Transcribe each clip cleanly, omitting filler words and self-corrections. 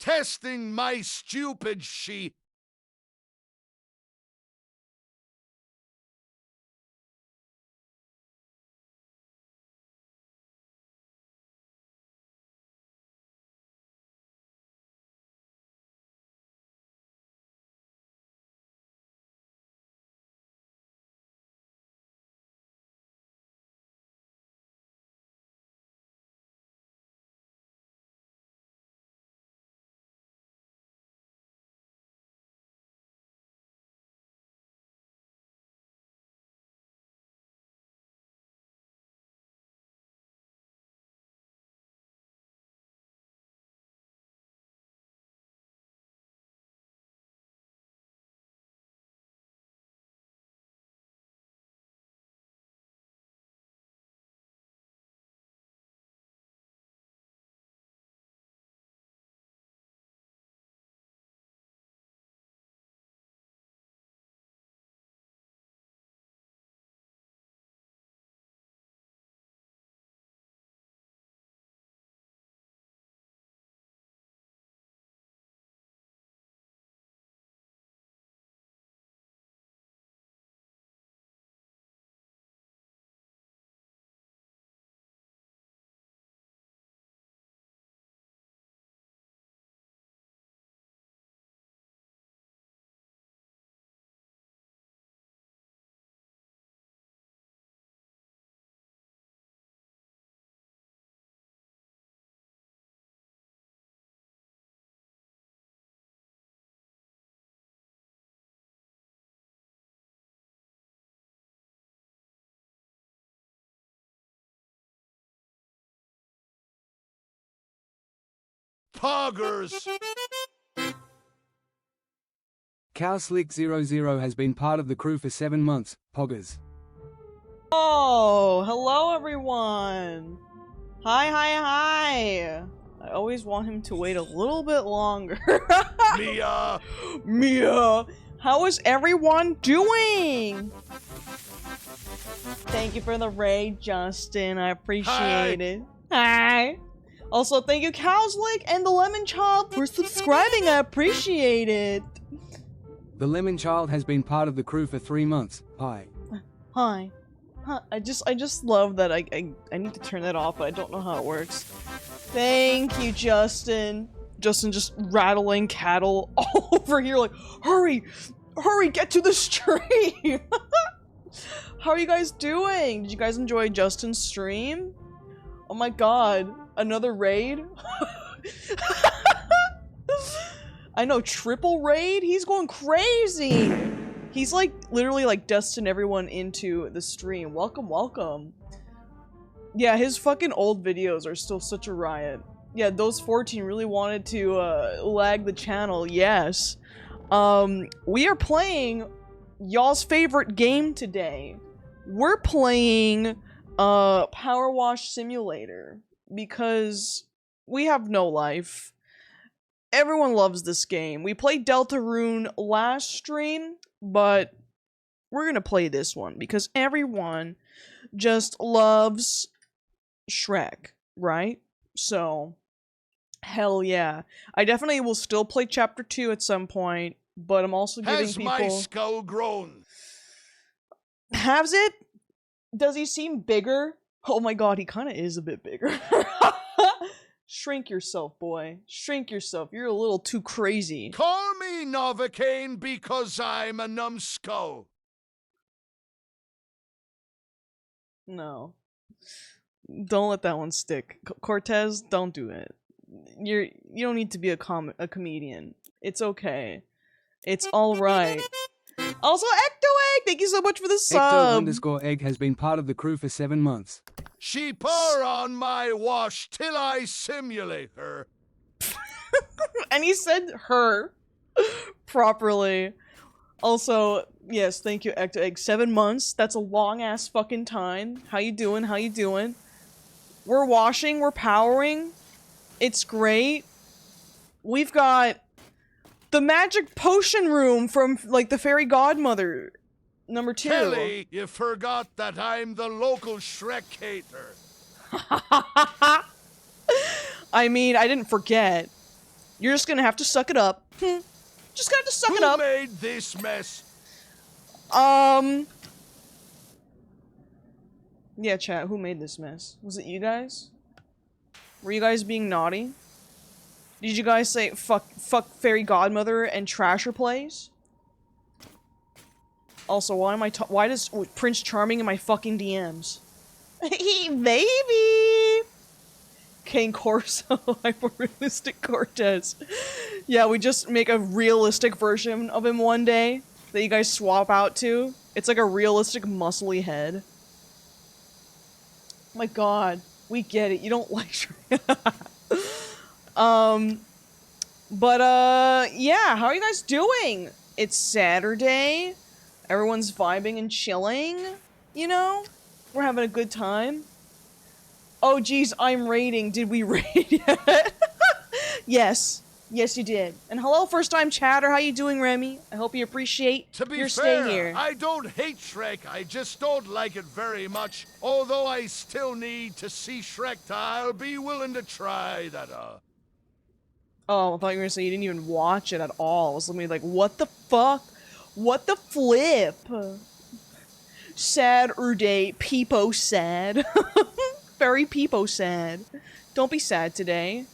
testing my stupid sheet. Poggers! SHREK has been part of the crew for 7 months. Poggers. Oh, hello everyone! Hi. I always want him to wait a little bit longer. Mia! How is everyone doing? Thank you for the raid, Justin. I appreciate it. Hi! Also, thank you, Cowslick and the Lemon Child for subscribing. I appreciate it. The Lemon Child has been part of the crew for 3 months. Hi. Hi. I just love that I need to turn that off, but I don't know how it works. Thank you, Justin. Justin just rattling cattle all over here like, hurry! Hurry, get to the stream! How are you guys doing? Did you guys enjoy Justin's stream? Oh my god, another raid? I know, triple raid? He's going crazy! He's like, literally like dusting everyone into the stream. Welcome. Yeah, his fucking old videos are still such a riot. Yeah, those 14 really wanted to lag the channel, yes. We are playing y'all's favorite game today. We're playing Power Wash Simulator because we have no life. Everyone loves this game. We played Deltarune last stream, but we're gonna play this one because everyone just loves SHREK, right? So, hell yeah. I definitely will still play Chapter 2 at some point, but I'm also giving people... Has my skull grown? Has it? Does he seem bigger? Oh my god, he kind of is a bit bigger. Shrink yourself, boy. Shrink yourself. You're a little too crazy. Call me Novocaine because I'm a numbskull. No. Don't let that one stick. Cortez, don't do it. You don't need to be a comedian. It's okay. It's alright. Also, Ectoegg! Thank you so much for the sub! Ecto_egg has been part of the crew for 7 months. She pour on my wash till I simulate her. And he said her properly. Also, yes, thank you, Ectoegg. 7 months. That's a long-ass fucking time. How you doing? We're washing, we're powering. It's great. We've got the magic potion room from, like, the Fairy Godmother. Number 2. Kelly, you forgot that I'm the local SHREK-hater. I mean, I didn't forget. You're just gonna have to suck it up. Just gonna have to suck it up. Who made this mess? Yeah, chat, who made this mess? Was it you guys? Were you guys being naughty? Did you guys say fuck fairy godmother and trash her plays? Also, why does Prince Charming in my fucking DMs? Baby! Kane Corso, hyper-realistic Cortez. Yeah, we just make a realistic version of him one day that you guys swap out to. It's like a realistic muscly head. Oh my god, we get it. You don't like Shrek. Yeah, how are you guys doing? It's Saturday. Everyone's vibing and chilling, you know? We're having a good time. Oh geez, I'm raiding. Did we raid yet? Yes. Yes, you did. And hello, first-time chatter. How you doing, Remy? I hope you appreciate your stay here. I don't hate Shrek. I just don't like it very much. Although I still need to see Shrek, I'll be willing to try that, Oh, I thought you were gonna say you didn't even watch it at all. I was looking like, what the fuck? What the flip? Saturday, peepo sad. Very peepo sad. Don't be sad today.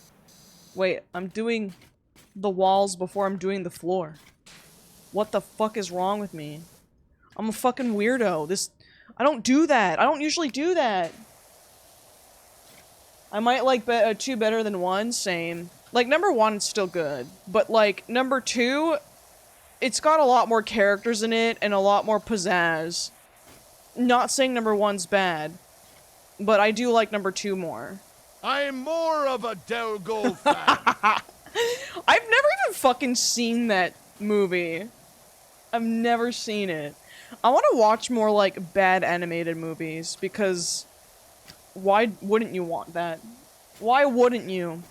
Wait, I'm doing the walls before I'm doing the floor. What the fuck is wrong with me? I'm a fucking weirdo. I don't do that. I don't usually do that. I might like two better than one, same. Like, number one is still good. But, like, number two, it's got a lot more characters in it and a lot more pizzazz. Not saying number one's bad, but I do like number two more. I'm more of a Delgo fan. I've never even fucking seen that movie. I've never seen it. I want to watch more, like, bad animated movies, because why wouldn't you want that? Why wouldn't you?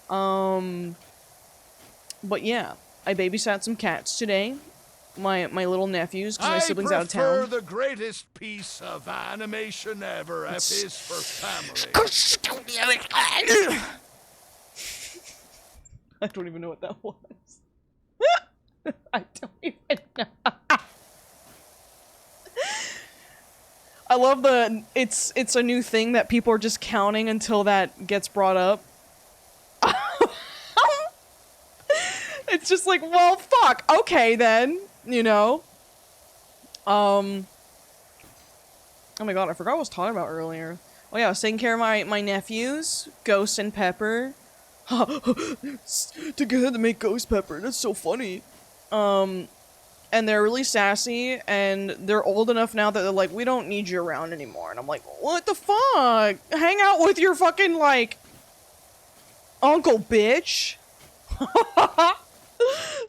But yeah, I babysat some cats today. My little nephews, because my siblings out of town. I prefer the greatest piece of animation ever. F is for family. I don't even know what that was. I don't even know. I love it's a new thing that people are just counting until that gets brought up. It's just like, well, fuck. Okay, then. You know? Oh my god, I forgot what I was talking about earlier. Oh yeah, I was taking care of my nephews, Ghost and Pepper. Together to make Ghost Pepper, that's so funny. And they're really sassy, and they're old enough now that they're like, we don't need you around anymore. And I'm like, what the fuck? Hang out with your fucking, like, uncle, bitch.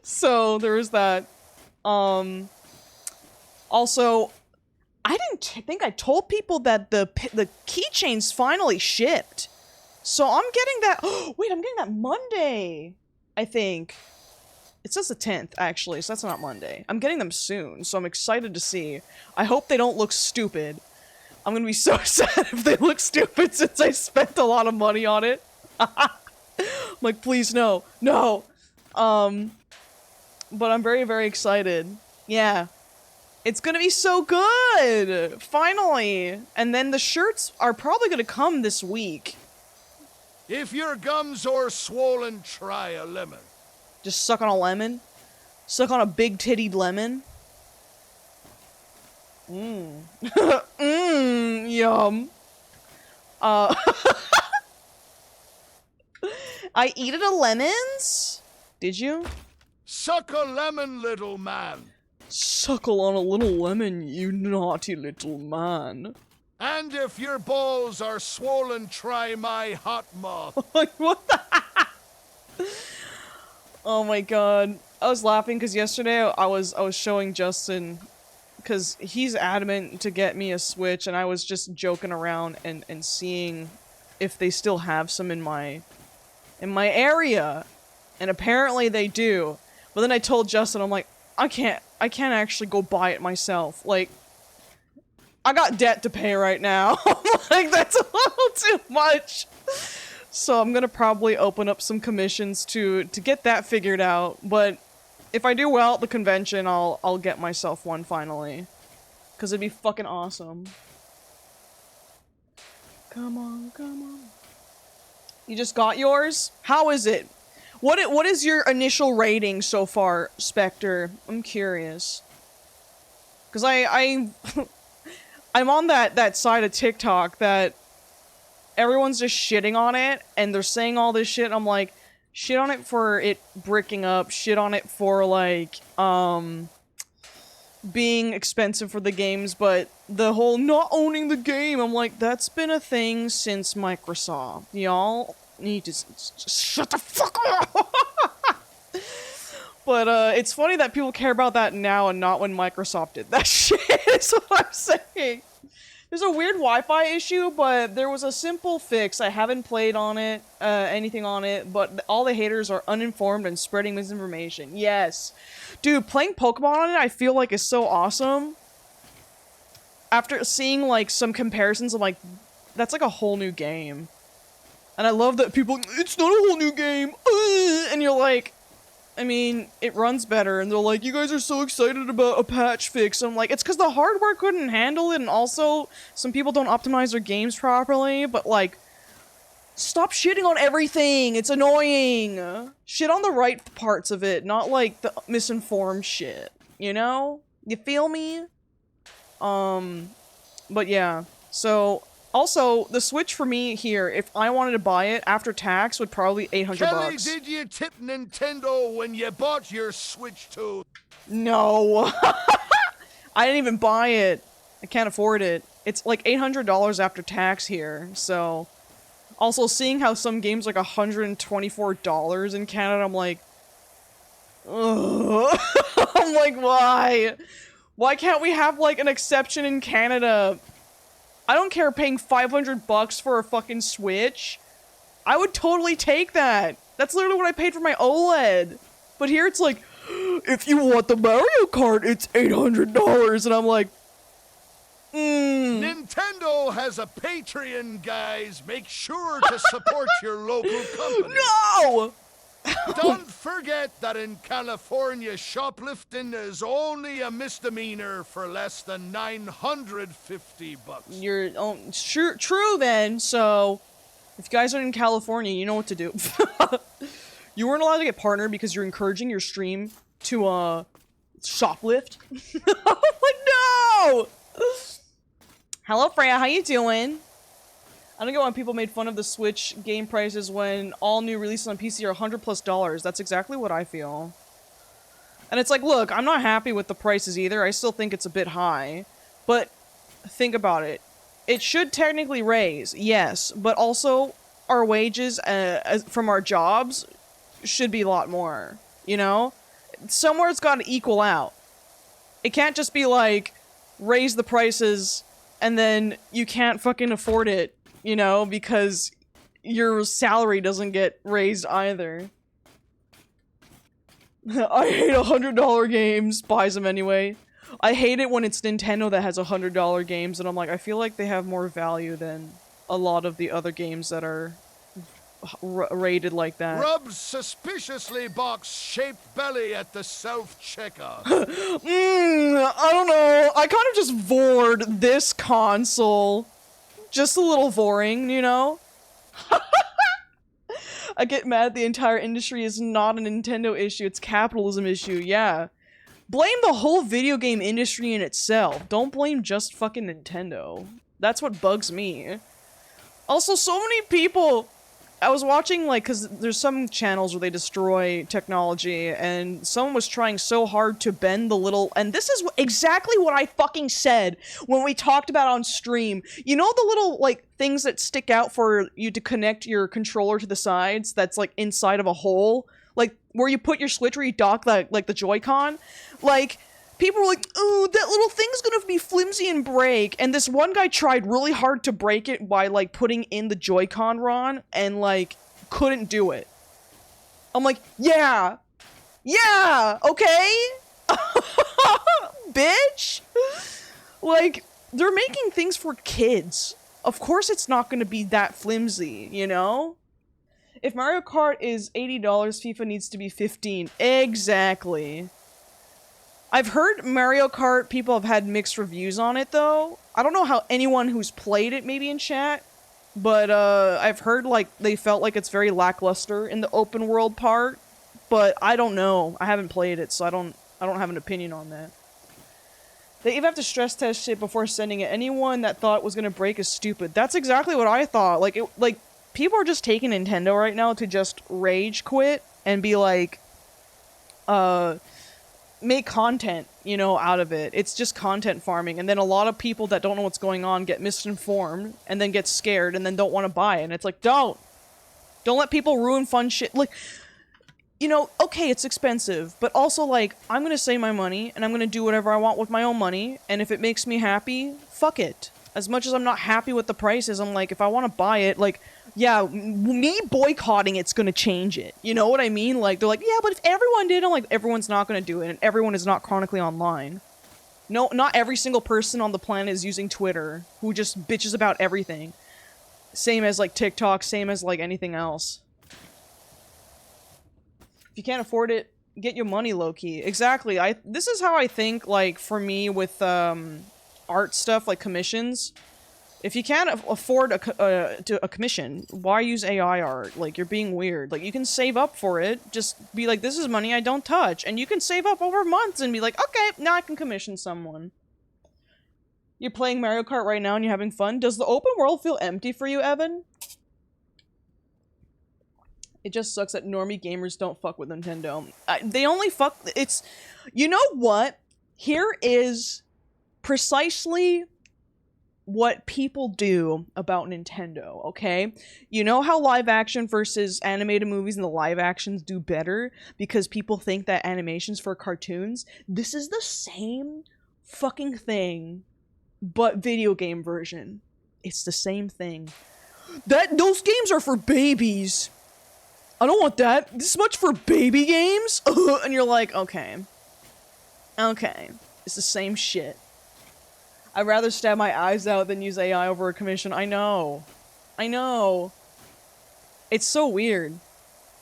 So, there was that. Also, I didn't think I told people that the keychains finally shipped. So I'm getting that. Oh, wait, I'm getting that Monday, I think. It says the 10th, actually, so that's not Monday. I'm getting them soon, so I'm excited to see. I hope they don't look stupid. I'm gonna be so sad if they look stupid since I spent a lot of money on it. I'm like, please, no. No! But I'm very, very excited. Yeah. It's gonna be so good! Finally! And then the shirts are probably gonna come this week. If your gums are swollen, try a lemon. Just suck on a lemon? Suck on a big-tittied lemon? Mmm. Mmm, yum. I eated a lemons? Did you? Suck a lemon, little man. Suckle on a little lemon, you naughty little man. And if your balls are swollen, try my hot muff. Like, what the? Oh my god. I was laughing because yesterday I was showing Justin, because he's adamant to get me a Switch, and I was just joking around and seeing if they still have some in my area. And apparently they do. But then I told Justin, I'm like, I can't actually go buy it myself. Like, I got debt to pay right now. Like, that's a little too much. So I'm gonna probably open up some commissions to get that figured out, but if I do well at the convention, I'll get myself one finally. Cause it'd be fucking awesome. Come on, come on. You just got yours? How is it? What is your initial rating so far, Spectre? I'm curious. Cause I'm on that side of TikTok that everyone's just shitting on it, and they're saying all this shit. I'm like, shit on it for it bricking up, shit on it for, like, being expensive for the games, but the whole not owning the game, I'm like, that's been a thing since Microsoft. Y'all need to just shut the fuck up! But, it's funny that people care about that now and not when Microsoft did that shit, is what I'm saying. There's a weird Wi-Fi issue, but there was a simple fix. I haven't played on it, anything on it, but all the haters are uninformed and spreading misinformation. Yes. Dude, playing Pokemon on it, I feel like is so awesome. After seeing, like, some comparisons, I'm like, that's like a whole new game. And I love that people, it's not a whole new game, and you're like, I mean, it runs better, and they're like, you guys are so excited about a patch fix. I'm like, it's because the hardware couldn't handle it, and also, some people don't optimize their games properly, but like, stop shitting on everything, it's annoying! Shit on the right parts of it, not like the misinformed shit, you know? You feel me? But yeah, so... Also, the Switch for me here, if I wanted to buy it after tax, would probably be $800 Kelly, bucks. did you tip Nintendo when you bought your Switch 2? No. I didn't even buy it. I can't afford it. It's like $800 after tax here, so... Also, seeing how some games like $124 in Canada, I'm like... Ugh. I'm like, why? Why can't we have, like, an exception in Canada? I don't care paying $500 for a fucking Switch. I would totally take that. That's literally what I paid for my OLED. But here it's like, if you want the Mario Kart, it's $800. And I'm like, Nintendo has a Patreon, guys. Make sure to support your local company. No! Don't forget that in California, shoplifting is only a misdemeanor for less than $950. You're true then. So, if you guys are in California, you know what to do. You weren't allowed to get partnered because you're encouraging your stream to shoplift. I'm like, no! Hello, Freya. How you doing? I don't get why people made fun of the Switch game prices when all new releases on PC are $100+. That's exactly what I feel. And it's like, look, I'm not happy with the prices either. I still think it's a bit high. But think about it. It should technically raise, yes. But also, our wages from our jobs should be a lot more. You know? Somewhere it's got to equal out. It can't just be like, raise the prices, and then you can't fucking afford it. You know, because your salary doesn't get raised either. I hate $100 games, buys them anyway. I hate it when it's Nintendo that has $100 games, and I'm like, I feel like they have more value than a lot of the other games that are rated like that. Rubs suspiciously box-shaped belly at the self-checkout. I don't know. I kind of just vored this console. Just a little boring, you know? I get mad the entire industry is not a Nintendo issue, it's capitalism issue, yeah. Blame the whole video game industry in itself. Don't blame just fucking Nintendo. That's what bugs me. Also, so many people... I was watching, like, because there's some channels where they destroy technology, and someone was trying so hard to bend the little... And this is exactly what I fucking said when we talked about on stream. You know the little, like, things that stick out for you to connect your controller to the sides that's, like, inside of a hole? Like, where you put your Switch, where you dock, like, the Joy-Con? Like... People were like, oh, that little thing's gonna be flimsy and break. And this one guy tried really hard to break it by, like, putting in the Joy-Con ROM and, like, couldn't do it. I'm like, yeah! Yeah! Okay? Bitch! Like, they're making things for kids. Of course it's not gonna be that flimsy, you know? If Mario Kart is $80, FIFA needs to be $15. Exactly. I've heard Mario Kart people have had mixed reviews on it, though. I don't know how anyone who's played it maybe in chat, but I've heard like they felt like it's very lackluster in the open world part, but I don't know. I haven't played it, so I don't have an opinion on that. They even have to stress test shit before sending it. Anyone that thought it was gonna break is stupid. That's exactly what I thought. Like people are just taking Nintendo right now to just rage quit and be like, make content, you know, out of it. It's just content farming, and then a lot of people that don't know what's going on get misinformed, and then get scared, and then don't want to buy it, and it's like, don't let people ruin fun shit. Like, you know, okay, it's expensive, but also, like, I'm gonna save my money, and I'm gonna do whatever I want with my own money, and if it makes me happy, fuck it. As much as I'm not happy with the prices, I'm like, if I want to buy it, like, yeah, me boycotting it's gonna change it. You know what I mean? Like, they're like, yeah, but if everyone did, I'm like, everyone's not gonna do it, and everyone is not chronically online. No, not every single person on the planet is using Twitter, who just bitches about everything. Same as, like, TikTok, same as, like, anything else. If you can't afford it, get your money low-key. Exactly, this is how I think, like, for me with, art stuff, like commissions. If you can't afford a commission, why use AI art? Like, you're being weird. Like, you can save up for it. Just be like, this is money I don't touch. And you can save up over months and be like, okay, now I can commission someone. You're playing Mario Kart right now and you're having fun. Does the open world feel empty for you, Evan? It just sucks that normie gamers don't fuck with Nintendo. They only fuck... It's... You know what? Here is precisely what people do about Nintendo, okay? You know how live action versus animated movies and the live actions do better because people think that animation's for cartoons? This is the same fucking thing, but video game version. It's the same thing. Those games are for babies. I don't want that. This much for baby games? And you're like, okay. Okay. It's the same shit. I'd rather stab my eyes out than use AI over a commission. I know. I know. It's so weird.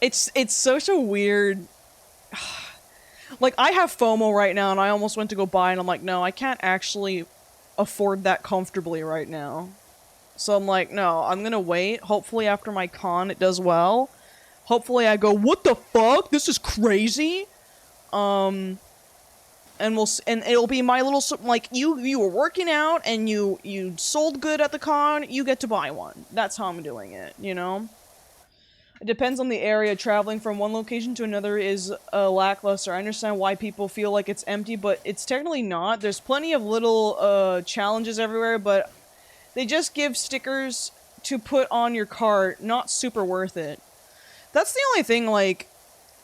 It's such a weird... Like, I have FOMO right now, and I almost went to go buy, and I'm like, no, I can't actually afford that comfortably right now. So I'm like, no, I'm gonna wait. Hopefully after my con it does well. Hopefully I go, what the fuck? This is crazy? And it'll be my little, like, you were working out and you sold good at the con, you get to buy one. That's how I'm doing it, you know? It depends on the area. Traveling from one location to another is lackluster. I understand why people feel like it's empty, but it's technically not. There's plenty of little challenges everywhere, but they just give stickers to put on your cart. Not super worth it. That's the only thing, like...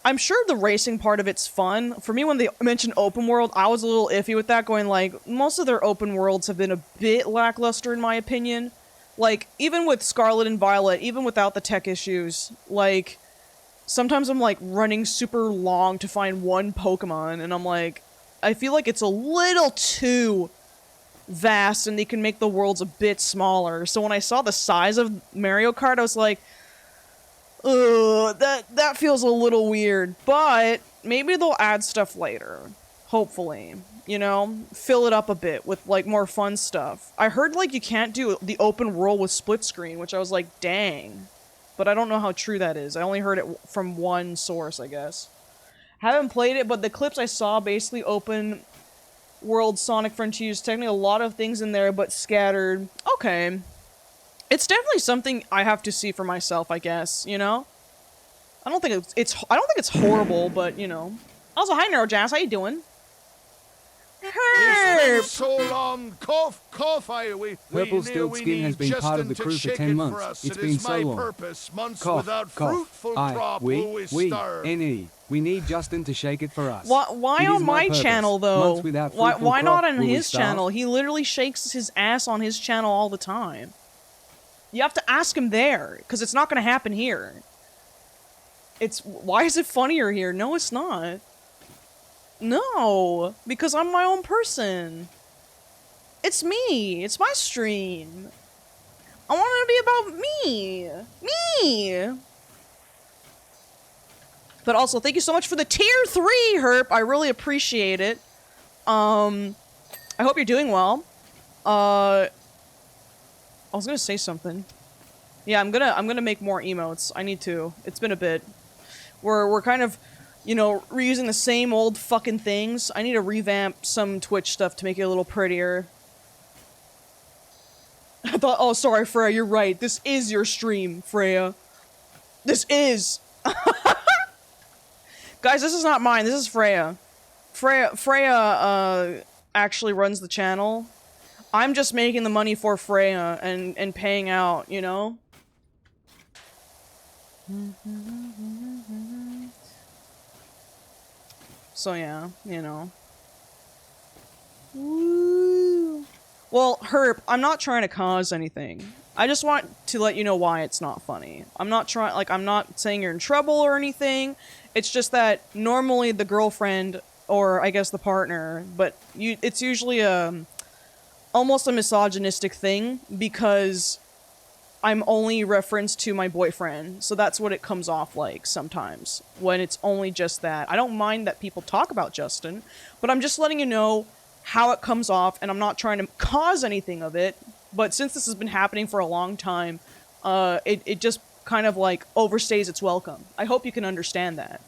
I'm sure the racing part of it's fun. For me, when they mentioned open world, I was a little iffy with that, going like, most of their open worlds have been a bit lackluster in my opinion. Like, even with Scarlet and Violet, even without the tech issues, like, sometimes I'm like running super long to find one Pokemon, and I'm like, I feel like it's a little too vast, and they can make the worlds a bit smaller. So when I saw the size of Mario Kart, I was like, ugh, that feels a little weird, but maybe they'll add stuff later. Hopefully. You know? Fill it up a bit with, like, more fun stuff. I heard, like, you can't do the open world with split screen, which I was like, dang. But I don't know how true that is. I only heard it from one source, I guess. Haven't played it, but the clips I saw basically open world Sonic Frontiers. Technically a lot of things in there, but scattered. Okay. It's definitely something I have to see for myself, I guess, you know? I don't think it's horrible, but, you know. Also, hi, NeuroJazz, how you doing? It's been so long. Cough, we Purple Stilled Skin has been part of the crew for 10 months. It's been so long. Purpose. Months Cough, without cough. fruitful crop will we starve. We need Justin to shake it for us. Why on my channel, though? Why not on his channel? He literally shakes his ass on his channel all the time. You have to ask him there, because it's not going to happen here. Why is it funnier here? No, it's not. No, because I'm my own person. It's me. It's my stream. I want it to be about me. Me! But also, thank you so much for the tier 3, Herp. I really appreciate it. I hope you're doing well. I was gonna say something. Yeah, I'm gonna make more emotes. I need to. It's been a bit. We're kind of, you know, reusing the same old fucking things. I need to revamp some Twitch stuff to make it a little prettier. I thought, oh, sorry, Freya, you're right. This is your stream, Freya. This is. Guys, this is not mine. This is Freya. Freya actually runs the channel. I'm just making the money for Freya and paying out, you know? So yeah, you know. Woo. Well, Herp, I'm not trying to cause anything. I just want to let you know why it's not funny. I'm not trying, like, I'm not saying you're in trouble or anything. It's just that normally the girlfriend, or I guess the partner, but it's usually almost a misogynistic thing because I'm only referenced to my boyfriend, so that's what it comes off like sometimes, when it's only just that. I don't mind that people talk about Justin, but I'm just letting you know how it comes off, and I'm not trying to cause anything of it, but since this has been happening for a long time, it just kind of like overstays its welcome. I hope you can understand that.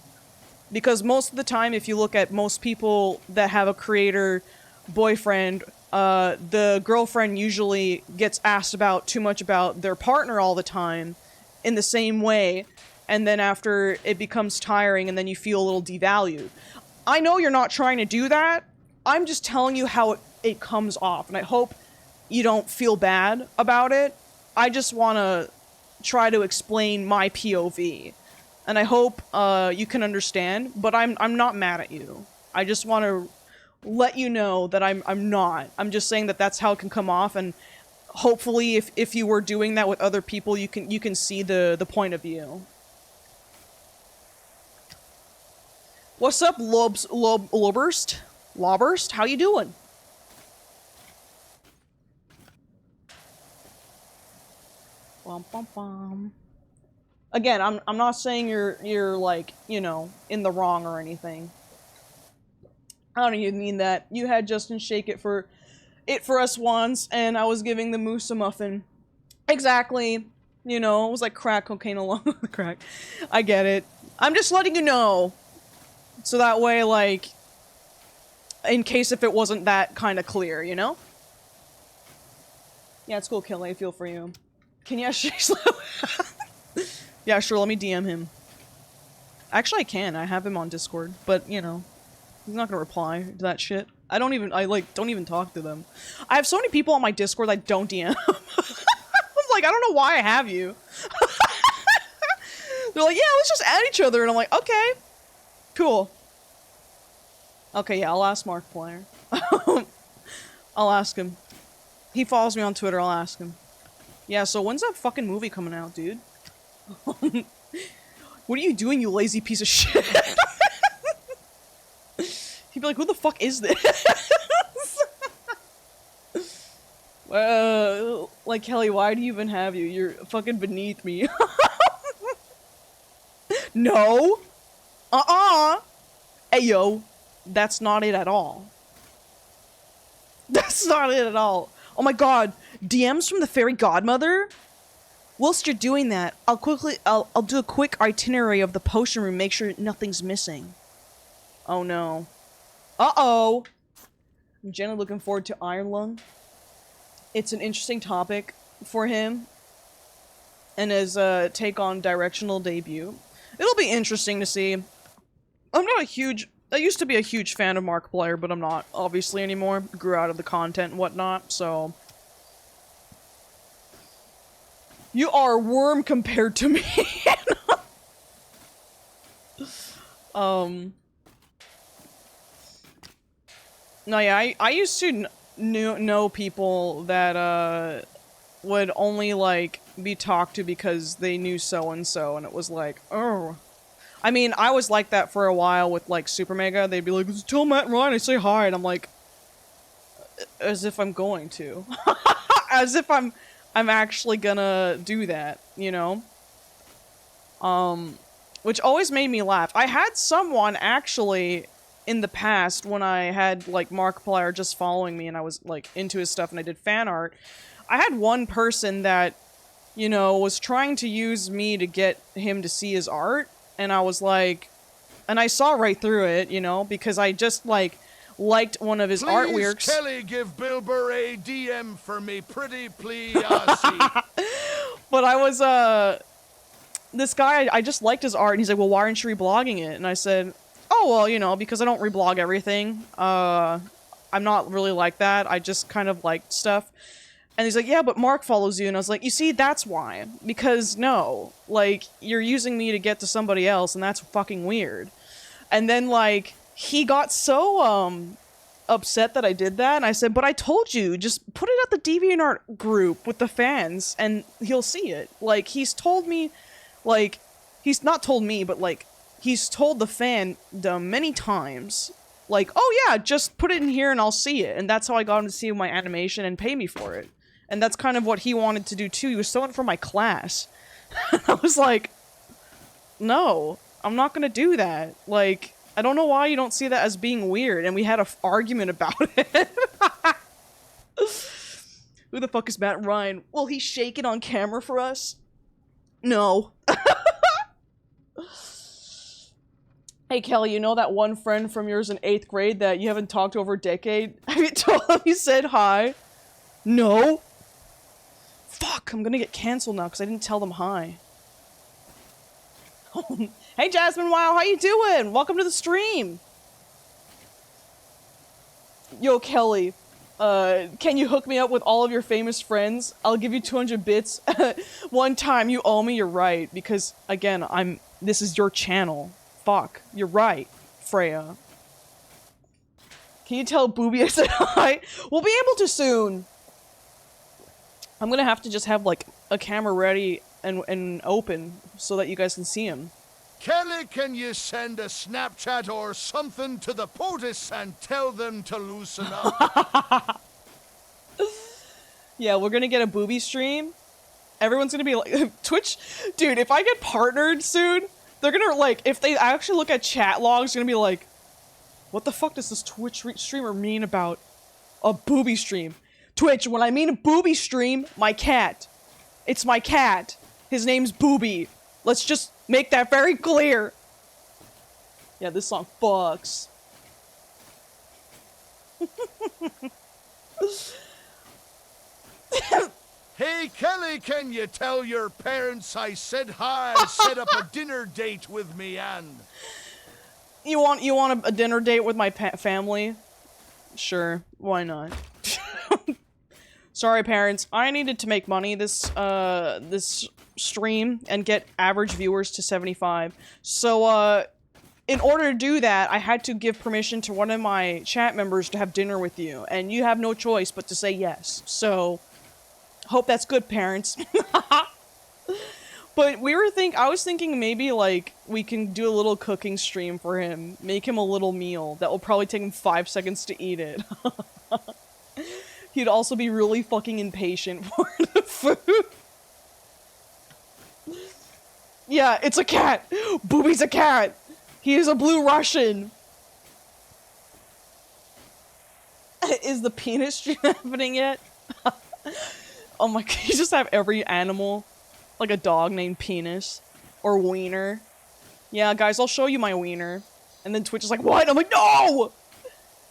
Because most of the time, if you look at most people that have a creator boyfriend, the girlfriend usually gets asked about too much about their partner all the time in the same way, and then after it becomes tiring and then you feel a little devalued. I know you're not trying to do that. I'm just telling you how it comes off, and I hope you don't feel bad about it. I just want to try to explain my POV, and I hope you can understand, but I'm not mad at you. I just want to let you know that I'm not. I'm just saying that that's how it can come off, and hopefully if you were doing that with other people, you can see the point of view. What's up, Loburst? Lawburst? How you doing? Bum, bum, bum. Again, I'm not saying you're like, you know, in the wrong or anything. I don't even mean that. You had Justin shake it for us once, and I was giving the moose a muffin. Exactly. You know, it was like crack cocaine along with the crack. I get it. I'm just letting you know. So that way, like, in case if it wasn't that kind of clear, you know? Yeah, it's cool, Kelly. I feel for you. Can you ask Shakespeare? Yeah, sure, let me DM him. Actually, I can. I have him on Discord, but, you know, he's not gonna reply to that shit. I don't even talk to them. I have so many people on my Discord that don't DM. I'm like, I don't know why I have you. They're like, yeah, let's just add each other, and I'm like, okay. Cool. Okay, yeah, I'll ask Markiplier. I'll ask him. He follows me on Twitter, I'll ask him. Yeah, so when's that fucking movie coming out, dude? What are you doing, you lazy piece of shit? He'd be like, who the fuck is this? Like, Kelly, why do you even have you? You're fucking beneath me. No! Hey, yo. That's not it at all. That's not it at all. Oh my god. DMs from the fairy godmother? Whilst you're doing that, I'll do a quick itinerary of the potion room, make sure nothing's missing. Oh no. Uh-oh! I'm genuinely looking forward to Iron Lung. It's an interesting topic for him. And his take on directional debut. It'll be interesting to see. I'm not a huge... I used to be a huge fan of Markiplier, but I'm not, obviously, anymore. Grew out of the content and whatnot, so... You are a worm compared to me! No, yeah, I used to know people that, would only, like, be talked to because they knew so-and-so, and it was like, oh... I mean, I was like that for a while with, like, Super Mega. They'd be like, tell Matt and Ryan I say hi, and I'm like... As if I'm going to. As if I'm actually gonna do that, you know? which always made me laugh. I had someone actually in the past when I had like Markiplier just following me and I was like into his stuff and I did fan art. I had one person that, you know, was trying to use me to get him to see his art, and I was like, and I saw right through it, you know, because I just like liked one of his artworks. Please, Kelly, give Bill Burr a DM for me, pretty please. But I was, this guy, I just liked his art, and he's like, well, why aren't you reblogging it? And I said, oh, well, you know, because I don't reblog everything. I'm not really like that. I just kind of like stuff. And he's like, yeah, but Mark follows you. And I was like, you see, that's why. Because, no. Like, you're using me to get to somebody else, and that's fucking weird. And then, like, he got so, upset that I did that. And I said, but I told you, just put it at the DeviantArt group with the fans, and he'll see it. Like, he's told me, like, he's not told me, but, like, he's told the fandom many times, like, oh yeah, just put it in here and I'll see it. And that's how I got him to see my animation and pay me for it. And that's kind of what he wanted to do too. He was sewing for my class. I was like, no, I'm not gonna do that. Like, I don't know why you don't see that as being weird. And we had an argument about it. Who the fuck is Matt Ryan? Will he shake it on camera for us? No. Hey Kelly, you know that one friend from yours in 8th grade that you haven't talked to over a decade? Have you told him you said hi? No. Fuck, I'm gonna get canceled now because I didn't tell them hi. Hey Jasmine Wow, how you doing? Welcome to the stream. Yo Kelly, can you hook me up with all of your famous friends? I'll give you 200 bits. One time, you owe me, you're right. Because, again, this is your channel. Fuck, you're right, Freya. Can you tell Booby I said hi? We'll be able to soon. I'm gonna have to just have, like, a camera ready and open so that you guys can see him. Kelly, can you send a Snapchat or something to the POTUS and tell them to loosen up? Yeah, we're gonna get a Booby stream. Everyone's gonna be like, Twitch, dude, if I get partnered soon, they're gonna, like, if they actually look at chat logs, they're gonna be like, what the fuck does this Twitch streamer mean about a Booby stream? Twitch, when I mean a Booby stream, my cat. It's my cat. His name's Booby. Let's just make that very clear. Yeah, this song fucks. Hey Kelly, can you tell your parents I said hi, set up a dinner date with me and... You want a dinner date with my family? Sure, why not? Sorry, parents. I needed to make money this stream and get average viewers to 75. So, in order to do that, I had to give permission to one of my chat members to have dinner with you, and you have no choice but to say yes. So, hope that's good, parents. But I was thinking maybe, like, we can do a little cooking stream for him. Make him a little meal that will probably take him 5 seconds to eat it. He'd also be really fucking impatient for the food. Yeah, it's a cat! Booby's a cat! He is a blue Russian! Is the penis stream happening yet? Oh my god, you just have every animal. Like a dog named Penis. Or Wiener. Yeah, guys, I'll show you my wiener. And then Twitch is like, what? I'm like, no!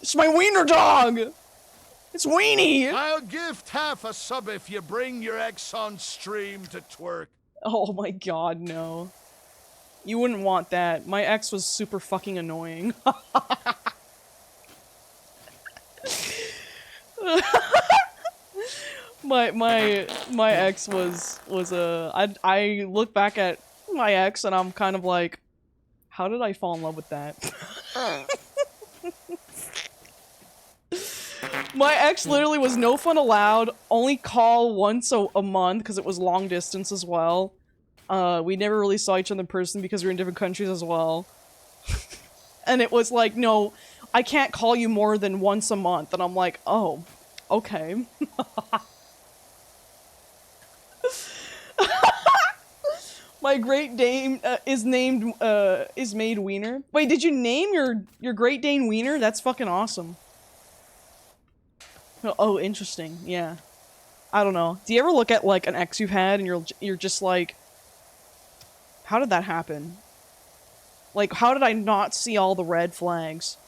It's my wiener dog! It's Weenie! I'll gift half a sub if you bring your ex on stream to twerk. Oh my god, no. You wouldn't want that. My ex was super fucking annoying. My ex was I look back at my ex and I'm kind of like, how did I fall in love with that? My ex literally was no fun allowed, only call once a month because it was long distance as well. We never really saw each other in person because we were in different countries as well. And it was like, no, I can't call you more than once a month. And I'm like, oh, okay. My Great Dane is made Wiener. Wait, did you name your Great Dane Wiener? That's fucking awesome. Oh, interesting. Yeah. I don't know. Do you ever look at like an ex you've had and you're just like, how did that happen? Like, how did I not see all the red flags?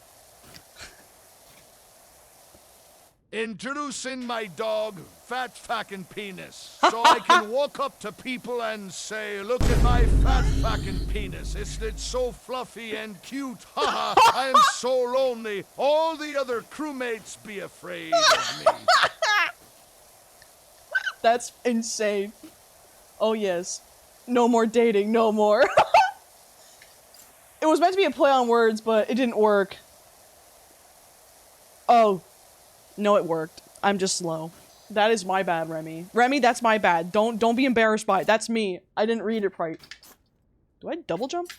Introducing my dog, Fat Fucking Penis, so I can walk up to people and say, look at my fat fucking penis. Isn't it so fluffy and cute? Haha, I am so lonely. All the other crewmates be afraid of me. That's insane. Oh yes. No more dating, no more. It was meant to be a play on words, but it didn't work. Oh. No, it worked. I'm just slow. That is my bad, Remy. Remy, that's my bad. Don't be embarrassed by it. That's me. I didn't read it right. Do I double jump?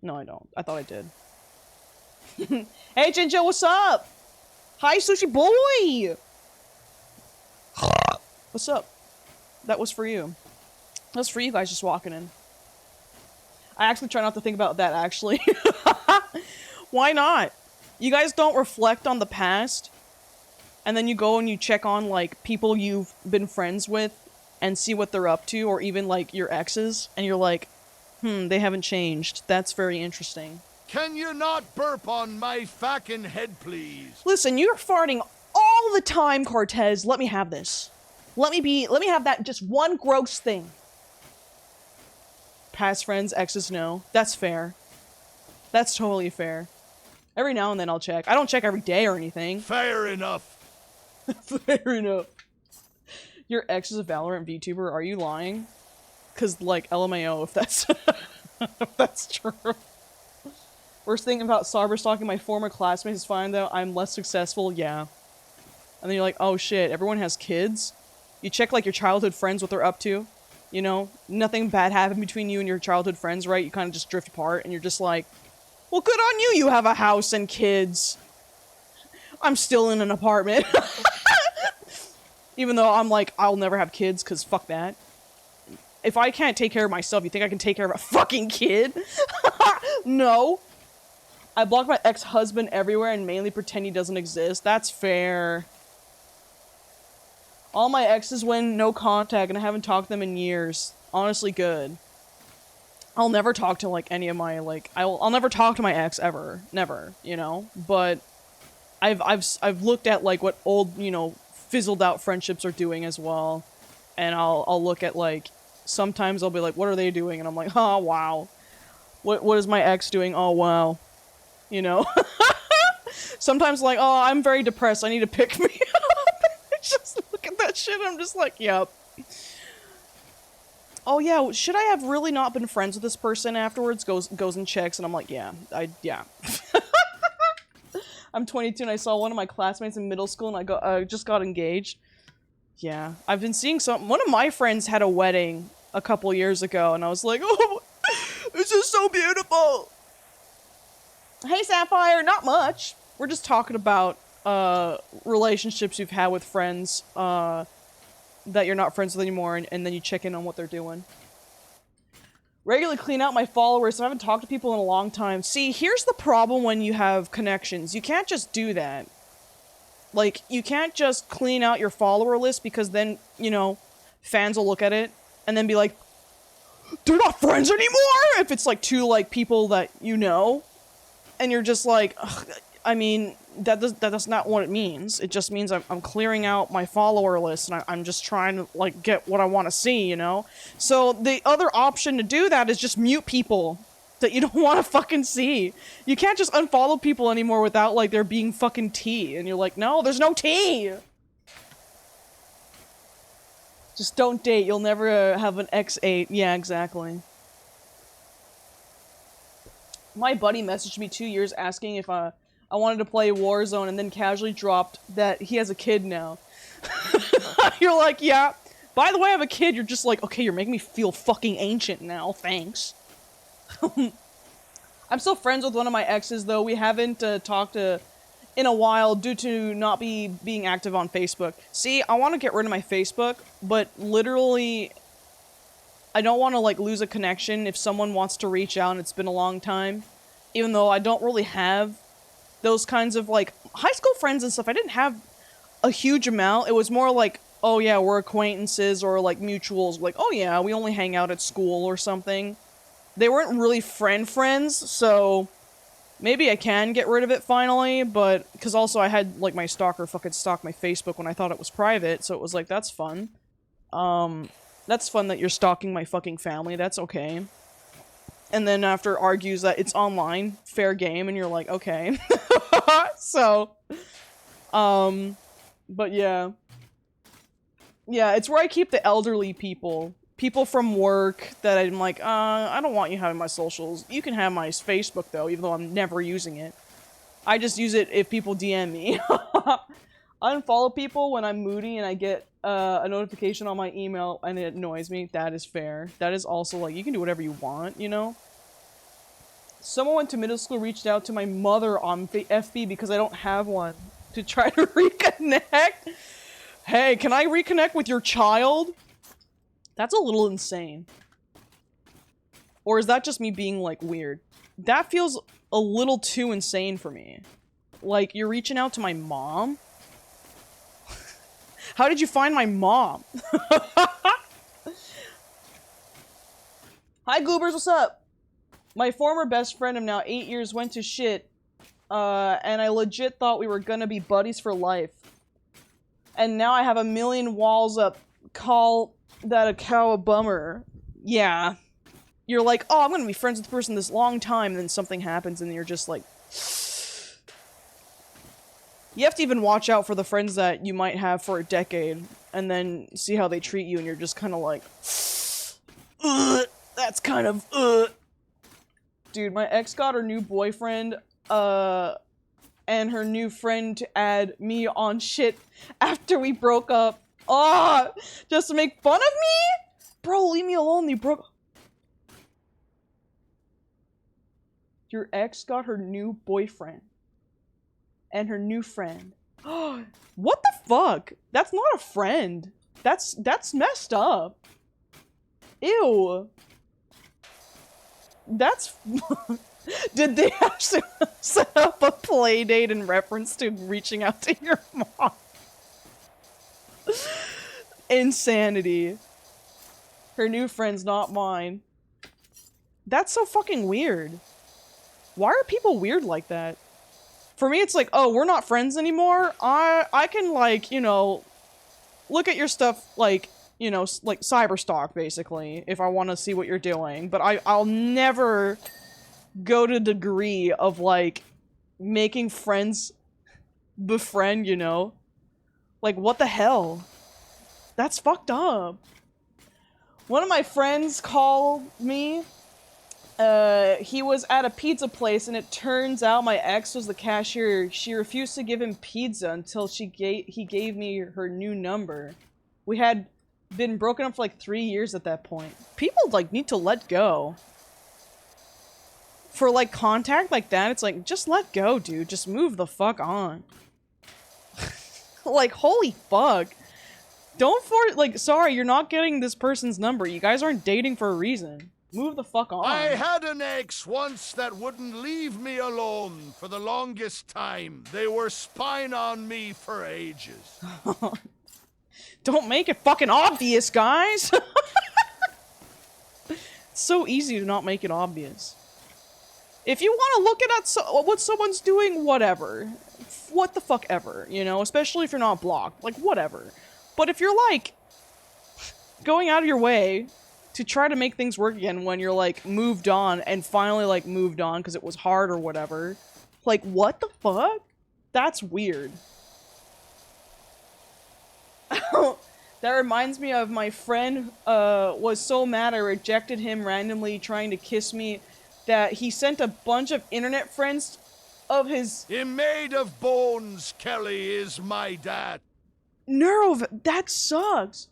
No, I don't. I thought I did. Hey, Jinjo, what's up? Hi, Sushi Boy! What's up? That was for you. That was for you guys just walking in. I actually try not to think about that, actually. Why not? You guys don't reflect on the past, and then you go and you check on, like, people you've been friends with and see what they're up to, or even, like, your exes, and you're like, they haven't changed. That's very interesting. Can you not burp on my fucking head, please? Listen, you're farting all the time, Cortez. Let me have this. Let me have that just one gross thing. Past friends, exes, no. That's fair. That's totally fair. Every now and then I'll check. I don't check every day or anything. Fair enough. Fair enough. Your ex is a Valorant VTuber? Are you lying? Cause, like, LMAO if that's if that's true. Worst thing about cyber stalking my former classmates is finding out I'm less successful, yeah. And then you're like, oh shit, everyone has kids? You check, like, your childhood friends, what they're up to. You know? Nothing bad happened between you and your childhood friends, right? You kind of just drift apart, and you're just like, well, good on you, you have a house and kids. I'm still in an apartment. Even though I'm like, I'll never have kids, because fuck that. If I can't take care of myself, you think I can take care of a fucking kid? No. I block my ex-husband everywhere and mainly pretend he doesn't exist. That's fair. All my exes went no contact, and I haven't talked to them in years. Honestly, good. I'll never talk to, like, any of my, like, I'll never talk to my ex ever. Never, you know? But I've looked at, like, what old, you know, fizzled out friendships are doing as well. And I'll look at, like, sometimes I'll be like, what are they doing? And I'm like, oh, wow. What is my ex doing? Oh, wow. You know? Sometimes, like, oh, I'm very depressed. I need to pick me up. Just look at that shit. I'm just like, yep. Oh yeah, should I have really not been friends with this person afterwards? Goes and checks, and I'm like, yeah. I'm 22 and I saw one of my classmates in middle school and I just got engaged. Yeah, I've been seeing one of my friends had a wedding a couple years ago and I was like, oh, this is so beautiful. Hey Sapphire, not much. We're just talking about relationships you've had with friends, that you're not friends with anymore, and then you check in on what they're doing. Regularly clean out my followers, so I haven't talked to people in a long time. See, here's the problem when you have connections. You can't just do that. Like, you can't just clean out your follower list because then, you know, fans will look at it and then be like, they're not friends anymore! If it's, like, two, like, people that you know. And you're just like, ugh, I mean, that's not what it means. It just means I'm clearing out my follower list and I'm just trying to, like, get what I want to see, you know? So the other option to do that is just mute people that you don't want to fucking see. You can't just unfollow people anymore without, like, there being fucking tea. And you're like, no, there's no tea! Just don't date. You'll never have an X8. Yeah, exactly. My buddy messaged me 2 years asking if I wanted to play Warzone and then casually dropped that he has a kid now. You're like, yeah. By the way, I have a kid. You're just like, okay, you're making me feel fucking ancient now. Thanks. I'm still friends with one of my exes, though. We haven't talked in a while due to not being active on Facebook. See, I want to get rid of my Facebook, but literally I don't want to, like, lose a connection if someone wants to reach out and it's been a long time. Even though I don't really have those kinds of, like, high school friends and stuff. I didn't have a huge amount. It was more like, oh yeah, we're acquaintances or, like, mutuals. Like, oh yeah, we only hang out at school or something. They weren't really friends, so maybe I can get rid of it finally, but, because also I had, like, my stalker fucking stalk my Facebook when I thought it was private, so it was like, that's fun. That's fun that you're stalking my fucking family, that's okay. And then after argues that it's online, fair game, and you're like, okay. So, but yeah. Yeah, it's where I keep the elderly people. People from work that I'm like, I don't want you having my socials. You can have my Facebook, though, even though I'm never using it. I just use it if people DM me. Unfollow people when I'm moody and I get a notification on my email and it annoys me. That is fair. That is also, like, you can do whatever you want, you know? Someone went to middle school, reached out to my mother on FB because I don't have one, to try to reconnect. Hey, can I reconnect with your child? That's a little insane. Or is that just me being, like, weird? That feels a little too insane for me. Like, you're reaching out to my mom? How did you find my mom? Hi, Goobers, what's up? My former best friend of now 8 years went to shit, and I legit thought we were gonna be buddies for life. And now I have a million walls up. Call that a cow a bummer. Yeah. You're like, oh, I'm gonna be friends with the person this long time, and then something happens and you're just like... You have to even watch out for the friends that you might have for a decade, and then see how they treat you, and you're just kind of like... Ugh, that's kind of... Ugh. Dude, my ex got her new boyfriend, and her new friend to add me on shit after we broke up. Oh, just to make fun of me? Bro, leave me alone, you broke... Your ex got her new boyfriend. And her new friend. What the fuck? That's not a friend. That's messed up. Ew. That's... Did they actually set up a play date in reference to reaching out to your mom? Insanity. Her new friend's not mine. That's so fucking weird. Why are people weird like that? For me, it's like, oh, we're not friends anymore. I can, like, you know, look at your stuff, like, you know, like cyberstalk, basically, if I want to see what you're doing. But I'll never go to the degree of, like, making friends befriend, you know? Like, what the hell? That's fucked up. One of my friends called me. He was at a pizza place, and it turns out my ex was the cashier. She refused to give him pizza until he gave me her new number. We had been broken up for like 3 years at that point. People, like, need to let go. For, like, contact like that, it's like, just let go, dude. Just move the fuck on. Like, holy fuck. Don't like, sorry, you're not getting this person's number. You guys aren't dating for a reason. Move the fuck on. I had an ex once that wouldn't leave me alone for the longest time. They were spying on me for ages. Don't make it fucking obvious, guys! It's so easy to not make it obvious. If you want to look at what someone's doing, whatever. What the fuck ever, you know? Especially if you're not blocked. Like, whatever. But if you're, like, going out of your way to try to make things work again when you're, like, moved on and finally, like, moved on because it was hard or whatever. Like, what the fuck? That's weird. That reminds me of my friend, was so mad I rejected him randomly trying to kiss me that he sent a bunch of internet friends of his... "Him made of bones, Kelly, is my dad." That sucks.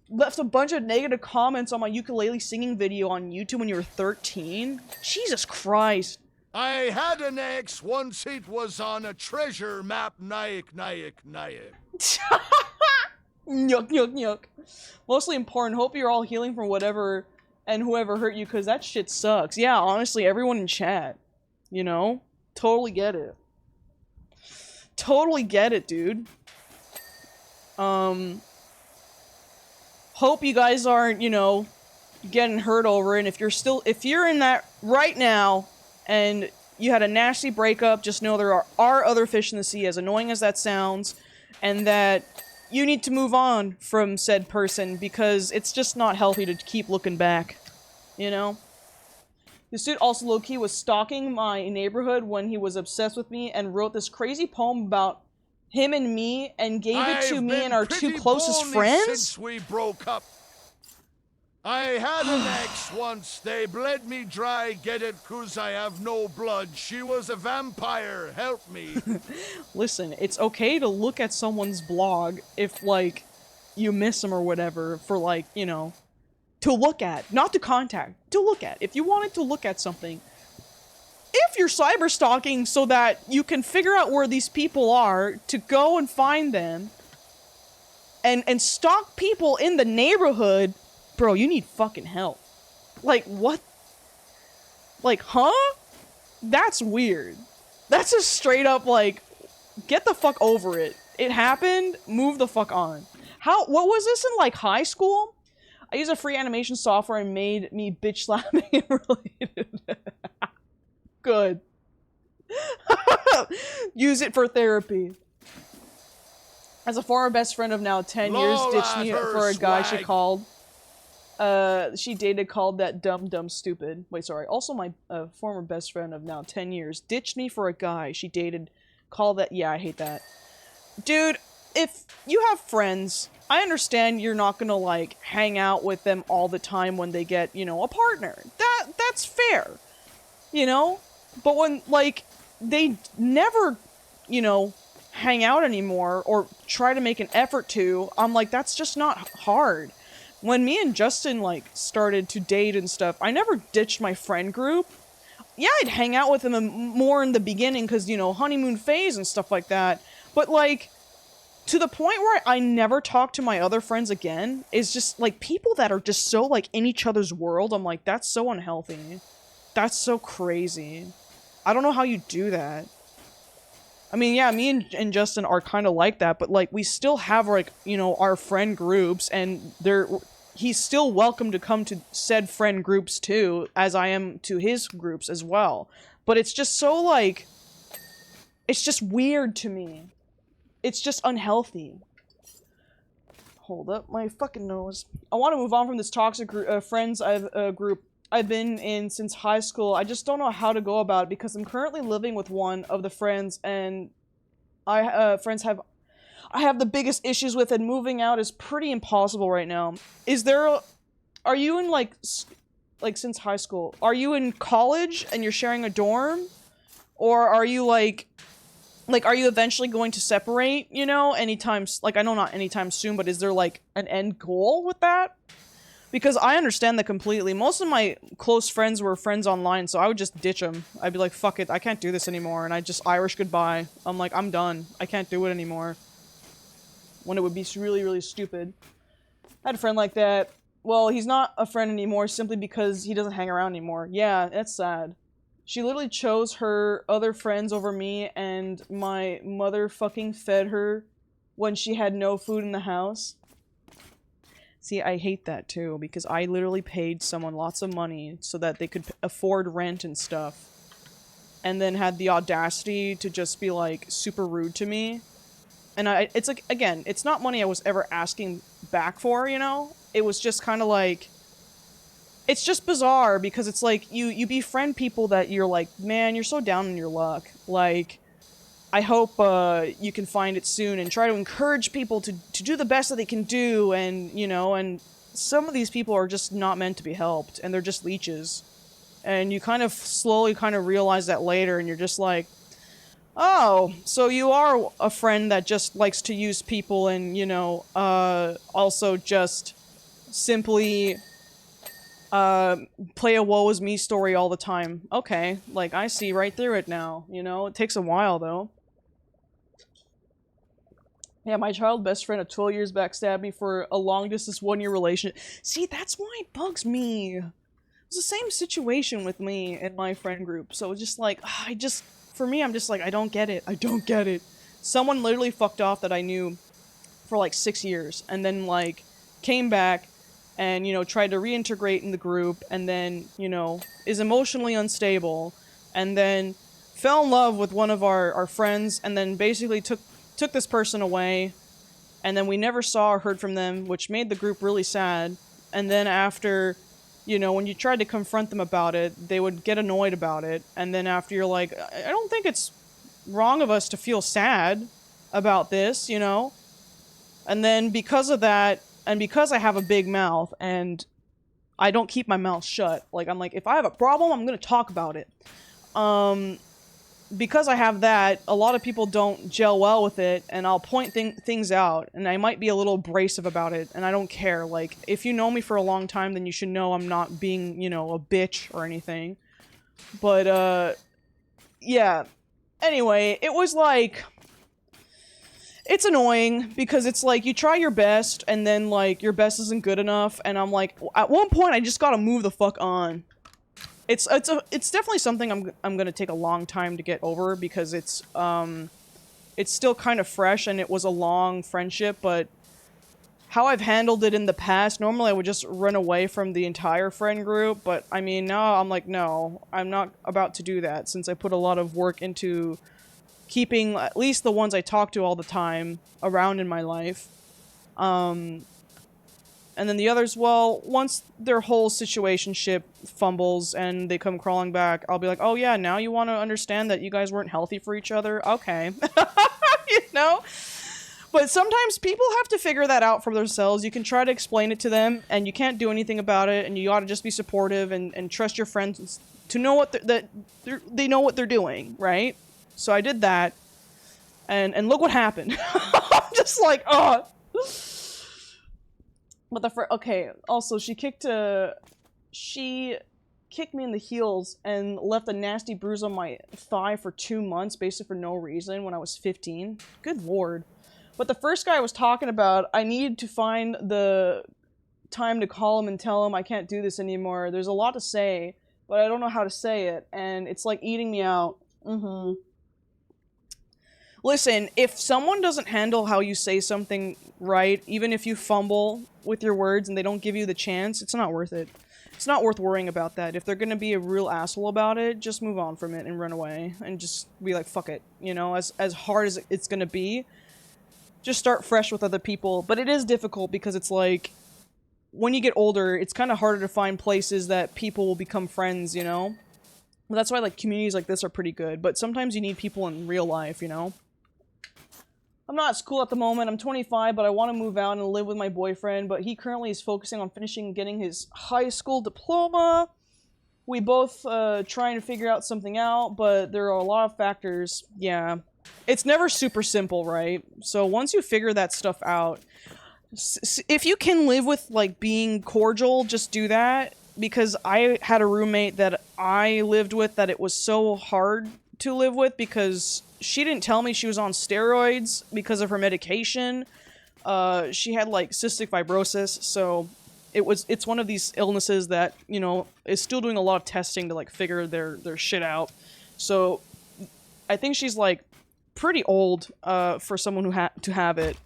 Left a bunch of negative comments on my ukulele singing video on YouTube when you were 13? Jesus Christ. I had an ex once it was on a treasure map, Nayak. Yuck, yuck, yuck. Mostly important. Hope you're all healing from whatever and whoever hurt you, because that shit sucks. Yeah, honestly, everyone in chat. You know? Totally get it. Totally get it, dude. Hope you guys aren't, you know, getting hurt over it. And if you're in that right now, and you had a nasty breakup, just know there are other fish in the sea, as annoying as that sounds, and that you need to move on from said person, because it's just not healthy to keep looking back, you know? This dude also low-key was stalking my neighborhood when he was obsessed with me and wrote this crazy poem about him and me and gave it to me and our two closest friends? Since we broke up. I had an ex once, they bled me dry, get it, 'cause I have no blood. She was a vampire, help me. Listen, it's okay to look at someone's blog if, like, you miss them or whatever, for, like, you know, to look at. Not to contact, to look at. If you wanted to look at something. If you're cyber stalking so that you can figure out where these people are, to go and find them, and stalk people in the neighborhood, bro, you need fucking help. Like, what? Like, huh? That's weird. That's just straight up, like, get the fuck over it. It happened, move the fuck on. What was this in, like, high school? I used a free animation software and made me bitch slapping related. Good. Use it for therapy. As a former best friend of now 10 years, ditched me for a guy she dated called that dumb stupid. Wait, sorry. Also, my former best friend of now 10 years ditched me for a guy she dated called that. Yeah, I hate that. Dude, if you have friends, I understand you're not gonna, like, hang out with them all the time when they get, you know, a partner. That's fair. You know? But when, like, they never, you know, hang out anymore or try to make an effort to, I'm like, that's just not hard. When me and Justin, like, started to date and stuff, I never ditched my friend group. Yeah, I'd hang out with them more in the beginning because, you know, honeymoon phase and stuff like that. But, like, to the point where I never talk to my other friends again is just, like, people that are just so, like, in each other's world. I'm like, that's so unhealthy. That's so crazy. I don't know how you do that. I mean, yeah, me and Justin are kind of like that, but, like, we still have, like, you know, our friend groups, and he's still welcome to come to said friend groups too, as I am to his groups as well. But it's just so, like, it's just weird to me. It's just unhealthy. Hold up my fucking nose. I want to move on from this toxic friends group I've been in since high school. I just don't know how to go about it because I'm currently living with one of the friends, and I have the biggest issues with, and moving out is pretty impossible right now. Are you in, like, since high school, are you in college and you're sharing a dorm? Or are you, like, are you eventually going to separate, you know, anytime, like, I know not anytime soon, but is there, like, an end goal with that? Because I understand that completely. Most of my close friends were friends online, so I would just ditch them. I'd be like, fuck it, I can't do this anymore, and I'd just Irish goodbye. I'm like, I'm done. I can't do it anymore. When it would be really, really stupid. I had a friend like that. Well, he's not a friend anymore simply because he doesn't hang around anymore. Yeah, that's sad. She literally chose her other friends over me, and my mother fucking fed her when she had no food in the house. See, I hate that too, because I literally paid someone lots of money so that they could afford rent and stuff. And then had the audacity to just be, like, super rude to me. And it's like, again, it's not money I was ever asking back for, you know? It was just kind of like, it's just bizarre because it's like, you befriend people that you're like, man, you're so down in your luck. Like, I hope you can find it soon, and try to encourage people to do the best that they can do, and, you know, and some of these people are just not meant to be helped, and they're just leeches. And you kind of slowly kind of realize that later, and you're just like, oh, so you are a friend that just likes to use people and, you know, also just simply play a woe is me story all the time. Okay, like, I see right through it now, you know? It takes a while, though. Yeah, my child best friend of 12 years backstabbed me for a long distance 1-year relationship. See, that's why it bugs me. It's the same situation with me and my friend group. So it's just like, for me, I'm just like, I don't get it. I don't get it. Someone literally fucked off that I knew for like 6 years and then like came back and, you know, tried to reintegrate in the group and then, you know, is emotionally unstable and then fell in love with one of our friends and then basically took this person away, and then we never saw or heard from them, which made the group really sad. And then after, you know, when you tried to confront them about it, they would get annoyed about it. And then after you're like, I don't think it's wrong of us to feel sad about this, you know? And then because of that, and because I have a big mouth, and I don't keep my mouth shut, like, I'm like, if I have a problem, I'm gonna talk about it. Because I have that, a lot of people don't gel well with it, and I'll point things out, and I might be a little abrasive about it, and I don't care. Like, if you know me for a long time, then you should know I'm not being, you know, a bitch or anything. But, yeah. Anyway, it was like... It's annoying, because it's like, you try your best, and then, like, your best isn't good enough, and I'm like, at one point, I just gotta move the fuck on. It's definitely something I'm gonna take a long time to get over because it's still kind of fresh and it was a long friendship, but how I've handled it in the past, normally I would just run away from the entire friend group, but I mean, now I'm like, no, I'm not about to do that since I put a lot of work into keeping at least the ones I talk to all the time around in my life. And then the others, well, once their whole situationship fumbles and they come crawling back, I'll be like, oh yeah, now you want to understand that you guys weren't healthy for each other? Okay. You know? But sometimes people have to figure that out for themselves. You can try to explain it to them, and you can't do anything about it, and you ought to just be supportive and trust your friends to know what they know what they're doing, right? So I did that, and look what happened. I'm just like, oh. But okay, also, she kicked me in the heels and left a nasty bruise on my thigh for 2 months, basically for no reason, when I was 15. Good lord. But the first guy I was talking about, I needed to find the time to call him and tell him I can't do this anymore. There's a lot to say, but I don't know how to say it, and it's like eating me out. Listen, if someone doesn't handle how you say something right, even if you fumble with your words and they don't give you the chance, it's not worth it. It's not worth worrying about that. If they're gonna be a real asshole about it, just move on from it and run away. And just be like, fuck it. You know, as hard as it's gonna be, just start fresh with other people. But it is difficult because it's like, when you get older, it's kind of harder to find places that people will become friends, you know? Well, that's why, like, communities like this are pretty good. But sometimes you need people in real life, you know? I'm not at school at the moment. I'm 25, but I want to move out and live with my boyfriend, but he currently is focusing on finishing getting his high school diploma. We both trying to figure out something out, but there are a lot of factors. Yeah. It's never super simple, right? So once you figure that stuff out, if you can live with, like, being cordial, just do that. Because I had a roommate that I lived with that it was so hard to live with because she didn't tell me she was on steroids because of her medication. She had, like, cystic fibrosis, so it's one of these illnesses that, you know, is still doing a lot of testing to, like, figure their shit out. So I think she's, like, pretty old for someone to have it.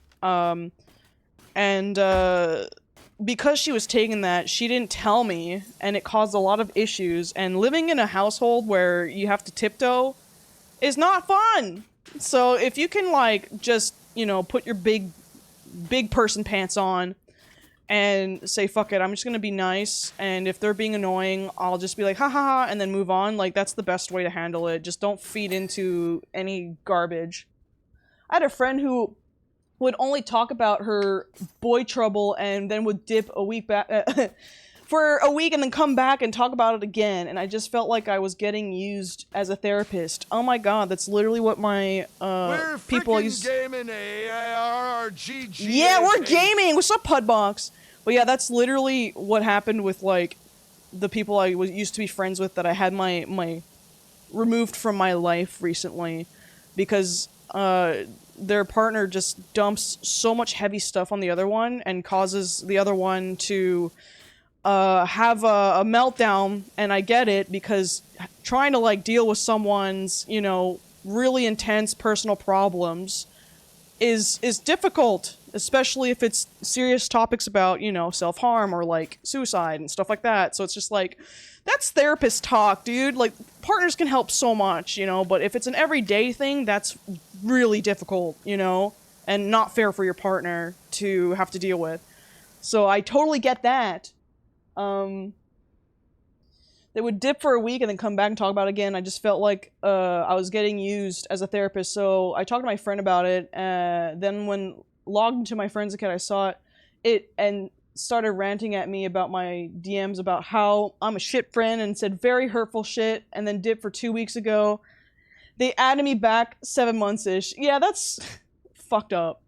Because she was taking that, she didn't tell me, and it caused a lot of issues, and living in a household where you have to tiptoe is not fun! So if you can, like, just, you know, put your big person pants on and say, fuck it, I'm just gonna be nice, and if they're being annoying, I'll just be like, ha ha ha, and then move on, like, that's the best way to handle it. Just don't feed into any garbage. I had a friend who would only talk about her boy trouble and then would dip a week back for a week and then come back and talk about it again. And I just felt like I was getting used as a therapist. Oh my god, that's literally what my people use. We're gaming ARGG. Yeah, we're gaming. What's up, Pudbox? But yeah, that's literally what happened with, like, the people I used to be friends with that I had my removed from my life recently, because their partner just dumps so much heavy stuff on the other one and causes the other one to have a meltdown. And I get it, because trying to like deal with someone's, you know, really intense personal problems is difficult, especially if it's serious topics about, you know, self-harm or like suicide and stuff like that. So it's just like, that's therapist talk, dude. Like, partners can help so much, you know, but if it's an everyday thing, that's really difficult, you know, and not fair for your partner to have to deal with. So I totally get that. They would dip for a week and then come back and talk about it again. I just felt like I was getting used as a therapist, so I talked to my friend about it. Then when logged into my friend's account, I saw it and started ranting at me about my DMs about how I'm a shit friend and said very hurtful shit, and then dipped for 2 weeks ago. They added me back 7 months-ish. Yeah, that's fucked up.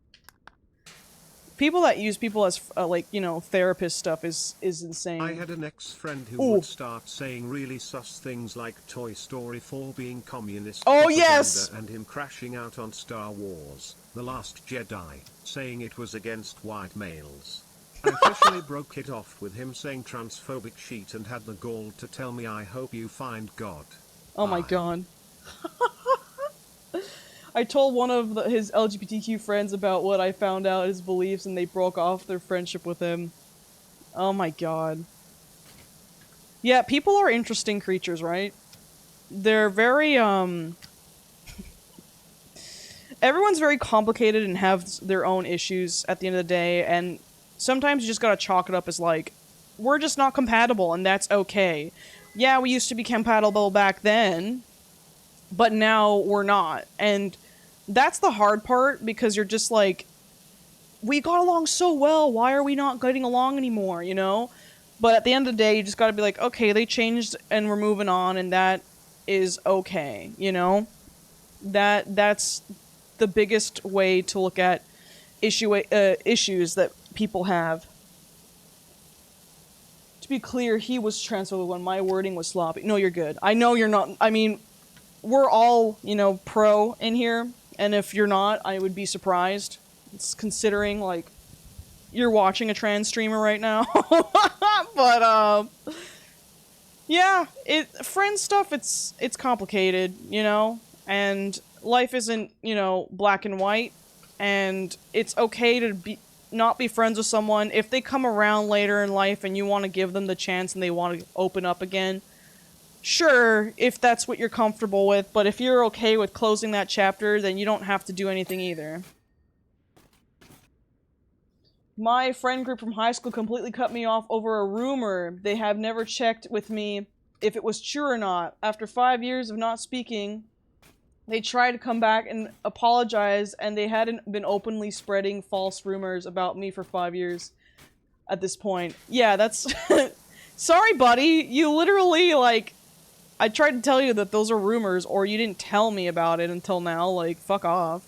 People that use people as, like, you know, therapist stuff is insane. I had an ex-friend who would start saying really sus things like Toy Story 4 being communist yes! and him crashing out on Star Wars, The Last Jedi, saying it was against white males. I officially broke it off with him saying transphobic shit and had the gall to tell me I hope you find God. Oh my god. I told one of his LGBTQ friends about what I found out, his beliefs, and they broke off their friendship with him. Oh my god. Yeah, people are interesting creatures, right? They're very, everyone's very complicated and have their own issues at the end of the day, and sometimes you just gotta chalk it up as like, we're just not compatible, and that's okay. Yeah, we used to be compatible back then, but now we're not. And that's the hard part, because you're just like, we got along so well, why are we not getting along anymore, you know? But at the end of the day, you just gotta be like, okay, they changed and we're moving on, and that is okay, you know? That's the biggest way to look at issues that people have. To be clear, he was transphobic when my wording was sloppy. No, you're good. I know you're not. I mean, we're all, you know, pro in here, and if you're not, I would be surprised. It's considering, like, you're watching a trans streamer right now. But, yeah, friend stuff, it's complicated, you know? And life isn't, you know, black and white, and it's okay to not be friends with someone. If they come around later in life and you want to give them the chance and they want to open up again, sure, if that's what you're comfortable with, but if you're okay with closing that chapter, then you don't have to do anything either. My friend group from high school completely cut me off over a rumor. They have never checked with me if it was true or not. After 5 years of not speaking, they tried to come back and apologize, and they hadn't been openly spreading false rumors about me for 5 years at this point. Yeah, that's... Sorry, buddy. You literally, like... I tried to tell you that those are rumors, or you didn't tell me about it until now. Like, fuck off.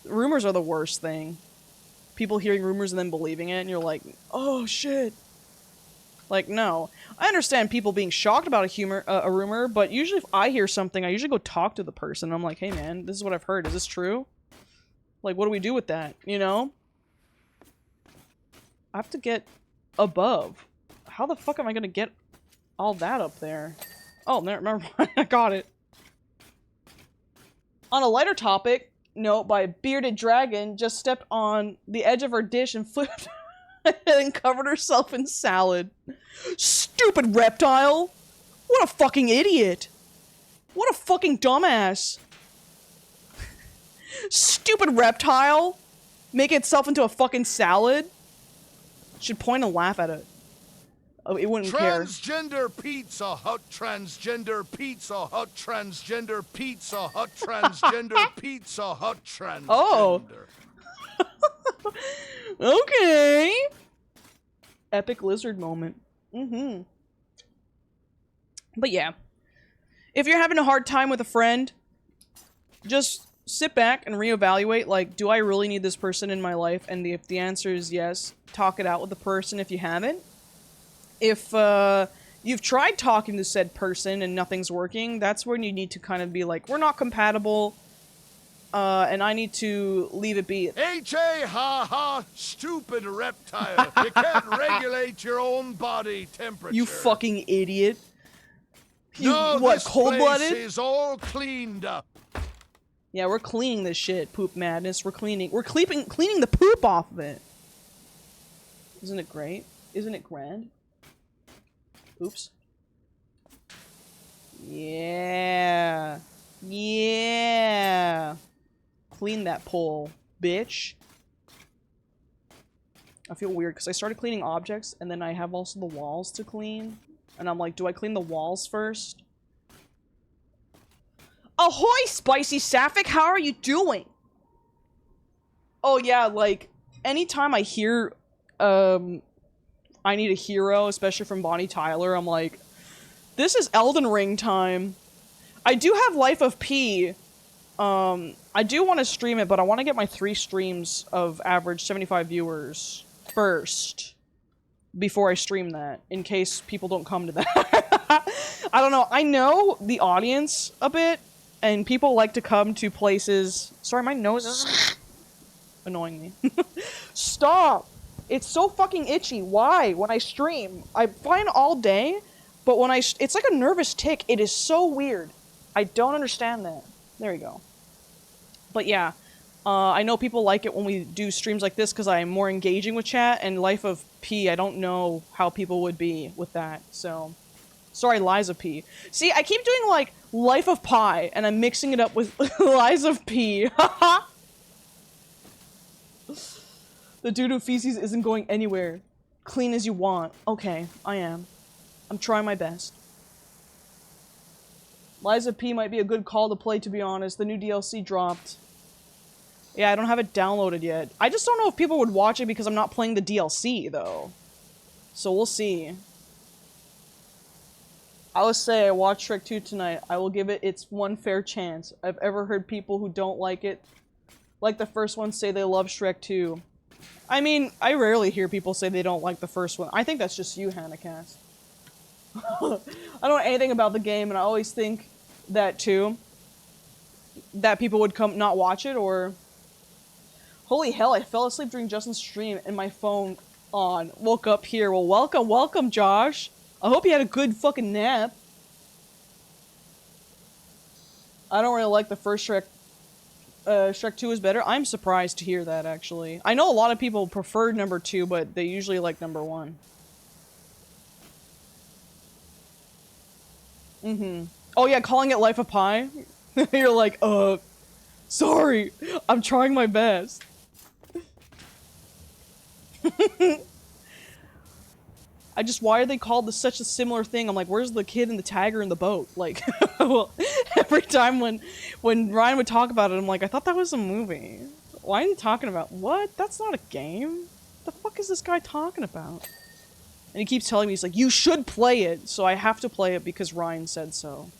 Rumors are the worst thing. People hearing rumors and then believing it, and you're like, oh, shit. Like, no. I understand people being shocked about a rumor, but usually if I hear something, I usually go talk to the person. I'm like, hey man, this is what I've heard. Is this true? Like, what do we do with that? You know? I have to get above. How the fuck am I gonna get all that up there? Oh, never mind. I got it. On a lighter topic, note by Bearded Dragon just stepped on the edge of her dish and flipped and covered herself in salad. Stupid reptile! What a fucking idiot! What a fucking dumbass! Stupid reptile! Making itself into a fucking salad? Should point and laugh at it. Oh, it wouldn't care. Transgender Pizza Hut, transgender Pizza Hut, transgender Pizza Hut, transgender Pizza Hut, transgender. Oh. Okay. Epic lizard moment. Mm-hmm. But yeah. If you're having a hard time with a friend, just sit back and reevaluate, like, do I really need this person in my life? And if the answer is yes, talk it out with the person if you haven't. If you've tried talking to said person and nothing's working, that's when you need to kind of be like, we're not compatible. and I need to leave it be. H.A. ha, stupid reptile. You can't regulate your own body temperature. You fucking idiot. You, no, what, this cold-blooded? place is all cleaned up. Yeah, we're cleaning this shit, poop madness. We're cleaning the poop off of it. Isn't it great? Isn't it grand? Oops. Yeah. Yeah. Clean that pole, bitch. I feel weird because I started cleaning objects and then I have also the walls to clean. And I'm like, do I clean the walls first? Ahoy, Spicy Sapphic! How are you doing? Oh yeah, like, anytime I hear, I Need a Hero, especially from Bonnie Tyler, I'm like, this is Elden Ring time. I do have Life of P. I do want to stream it, but I want to get my 3 streams of average 75 viewers first. Before I stream that, in case people don't come to that. I don't know, I know the audience a bit, and people like to come to places... Sorry, my nose is annoying me. Stop! It's so fucking itchy. Why? When I stream, I'm fine all day, but when it's like a nervous tick. It is so weird. I don't understand that. There we go. But yeah, I know people like it when we do streams like this because I'm more engaging with chat, and Life of P, I don't know how people would be with that, so... Sorry, Liza P. See, I keep doing, like, Life of Pi, and I'm mixing it up with Liza P. The doo-doo feces isn't going anywhere. Clean as you want. Okay, I am. I'm trying my best. Liza P might be a good call to play, to be honest. The new DLC dropped. Yeah, I don't have it downloaded yet. I just don't know if people would watch it because I'm not playing the DLC, though. So we'll see. I will say I watched Shrek 2 tonight. I will give it its one fair chance. I've ever heard people who don't like it, like the first one, say they love Shrek 2. I mean, I rarely hear people say they don't like the first one. I think that's just you, Hannah Cass. I don't know anything about the game, and I always think that, too. That people would come not watch it, or... Holy hell, I fell asleep during Justin's stream, and my phone on. Woke up here. Well, welcome, Josh. I hope you had a good fucking nap. I don't really like the first Shrek. Shrek 2 is better. I'm surprised to hear that, actually. I know a lot of people prefer number 2, but they usually like number 1. Mm-hmm. Oh yeah, calling it Life of Pi? You're like, sorry. I'm trying my best. Why are they called this such a similar thing? I'm like, where's the kid and the tagger in the boat? Like, well, every time when Ryan would talk about it, I'm like, I thought that was a movie. Why are you talking about? What? That's not a game. The fuck is this guy talking about? And he keeps telling me, he's like, you should play it. So I have to play it because Ryan said so.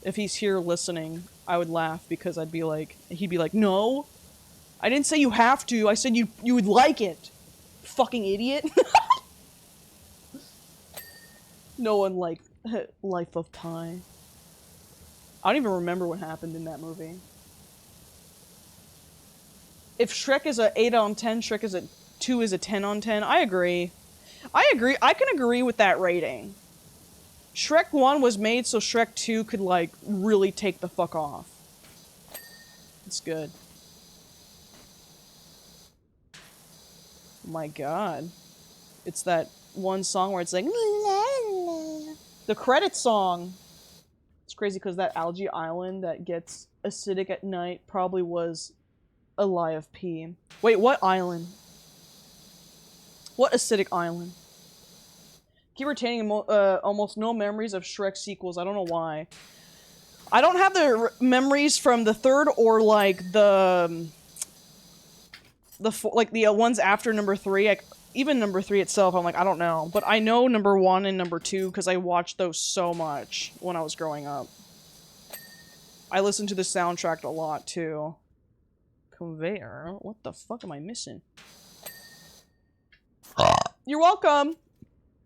If he's here listening, I would laugh because he'd be like, no. I didn't say you have to. I said you would like it. Fucking idiot. No one liked Life of Pi. I don't even remember what happened in that movie. If Shrek is a 8 on 10, Shrek is a 2 is a 10 on 10. I agree. I can agree with that rating. Shrek 1 was made so Shrek 2 could, like, really take the fuck off. It's good. Oh my god. It's that one song where it's like... The credit song! It's crazy because that algae island that gets acidic at night probably was a lie of P. Wait, what island? What acidic island? Keep retaining almost no memories of Shrek sequels. I don't know why. I don't have the memories from the third or like the ones after number 3. Even number 3 itself, I'm like, I don't know. But I know number 1 and number 2 because I watched those so much when I was growing up. I listened to the soundtrack a lot too. Conveyor? What the fuck am I missing? You're welcome!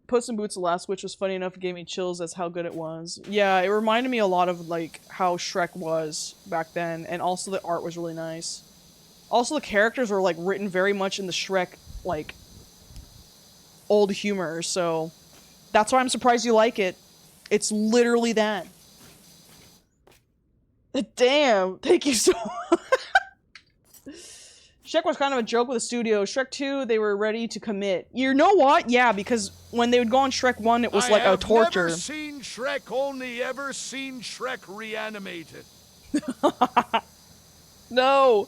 Puss in Boots: The Last Witch was funny enough, it gave me chills as how good it was. Yeah, it reminded me a lot of, like, how Shrek was back then, and also the art was really nice. Also, the characters were, like, written very much in the Shrek, like, old humor, so that's why I'm surprised you like it. It's literally that. Damn, thank you so much. Shrek was kind of a joke with the studio. Shrek 2, they were ready to commit. You know what? Yeah, because when they would go on Shrek 1, it was like a torture. I have never seen Shrek, only ever seen Shrek reanimated. No.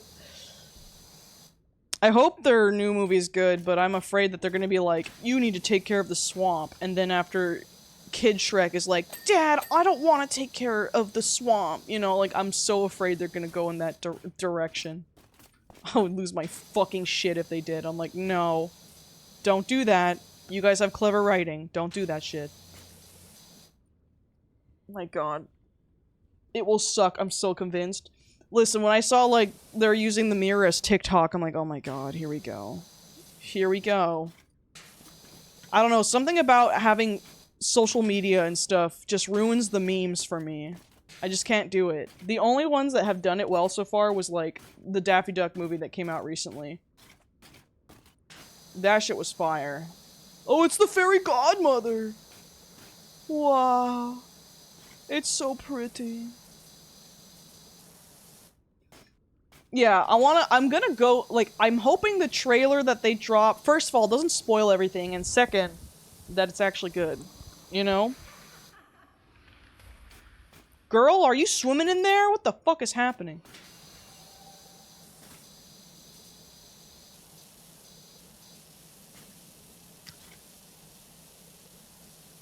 I hope their new movie's good, but I'm afraid that they're gonna be like, you need to take care of the swamp, and then after Kid Shrek is like, Dad, I don't want to take care of the swamp. You know, like, I'm so afraid they're gonna go in that direction. I would lose my fucking shit if they did. I'm like, no. Don't do that. You guys have clever writing. Don't do that shit. My god. It will suck. I'm so convinced. Listen, when I saw, like, they're using the mirror as TikTok, I'm like, oh my god, here we go. Here we go. I don't know, something about having social media and stuff just ruins the memes for me. I just can't do it. The only ones that have done it well so far was, like, the Daffy Duck movie that came out recently. That shit was fire. Oh, it's the fairy godmother! Wow. It's so pretty. Yeah, I'm gonna go, like, I'm hoping the trailer that they drop, first of all, doesn't spoil everything, and second, that it's actually good. You know? Girl, are you swimming in there? What the fuck is happening?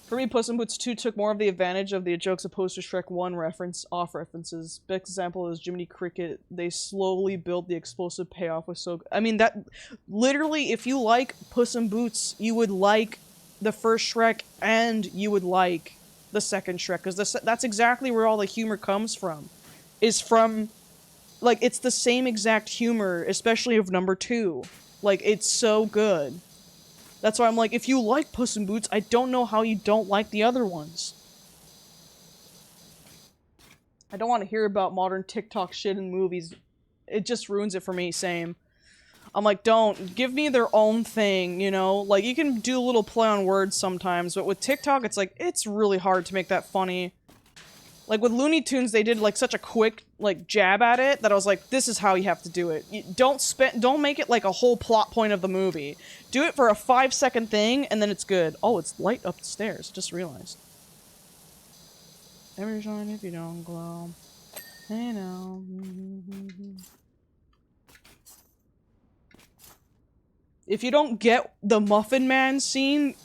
For me, Puss in Boots 2 took more of the advantage of the jokes opposed to Shrek 1 off-references. Best example is Jiminy Cricket. They slowly built the explosive payoff was so... I mean, that... Literally, if you like Puss in Boots, you would like the first Shrek, and you would like the second Shrek, because that's exactly where all the humor comes from. Is from... Like, it's the same exact humor, especially of number 2. Like, it's so good. That's why I'm like, if you like Puss in Boots, I don't know how you don't like the other ones. I don't want to hear about modern TikTok shit in movies. It just ruins it for me, same. I'm like, don't. Give me their own thing, you know? Like, you can do a little play on words sometimes, but with TikTok, it's like, it's really hard to make that funny. Like, with Looney Tunes, they did, like, such a quick, like, jab at it that I was like, this is how you have to do it. Don't make it, like, a whole plot point of the movie. Do it for a 5-second thing, and then it's good. Oh, it's light up the stairs. Just realized. Never shine if you don't glow. Hey now. If you don't get the Muffin Man scene,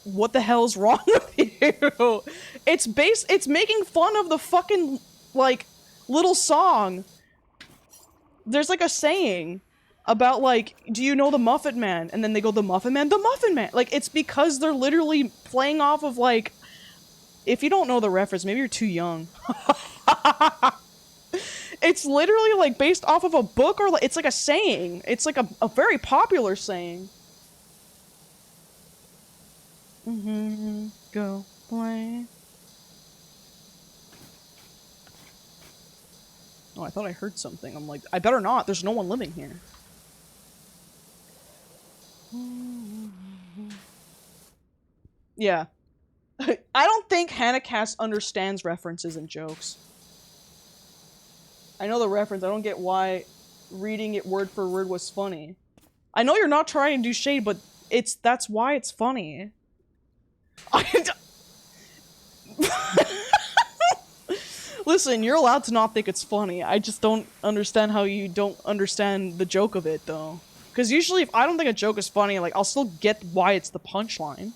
what the hell's wrong with you? It's making fun of the fucking, like, little song. There's, like, a saying about, like, do you know the Muffin Man? And then they go, the Muffin Man? The Muffin Man! Like, it's because they're literally playing off of, like, if you don't know the reference, maybe you're too young. It's literally, like, based off of a book, or, like, it's like a saying. It's, like, a very popular saying. Go play. Oh, I thought I heard something. I'm like, I better not. There's no one living here. Yeah. I don't think Hannah Cass understands references and jokes. I know the reference. I don't get why reading it word for word was funny. I know you're not trying to do shade, but that's why it's funny. Listen, you're allowed to not think it's funny. I just don't understand how you don't understand the joke of it, though. Because usually, if I don't think a joke is funny, like, I'll still get why it's the punchline.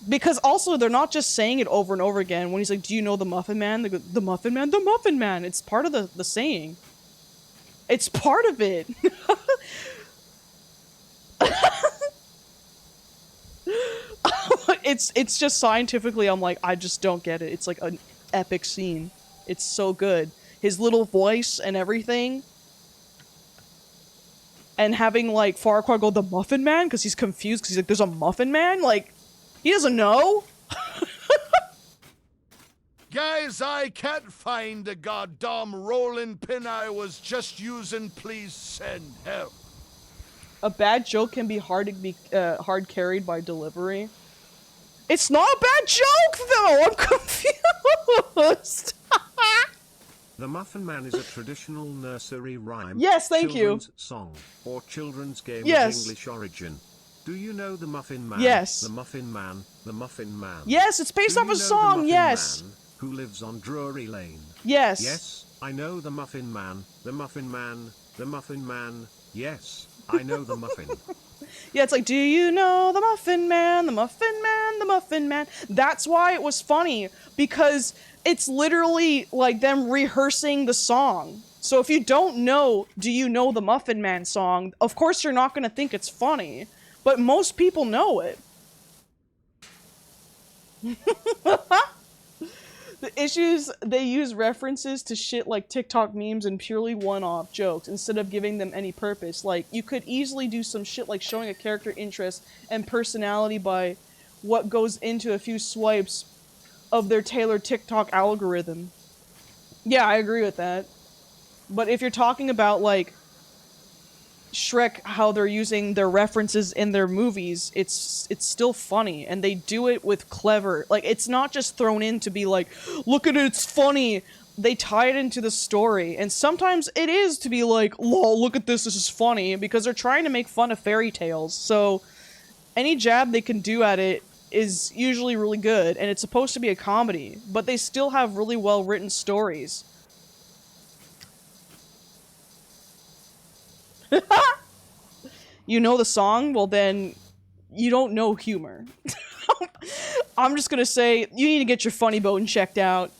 Because also, they're not just saying it over and over again. When he's like, do you know the Muffin Man? They go, the Muffin Man? The Muffin Man! It's part of the saying. It's part of it. It's just scientifically, I'm like, I just don't get it. It's like an epic scene. It's so good. His little voice and everything. and having like Farquaad go the Muffin Man because he's confused because he's like, there's a Muffin Man? Like, he doesn't know. Guys, I can't find the goddamn rolling pin I was just using. Please send help. A bad joke can be hard carried by delivery. It's not a bad joke though. I'm confused. The Muffin Man is a traditional nursery rhyme, Yes, thank you. children's song, or children's game Yes. of English origin. Do you know the Muffin Man? Yes. The Muffin Man, the Muffin Man. Yes, it's based Do off you a know the song, Muffin yes. Man who lives on Drury Lane? Yes. Yes, I know the Muffin Man, the Muffin Man, the Muffin Man. Yes, I know the Muffin. Yeah, it's like, do you know the Muffin Man, the Muffin Man, the Muffin Man? That's why it was funny, because it's literally like them rehearsing the song. So if you don't know, do you know the Muffin Man song, of course you're not going to think it's funny, but most people know it. The issues, they use references to shit like TikTok memes and purely one-off jokes instead of giving them any purpose. Like, you could easily do some shit like showing a character interest and personality by what goes into a few swipes of their tailored TikTok algorithm. Yeah, I agree with that. But if you're talking about, like, SHREK, how they're using their references in their movies, it's still funny, and they do it with clever, like, it's not just thrown in to be like, look at it, it's funny. They tie it into the story, and sometimes it is to be like, lol, look at this is funny, because they're trying to make fun of fairy tales, so any jab they can do at it is usually really good, and it's supposed to be a comedy, but they still have really well written stories. You know the song? Well then, you don't know humor. I'm just gonna say, you need to get your funny bone checked out.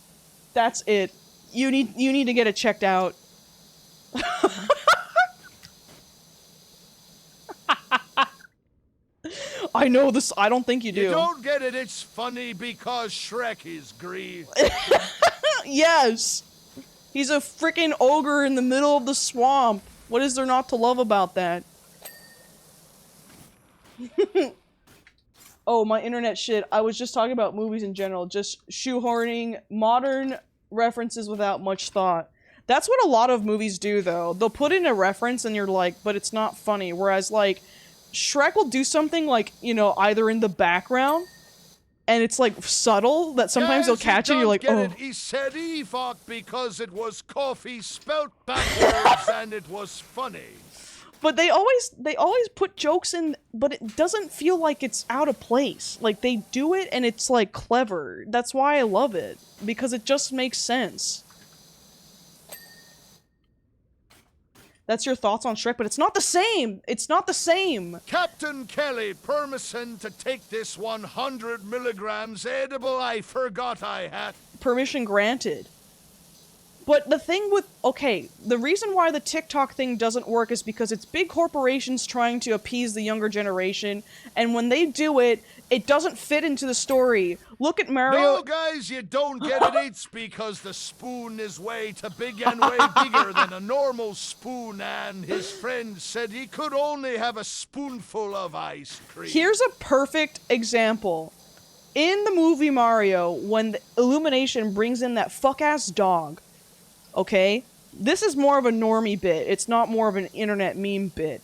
That's it. You need to get it checked out. I know this, I don't think you do. You don't get it, it's funny because SHREK is green. Yes! He's a freaking ogre in the middle of the swamp. What is there not to love about that? Oh, my internet shit. I was just talking about movies in general. Just shoehorning modern references without much thought. That's what a lot of movies do, though. They'll put in a reference and you're like, but it's not funny. Whereas, like, SHREK will do something like, you know, either in the background, and it's like subtle that sometimes they'll catch it and you're like, oh. It. He said Evok because it was coffee spelt backwards and it was funny. But they always put jokes in, but it doesn't feel like it's out of place. Like, they do it and it's like clever. That's why I love it, because it just makes sense. That's your thoughts on SHREK, but it's not the same! It's not the same! Captain Kelly, permission to take this 100 milligrams edible I forgot I had. Permission granted. But the thing with, okay, the reason why the TikTok thing doesn't work is because it's big corporations trying to appease the younger generation, and when they do it, it doesn't fit into the story. Look at Mario. No, guys, you don't get it. It's because the spoon is way too big and way bigger than a normal spoon, and his friend said he could only have a spoonful of ice cream. Here's a perfect example. In the movie Mario, when the Illumination brings in that fuck-ass dog, okay? This is more of a normie bit. It's not more of an internet meme bit.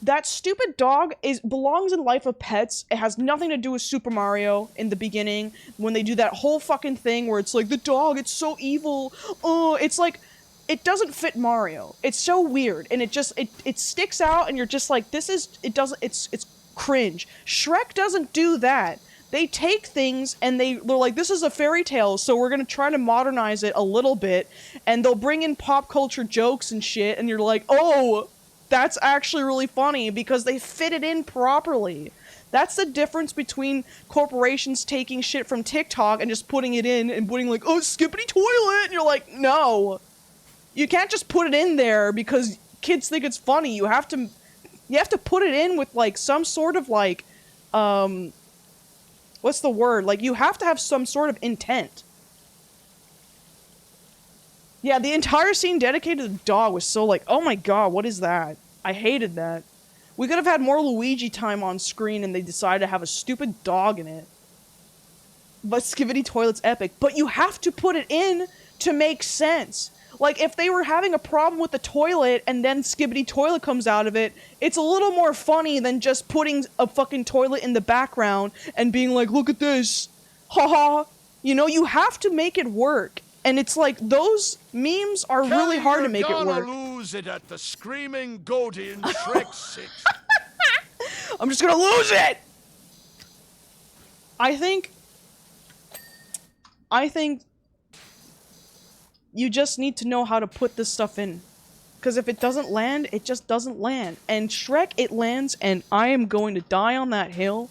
That stupid dog belongs in Life of Pets. It has nothing to do with Super Mario in the beginning, when they do that whole fucking thing where it's like, the dog, it's so evil. Oh, it's like, it doesn't fit Mario. It's so weird, and it just, it sticks out, and you're just like, this is, it's cringe. SHREK doesn't do that. They take things and they're like, this is a fairy tale, so we're gonna try to modernize it a little bit, and they'll bring in pop culture jokes and shit, and you're like, oh, that's actually really funny because they fit it in properly. That's the difference between corporations taking shit from TikTok and just putting it in and putting like, oh, skippity toilet, and you're like, no. You can't just put it in there because kids think it's funny. You have to put it in with like some sort of like, what's the word? Like, you have to have some sort of intent. Yeah, the entire scene dedicated to the dog was so like, oh my god, what is that? I hated that. We could have had more Luigi time on screen and they decided to have a stupid dog in it. But Skibidi Toilet's epic. But you have to put it in to make sense. Like, if they were having a problem with the toilet and then Skibidi Toilet comes out of it, it's a little more funny than just putting a fucking toilet in the background and being like, look at this. Haha. You know, you have to make it work. And it's like, those memes are really hard to make it work. You're gonna lose it at the Screaming Goaty in Shrek 6. I'm just gonna lose it! I think you just need to know how to put this stuff in. Because if it doesn't land, it just doesn't land. And Shrek, it lands, and I am going to die on that hill.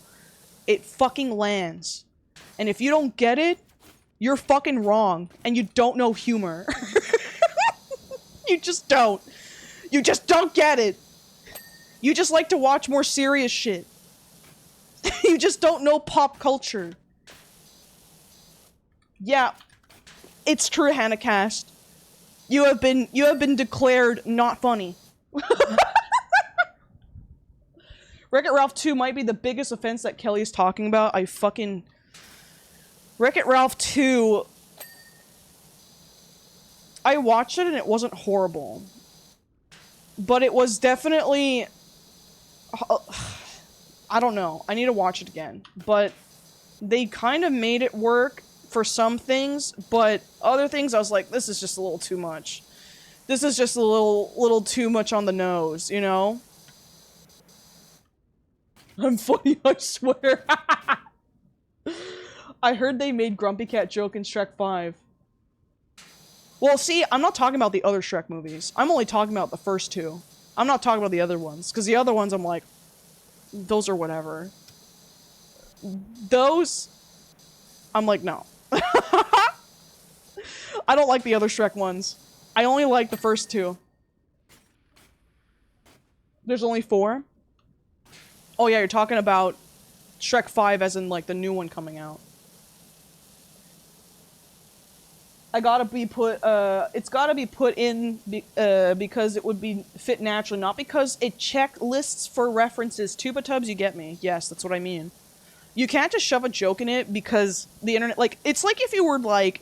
It fucking lands. And if you don't get it, you're fucking wrong. And you don't know humor. You just don't. You just don't get it. You just like to watch more serious shit. You just don't know pop culture. Yeah. It's true, HannahCast. You have been declared not funny. Wreck-It Ralph 2 might be the biggest offense that Kelly's talking about. Wreck-It Ralph 2... I watched it and it wasn't horrible. But it was definitely... I don't know. I need to watch it again. But they kind of made it work for some things, but other things I was like, this is just a little too much. This is just a little too much on the nose, you know? I'm funny, I swear. I heard they made Grumpy Cat joke in Shrek 5. Well, see, I'm not talking about the other Shrek movies. I'm only talking about the first two. I'm not talking about the other ones, because the other ones I'm like, those are whatever. Those, I'm like, no. I don't like the other Shrek ones. I only like the first two. There's only 4? Oh yeah, you're talking about Shrek 5 as in like the new one coming out. It's gotta be put in because it would be fit naturally, not because it checklists for references. Tuba Tubs, you get me. Yes, that's what I mean. You can't just shove a joke in it because the internet, like, it's like if you were, like,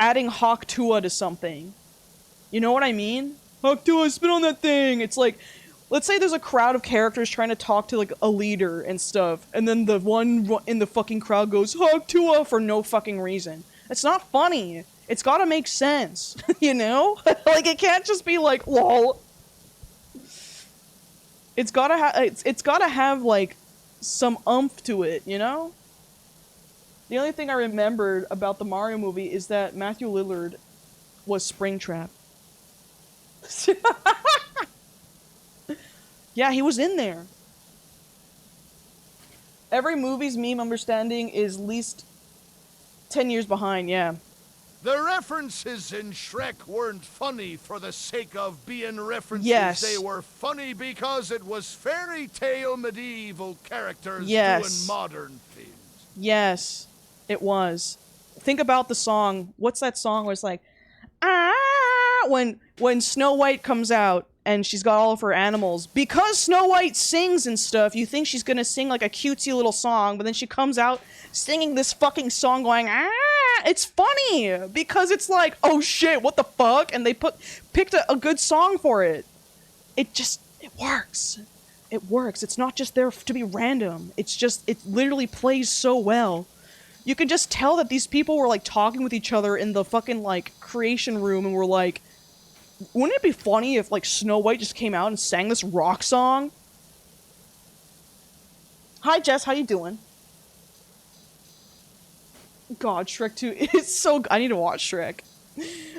adding Hawk Tua to something. You know what I mean? Hawk Tua, spit on that thing! It's like, let's say there's a crowd of characters trying to talk to, like, a leader and stuff, and then the one in the fucking crowd goes, Hawk Tua, for no fucking reason. It's not funny. It's gotta make sense. You know? Like, it can't just be like, lol. It's gotta have, like, some oomph to it, you know? The only thing I remembered about the Mario movie is that Matthew Lillard was Springtrap. Yeah, he was in there. Every movie's meme understanding is least 10 years behind, yeah. The references in Shrek weren't funny for the sake of being references. Yes. They were funny because it was fairy tale medieval characters Yes. doing modern things. Yes, it was. Think about the song. What's that song where it's like, ah, when Snow White comes out and she's got all of her animals. Because Snow White sings and stuff, you think she's gonna sing like a cutesy little song, but then she comes out singing this fucking song going, ah, it's funny because it's like, oh shit, what the fuck? And they picked a good song for it. It works. It works. It's not just there to be random. It's just, it literally plays so well. You can just tell that these people were like talking with each other in the fucking like creation room and were like, wouldn't it be funny if like Snow White just came out and sang this rock song? Hi Jess, how you doing? God, Shrek 2 is so... I need to watch Shrek.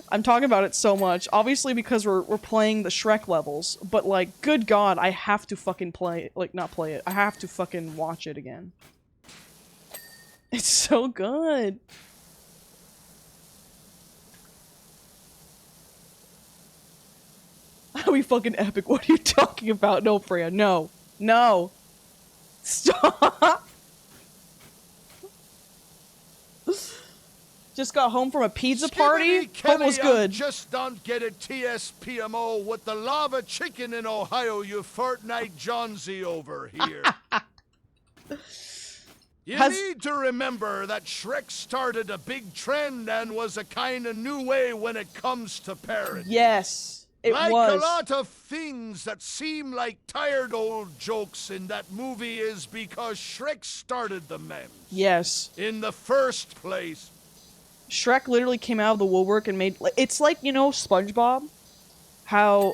I'm talking about it so much. Obviously because we're playing the Shrek levels, but like, good God, I have to fucking play... Like, not play it. I have to fucking watch it again. It's so good. How we fucking epic. What are you talking about? No, Freya. No. No. Stop. Just got home from a pizza party. Skibbity Hope it was Kelly, I good. just don't get it, TSPMO, with the lava chicken in Ohio, you Fortnite Johnsy over here. You need to remember that Shrek started a big trend and was a kind of new way when it comes to parody. Yes, it like was. a lot of things that seem like tired old jokes in that movie is because Shrek started the memes. Yes. In the first place. Shrek literally came out of the woodwork and made... It's like, you know, SpongeBob? How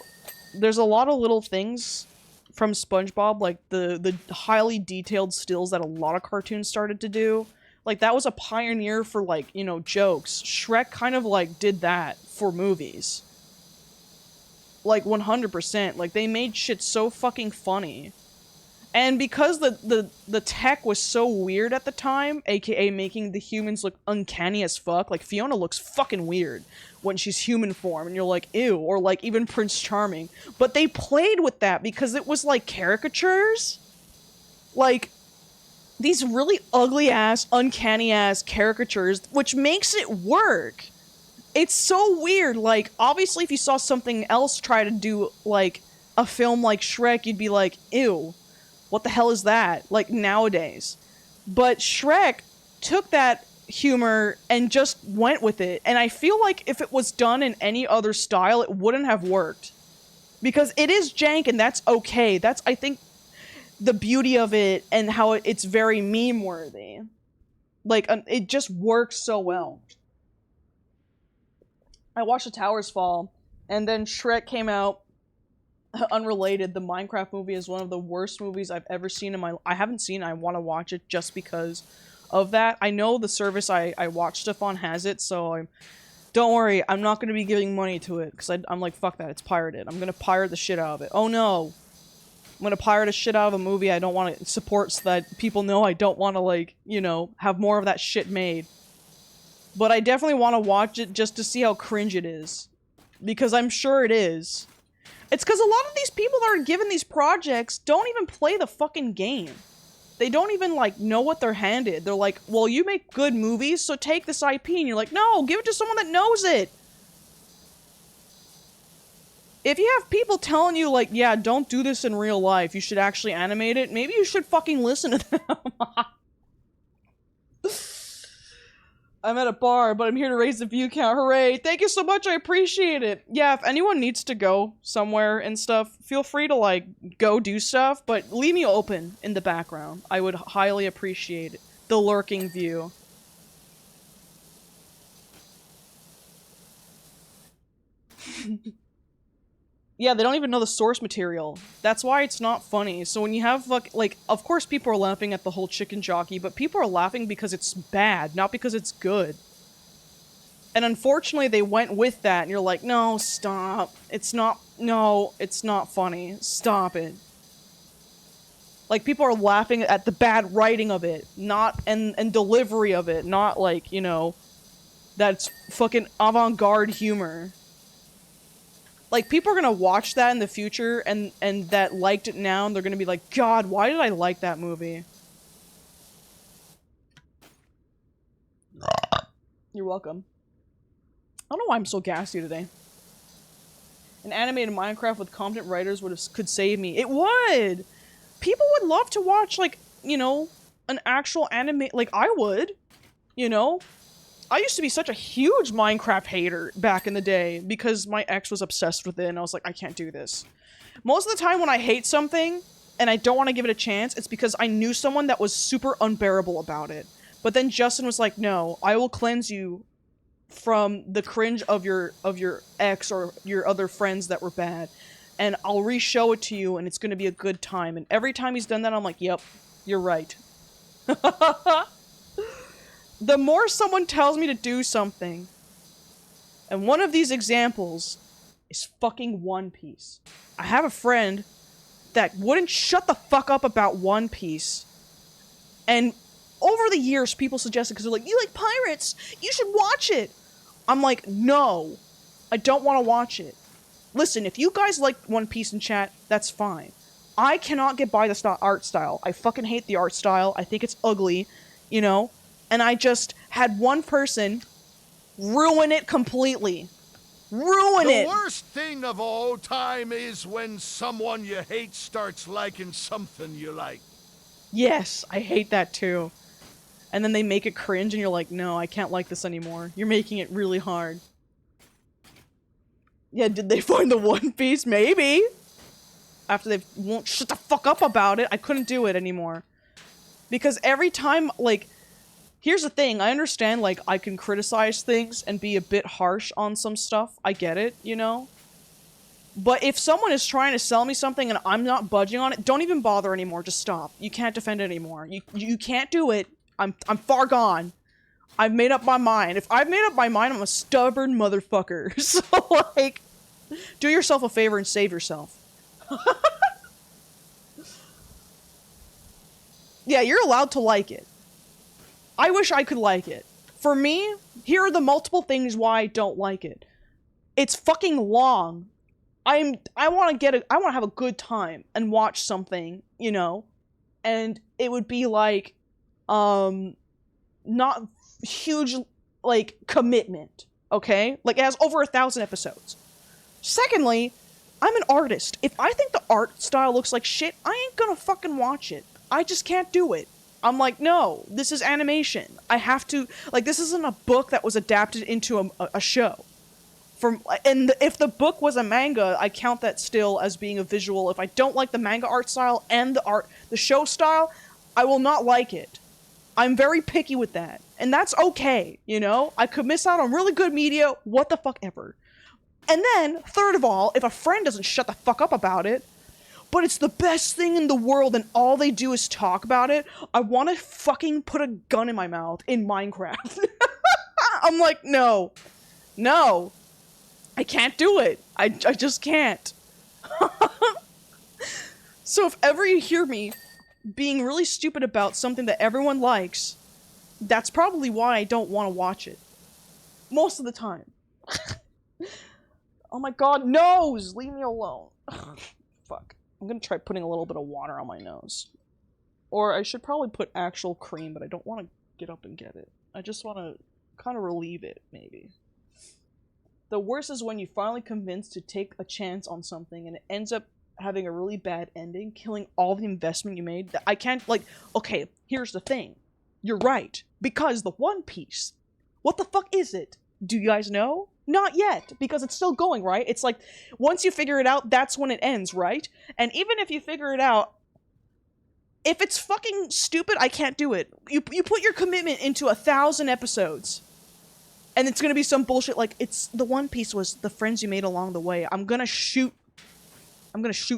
there's a lot of little things from SpongeBob, like the highly detailed stills that a lot of cartoons started to do. Like, that was a pioneer for, like, you know, jokes. Shrek kind of, like, did that for movies. Like, 100%. Like, they made shit so fucking funny. And because the tech was so weird at the time, aka making the humans look uncanny as fuck, like Fiona looks fucking weird when she's human form, and you're like, ew, or like even Prince Charming. But they played with that because it was like caricatures. Like, these really ugly-ass, uncanny-ass caricatures, which makes it work. It's so weird. Like, obviously if you saw something else try to do, like, a film like Shrek, you'd be like, ew. What the hell is that? Like, nowadays. But Shrek took that humor and just went with it. And I feel like if it was done in any other style, it wouldn't have worked. Because it is jank, and that's okay. That's, I think, the beauty of it and how it's very meme-worthy. Like, it just works so well. I watched The Towers Fall, and then Shrek came out. Unrelated, the Minecraft movie is one of the worst movies I've ever seen in my... I haven't seen it, I want to watch it just because of that. I know the service I watch stuff on has it, so don't worry, I'm not going to be giving money to it, because I'm like, fuck that, it's pirated. I'm going to pirate the shit out of it. Oh no! I'm going to pirate the shit out of a movie I don't want to support so that people know I don't want to, like, you know, have more of that shit made. But I definitely want to watch it just to see how cringe it is. Because I'm sure it is. It's because a lot of these people that are given these projects don't even play the fucking game. They don't even, like, know what they're handed. They're like, well, you make good movies, so take this IP. And you're like, no, give it to someone that knows it. If you have people telling you, like, yeah, don't do this in real life, you should actually animate it, maybe you should fucking listen to them. I'm at a bar, but I'm here to raise the view count. Hooray! Thank you so much, I appreciate it. Yeah, if anyone needs to go somewhere and stuff, feel free to, like, go do stuff, but leave me open in the background. I would highly appreciate it. The lurking view. Yeah, they don't even know the source material. That's why it's not funny. So when you have, like, of course people are laughing at the whole chicken jockey, but people are laughing because it's bad, not because it's good. And unfortunately, they went with that, and you're like, no, stop. It's not funny. Stop it. Like, people are laughing at the bad writing of it, and delivery of it, not, like, you know, that's fucking avant-garde humor. Like, people are gonna watch that in the future, and that liked it now, and they're gonna be like, God, why did I like that movie? You're welcome. I don't know why I'm so gassy today. An animated Minecraft with competent writers could save me. It would! People would love to watch, like, you know, an actual anime... Like, I would. You know? I used to be such a huge Minecraft hater back in the day because my ex was obsessed with it and I was like, I can't do this. Most of the time when I hate something and I don't want to give it a chance, it's because I knew someone that was super unbearable about it. But then Justin was like, no, I will cleanse you from the cringe of your ex or your other friends that were bad. And I'll re-show it to you and it's going to be a good time. And every time he's done that, I'm like, yep, you're right. The more someone tells me to do something, and one of these examples is fucking One Piece. I have a friend that wouldn't shut the fuck up about One Piece. And over the years, people suggested, because they're like, you like pirates, you should watch it. I'm like, no, I don't want to watch it. Listen, if you guys like One Piece in chat, that's fine. I cannot get by the art style. I fucking hate the art style. I think it's ugly, you know? And I just had one person Ruin it completely. Ruin The it. worst thing of all time is when someone you hate starts liking something you like. Yes, I hate that too. And then they make it cringe and you're like, no, I can't like this anymore. You're making it really hard. Yeah, did they find the One Piece? Maybe. After they won't shut the fuck up about it, I couldn't do it anymore. Because every time, like, here's the thing, I understand, like, I can criticize things and be a bit harsh on some stuff. I get it, you know? But if someone is trying to sell me something and I'm not budging on it, don't even bother anymore. Just stop. You can't defend it anymore. You can't do it. I'm far gone. I've made up my mind. If I've made up my mind, I'm a stubborn motherfucker. So, like, do yourself a favor and save yourself. Yeah, you're allowed to like it. I wish I could like it. For me, here are the multiple things why I don't like it. It's fucking long. I want to have a good time and watch something, you know? And it would be like not huge, like, commitment, okay? Like, it has over 1,000 episodes. Secondly, I'm an artist. If I think the art style looks like shit, I ain't gonna fucking watch it. I just can't do it. I'm like, no, this is animation. I have to, like, this isn't a book that was adapted into a show. If the book was a manga, I count that still as being a visual. If I don't like the manga art style and the show style, I will not like it. I'm very picky with that. And that's okay, you know? I could miss out on really good media, what the fuck ever. And then, third of all, if a friend doesn't shut the fuck up about it, but it's the best thing in the world and all they do is talk about it, I want to fucking put a gun in my mouth in Minecraft. I'm like, no. No. I can't do it. I just can't. So if ever you hear me being really stupid about something that everyone likes, that's probably why I don't want to watch it. Most of the time. Oh my god, nose! Leave me alone. Fuck. I'm gonna try putting a little bit of water on my nose. Or I should probably put actual cream, but I don't want to get up and get it. I just want to kind of relieve it, maybe. The worst is when you finally convince to take a chance on something and it ends up having a really bad ending, killing all the investment you made. I can't, like, okay, here's the thing. You're right. Because the One Piece. What the fuck is it? Do you guys know? Not yet, because it's still going, right? It's like, once you figure it out, that's when it ends, right? And even if you figure it out, if it's fucking stupid, I can't do it. You put your commitment into 1,000 episodes, and it's gonna be some bullshit like, it's, the One Piece was the friends you made along the way. I'm gonna shoot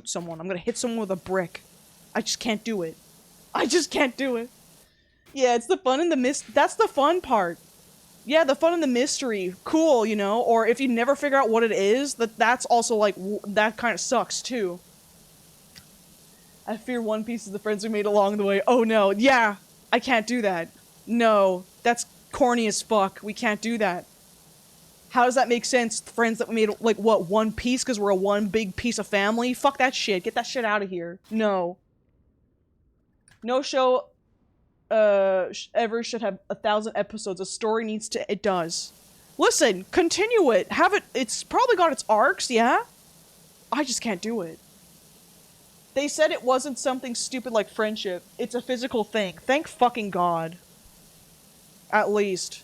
someone. I'm gonna hit someone with a brick. I just can't do it. I just can't do it. Yeah, it's the fun in the that's the fun part. Yeah, the fun in the mystery, cool, you know? Or if you never figure out what it is, that's also, like, that kind of sucks, too. I fear One Piece is the friends we made along the way. Oh, no. Yeah, I can't do that. No, that's corny as fuck. We can't do that. How does that make sense? Friends that we made, like, what, One Piece because we're a one big piece of family? Fuck that shit. Get that shit out of here. No. No show ever should have 1,000 episodes. A story needs to, it does. Listen, continue it. Have it, it's probably got its arcs, yeah? I just can't do it. They said it wasn't something stupid like friendship. It's a physical thing. Thank fucking God. At least.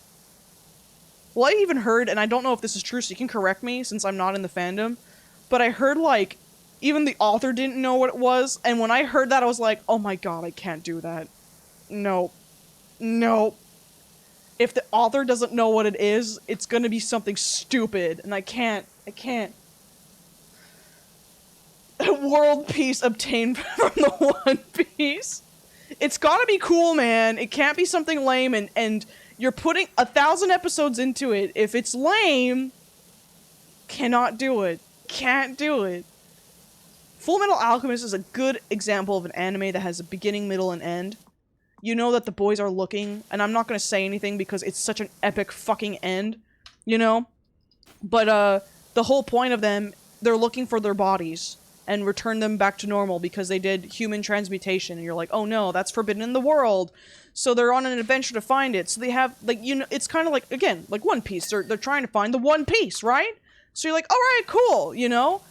Well, I even heard, and I don't know if this is true, so you can correct me since I'm not in the fandom, but I heard, like, even the author didn't know what it was, and when I heard that, I was like, oh my god, I can't do that. No. No. If the author doesn't know what it is, it's gonna be something stupid, and I can't. World peace obtained from the One Piece. It's gotta be cool, man. It can't be something lame, and you're putting 1,000 episodes into it. If it's lame, cannot do it. Can't do it. Fullmetal Alchemist is a good example of an anime that has a beginning, middle, and end. You know that the boys are looking, and I'm not gonna say anything because it's such an epic fucking end, you know? But, the whole point of them, they're looking for their bodies. and return them back to normal because they did human transmutation, and you're like, oh no, that's forbidden in the world. So they're on an adventure to find it. So they have, like, you know, it's kind of like, again, like One Piece. They're trying to find the One Piece, right? So you're like, alright, cool, you know?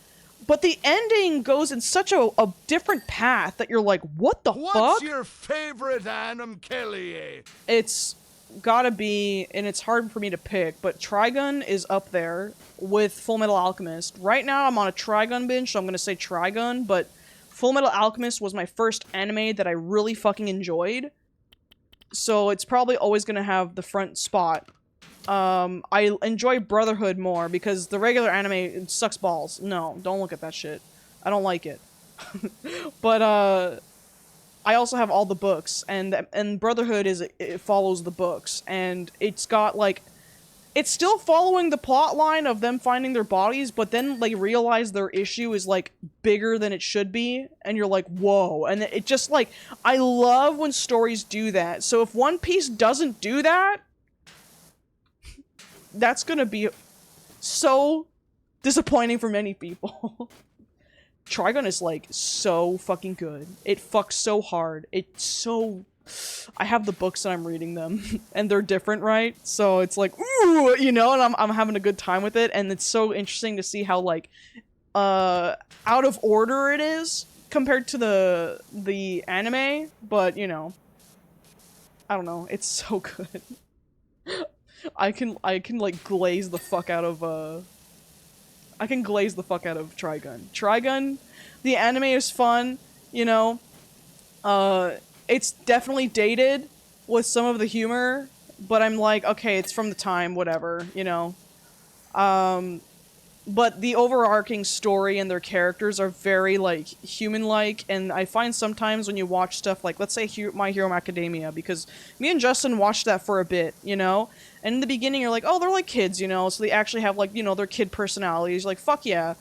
But the ending goes in such a different path that you're like, what the fuck? What's your favorite anime, Kelly? It's gotta be, and it's hard for me to pick, but Trigun is up there with Full Metal Alchemist. Right now I'm on a Trigun binge, so I'm gonna say Trigun, but Full Metal Alchemist was my first anime that I really fucking enjoyed. So it's probably always gonna have the front spot. I enjoy Brotherhood more because the regular anime sucks balls. No, don't look at that shit. I don't like it. But, I also have all the books, and Brotherhood it follows the books, and it's got, like, it's still following the plot line of them finding their bodies, but then they realize their issue is, like, bigger than it should be, and you're like, whoa, and it just, like, I love when stories do that. So if One Piece doesn't do that, that's gonna be so disappointing for many people. Trigun is, like, so fucking good. It fucks so hard. It's so... I have the books and I'm reading them, and they're different, right? So it's like, ooh, you know, and I'm having a good time with it, and it's so interesting to see how, like, out of order it is compared to the anime, but, you know, I don't know, it's so good. I can, like, glaze the fuck out of, I can glaze the fuck out of Trigun. Trigun, the anime is fun, you know, it's definitely dated with some of the humor, but I'm like, okay, it's from the time, whatever, you know. But the overarching story and their characters are very, like, human-like, and I find sometimes when you watch stuff like, let's say My Hero Academia, because me and Justin watched that for a bit, you know? And in the beginning you're like, oh, they're like kids, you know? So they actually have, like, you know, their kid personalities, you're like, fuck yeah.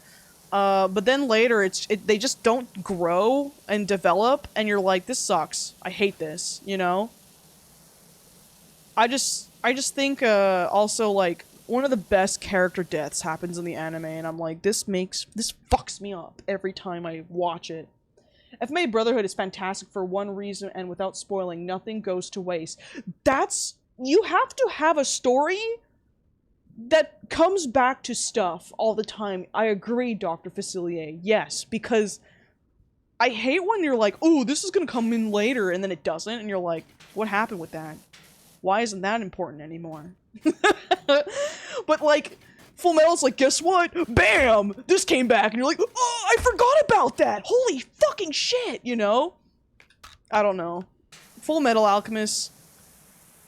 But then later, they just don't grow and develop, and you're like, this sucks. I hate this, you know? I just think, also, like, one of the best character deaths happens in the anime, and I'm like, this fucks me up every time I watch it. FMA Brotherhood is fantastic for one reason, and without spoiling, nothing goes to waste. You have to have a story that comes back to stuff all the time. I agree, Dr. Facilier. Yes, because I hate when you're like, ooh, this is gonna come in later, and then it doesn't, and you're like, what happened with that? Why isn't that important anymore? But, like, Full Metal's like, guess what? Bam! This came back, and you're like, oh, I forgot about that! Holy fucking shit, you know? I don't know. Full Metal Alchemist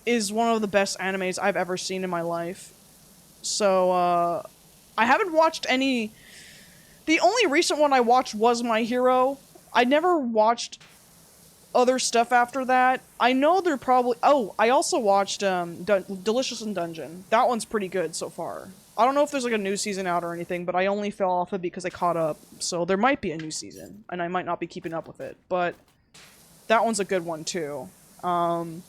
is one of the best animes I've ever seen in my life. So, I haven't watched any... The only recent one I watched was My Hero. I never watched other stuff after that. I know they're probably... Oh, I also watched, Delicious in Dungeon. That one's pretty good so far. I don't know if there's, like, a new season out or anything, but I only fell off it because I caught up. So there might be a new season, and I might not be keeping up with it. But that one's a good one, too. But,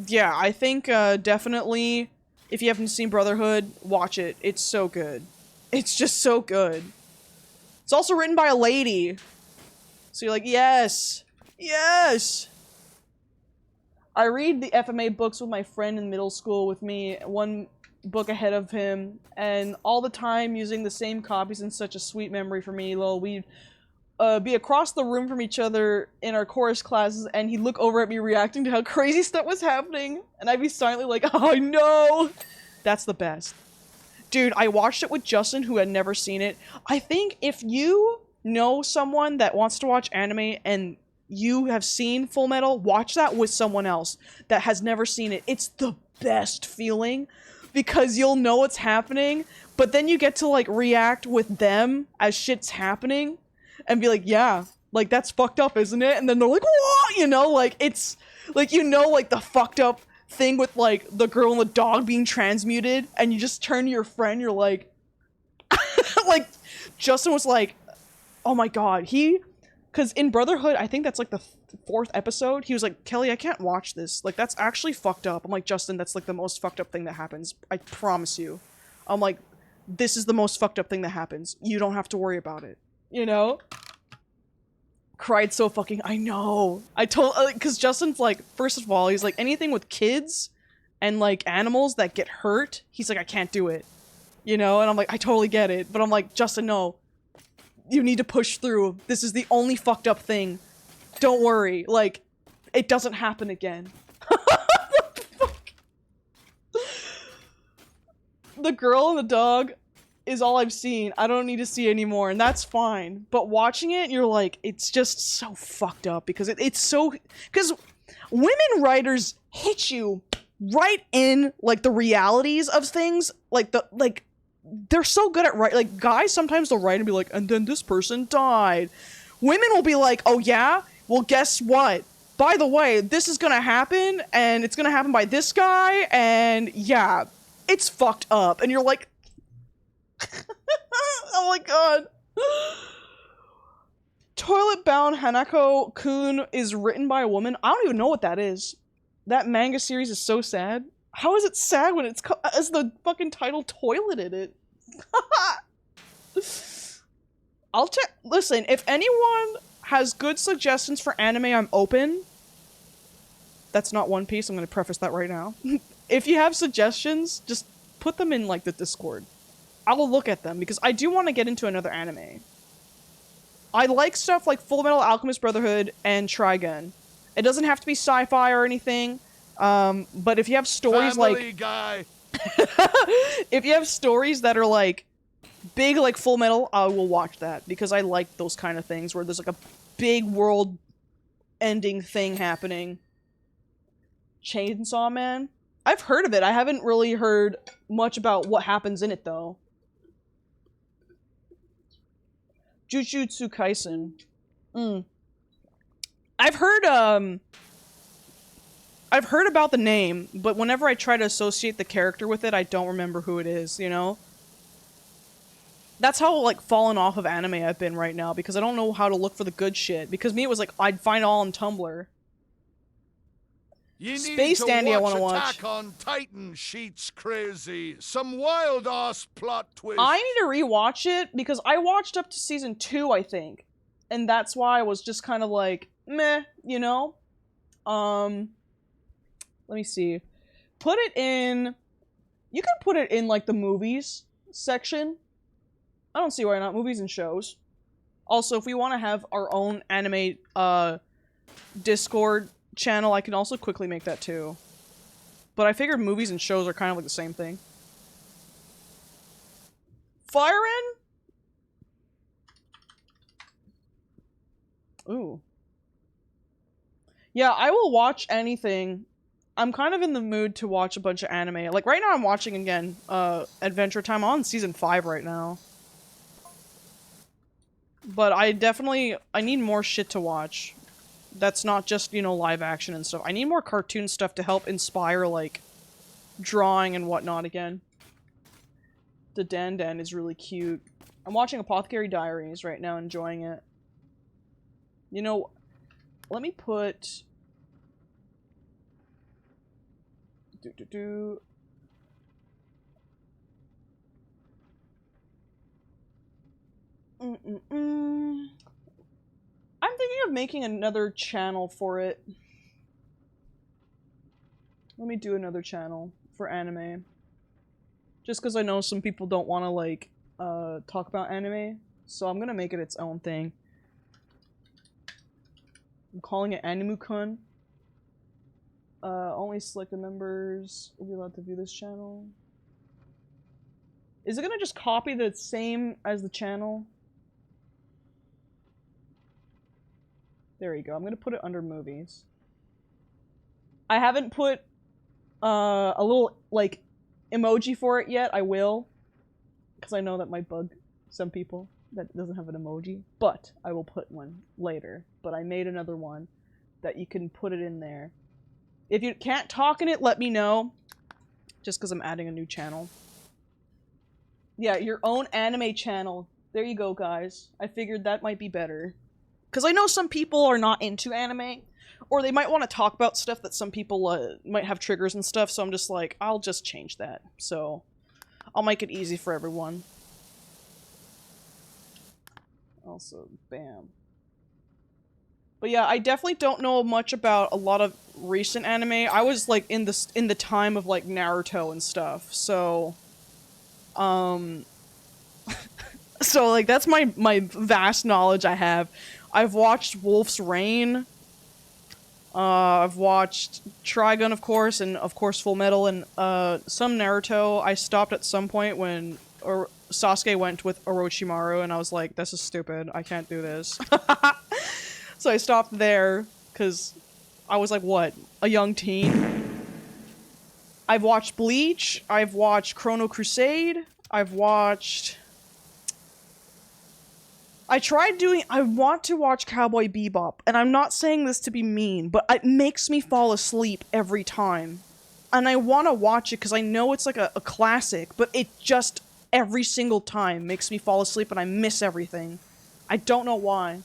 yeah, I think, definitely... If you haven't seen Brotherhood, watch it. It's so good. It's just so good. It's also written by a lady. So you're like, yes! Yes! I read the FMA books with my friend in middle school with me, one book ahead of him, and all the time using the same copies in such a sweet memory for me. We'd be across the room from each other in our chorus classes, and he'd look over at me reacting to how crazy stuff was happening, and I'd be silently like, oh no! That's the best. Dude, I watched it with Justin, who had never seen it. I think if you know someone that wants to watch anime and you have seen Full Metal, watch that with someone else that has never seen it. It's the best feeling, because you'll know what's happening, but then you get to, like, react with them as shit's happening, and be like, yeah, like, that's fucked up, isn't it? And then they're like, what? You know, like, it's, like, you know, like, the fucked up thing with, like, the girl and the dog being transmuted, and you just turn to your friend, you're like, like, Justin was like, oh my god, because in Brotherhood, I think that's, like, the fourth episode, he was like, Kelly, I can't watch this, like, that's actually fucked up. I'm like, Justin, that's, like, the most fucked up thing that happens, I promise you. I'm like, this is the most fucked up thing that happens. You don't have to worry about it. You know? Cried so fucking, I know. I told, because Justin's like, first of all, he's like, anything with kids and like animals that get hurt, he's like, I can't do it. You know? And I'm like, I totally get it. But I'm like, Justin, no. You need to push through. This is the only fucked up thing. Don't worry. Like, it doesn't happen again. What the fuck? The girl and the dog is all I've seen. I don't need to see anymore, and that's fine. But watching it, you're like, it's just so fucked up because it's so... Because women writers hit you right in, like, the realities of things. Like, they're so good at writing. Like, guys sometimes they'll write and be like, and then this person died. Women will be like, oh yeah? Well, guess what? By the way, this is gonna happen, and it's gonna happen by this guy, and yeah, it's fucked up. And you're like, oh my god. Toilet Bound Hanako-kun is written by a woman. I don't even know what that is. That manga series is so sad. How is it sad when it's as the fucking title toilet in it? Listen, if anyone has good suggestions for anime, I'm open. That's not One Piece, I'm gonna preface that right now. If you have suggestions, just put them in, like, the Discord. I will look at them, because I do want to get into another anime. I like stuff like Full Metal Alchemist Brotherhood and Trigun. It doesn't have to be sci-fi or anything, but if you have stories Family Guy. if you have stories that are, like, big like Full Metal, I will watch that, because I like those kind of things where there's like a big world-ending thing happening. Chainsaw Man? I've heard of it. I haven't really heard much about what happens in it, though. Jujutsu Kaisen. I've heard about the name, but whenever I try to associate the character with it, I don't remember who it is, you know? That's how, like, fallen off of anime I've been right now, because I don't know how to look for the good shit. Because me, it was like, I'd find it all on Tumblr. You Space need Dandy I to wanna watch watch. Attack on Titan. Sheets crazy. Some wild-ass plot twist. I need to rewatch it, because I watched up to season 2, I think. And that's why I was just kind of like, meh, you know? Let me see. Put it in... You can put it in, like, the movies section. I don't see why not. Movies and shows. Also, if we want to have our own anime, Discord channel, I can also quickly make that too. But I figured movies and shows are kind of like the same thing. Fire in? Ooh. Yeah, I will watch anything. I'm kind of in the mood to watch a bunch of anime. Like, right now I'm watching, again, Adventure Time. I'm on season 5 right now. But I need more shit to watch. That's not just, you know, live action and stuff. I need more cartoon stuff to help inspire, like, drawing and whatnot again. The Dan is really cute. I'm watching Apothecary Diaries right now, enjoying it. You know, let me put... I'm thinking of making another channel for it. Let me do another channel for anime. Just because I know some people don't want to, like, talk about anime. So I'm gonna make it its own thing. I'm calling it Animu-kun. Only selected members will be allowed to view this channel. Is it gonna just copy the same as the channel? There you go. I'm gonna put it under movies. I haven't put a little, like, emoji for it yet. I will. Because I know that might bug some people that doesn't have an emoji. But I will put one later. But I made another one that you can put it in there. If you can't talk in it, let me know. Just because I'm adding a new channel. Yeah, your own anime channel. There you go, guys. I figured that might be better. Because I know some people are not into anime, or they might want to talk about stuff that some people might have triggers and stuff, so I'm just like, I'll just change that. So, I'll make it easy for everyone. Also, bam. But yeah, I definitely don't know much about a lot of recent anime. I was like in the time of like Naruto and stuff. So so like that's my vast knowledge I have. I've watched Wolf's Rain. I've watched Trigun, of course, and of course Full Metal, and some Naruto. I stopped at some point when Sasuke went with Orochimaru, and I was like, this is stupid. I can't do this. So I stopped there, because I was like, what? A young teen? I've watched Bleach. I've watched Chrono Crusade. I've watched... I want to watch Cowboy Bebop, and I'm not saying this to be mean, but it makes me fall asleep every time. And I want to watch it because I know it's like a classic, but it just, every single time, makes me fall asleep and I miss everything. I don't know why.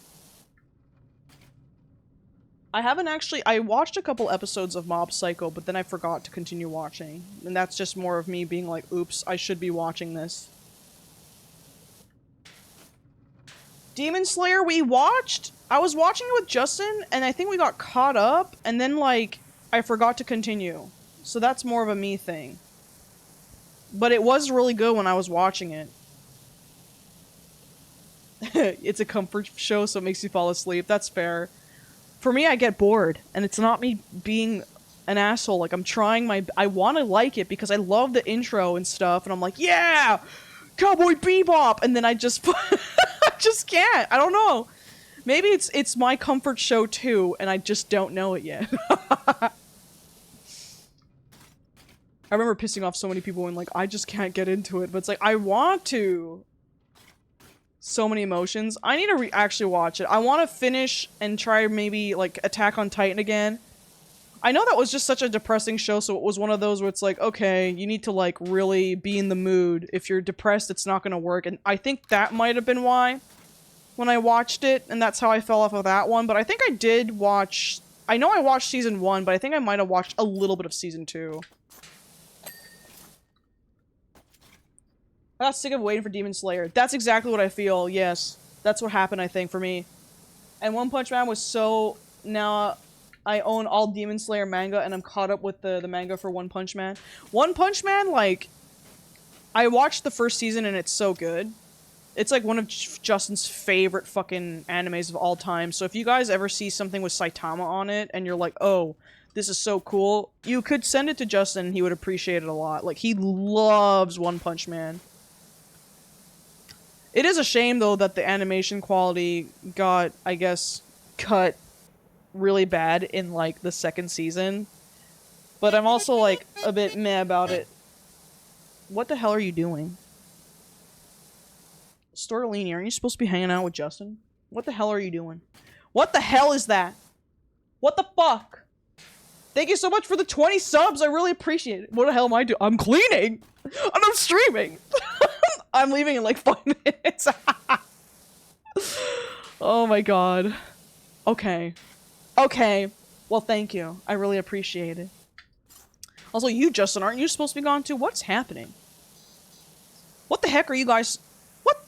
I watched a couple episodes of Mob Psycho, but then I forgot to continue watching. And that's just more of me being like, oops, I should be watching this. Demon Slayer we watched? I was watching it with Justin, and I think we got caught up, and then, like, I forgot to continue. So that's more of a me thing. But it was really good when I was watching it. It's a comfort show, so it makes you fall asleep. That's fair. For me, I get bored, and it's not me being an asshole. Like, I'm trying I want to like it because I love the intro and stuff, and I'm like, yeah! Cowboy Bebop! And then I just... I just can't. I don't know. Maybe it's my comfort show too, and I just don't know it yet. I remember pissing off so many people when, like, I just can't get into it, but it's like, I want to. So many emotions. I need to actually watch it. I want to finish and try maybe, like, Attack on Titan again. I know that was just such a depressing show, so it was one of those where it's like, okay, you need to, like, really be in the mood. If you're depressed, it's not gonna work, and I think that might have been why when I watched it, and that's how I fell off of that one, but I think I did watch... I know I watched Season 1, but I think I might have watched a little bit of Season 2. I got sick of waiting for Demon Slayer. That's exactly what I feel, yes. That's what happened, I think, for me. And One Punch Man was so... Now, I own all Demon Slayer manga, and I'm caught up with the manga for One Punch Man. One Punch Man, like... I watched the first season, and it's so good. It's like one of Justin's favorite fucking animes of all time. So if you guys ever see something with Saitama on it, and you're like, oh, this is so cool, you could send it to Justin, and he would appreciate it a lot. Like, he loves One Punch Man. It is a shame, though, that the animation quality got, I guess, cut really bad in, like, the second season. But I'm also, like, a bit meh about it. What the hell are you doing? Stortolini, aren't you supposed to be hanging out with Justin? What the hell are you doing? What the hell is that? What the fuck? Thank you so much for the 20 subs, I really appreciate it. What the hell am I doing? I'm cleaning! And I'm streaming! I'm leaving in like 5 minutes. Oh my god. Okay. Okay. Well, thank you. I really appreciate it. Also, you, Justin, aren't you supposed to be gone too? What's happening? What the heck are you guys... What?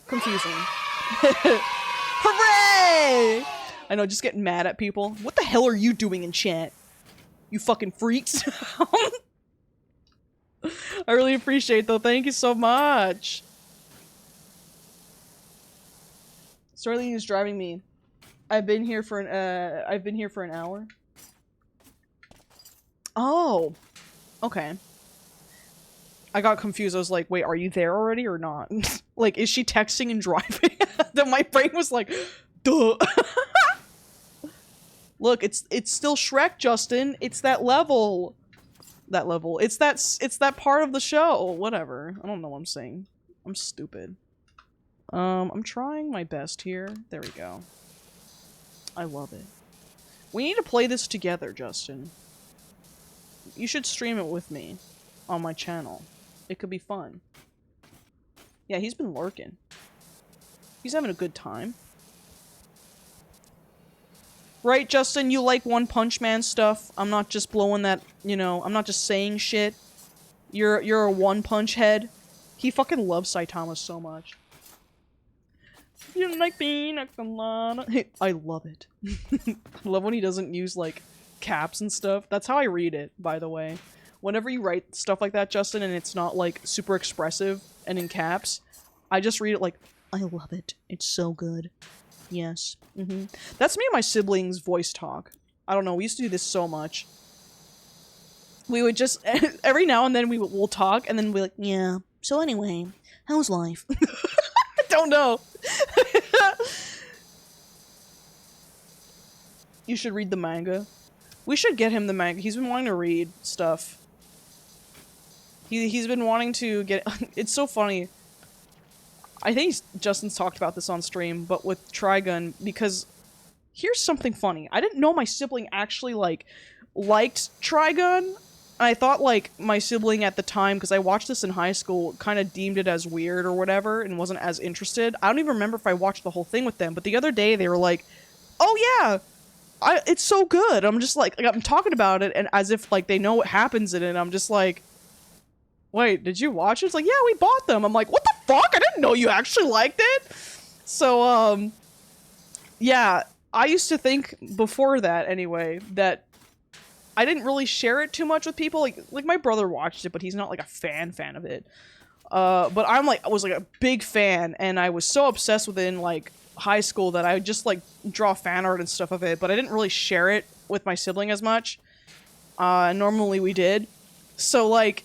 Confusing. Hooray! I know, just getting mad at people. What the hell are you doing in chat? You fucking freaks. I really appreciate it, though. Thank you so much. Sterling is driving me. I've been here for an hour. Oh. Okay. I got confused. I was like, wait, are you there already or not? Like, is she texting and driving? Then my brain was like, duh. Look, it's still Shrek, Justin. It's that level. That level. It's that part of the show. Whatever. I don't know what I'm saying. I'm stupid. I'm trying my best here. There we go. I love it. We need to play this together, Justin. You should stream it with me on my channel. It could be fun. Yeah, he's been lurking. He's having a good time. Right, Justin? You like One Punch Man stuff? I'm not just blowing that, you know, I'm not just saying shit. You're a one-punch head. He fucking loves Saitama so much. You don't like pina colada. Hey, I love it. I love when he doesn't use, like, caps and stuff. That's how I read it, by the way. Whenever you write stuff like that, Justin, and it's not, like, super expressive and in caps, I just read it like, I love it. It's so good. Yes. That's me and my siblings' voice talk. I don't know, we used to do this so much. We would just, every now and then we'll talk, and then we're like, yeah, so anyway, how's life? I don't know. You should read the manga. We should get him the manga. He's been wanting to read stuff. He's been wanting to get... It's so funny. I think Justin's talked about this on stream, but with Trigun, because here's something funny. I didn't know my sibling actually, like, liked Trigun. I thought, like, my sibling at the time, because I watched this in high school, kind of deemed it as weird or whatever, and wasn't as interested. I don't even remember if I watched the whole thing with them, but the other day they were like, oh yeah, it's so good. I'm just like, I'm talking about it, and as if, like, they know what happens in it, I'm just like, wait, did you watch it? It's like, yeah, we bought them. I'm like, what the fuck? I didn't know you actually liked it! So, yeah, I used to think, before that anyway, that I didn't really share it too much with people. Like my brother watched it, but he's not like a fan of it. But I was like a big fan, and I was so obsessed with it in like high school that I would just like draw fan art and stuff of it, but I didn't really share it with my sibling as much. Normally we did. So like,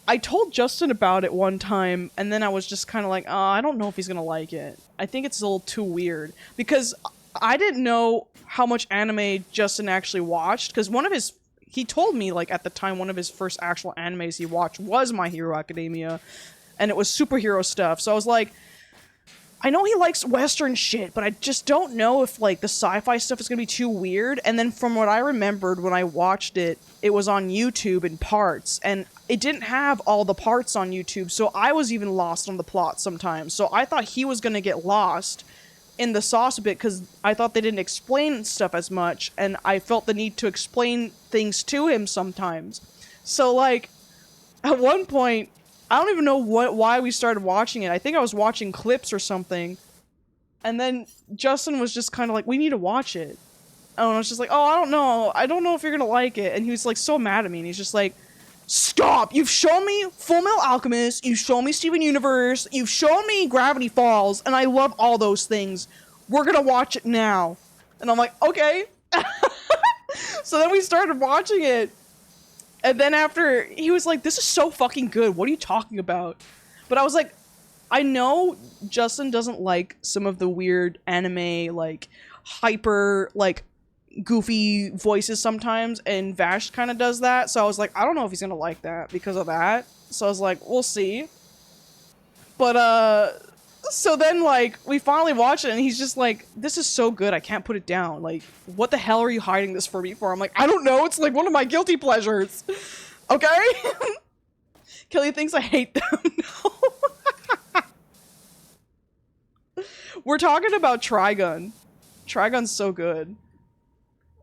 I told Justin about it one time, and then I was just kind of like, I don't know if he's gonna like it. I think it's a little too weird, because I didn't know how much anime Justin actually watched, because he told me, like, at the time, one of his first actual animes he watched was My Hero Academia, and it was superhero stuff, so I was like, I know he likes Western shit, but I just don't know if, like, the sci-fi stuff is gonna be too weird, and then from what I remembered when I watched it, it was on YouTube in parts, and it didn't have all the parts on YouTube, so I was even lost on the plot sometimes, so I thought he was gonna get lost in the sauce a bit, because I thought they didn't explain stuff as much, and I felt the need to explain things to him sometimes. So, like, at one point, I don't even know why we started watching it. I think I was watching clips or something, and then Justin was just kind of like, we need to watch it. And I was just like, oh, I don't know if you're gonna like it, and he was, like, so mad at me, and he's just like, stop! You've shown me Full Metal Alchemist, you've shown me Steven Universe, you've shown me Gravity Falls, and I love all those things. We're gonna watch it now. And I'm like, okay. So then we started watching it, and then after, he was like, this is so fucking good, what are you talking about? But I was like, I know Justin doesn't like some of the weird anime, like, hyper, like, goofy voices sometimes, and Vash kind of does that, so I was like, I don't know if he's gonna like that because of that, so I was like, we'll see. But so then, like, we finally watch it, and he's just like, this is so good, I can't put it down, like, what the hell are you hiding this for me for? I'm like, I don't know, it's like one of my guilty pleasures. Okay? Kelly thinks I hate them. No. We're talking about Trigun. Trigun's so good.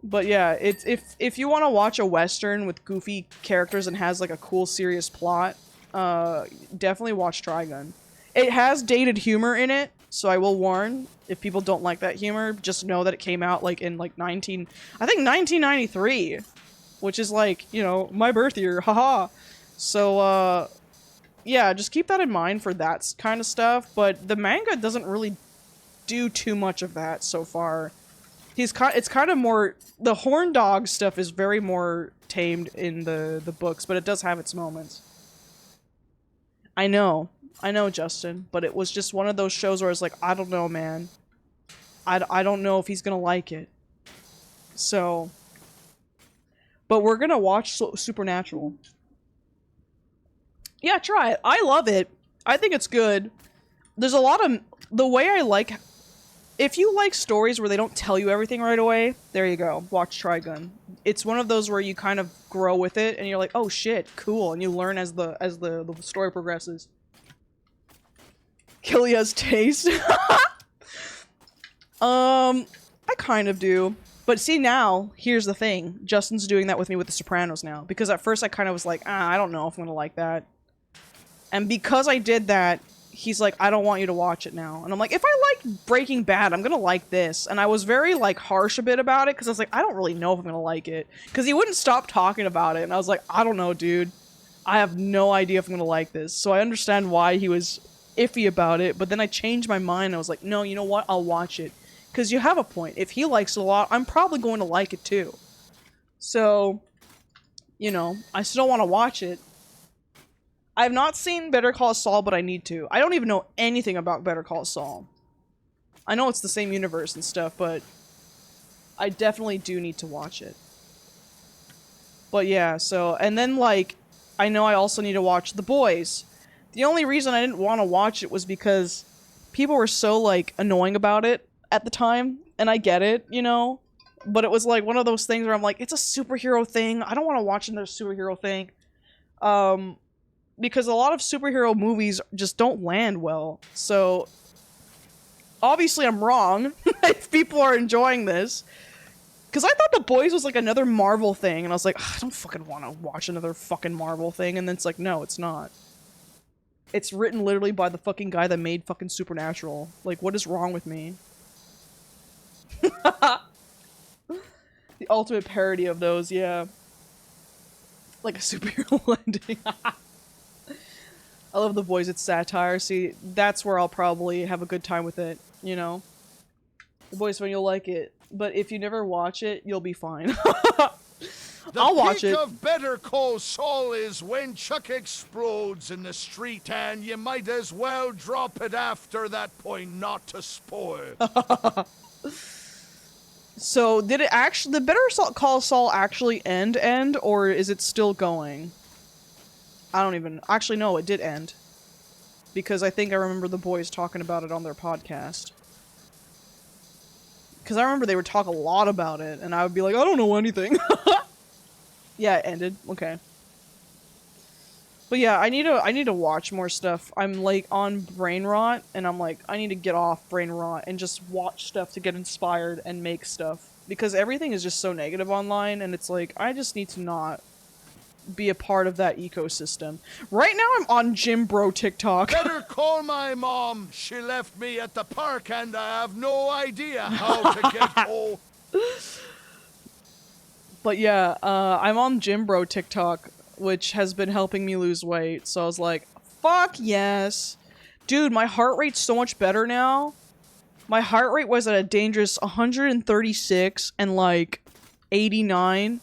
But yeah, it's if you want to watch a Western with goofy characters and has like a cool, serious plot, definitely watch Trigun. It has dated humor in it, so I will warn, if people don't like that humor, just know that it came out like in like 1993, which is like, you know, my birth year, haha. So yeah, just keep that in mind for that kind of stuff, but the manga doesn't really do too much of that so far. It's kind of more, the horn dog stuff is very more tamed in the books, but it does have its moments. I know, Justin, but it was just one of those shows where I was like, I don't know, man. I don't know if he's gonna like it. So, but we're gonna watch Supernatural. Yeah, try it. I love it. I think it's good. There's a lot of, the way I like, if you like stories where they don't tell you everything right away, there you go. Watch Trigun. It's one of those where you kind of grow with it, and you're like, oh shit, cool, and you learn as the story progresses. Kilia's taste. I kind of do. But see now, here's the thing. Justin's doing that with me with The Sopranos now. Because at first I kind of was like, I don't know if I'm gonna like that. And because I did that, he's like, I don't want you to watch it now. And I'm like, if I like Breaking Bad, I'm gonna like this. And I was very, like, harsh a bit about it, because I was like, I don't really know if I'm gonna like it. Because he wouldn't stop talking about it, and I was like, I don't know, dude. I have no idea if I'm gonna like this. So I understand why he was iffy about it, but then I changed my mind, and I was like, no, you know what? I'll watch it. Because you have a point. If he likes it a lot, I'm probably going to like it too. So, you know, I still want to watch it. I have not seen Better Call Saul, but I need to. I don't even know anything about Better Call Saul. I know it's the same universe and stuff, but I definitely do need to watch it. But yeah, so, and then like, I know I also need to watch The Boys. The only reason I didn't want to watch it was because people were so, like, annoying about it at the time, and I get it, you know? But it was like one of those things where I'm like, it's a superhero thing. I don't want to watch another superhero thing. Because a lot of superhero movies just don't land well. So, obviously I'm wrong if people are enjoying this. Because I thought The Boys was like another Marvel thing, and I was like, I don't fucking want to watch another fucking Marvel thing, and then it's like, no, it's not. It's written literally by the fucking guy that made fucking Supernatural. Like, what is wrong with me? The ultimate parody of those, yeah. Like a superhero ending. I love The Boys, it's satire. See, that's where I'll probably have a good time with it, you know? The Boys fan, you'll like it. But if you never watch it, you'll be fine. I'll watch it. The peak of Better Call Saul is when Chuck explodes in the street, and you might as well drop it after that point not to spoil. So, did it actually... Did Better Call Saul actually end, or is it still going? I don't even... Actually, no, it did end. Because I think I remember the boys talking about it on their podcast. Because I remember they would talk a lot about it, and I would be like, I don't know anything. Yeah, it ended. Okay. But yeah, I need to watch more stuff. I'm like on brain rot, and I'm like, I need to get off brain rot and just watch stuff to get inspired and make stuff. Because everything is just so negative online, and it's like, I just need to not be a part of that ecosystem. Right now I'm on Gym Bro TikTok. Better call my mom. She left me at the park, and I have no idea how to get home. But yeah, I'm on Gym Bro TikTok, which has been helping me lose weight. So I was like, fuck yes. Dude, my heart rate's so much better now. My heart rate was at a dangerous 136 and like 89.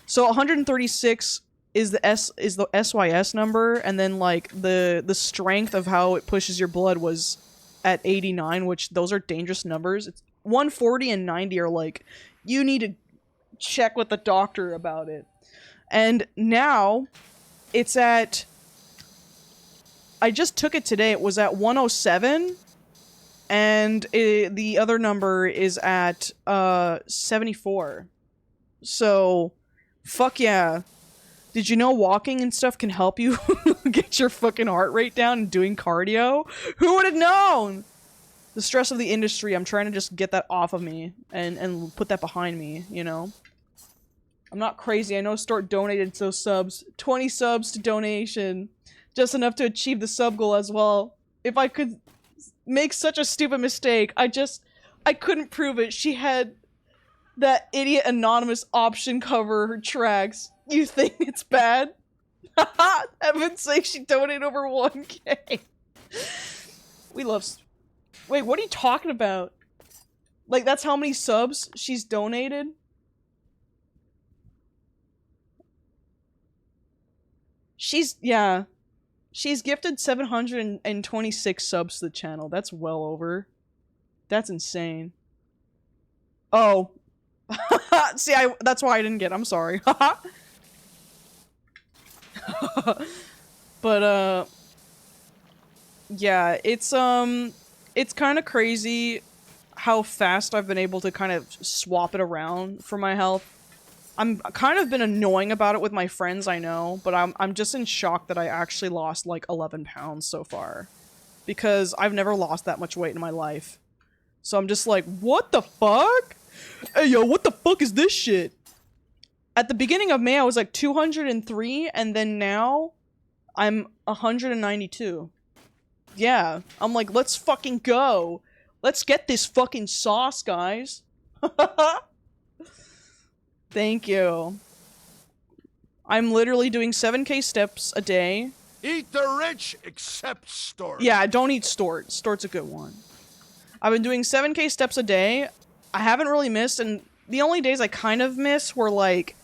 So 136 is the SYS number, and then like the strength of how it pushes your blood was at 89, which those are dangerous numbers. It's 140 and 90 are like, you need to check with the doctor about it. And now it's at, I just took it today, it was at 107, and the other number is at 74. So fuck yeah. Did you know walking and stuff can help you get your fucking heart rate down and doing cardio? Who would have known? The stress of the industry, I'm trying to just get that off of me and put that behind me, you know? I'm not crazy. I know Stort donated those subs. 20 subs to donation. Just enough to achieve the sub goal as well. If I could make such a stupid mistake, I couldn't prove it. She had that idiot anonymous option cover her tracks. You think it's bad? Haha! Heaven's sake, she donated over 1K. We love... Wait, what are you talking about? Like, that's how many subs she's donated? Yeah. She's gifted 726 subs to the channel. That's well over. That's insane. Oh. See, that's why I didn't get it. I'm sorry. But, yeah, it's kind of crazy how fast I've been able to kind of swap it around for my health. I'm kind of been annoying about it with my friends, I know, but I'm just in shock that I actually lost like 11 pounds so far. Because I've never lost that much weight in my life. So I'm just like, what the fuck? Hey yo, what the fuck is this shit? At the beginning of May, I was like 203, and then now I'm 192. Yeah, I'm like, let's fucking go. Let's get this fucking sauce, guys. Thank you. I'm literally doing 7K steps a day. Eat the rich, except Stork. Yeah, don't eat Stort. Stort's a good one. I've been doing 7K steps a day. I haven't really missed, and the only days I kind of miss were like,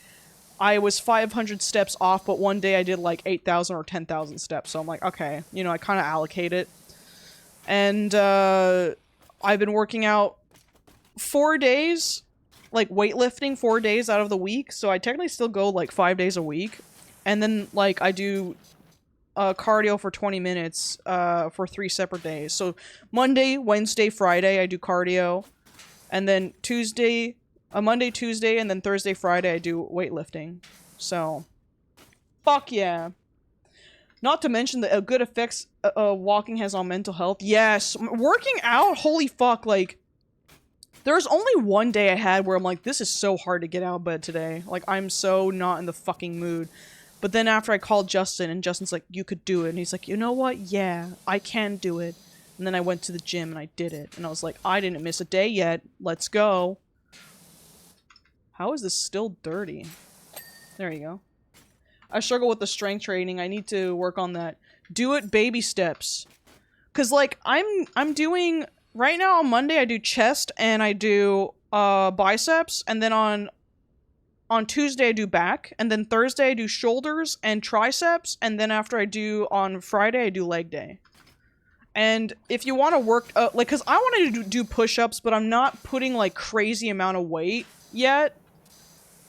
I was 500 steps off, but one day I did like 8,000 or 10,000 steps, so I'm like, okay, you know, I kind of allocate it. And, I've been working out 4 days, like weightlifting 4 days out of the week, so I technically still go like 5 days a week. And then, like, I do cardio for 20 minutes for 3 separate days. So Monday, Wednesday, Friday, I do cardio. And then Monday, Tuesday, and then Thursday, Friday, I do weightlifting. So, fuck yeah. Not to mention the good effects walking has on mental health. Yes, working out, holy fuck, like, there's only one day I had where I'm like, this is so hard to get out of bed today. Like, I'm so not in the fucking mood. But then after I called Justin, and Justin's like, you could do it. And he's like, you know what? Yeah, I can do it. And then I went to the gym and I did it. And I was like, I didn't miss a day yet. Let's go. How is this still dirty? There you go. I struggle with the strength training. I need to work on that. Do it baby steps. Cause like I'm doing right now on Monday I do chest and I do biceps, and then on Tuesday I do back, and then Thursday I do shoulders and triceps, and then after I do on Friday I do leg day. And if you want to work like, cause I wanted to do push-ups, but I'm not putting like crazy amount of weight yet.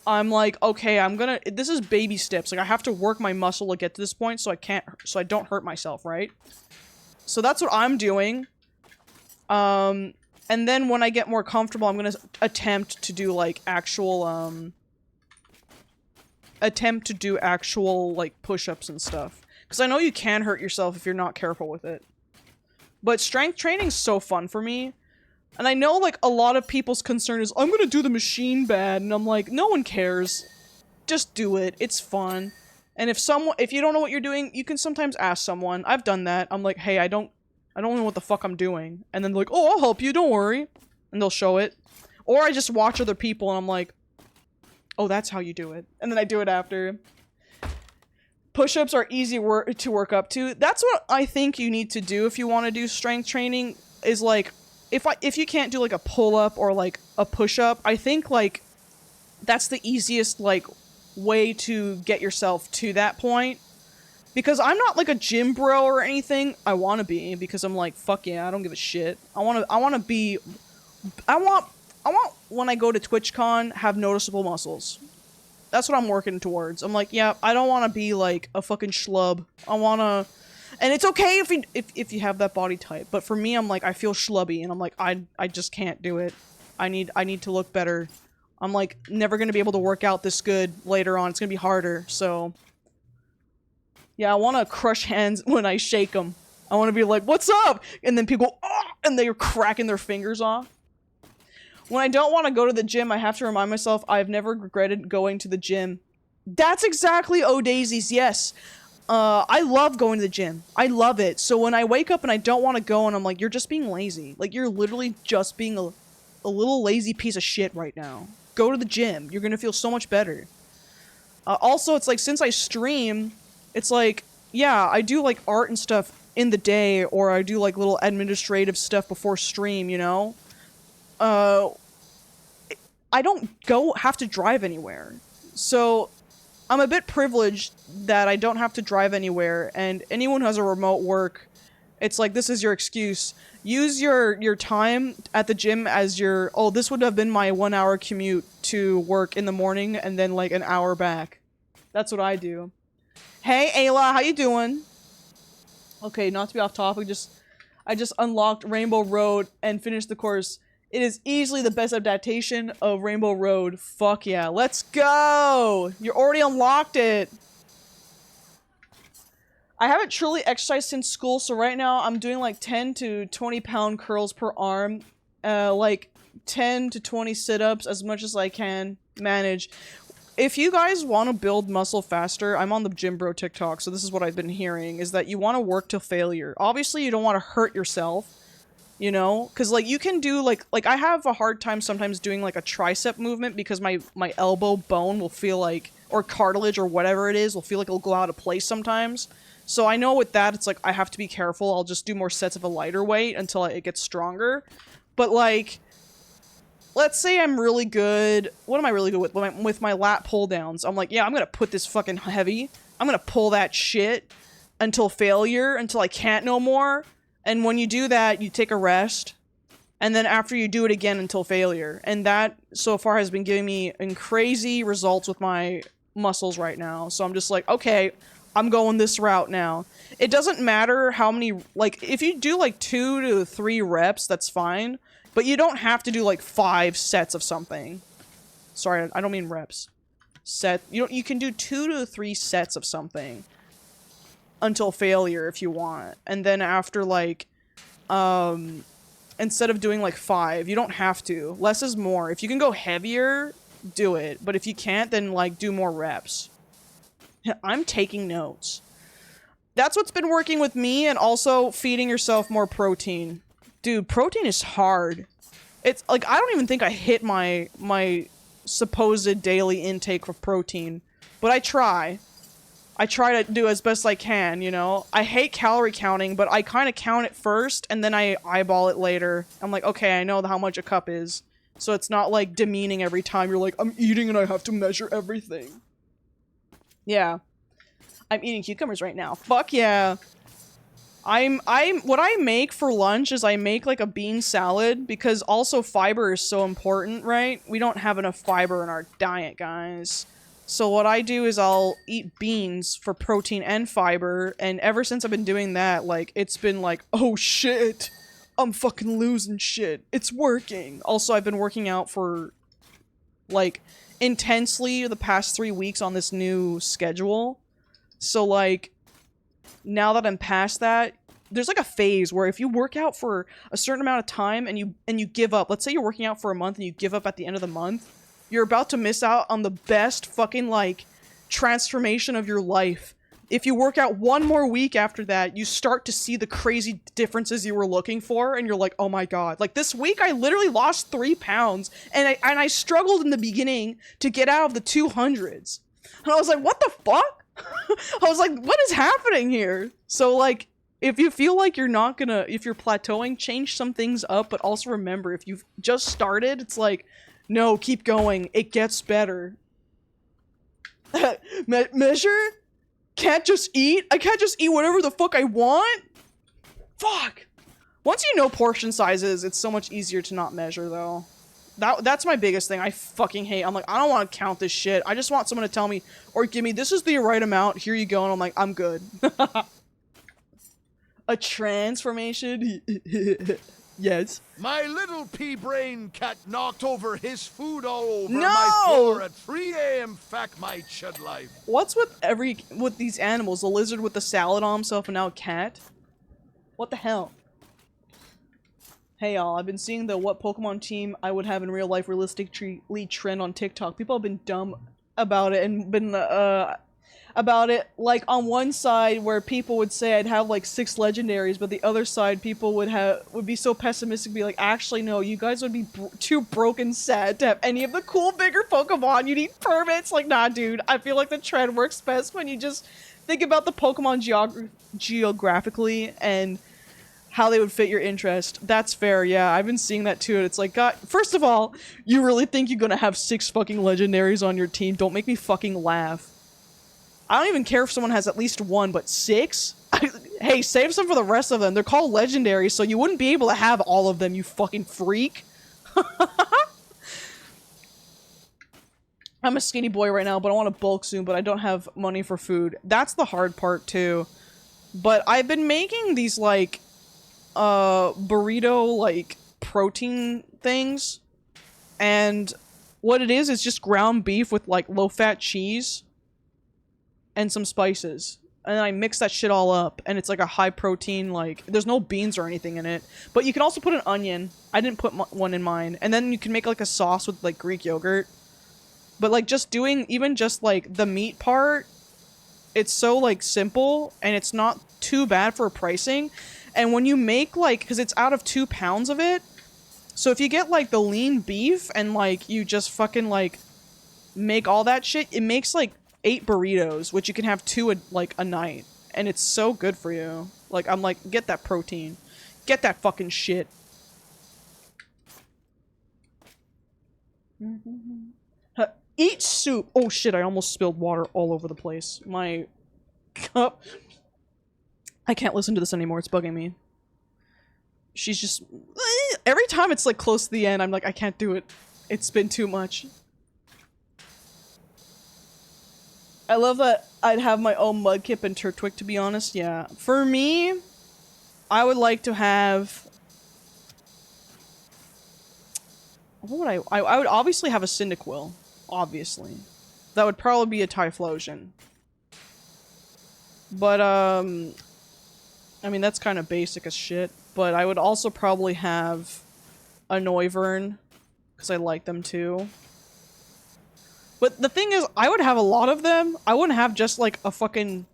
I'm like, okay, this is baby steps. Like, I have to work my muscle to get to this point so I don't hurt myself, right? So that's what I'm doing. And then when I get more comfortable, I'm gonna attempt to do, like, actual, like, push-ups and stuff. Because I know you can hurt yourself if you're not careful with it. But strength training's so fun for me. And I know, like, a lot of people's concern is, I'm gonna do the machine bad, and I'm like, no one cares. Just do it. It's fun. And if you don't know what you're doing, you can sometimes ask someone. I've done that. I'm like, hey, I don't know what the fuck I'm doing. And then they're like, oh, I'll help you, don't worry. And they'll show it. Or I just watch other people, and I'm like, oh, that's how you do it. And then I do it after. Push-ups are easy to work up to. That's what I think you need to do if you want to do strength training, is, like, if you can't do, like, a pull-up or, like, a push-up, I think, like, that's the easiest, like, way to get yourself to that point. Because I'm not, like, a gym bro or anything. I want to be, because I'm like, fuck yeah, I don't give a shit. I want when I go to TwitchCon, have noticeable muscles. That's what I'm working towards. I'm like, yeah, I don't want to be, like, a fucking schlub. I want to... And it's okay if you have that body type, but for me, I'm like, I feel schlubby, and I'm like, I just can't do it. I need to look better. I'm like, never gonna be able to work out this good later on. It's gonna be harder, so... Yeah, I want to crush hands when I shake them. I want to be like, what's up? And then people go, oh! And they're cracking their fingers off. When I don't want to go to the gym, I have to remind myself I've never regretted going to the gym. That's exactly O'Daisy's, yes. I love going to the gym. I love it. So when I wake up and I don't want to go, and I'm like, you're just being lazy. Like, you're literally just being a little lazy piece of shit right now. Go to the gym. You're gonna feel so much better. Also, it's like, since I stream, it's like, yeah, I do, like, art and stuff in the day, or I do, like, little administrative stuff before stream, you know? I don't have to drive anywhere. So... I'm a bit privileged that I don't have to drive anywhere, and anyone who has a remote work, it's like, this is your excuse. Use your time at the gym as your, oh, this would have been my 1 hour commute to work in the morning, and then, like, an hour back. That's what I do. Hey, Ayla, how you doing? Okay, not to be off topic, I just unlocked Rainbow Road and finished the course. It is easily the best adaptation of Rainbow Road. Fuck yeah. Let's go! You already unlocked it! I haven't truly exercised since school, so right now I'm doing like 10 to 20 pound curls per arm. Like, 10 to 20 sit-ups as much as I can manage. If you guys want to build muscle faster, I'm on the Gym Bro TikTok, so this is what I've been hearing, is that you want to work till failure. Obviously, you don't want to hurt yourself, you know? Because, like, you can do, like, I have a hard time sometimes doing, like, a tricep movement because my elbow bone will feel like, or cartilage or whatever it is, will feel like it'll go out of place sometimes. So I know with that, it's like, I have to be careful. I'll just do more sets of a lighter weight until it gets stronger. But, like, let's say I'm really good. What am I really good with? With my lat pull downs. I'm like, yeah, I'm gonna put this fucking heavy. I'm gonna pull that shit until failure, until I can't no more. And when you do that, you take a rest. And then after you do it again until failure. And that, so far, has been giving me crazy results with my muscles right now. So I'm just like, okay, I'm going this route now. It doesn't matter how many, like, if you do like 2 to 3 reps, that's fine. But you don't have to do like 5 sets of something. Sorry, I don't mean reps. You can do 2 to 3 sets of something until failure if you want. And then after like, instead of doing like 5, you don't have to. Less is more. If you can go heavier, do it. But if you can't, then like do more reps. I'm taking notes. That's what's been working with me, and also feeding yourself more protein. Dude, protein is hard. It's like, I don't even think I hit my supposed daily intake of protein, but I try. I try to do as best I can, you know? I hate calorie counting, but I kind of count it first, and then I eyeball it later. I'm like, okay, I know how much a cup is. So it's not, like, demeaning every time you're like, I'm eating and I have to measure everything. Yeah. I'm eating cucumbers right now. Fuck yeah. What I make for lunch is I make, like, a bean salad, because also fiber is so important, right? We don't have enough fiber in our diet, guys. So what I do is I'll eat beans for protein and fiber, and ever since I've been doing that, like, it's been like, oh shit, I'm fucking losing shit. It's working. Also, I've been working out for, like, intensely the past 3 weeks on this new schedule. So, like, now that I'm past that, there's like a phase where if you work out for a certain amount of time and you give up, let's say you're working out for a month and you give up at the end of the month, you're about to miss out on the best fucking, like, transformation of your life. If you work out one more week after that, you start to see the crazy differences you were looking for, and you're like, oh my god. Like, this week, I literally lost 3 pounds, and I struggled in the beginning to get out of the 200s. And I was like, what the fuck? I was like, what is happening here? So, like, if you feel like you're not gonna, if you're plateauing, change some things up, but also remember, if you've just started, it's like, no, keep going. It gets better. Measure? Can't just eat? I can't just eat whatever the fuck I want? Fuck. Once you know portion sizes, it's so much easier to not measure, though. That's my biggest thing. I fucking hate. I'm like, I don't want to count this shit. I just want someone to tell me, or give me, this is the right amount. Here you go. And I'm like, I'm good. A transformation? Yes. My little pea-brain cat knocked over his food all over No! my floor at 3 a.m. Fuck my chud life. What's with these animals? The lizard with the salad on himself and now a cat? What the hell? Hey y'all, I've been seeing the what Pokemon team I would have in real life realistically trend on TikTok. People have been dumb about it and been about it, like, on one side where people would say I'd have like 6 legendaries, but the other side people would be so pessimistic, be like, actually no, you guys would be too broken sad to have any of the cool bigger Pokemon. You need permits. Like, nah dude, I feel like the trend works best when you just think about the Pokemon geographically and how they would fit your interest. That's fair, yeah. I've been seeing that too, and it's like, God, first of all, you really think you're gonna have 6 fucking legendaries on your team? Don't make me fucking laugh. I don't even care if someone has at least 1, but 6? Hey, save some for the rest of them. They're called legendaries, so you wouldn't be able to have all of them, you fucking freak. I'm a skinny boy right now, but I want to bulk soon, but I don't have money for food. That's the hard part, too. But I've been making these, like, burrito, like, protein things. And what it is just ground beef with, like, low-fat cheese and some spices. and then I mix that shit all up, and it's like a high protein, like, there's no beans or anything in it. But you can also put an onion. I didn't put one in mine. And then you can make like a sauce with like Greek yogurt. But like just doing, even just like the meat part, it's so like simple, and it's not too bad for pricing. And when you make like, because it's out of 2 pounds of it, so if you get like the lean beef and like you just fucking like make all that shit, it makes like 8 burritos, which you can have 2 like a night, and it's so good for you. Like, I'm like, get that protein, get that fucking shit. Eat soup. Oh shit, I almost spilled water all over the place. My cup. I can't listen to this anymore, it's bugging me. She's just, every time it's like close to the end, I'm like, I can't do it. It's been too much. I love that I'd have my own Mudkip and Turtwig, to be honest, yeah. For me, I would like to have... What would I would obviously have a Cyndaquil. Obviously. That would probably be a Typhlosion. But, I mean, that's kind of basic as shit. But I would also probably have a Noivern, because I like them too. But the thing is, I would have a lot of them. I wouldn't have just, like, a fucking...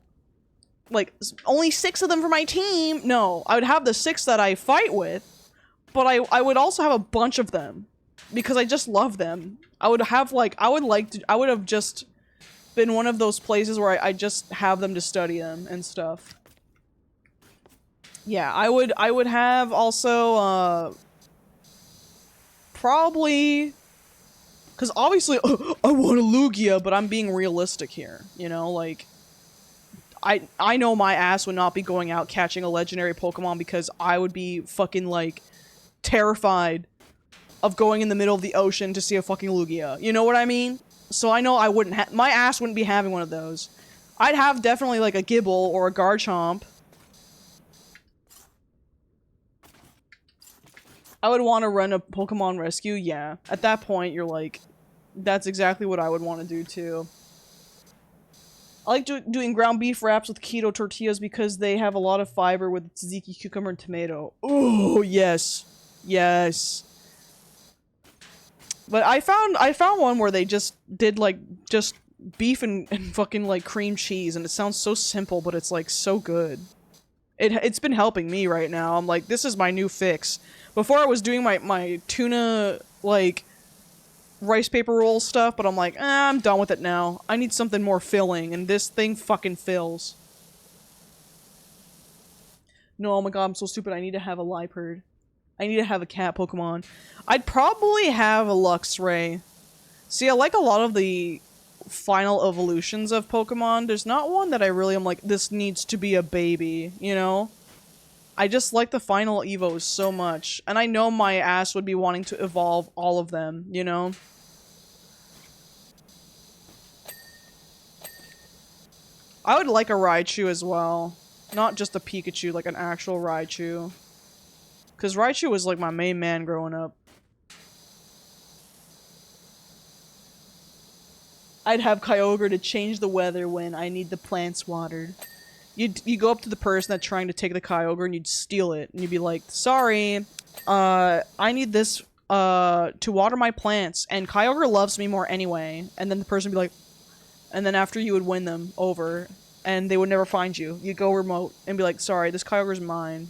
Like, only 6 of them for my team! No, I would have the 6 that I fight with, but I would also have a bunch of them. Because I just love them. I would have, like, I would have just been one of those places where I just have them to study them and stuff. Yeah, I would have also, probably... Because obviously, I want a Lugia, but I'm being realistic here, you know, like... I know my ass would not be going out catching a legendary Pokemon because I would be fucking, like, terrified of going in the middle of the ocean to see a fucking Lugia. You know what I mean? So I know I wouldn't have- my ass wouldn't be having one of those. I'd have definitely, like, a Gibble or a Garchomp. I would want to run a Pokemon rescue, yeah. At that point, you're like, that's exactly what I would want to do, too. I like doing ground beef wraps with keto tortillas because they have a lot of fiber with tzatziki, cucumber, and tomato. Oh, yes. Yes. But I found one where they just did, like, just beef and fucking, like, cream cheese, and it sounds so simple, but it's, like, so good. It's been helping me right now. I'm like, this is my new fix. Before I was doing my tuna, like... rice paper roll stuff, but I'm like, I'm done with it now. I need something more filling, and this thing fucking fills. No, oh my god, I'm so stupid. I need to have a Liepard. I need to have a cat Pokemon. I'd probably have a Luxray. See, I like a lot of the final evolutions of Pokemon. There's not one that I really am like, this needs to be a baby, you know? I just like the final Evos so much. And I know my ass would be wanting to evolve all of them, you know? I would like a Raichu as well. Not just a Pikachu, like an actual Raichu. Because Raichu was like my main man growing up. I'd have Kyogre to change the weather when I need the plants watered. You go up to the person that's trying to take the Kyogre and you'd steal it. And you'd be like, sorry, I need this to water my plants. And Kyogre loves me more anyway. And then the person would be like... And then after you would win them over, and they would never find you. You'd go remote and be like, sorry, this Kyogre's mine.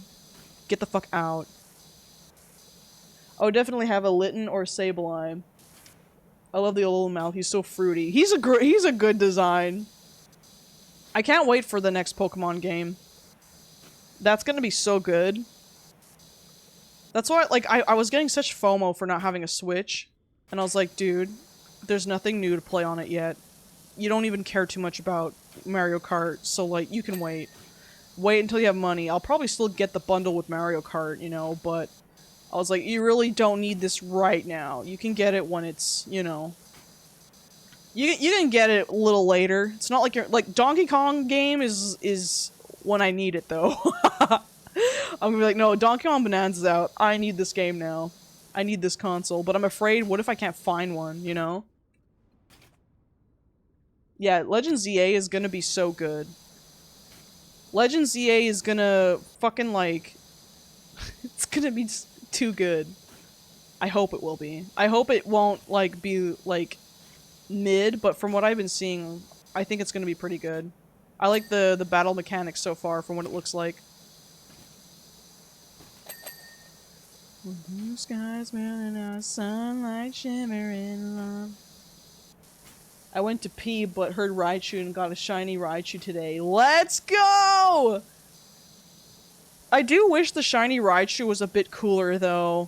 Get the fuck out. I would definitely have a Litten or Sableye. I love the little mouth. He's so fruity. He's a good design. I can't wait for the next Pokemon game. That's gonna be so good. That's why, like, I was getting such FOMO for not having a Switch. And I was like, dude, there's nothing new to play on it yet. You don't even care too much about Mario Kart, so, like, you can wait. Wait until you have money. I'll probably still get the bundle with Mario Kart, you know, but... I was like, you really don't need this right now. You can get it when it's, you know... You can get it a little later. It's not like you're... Like, Donkey Kong game is when I need it, though. I'm gonna be like, no, Donkey Kong Bonanza's out. I need this game now. I need this console. But I'm afraid, what if I can't find one, you know? Yeah, Legend ZA is gonna be so good. Legends EA is gonna fucking like... it's gonna be too good. I hope it will be. I hope it won't like be like mid, but from what I've been seeing, I think it's gonna be pretty good. I like the battle mechanics so far from what it looks like. Blue skies melting out, sunlight shimmering along. I went to pee, but heard Raichu and got a shiny Raichu today. Let's go! I do wish the shiny Raichu was a bit cooler, though.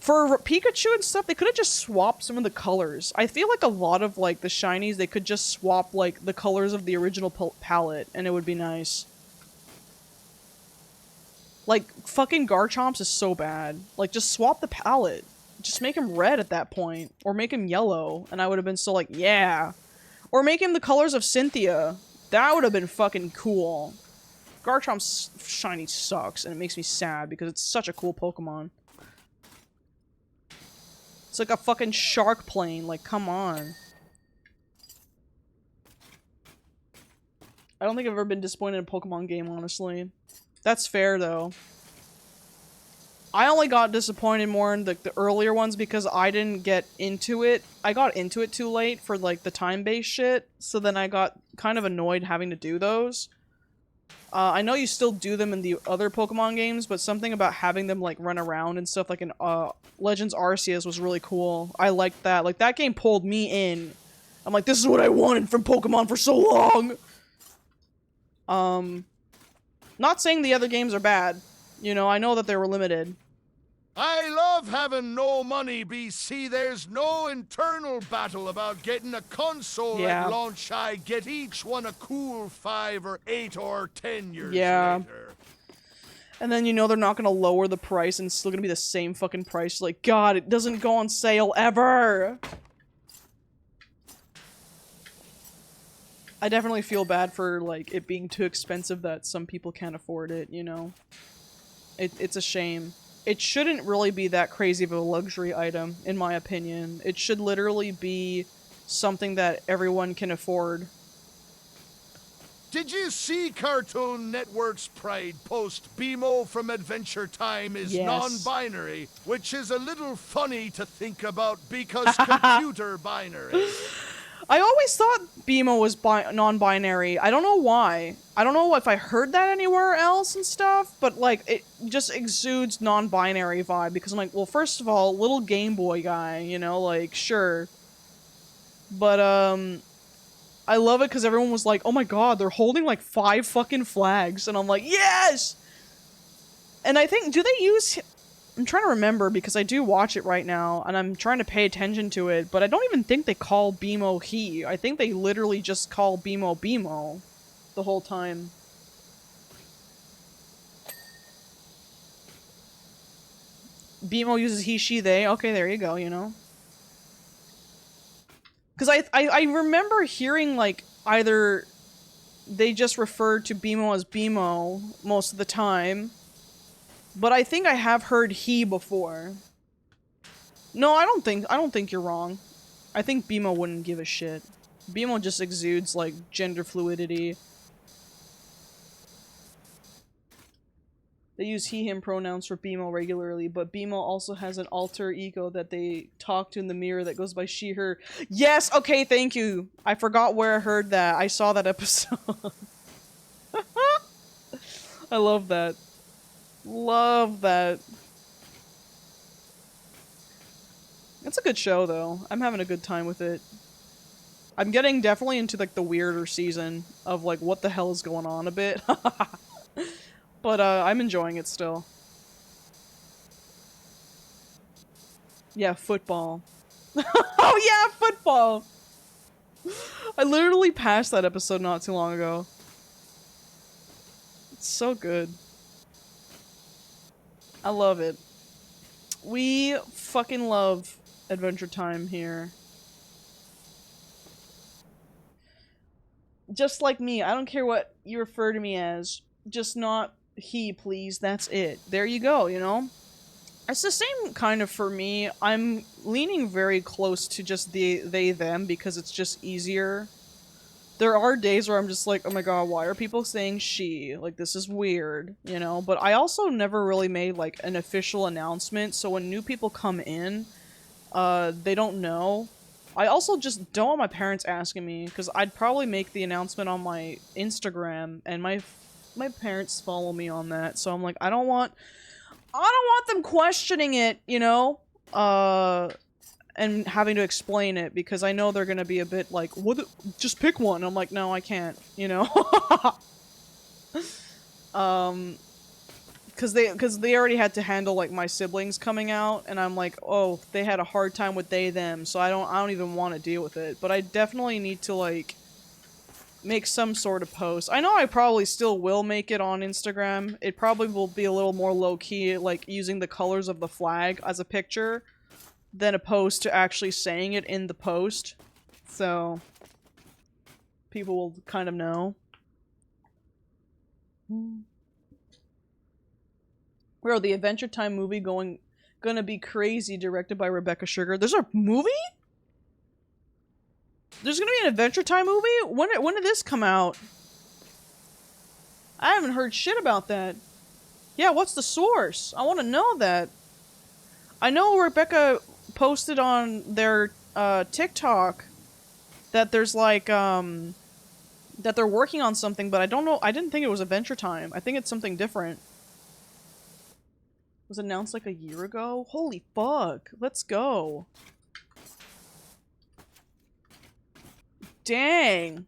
For Pikachu and stuff, they could have just swapped some of the colors. I feel like a lot of, like, the shinies, they could just swap, like, the colors of the original palette, and it would be nice. Like, fucking Garchomp's is so bad. Like, just swap the palette. Just make him red at that point. Or make him yellow. And I would have been so like, yeah. Or make him the colors of Cynthia. That would have been fucking cool. Garchomp's shiny sucks. And it makes me sad because it's such a cool Pokemon. It's like a fucking shark plane. Like, come on. I don't think I've ever been disappointed in a Pokemon game, honestly. That's fair, though. I only got disappointed more in the earlier ones because I didn't get into it. I got into it too late for, like, the time-based shit, so then I got kind of annoyed having to do those. I know you still do them in the other Pokemon games, but something about having them, like, run around and stuff, like in Legends Arceus was really cool. I liked that. Like, that game pulled me in. I'm like, this is what I wanted from Pokemon for so long! Not saying the other games are bad. You know, I know that they were limited. I love having no money, BC. There's no internal battle about getting a console at launch. I get each one a cool 5 or 8 or 10 years later. And then you know they're not gonna lower the price and it's still gonna be the same fucking price. Like, God, it doesn't go on sale ever! I definitely feel bad for, like, it being too expensive that some people can't afford it, you know? It's a shame. It shouldn't really be that crazy of a luxury item, in my opinion. It should literally be something that everyone can afford. Did you see Cartoon Network's Pride post BMO from Adventure Time is non-binary, which is a little funny to think about because computer binary. I always thought BMO was non-binary. I don't know why. I don't know if I heard that anywhere else and stuff, but, like, it just exudes non-binary vibe, because I'm like, well, first of all, little Game Boy guy, you know, like, sure. But, I love it because everyone was like, oh my god, they're holding, like, 5 fucking flags, and I'm like, yes! And I think, do they use... I'm trying to remember, because I do watch it right now, and I'm trying to pay attention to it, but I don't even think they call BMO he. I think they literally just call BMO BMO the whole time. BMO uses he, she, they. Okay, there you go, you know? Because I remember hearing, like, either they just referred to BMO as BMO most of the time, but I think I have heard he before. No, I don't think you're wrong. I think BMO wouldn't give a shit. BMO just exudes, like, gender fluidity. They use he, him pronouns for BMO regularly, but BMO also has an alter ego that they talk to in the mirror that goes by she, her. Yes! Okay, thank you! I forgot where I heard that. I saw that episode. I love that. Love that. It's a good show, though. I'm having a good time with it. I'm getting definitely into, like, the weirder season of, like, what the hell is going on a bit. But, I'm enjoying it still. Yeah, football. Oh yeah, football! I literally passed that episode not too long ago. It's so good. I love it. We fucking love Adventure Time here. Just like me, I don't care what you refer to me as. Just not he, please. That's it. There you go, you know? It's the same kind of for me. I'm leaning very close to just the they, them, because it's just easier. There are days where I'm just like, oh my god, why are people saying she? Like, this is weird, you know? But I also never really made, like, an official announcement, so when new people come in, they don't know. I also just don't want my parents asking me, because I'd probably make the announcement on my Instagram, and my parents follow me on that, so I'm like, I don't want them questioning it, you know? And having to explain it, because I know they're gonna be a bit like, just pick one. I'm like, no, I can't, you know? Because they already had to handle, like, my siblings coming out, and I'm like, oh, they had a hard time with they, them, so I don't even want to deal with it. But I definitely need to, like, make some sort of post. I know I probably still will make it on Instagram. It probably will be a little more low-key, like, using the colors of the flag as a picture, than opposed to actually saying it in the post. So, people will kind of know. Bro, the Adventure Time movie gonna be crazy, directed by Rebecca Sugar. There's a movie? There's gonna be an Adventure Time movie? When did this come out? I haven't heard shit about that. Yeah, what's the source? I want to know that. I know Rebecca posted on their TikTok that there's like that they're working on something, but I don't know. I didn't think it was Adventure Time. I think it's something different. It was announced like a year ago. Holy fuck! Let's go. Dang.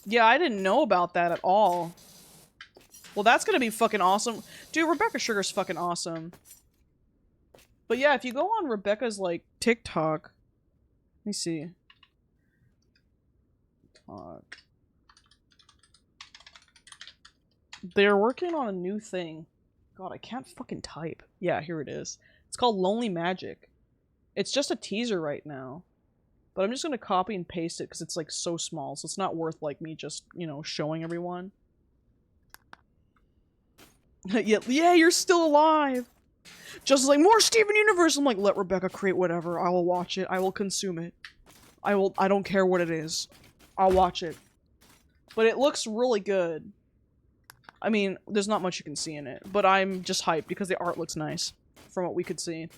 Yeah, I didn't know about that at all. Well, that's gonna be fucking awesome. Dude, Rebecca Sugar's fucking awesome. But yeah, if you go on Rebecca's, like, TikTok... Let me see. They're working on a new thing. God, I can't fucking type. Yeah, here it is. It's called Lonely Magic. It's just a teaser right now. But I'm just gonna copy and paste it because it's, like, so small, so it's not worth, like, me just, you know, showing everyone. Yeah, you're still alive! Just like, more Steven Universe! I'm like, let Rebecca create whatever. I will watch it. I will consume it. I don't care what it is. I'll watch it. But it looks really good. I mean, there's not much you can see in it. But I'm just hyped because the art looks nice. From what we could see.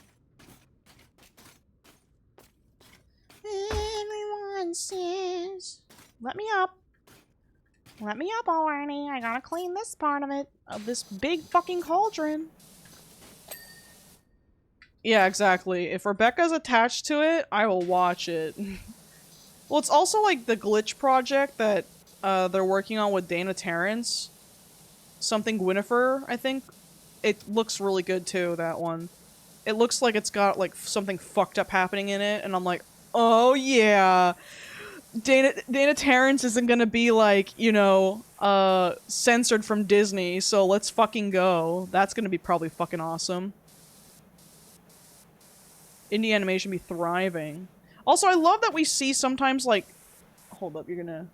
Everyone says... Let me up. Let me up already. I gotta clean this part of it. Of this big fucking cauldron. Yeah, exactly. If Rebecca's attached to it, I will watch it. Well, it's also like the glitch project that they're working on with Dana Terrence. Something Gwynnifer, I think. It looks really good too, that one. It looks like it's got like something fucked up happening in it, and I'm like, oh yeah. Dana Terrence isn't gonna be like, you know, censored from Disney, so let's fucking go. That's gonna be probably fucking awesome. Indie animation be thriving. Also, I love that we see sometimes, like... Hold up, you're gonna...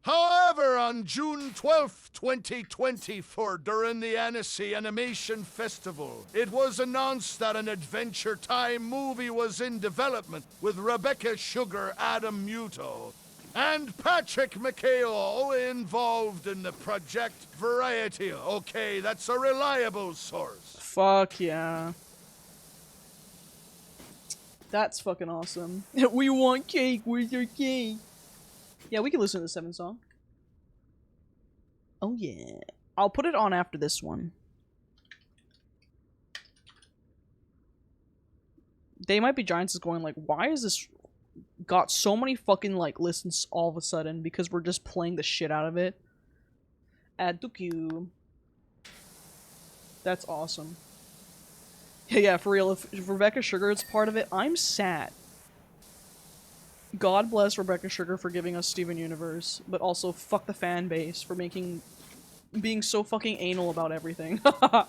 However, on June 12th, 2024, during the Annecy Animation Festival, it was announced that an Adventure Time movie was in development with Rebecca Sugar, Adam Muto, and Patrick McHale involved in the project. Variety. Okay, that's a reliable source. Fuck yeah. That's fucking awesome. We want cake, where's your cake? Yeah, we can listen to the 7 song. Oh yeah. I'll put it on after this one. They Might Be Giants is going like, why is this got so many fucking like listens all of a sudden? Because we're just playing the shit out of it. Add to queue. That's awesome. Yeah, for real, if Rebecca Sugar is part of it, I'm sad. God bless Rebecca Sugar for giving us Steven Universe, but also fuck the fan base for being so fucking anal about everything. I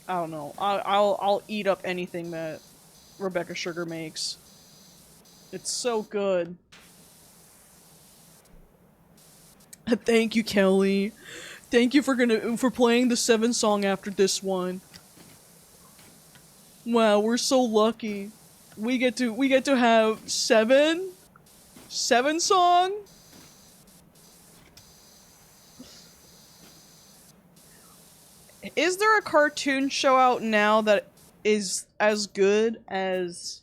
don't know. I'll eat up anything that Rebecca Sugar makes. It's so good. Thank you, Kelly. Thank you for playing the 7 song after this one. Wow, we're so lucky. We get to have seven song. Is there a cartoon show out now that is as good as...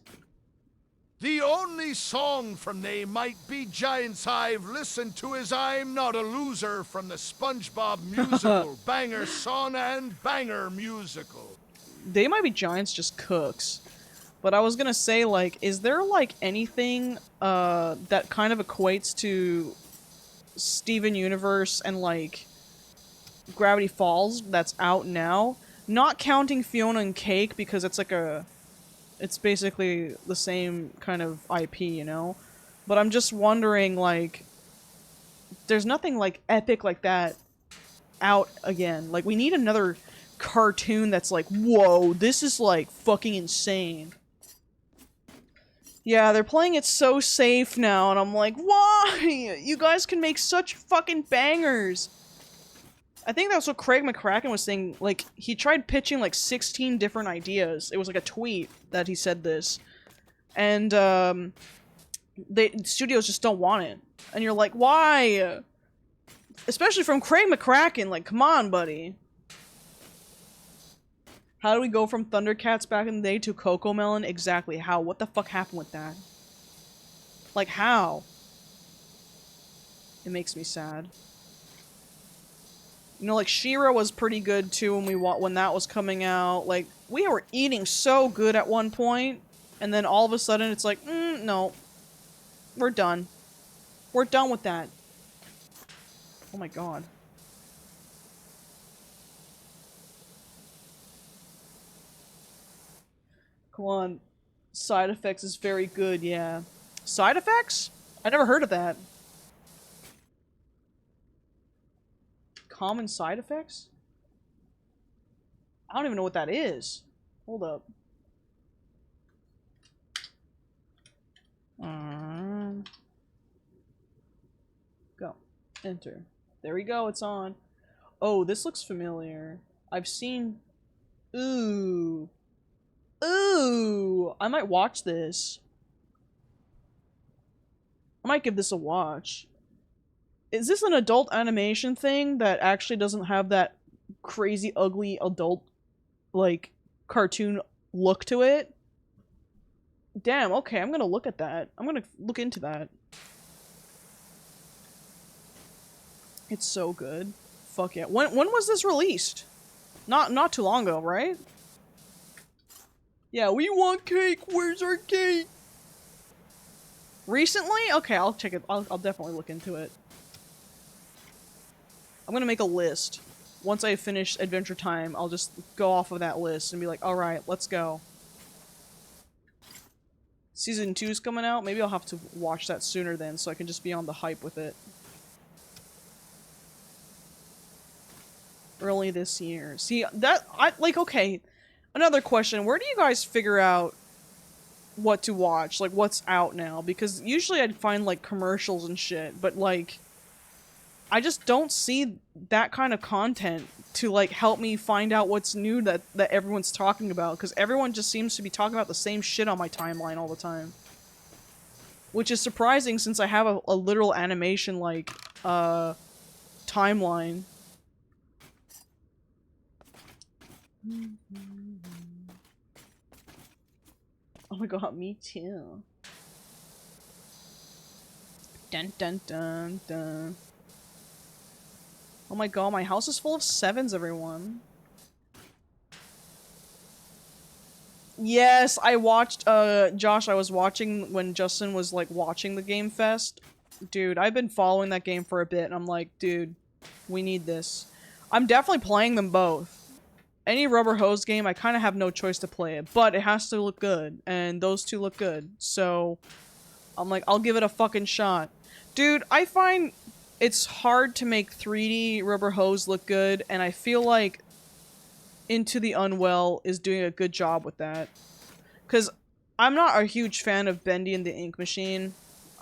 The only song from they might be giants I've listened to is I'm Not a Loser from the SpongeBob musical, Banger Song and Banger musical. They Might Be Giants just cooks. But I was gonna say, like, is there, like, anything, that kind of equates to Steven Universe and, like, Gravity Falls that's out now? Not counting Fiona and Cake, because it's like it's basically the same kind of IP, you know? But I'm just wondering, like, there's nothing, like, epic like that out again. Like, we need another cartoon that's like, whoa, this is, like, fucking insane. Yeah, they're playing it so safe now, and I'm like, why? You guys can make such fucking bangers! I think that's what Craig McCracken was saying. Like, he tried pitching, like, 16 different ideas. It was, like, a tweet that he said this. And, studios just don't want it. And you're like, why? Especially from Craig McCracken, like, come on, buddy. How do we go from Thundercats back in the day to Cocomelon? Exactly, how? What the fuck happened with that? Like, how? It makes me sad. You know, like, She-Ra was pretty good, too, when that was coming out. Like, we were eating so good at one point, and then all of a sudden it's like, no. We're done. We're done with that. Oh my god. Come on. Side Effects is very good, yeah. Side Effects? I never heard of that. Common Side Effects? I don't even know what that is. Hold up. Go. Enter. There we go, it's on. Oh, this looks familiar. I've seen... Ooh. Ooh! I might watch this. I might give this a watch. Is this an adult animation thing that actually doesn't have that crazy, ugly, adult, like, cartoon look to it? Damn, okay, I'm gonna look at that. I'm gonna look into that. It's so good. Fuck yeah. When was this released? Not too long ago, right? Yeah, we want cake! Where's our cake? Recently? Okay, I'll check it. I'll definitely look into it. I'm gonna make a list. Once I finish Adventure Time, I'll just go off of that list and be like, alright, let's go. Season 2's coming out. Maybe I'll have to watch that sooner then, so I can just be on the hype with it. Early this year. See, okay. Another question, where do you guys figure out what to watch? Like, what's out now? Because usually I'd find, like, commercials and shit, but, like, I just don't see that kind of content to, like, help me find out what's new that everyone's talking about, because everyone just seems to be talking about the same shit on my timeline all the time. Which is surprising since I have a literal animation, like, timeline. Oh my god, me too. Dun dun dun dun. Oh my god, my house is full of 7s, everyone. Yes, I watched, Josh, I was watching when Justin was, like, watching the Game Fest. Dude, I've been following that game for a bit, and I'm like, dude, we need this. I'm definitely playing them both. Any Rubber Hose game, I kind of have no choice to play it, but it has to look good, and those two look good, so I'm like, I'll give it a fucking shot. Dude, I find it's hard to make 3D Rubber Hose look good, and I feel like Into the Unwell is doing a good job with that. Because I'm not a huge fan of Bendy and the Ink Machine.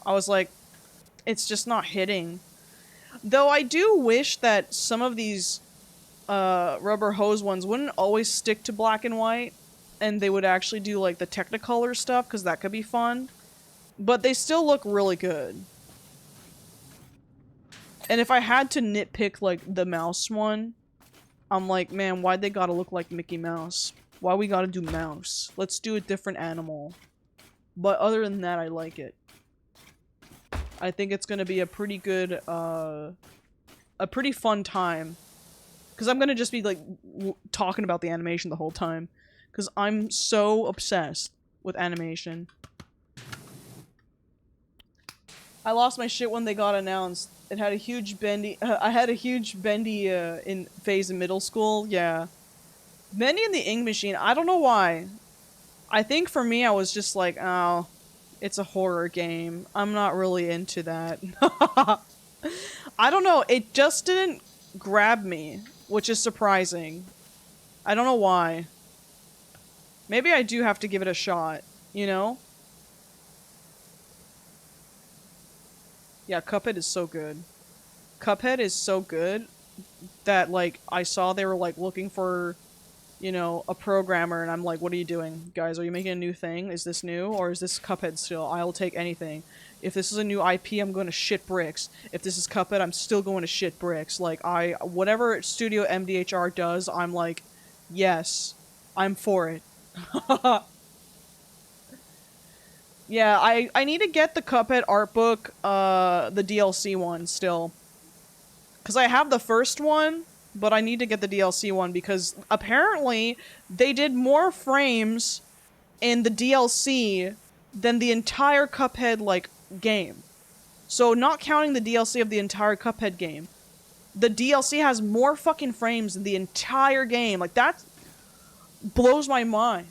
I was like, it's just not hitting. Though I do wish that some of these Rubber Hose ones wouldn't always stick to black and white. and they would actually do like the Technicolor stuff, because that could be fun. But they still look really good. And if I had to nitpick like the mouse one, I'm like, man, why'd they gotta look like Mickey Mouse? Why we gotta do mouse? Let's do a different animal. But other than that, I like it. I think it's gonna be a pretty good, a pretty fun time. Because I'm gonna just be, like, talking about the animation the whole time. Because I'm so obsessed with animation. I lost my shit when they got announced. It had a huge bendy, I had a huge bendy, phase in middle school, yeah. Bendy and the Ink Machine, I don't know why. I think for me, I was just like, oh, it's a horror game. I'm not really into that. I don't know, it just didn't grab me, which is surprising. I don't know why. Maybe I do have to give it a shot, you know? Yeah, Cuphead is so good. Cuphead is so good that, like, I saw they were, like, looking for, you know, a programmer, and I'm like, what are you doing? Guys, are you making a new thing? Is this new? Or is this Cuphead still? I'll take anything. If this is a new IP, I'm going to shit bricks. If this is Cuphead, I'm still going to shit bricks. Like, whatever Studio MDHR does, I'm like, yes, I'm for it. Yeah, I need to get the Cuphead art book, the DLC one still. Because I have the first one, but I need to get the DLC one because apparently they did more frames in the DLC than the entire Cuphead, like, game. So not counting the DLC of the entire Cuphead game, the DLC has more fucking frames than the entire game. Like, that blows my mind.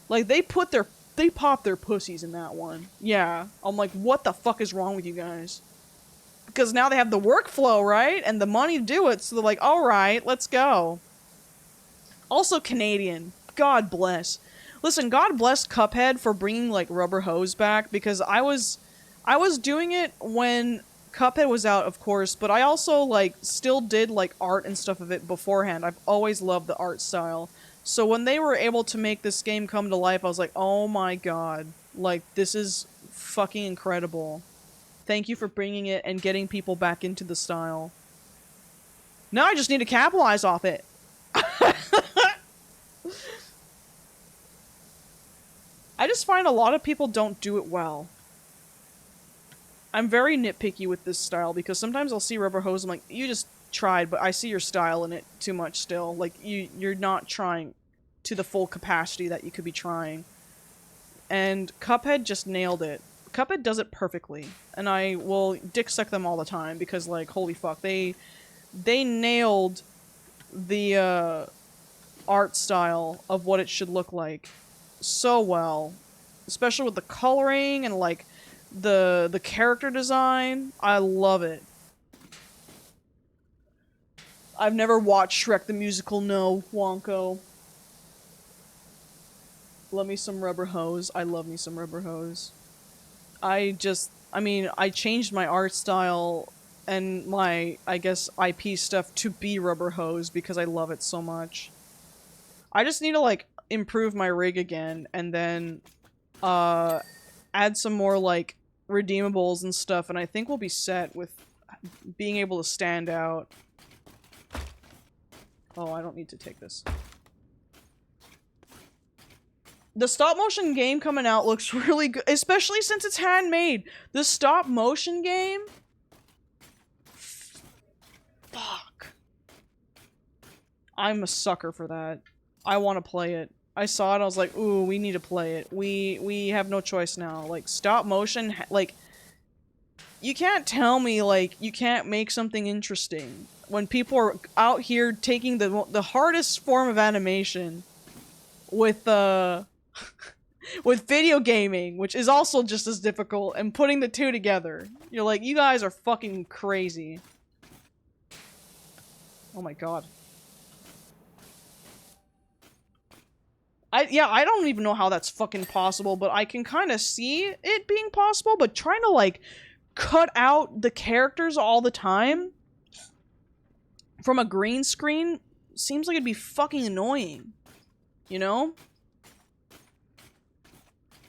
Like, they popped their pussies in that one. Yeah. I'm like, what the fuck is wrong with you guys? Because now they have the workflow, right? And the money to do it, so they're like, alright, let's go. Also Canadian. God bless. Listen, God bless Cuphead for bringing, like, Rubber Hose back, because I was doing it when Cuphead was out, of course, but I also, like, still did, like, art and stuff of it beforehand. I've always loved the art style. So when they were able to make this game come to life, I was like, oh my god. Like, this is fucking incredible. Thank you for bringing it and getting people back into the style. Now I just need to capitalize off it. I just find a lot of people don't do it well. I'm very nitpicky with this style because sometimes I'll see Rubber Hose, I'm like, you just tried, but I see your style in it too much still. Like, you're not trying to the full capacity that you could be trying. And Cuphead just nailed it. Cuphead does it perfectly. And I will dick suck them all the time because, like, holy fuck, they nailed the art style of what it should look like so well. Especially with the coloring and, like, the character design. I love it. I've never watched Shrek the Musical, no, Wonko. Love me some Rubber Hose. I love me some Rubber Hose. I changed my art style and my, I guess, IP stuff to be Rubber Hose because I love it so much. I just need to, like, improve my rig again and then, add some more, like, redeemables and stuff, and I think we'll be set with being able to stand out. Oh, I don't need to take this. The stop-motion game coming out looks really good, especially since it's handmade. The stop-motion game? Fuck. I'm a sucker for that. I want to play it. I saw it, I was like, ooh, we need to play it. We have no choice now. Like, stop-motion, like, you can't tell me, like, you can't make something interesting when people are out here taking the hardest form of animation with, with video gaming, which is also just as difficult, and putting the two together. You're like, you guys are fucking crazy. Oh my god. I don't even know how that's fucking possible, but I can kind of see it being possible, but trying to, like, cut out the characters all the time from a green screen seems like it'd be fucking annoying. You know?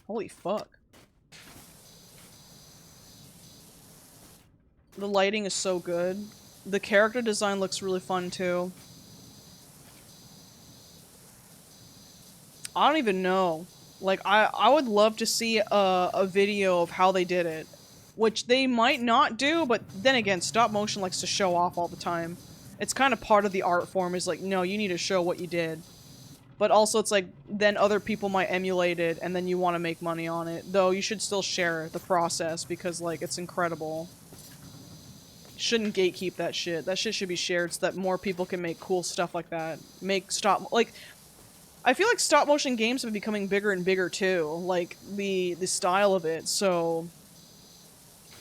Holy fuck. The lighting is so good. The character design looks really fun too. I don't even know. Like, I would love to see a video of how they did it. Which they might not do, but then again, stop motion likes to show off all the time. It's kind of part of the art form, is like, no, you need to show what you did. But also it's like, then other people might emulate it, and then you want to make money on it. Though you should still share the process, because, like, it's incredible. Shouldn't gatekeep that shit. That shit should be shared so that more people can make cool stuff like that. Make stop... Like, I feel like stop motion games have been becoming bigger and bigger too. Like, the style of it, so...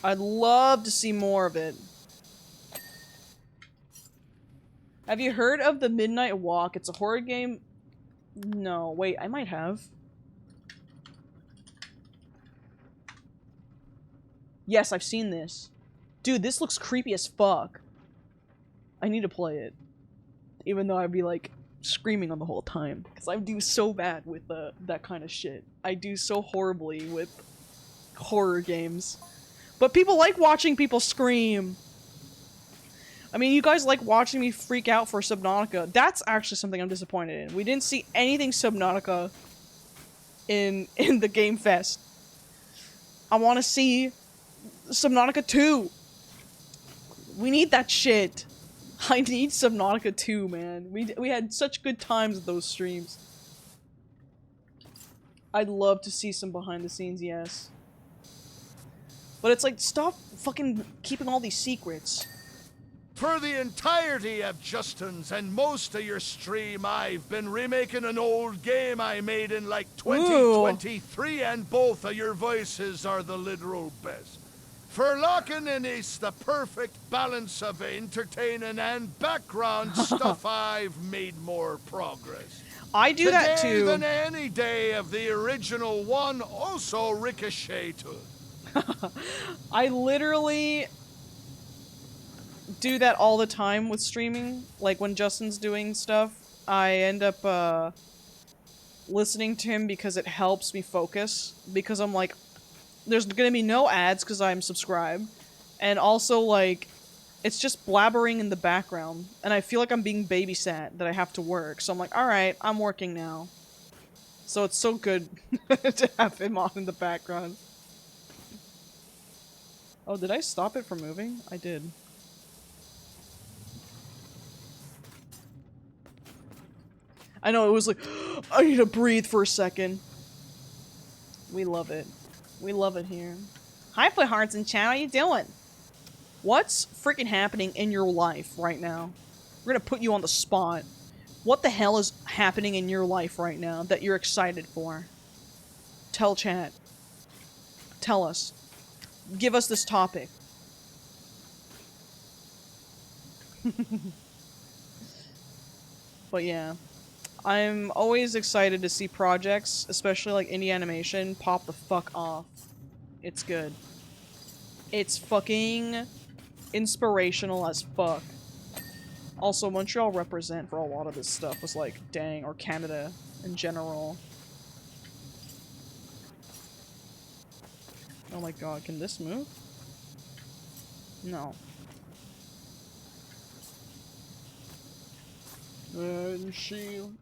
I'd love to see more of it. Have you heard of The Midnight Walk? It's a horror game... No, wait, I might have. Yes, I've seen this. Dude, this looks creepy as fuck. I need to play it. Even though I'd be, like, screaming on the whole time. Because I do so bad with that kind of shit. I do so horribly with horror games. But people like watching people scream. I mean, you guys like watching me freak out for Subnautica. That's actually something I'm disappointed in. We didn't see anything Subnautica in the Game Fest. I want to see Subnautica 2. We need that shit. I need Subnautica 2, man. We had such good times with those streams. I'd love to see some behind the scenes, yes. But it's like, stop fucking keeping all these secrets. For the entirety of Justin's and most of your stream, I've been remaking an old game I made in like 2023, and both of your voices are the literal best. For locking in is the perfect balance of entertaining and background stuff. I've made more progress. I do that Today too. than any day of the original one, also ricocheted. I literally do that all the time with streaming. Like, when Justin's doing stuff, I end up, listening to him because it helps me focus. Because I'm like, there's gonna be no ads because I'm subscribed. And also, like, it's just blabbering in the background. And I feel like I'm being babysat, that I have to work. So I'm like, alright, I'm working now. So it's so good to have him on in the background. Oh, did I stop it from moving? I did. I know, it was like, I need to breathe for a second. We love it. We love it here. Hi, Play Hearts in chat, how you doing? What's freaking happening in your life right now? We're gonna put you on the spot. What the hell is happening in your life right now that you're excited for? Tell chat. Tell us. Give us this topic. But yeah. I'm always excited to see projects, especially like indie animation, pop the fuck off. It's good. It's fucking inspirational as fuck. Also, Montreal represent for a lot of this stuff was like, dang, or Canada in general. Oh my god, can this move? No.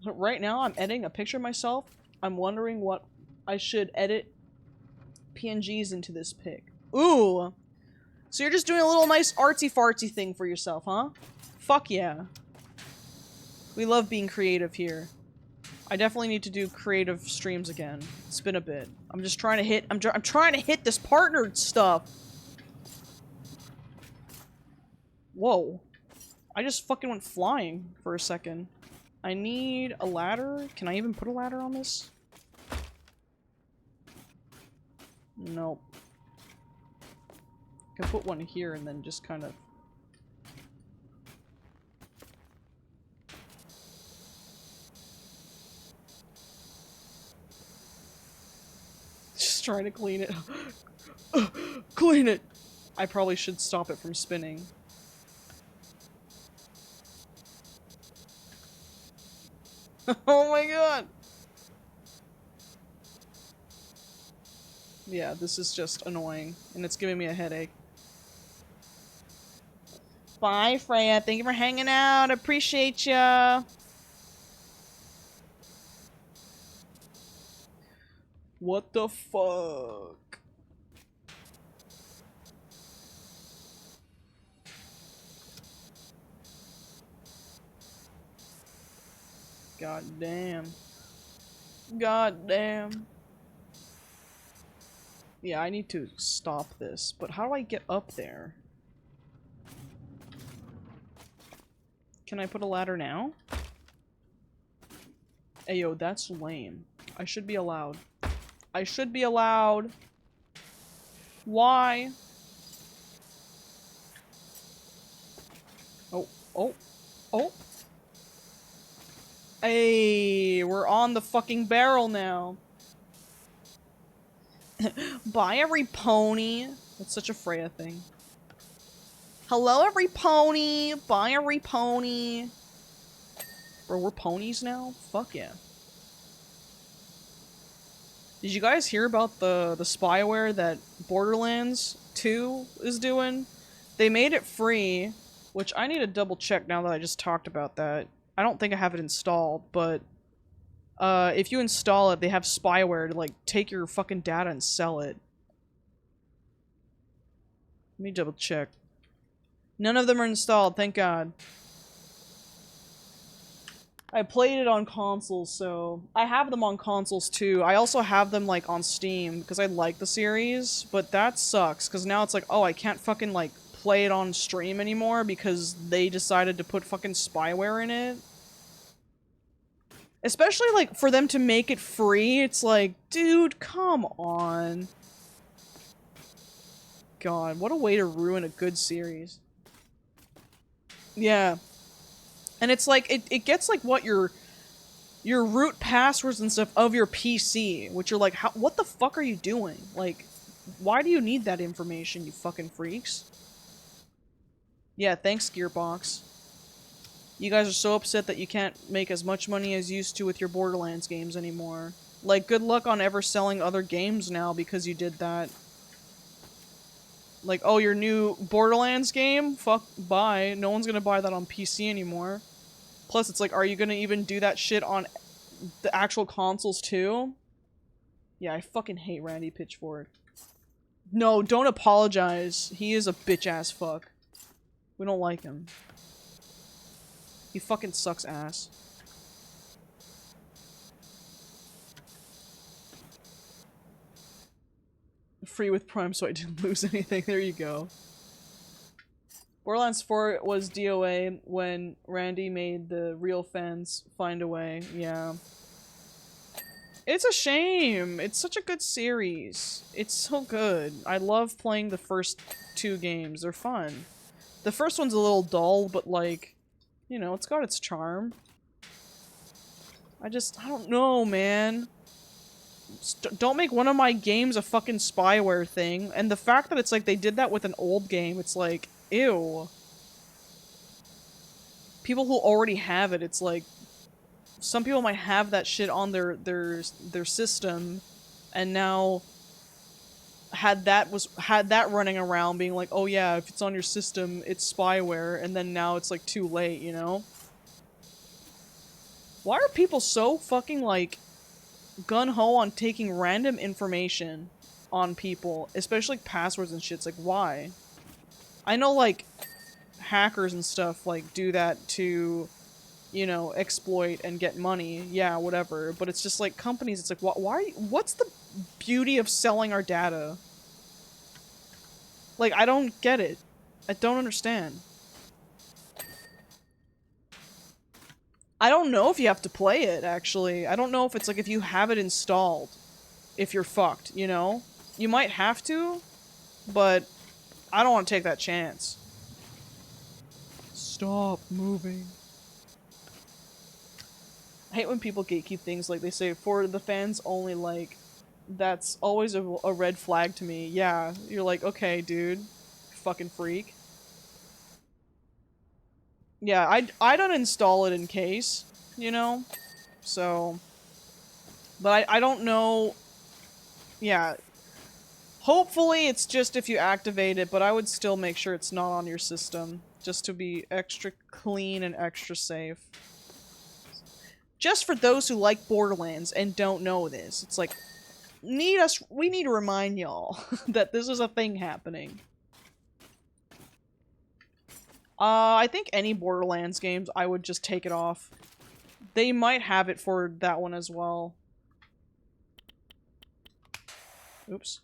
Right now, I'm editing a picture of myself. I'm wondering what I should edit PNGs into this pic. Ooh! So you're just doing a little nice artsy-fartsy thing for yourself, huh? Fuck yeah. We love being creative here. I definitely need to do creative streams again. It's been a bit. I'm just trying to hit- I'm trying to hit this partnered stuff! Whoa. I just fucking went flying for a second. I need a ladder. Can I even put a ladder on this? Nope. Can put one here and then just kind of... Just trying to clean it. Clean it! I probably should stop it from spinning. Oh my god! Yeah, this is just annoying, and it's giving me a headache. Bye, Freya. Thank you for hanging out. Appreciate ya. What the fuck? God damn. God damn. Yeah, I need to stop this, but how do I get up there? Can I put a ladder now? Ayo, that's lame. I should be allowed. I should be allowed. Why? Oh, oh, oh. Hey, we're on the fucking barrel now. Bye, every pony. That's such a Freya thing. Hello, every pony. Bye, every pony. Bro, we're ponies now? Fuck yeah. Did you guys hear about the spyware that Borderlands 2 is doing? They made it free, which I need to double check now that I just talked about that. I don't think I have it installed, but if you install it, they have spyware to, like, take your fucking data and sell it. Let me double check. None of them are installed, thank God. I played it on consoles, so... I have them on consoles, too. I also have them, like, on Steam, because I like the series, but that sucks, because now it's like, oh, I can't fucking, like, play it on stream anymore, because they decided to put fucking spyware in it. Especially, like, for them to make it free, it's like, dude, come on. God, what a way to ruin a good series. Yeah. And it's like, it gets, like, what your root passwords and stuff of your PC, which you're like, what the fuck are you doing? Like, why do you need that information, you fucking freaks? Yeah, thanks, Gearbox. You guys are so upset that you can't make as much money as you used to with your Borderlands games anymore. Like, good luck on ever selling other games now because you did that. Like, oh, your new Borderlands game? Fuck, bye. No one's gonna buy that on PC anymore. Plus, it's like, are you gonna even do that shit on the actual consoles too? Yeah, I fucking hate Randy Pitchford. No, don't apologize. He is a bitch-ass fuck. We don't like him. He fucking sucks ass. Free with Prime so I didn't lose anything. There you go. Borderlands 4 was DOA when Randy made the real fans find a way. Yeah. It's a shame. It's such a good series. It's so good. I love playing the first two games. They're fun. The first one's a little dull, but like, you know, it's got its charm. I don't know, man. Don't make one of my games a fucking spyware thing. And the fact that it's like they did that with an old game, it's like, ew. People who already have it, it's like, some people might have that shit on their system, and now had that running around being like, oh yeah, if it's on your system, it's spyware, and then now it's like too late, you know? Why are people so fucking like gun-ho on taking random information on people, especially like passwords and shit? It's like, why? I know like hackers and stuff like do that to, you know, exploit and get money, yeah, whatever, but it's just like companies, it's like, what's the beauty of selling our data? Like, I don't get it. I don't understand. I don't know if you have to play it, actually. I don't know if it's like if you have it installed, if you're fucked, you know? You might have to, but I don't want to take that chance. Stop moving. I hate when people gatekeep things, like they say, for the fans only, like, that's always a red flag to me. Yeah, you're like, okay, dude, fucking freak. Yeah, I'd uninstall it in case, you know? So, but I don't know, yeah, Hopefully it's just if you activate it, but I would still make sure it's not on your system. Just to be extra clean and extra safe. Just for those who like Borderlands and don't know this. It's like, we need to remind y'all that this is a thing happening. I think any Borderlands games, I would just take it off. They might have it for that one as well. Oops.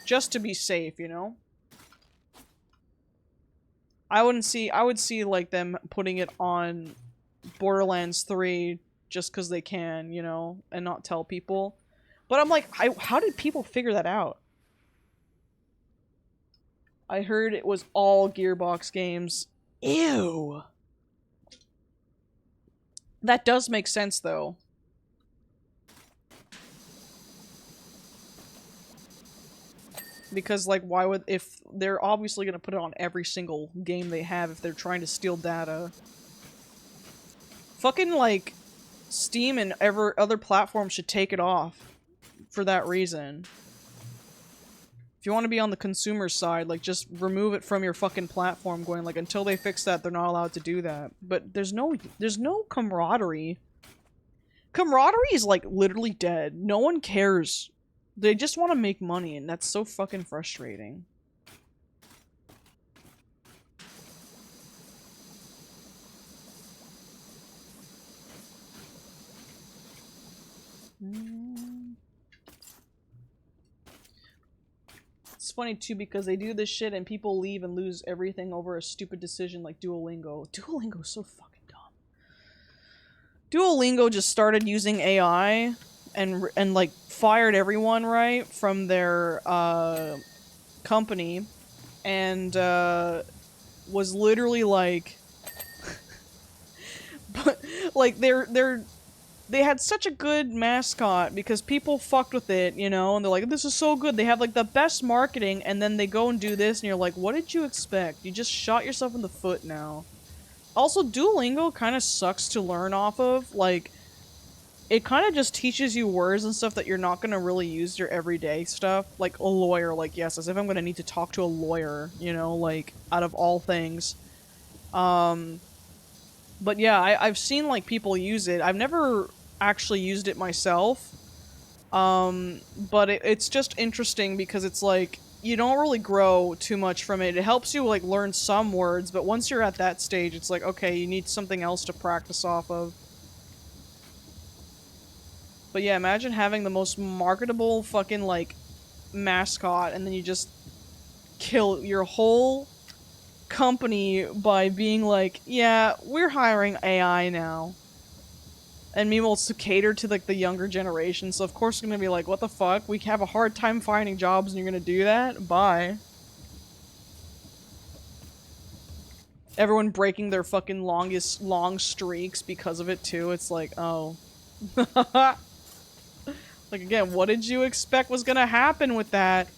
Just to be safe, you know? I would see like them putting it on Borderlands 3 just because they can, you know, and not tell people. But I'm like, how did people figure that out? I heard it was all Gearbox games. Ew. That does make sense, though. Because, like, why would... If they're obviously gonna put it on every single game they have if they're trying to steal data. Fucking, like, Steam and other platforms should take it off. For that reason. If you want to be on the consumer side, like, just remove it from your fucking platform, going, like, until they fix that, they're not allowed to do that. But there's no camaraderie. Camaraderie is, like, literally dead. No one cares. They just want to make money, and that's so fucking frustrating. It's funny, too, because they do this shit and people leave and lose everything over a stupid decision like Duolingo. Duolingo's so fucking dumb. Duolingo just started using AI and like fired everyone, right, from their company, and was literally like but like they had such a good mascot because people fucked with it, you know, and they're like, this is so good, they have like the best marketing, and then they go and do this and you're like, what did you expect? You just shot yourself in the foot now. Also, Duolingo kind of sucks to learn off of. Like, it kind of just teaches you words and stuff that you're not going to really use your everyday stuff. Like, a lawyer, like, yes, as if I'm going to need to talk to a lawyer, you know, like, out of all things. But yeah, I've seen, like, people use it. I've never actually used it myself. But it's just interesting because it's like, you don't really grow too much from it. It helps you, like, learn some words, but once you're at that stage, it's like, okay, you need something else to practice off of. But yeah, imagine having the most marketable fucking, like, mascot, and then you just kill your whole company by being like, yeah, we're hiring AI now. And meanwhile, it's to cater to, like, the younger generation, so of course they're gonna be like, what the fuck? We have a hard time finding jobs and you're gonna do that? Bye. Everyone breaking their fucking long streaks because of it, too. It's like, oh. Like, again, what did you expect was gonna happen with that?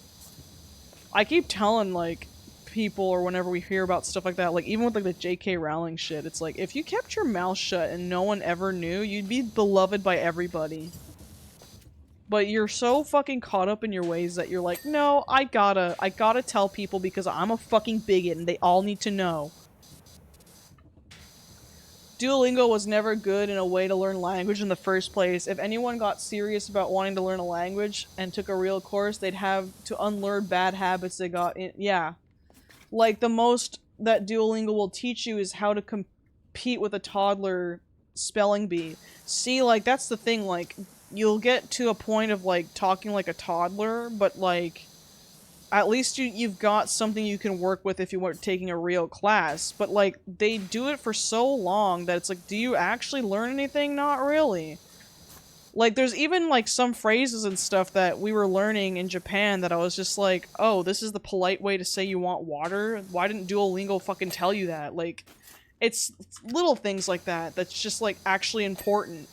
I keep telling, like, people, or whenever we hear about stuff like that, like, even with, like, the J.K. Rowling shit, it's like, if you kept your mouth shut and no one ever knew, you'd be beloved by everybody. But you're so fucking caught up in your ways that you're like, no, I gotta tell people because I'm a fucking bigot and they all need to know. Duolingo was never good in a way to learn language in the first place. If anyone got serious about wanting to learn a language and took a real course, they'd have to unlearn bad habits they got in. Yeah. Like, the most that Duolingo will teach you is how to compete with a toddler spelling bee. See, like, that's the thing, like, you'll get to a point of, like, talking like a toddler, but, like, at least you've got something you can work with if you weren't taking a real class. But, like, they do it for so long that it's like, do you actually learn anything? Not really. Like, there's even, like, some phrases and stuff that we were learning in Japan that I was just like, oh, this is the polite way to say you want water? Why didn't Duolingo fucking tell you that? Like, it's little things like that that's just, like, actually important.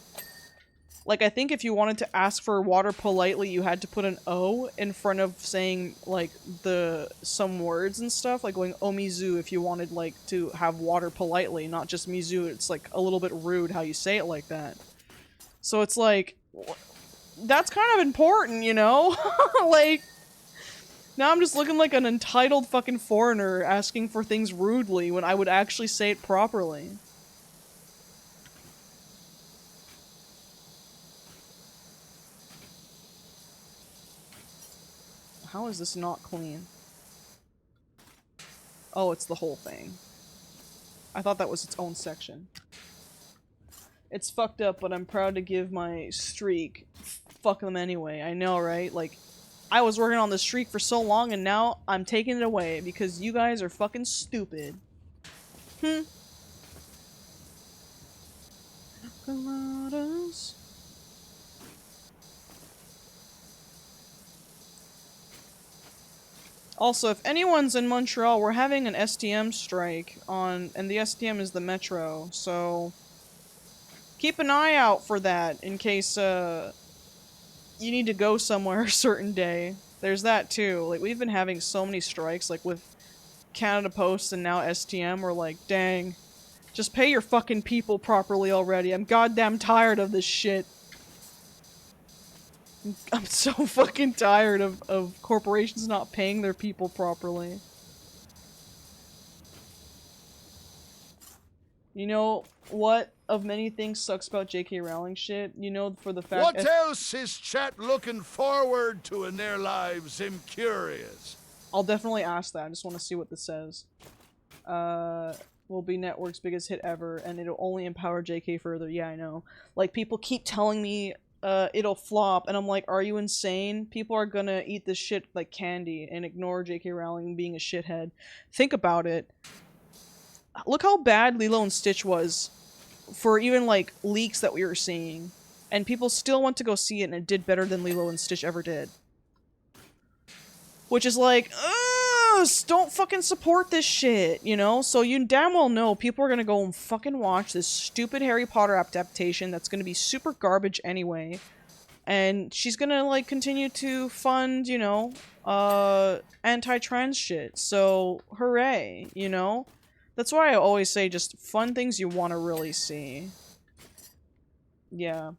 Like, I think if you wanted to ask for water politely, you had to put an O in front of saying, like, some words and stuff, like going omizu if you wanted, like, to have water politely, not just mizu. It's, like, a little bit rude how you say it like that. So it's like, that's kind of important, you know? Like, now I'm just looking like an entitled fucking foreigner asking for things rudely when I would actually say it properly. How is this not clean? Oh, it's the whole thing. I thought that was its own section. It's fucked up, but I'm proud to give my streak. Fuck them anyway. I know, right? Like, I was working on the streak for so long, and now I'm taking it away because you guys are fucking stupid. Coladas. Also, if anyone's in Montreal, we're having an STM strike on, and the STM is the metro, so keep an eye out for that in case, you need to go somewhere a certain day. There's that too. Like, we've been having so many strikes, like with Canada Post and now STM, we're like, dang. Just pay your fucking people properly already. I'm goddamn tired of this shit. I'm so fucking tired of corporations not paying their people properly. You know what of many things sucks about J.K. Rowling shit? You know, for the fact— What else is chat looking forward to in their lives? I'm curious. I'll definitely ask that. I just want to see what this says. Will be network's biggest hit ever, and it'll only empower JK further. Yeah, I know. Like, people keep telling me, it'll flop, and I'm like, are you insane? People are gonna eat this shit like candy and ignore JK Rowling being a shithead. Think about it. Look how bad Lilo and Stitch was for even, like, leaks that we were seeing. And people still went to go see it, and it did better than Lilo and Stitch ever did. Which is like, don't fucking support this shit, you know? So you damn well know people are gonna go and fucking watch this stupid Harry Potter adaptation that's gonna be super garbage anyway. And she's gonna, like, continue to fund, you know, anti-trans shit. So, hooray, you know? That's why I always say just fun things you want to really see. Yeah.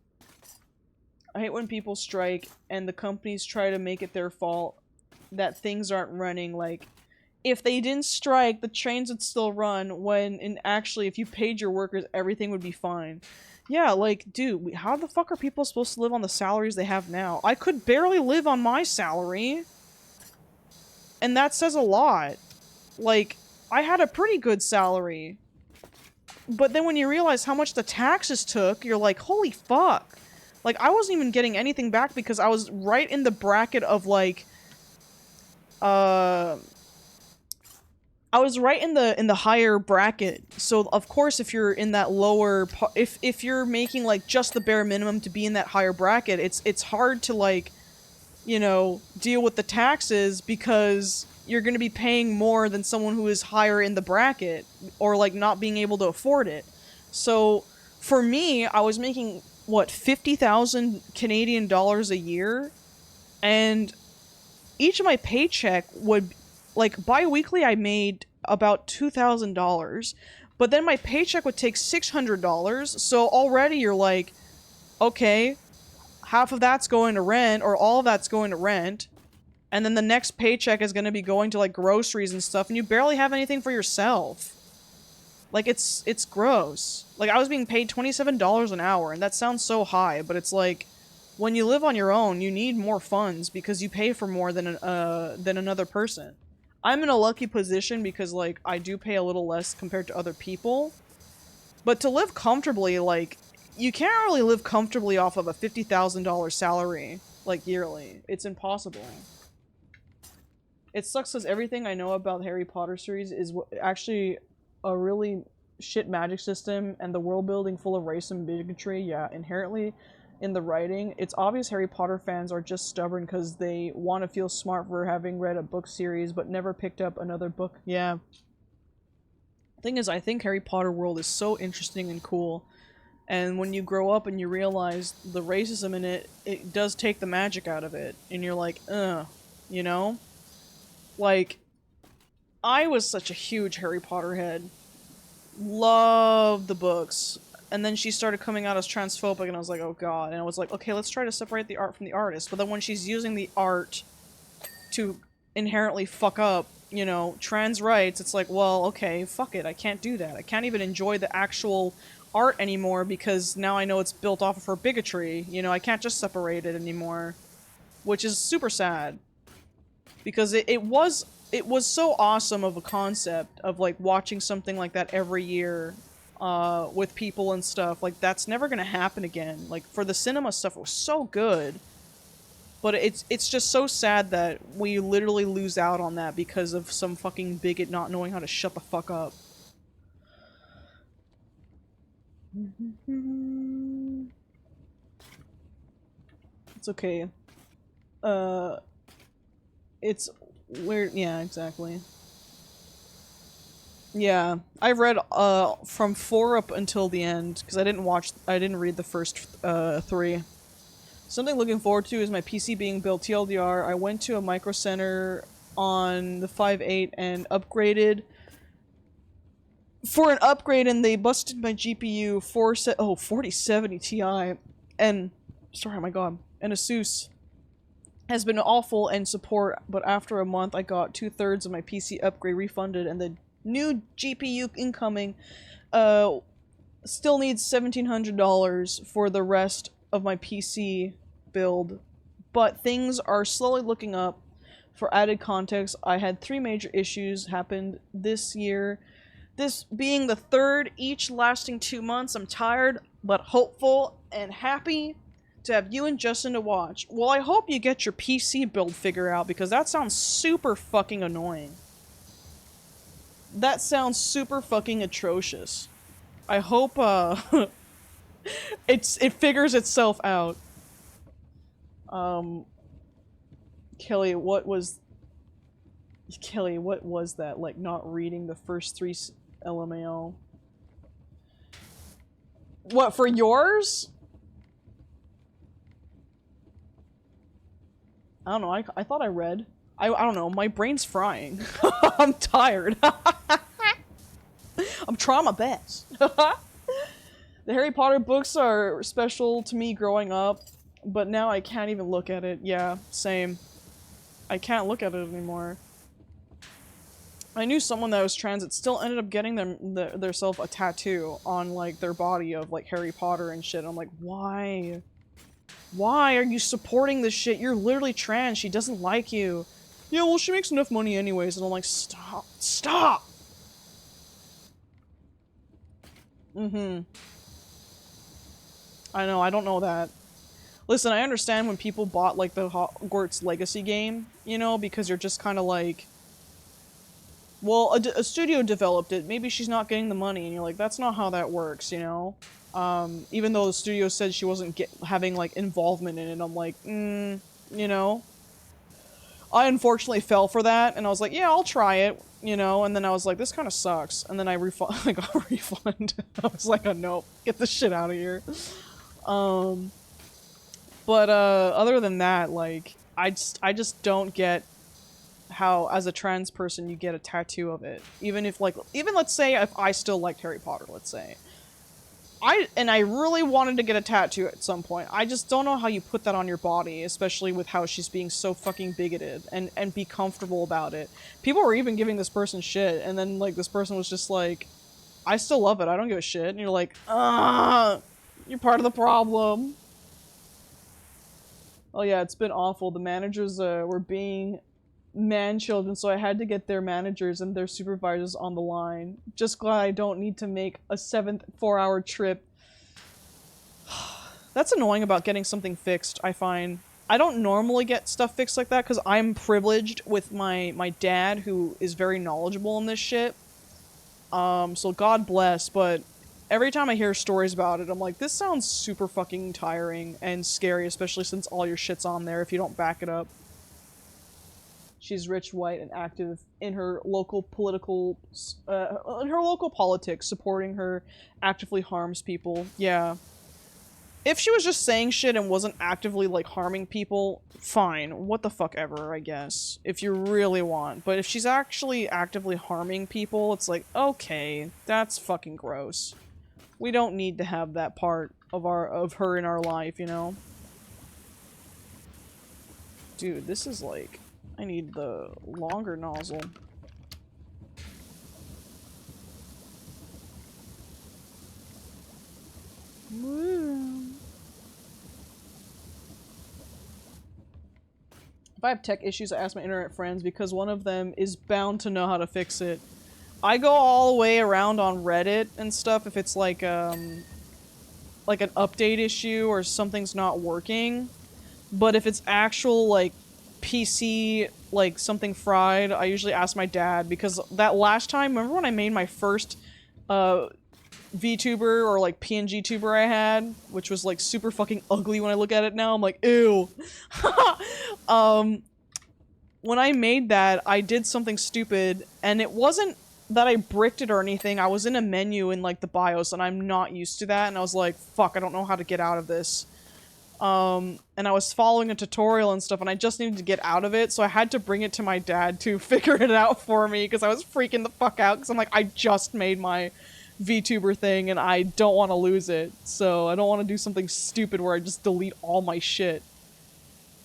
I hate when people strike and the companies try to make it their fault that things aren't running. Like, if they didn't strike, the trains would still run, when actually, if you paid your workers, everything would be fine. Yeah, like, dude, how the fuck are people supposed to live on the salaries they have now? I could barely live on my salary. And that says a lot. Like, I had a pretty good salary. But then when you realize how much the taxes took, you're like, holy fuck. Like, I wasn't even getting anything back because I was right in the bracket of, like, I was right in the higher bracket. So of course, if you're in that lower, if you're making like just the bare minimum to be in that higher bracket, it's hard to, like, you know, deal with the taxes because you're going to be paying more than someone who is higher in the bracket or, like, not being able to afford it. So for me, I was making what, 50,000 Canadian dollars a year, and each of my paycheck would, like, bi-weekly I made about $2,000, but then my paycheck would take $600, so already you're like, okay, half of that's going to rent, or all of that's going to rent, and then the next paycheck is going to be going to, like, groceries and stuff, and you barely have anything for yourself. Like, it's gross. Like, I was being paid $27 an hour, and that sounds so high, but it's like, when you live on your own, you need more funds because you pay for more than another person. I'm in a lucky position because, like, I do pay a little less compared to other people. But to live comfortably, like, you can't really live comfortably off of a $50,000 salary, like, yearly. It's impossible. It sucks because everything I know about the Harry Potter series is actually a really shit magic system, and the world building full of race and bigotry. Yeah, inherently in the writing, it's obvious Harry Potter fans are just stubborn because they want to feel smart for having read a book series but never picked up another book. Yeah. Thing is, I think Harry Potter world is so interesting and cool, and when you grow up and you realize the racism in it, it does take the magic out of it, and you're like, you know? Like, I was such a huge Harry Potter head. Loved the books. and then she started coming out as transphobic, and I was like, oh god. And I was like, okay, let's try to separate the art from the artist. But then when she's using the art to inherently fuck up, you know, trans rights, it's like, well, okay, fuck it, I can't do that. I can't even enjoy the actual art anymore because now I know it's built off of her bigotry. You know, I can't just separate it anymore. Which is super sad. Because it was so awesome of a concept of, like, watching something like that every year with people and stuff. Like, that's never gonna happen again. Like, for the cinema stuff, it was so good. But it's just so sad that we literally lose out on that because of some fucking bigot not knowing how to shut the fuck up. It's okay. It's weird. Yeah, exactly. Yeah, I read from 4 up until the end because I didn't read the first 3. Something looking forward to is my PC being built. TLDR, I went to a micro center on the 5.8 and upgraded for an upgrade, and they busted my GPU 4070 Ti, and sorry, my god, and ASUS has been awful in support, but after a month I got 2/3 of my PC upgrade refunded, and the new GPU incoming still needs $1,700 for the rest of my PC build, but things are slowly looking up. For added context, I had 3 major issues happened this year, this being the 3rd, each lasting 2 months. I'm tired, but hopeful and happy to have you and Justin to watch. Well, I hope you get your PC build figured out, because that sounds super fucking annoying. That sounds super fucking atrocious. I hope, it figures itself out. Kelly, what was that? Like, not reading the first 3 LMAO? What, for yours? I don't know, I thought I read. I don't know, my brain's frying. I'm tired. I'm trying my best. The Harry Potter books are special to me growing up, but now I can't even look at it. Yeah, same. I can't look at it anymore. I knew someone that was trans that still ended up getting theirself a tattoo on, like, their body of, like, Harry Potter and shit. I'm like, why? Why are you supporting this shit? You're literally trans. She doesn't like you. Yeah, well, she makes enough money anyways. And I'm like, stop. Stop! Mm-hmm. I know, I don't know that. Listen, I understand when people bought, like, the Hogwarts Legacy game, you know, because you're just kind of like, well, a studio developed it, maybe she's not getting the money, and you're like, that's not how that works, you know? Even though the studio said she wasn't having, like, involvement in it, I'm like, you know? I unfortunately fell for that, and I was like, yeah, I'll try it, you know? And then I was like, this kind of sucks, and then I got a refund. I was like, oh, no, get this shit out of here. But, other than that, like, I just don't get how, as a trans person, you get a tattoo of it. Even if, like, let's say if I still liked Harry Potter, let's say. I really wanted to get a tattoo at some point. I just don't know how you put that on your body, especially with how she's being so fucking bigoted, and be comfortable about it. People were even giving this person shit, and then, like, this person was just like, I still love it, I don't give a shit. And you're like, you're part of the problem. Oh yeah, it's been awful. The managers were being man-children, so I had to get their managers and their supervisors on the line. Just glad I don't need to make a 7th 4-hour trip. That's annoying about getting something fixed, I find. I don't normally get stuff fixed like that because I'm privileged with my dad, who is very knowledgeable in this shit. So God bless, but every time I hear stories about it, I'm like, this sounds super fucking tiring and scary, especially since all your shit's on there if you don't back it up. She's rich, white, and active in her local political, in her local politics. Supporting her actively harms people. Yeah. If she was just saying shit and wasn't actively, like, harming people, fine. What the fuck ever, I guess. If you really want. But if she's actually actively harming people, it's like, okay, that's fucking gross. We don't need to have that part of her in our life, you know? Dude, this is like... I need the longer nozzle. Woo. If I have tech issues, I ask my internet friends because one of them is bound to know how to fix it. I go all the way around on Reddit and stuff if it's like an update issue or something's not working. But if it's actual, like, PC, like, something fried, I usually ask my dad, because that last time, remember when I made my first, VTuber, or, like, PNG tuber I had, which was, like, super fucking ugly when I look at it now, I'm like, ew. When I made that, I did something stupid, and it wasn't that I bricked it or anything, I was in a menu in, like, the BIOS, and I'm not used to that, and I was like, fuck, I don't know how to get out of this. And I was following a tutorial and stuff, and I just needed to get out of it, so I had to bring it to my dad to figure it out for me, because I was freaking the fuck out, because I'm like, I just made my VTuber thing, and I don't want to lose it, so I don't want to do something stupid where I just delete all my shit.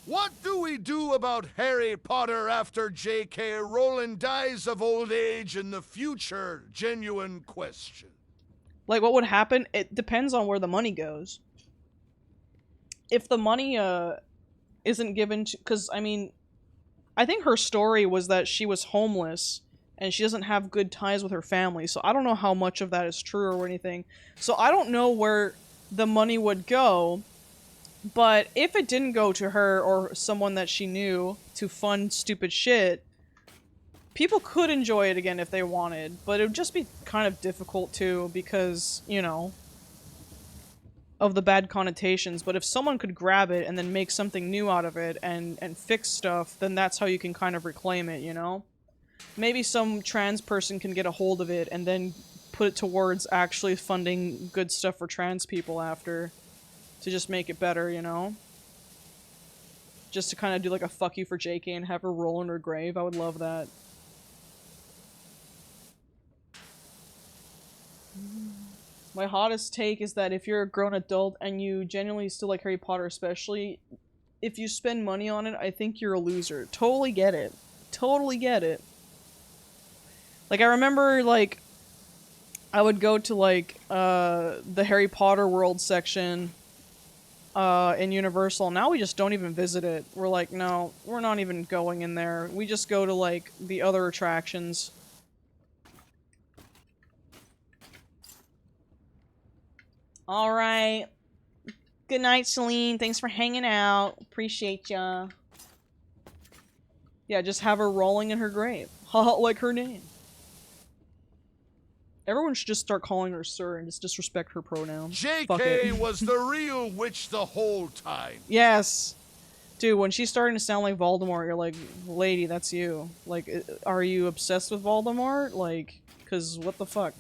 What do we do about Harry Potter after J.K. Rowling dies of old age in the future? Genuine question. Like, what would happen? It depends on where the money goes. If the money, isn't given to... Because, I mean, I think her story was that she was homeless, and she doesn't have good ties with her family, so I don't know how much of that is true or anything. So I don't know where the money would go, but if it didn't go to her or someone that she knew to fund stupid shit, people could enjoy it again if they wanted, but it would just be kind of difficult too, because, you know, of the bad connotations. But if someone could grab it and then make something new out of it and fix stuff, then that's how you can kind of reclaim it, you know? Maybe some trans person can get a hold of it and then put it towards actually funding good stuff for trans people after, to just make it better, you know? Just to kind of do like a fuck you for JK and have her roll in her grave. I would love that. My hottest take is that if you're a grown adult and you genuinely still like Harry Potter, especially, if you spend money on it, I think you're a loser. Totally get it. Totally get it. Like, I remember, like, I would go to, like, the Harry Potter World section, in Universal. Now we just don't even visit it. We're like, no, we're not even going in there. We just go to, like, the other attractions. Alright. Good night, Celine. Thanks for hanging out. Appreciate ya. Yeah, just have her rolling in her grave. Haha, like her name. Everyone should just start calling her sir and just disrespect her pronouns. JK was the real witch the whole time. Yes. Dude, when she's starting to sound like Voldemort, you're like, lady, that's you. Like, are you obsessed with Voldemort? Like, cause what the fuck?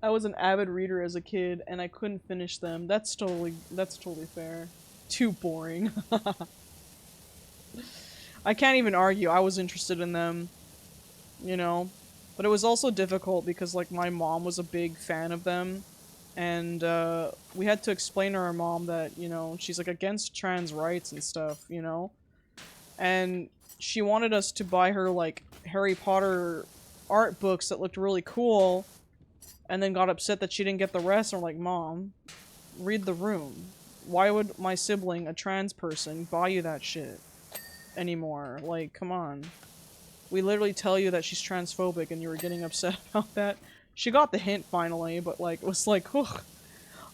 I was an avid reader as a kid, and I couldn't finish them. That's totally fair. Too boring. I can't even argue. I was interested in them, you know? But it was also difficult because, like, my mom was a big fan of them, and, we had to explain to our mom that, you know, she's, like, against trans rights and stuff, you know? And she wanted us to buy her, like, Harry Potter art books that looked really cool, and then got upset that she didn't get the rest, and we're like, Mom, read the room. Why would my sibling, a trans person, buy you that shit anymore? Like, come on. We literally tell you that she's transphobic and you were getting upset about that. She got the hint finally, but like, it was like, ugh.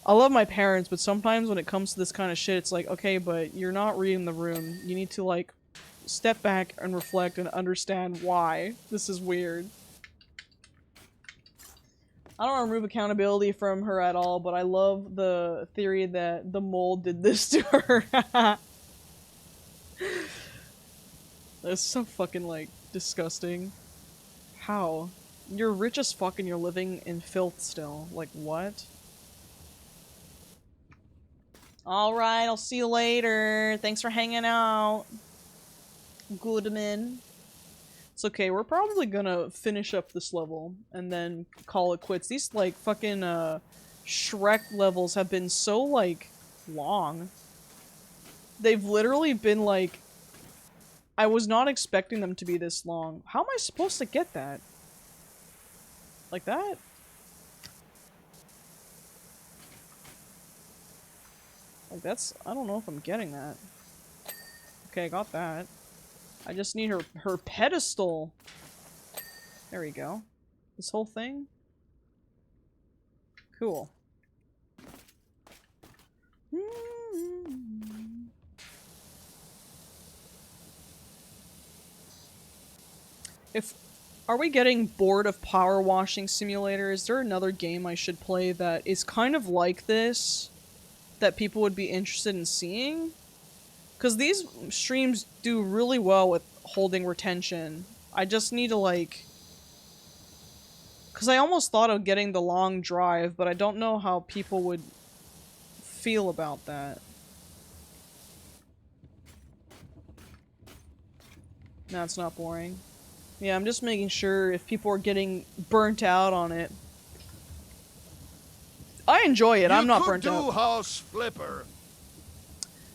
I love my parents, but sometimes when it comes to this kind of shit, it's like, okay, but you're not reading the room. You need to, like, step back and reflect and understand why this is weird. I don't remove accountability from her at all, but I love the theory that the mole did this to her. That's so fucking, like, disgusting. How? You're rich as fuck and you're living in filth still. Like, what? Alright, I'll see you later. Thanks for hanging out. Goodman. It's okay, we're probably gonna finish up this level and then call it quits. These, like, fucking, SHREK levels have been so, like, long. They've literally been, like... I was not expecting them to be this long. How am I supposed to get that? Like that? Like that's... I don't know if I'm getting that. Okay, I got that. I just need her pedestal. There we go. This whole thing? Cool. Are we getting bored of Power Washing Simulator? Is there another game I should play that is kind of like this that people would be interested in seeing? Because these streams do really well with holding retention. I just need to, like... Because I almost thought of getting the long drive, but I don't know how people would feel about that. No, it's not boring. Yeah, I'm just making sure if people are getting burnt out on it. I enjoy it, I'm not burnt out. You could do House Flipper.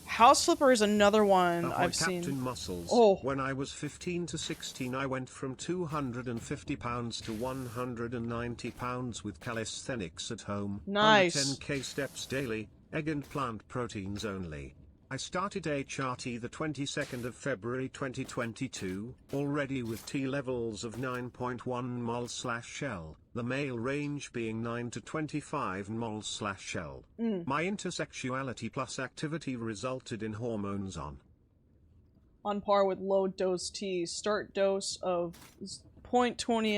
House Flipper is another one I've Captain seen. Muscles. Oh. When I was 15 to 16 I went from 250 pounds to 190 pounds with calisthenics at home. Nice. 10k steps daily, egg and plant proteins only. I started HRT the 22nd of February 2022, already with T levels of 9.1 mol/L, the male range being 9 to 25 mol/L. My intersexuality plus activity resulted in hormones on par with low dose T. Start dose of 0.20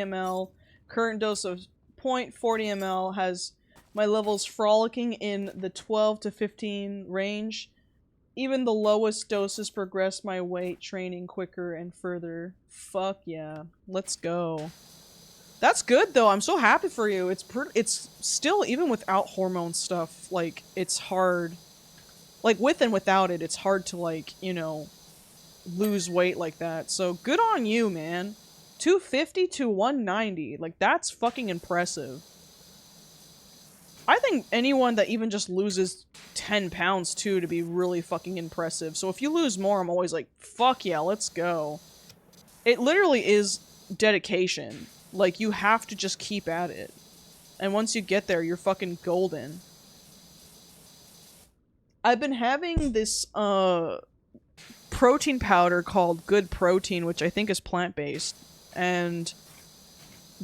ml, current dose of 0.40 ml has my levels frolicking in the 12 to 15 range. Even the lowest doses progress my weight training quicker and further. Fuck yeah. Let's go. That's good though. I'm so happy for you. It's still, even without hormone stuff, like, it's hard. Like, with and without it, it's hard to, like, you know, lose weight like that. So, good on you, man. 250 to 190. Like, that's fucking impressive. I think anyone that even just loses 10 pounds, too, to be really fucking impressive. So if you lose more, I'm always like, fuck yeah, let's go. It literally is dedication. Like, you have to just keep at it. And once you get there, you're fucking golden. I've been having this, protein powder called Good Protein, which I think is plant-based. And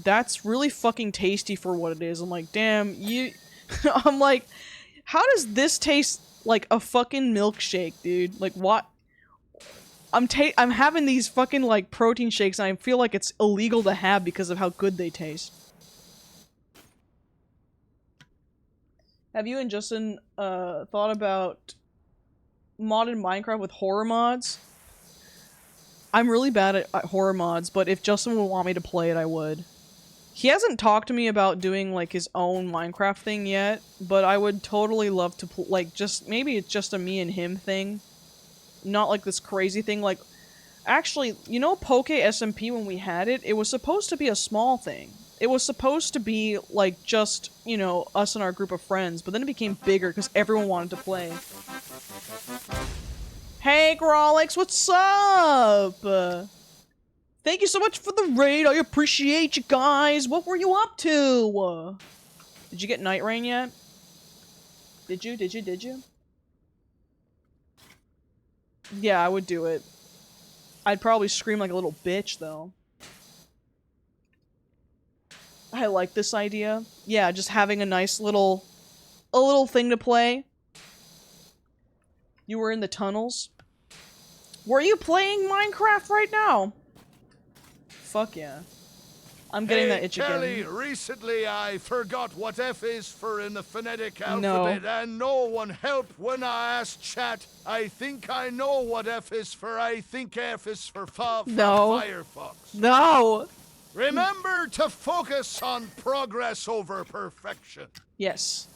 that's really fucking tasty for what it is. I'm like, damn, I'm like, how does this taste like a fucking milkshake, dude? Like, what? I'm having these fucking, like, protein shakes, and I feel like it's illegal to have because of how good they taste. Have you and Justin, thought about modded Minecraft with horror mods? I'm really bad at horror mods, but if Justin would want me to play it, I would. He hasn't talked to me about doing, like, his own Minecraft thing yet, but I would totally love to, like, just, maybe it's just a me and him thing. Not, like, this crazy thing, like, actually, you know Poke SMP when we had it? It was supposed to be a small thing. It was supposed to be, like, just, you know, us and our group of friends, but then it became bigger because everyone wanted to play. Hey, Grolix, what's up? Thank you so much for the raid. I appreciate you guys. What were you up to? Did you get Night Rain yet? Did you? Yeah, I would do it. I'd probably scream like a little bitch, though. I like this idea. Yeah, just having a nice little thing to play. You were in the tunnels. Were you playing Minecraft right now? Fuck yeah. I'm getting that itch Kelly, again. recently I forgot what F is for in the phonetic alphabet, and no one helped when I asked chat. I think I know what F is for. I think F is for Firefox. No! Remember to focus on progress over perfection. Yes.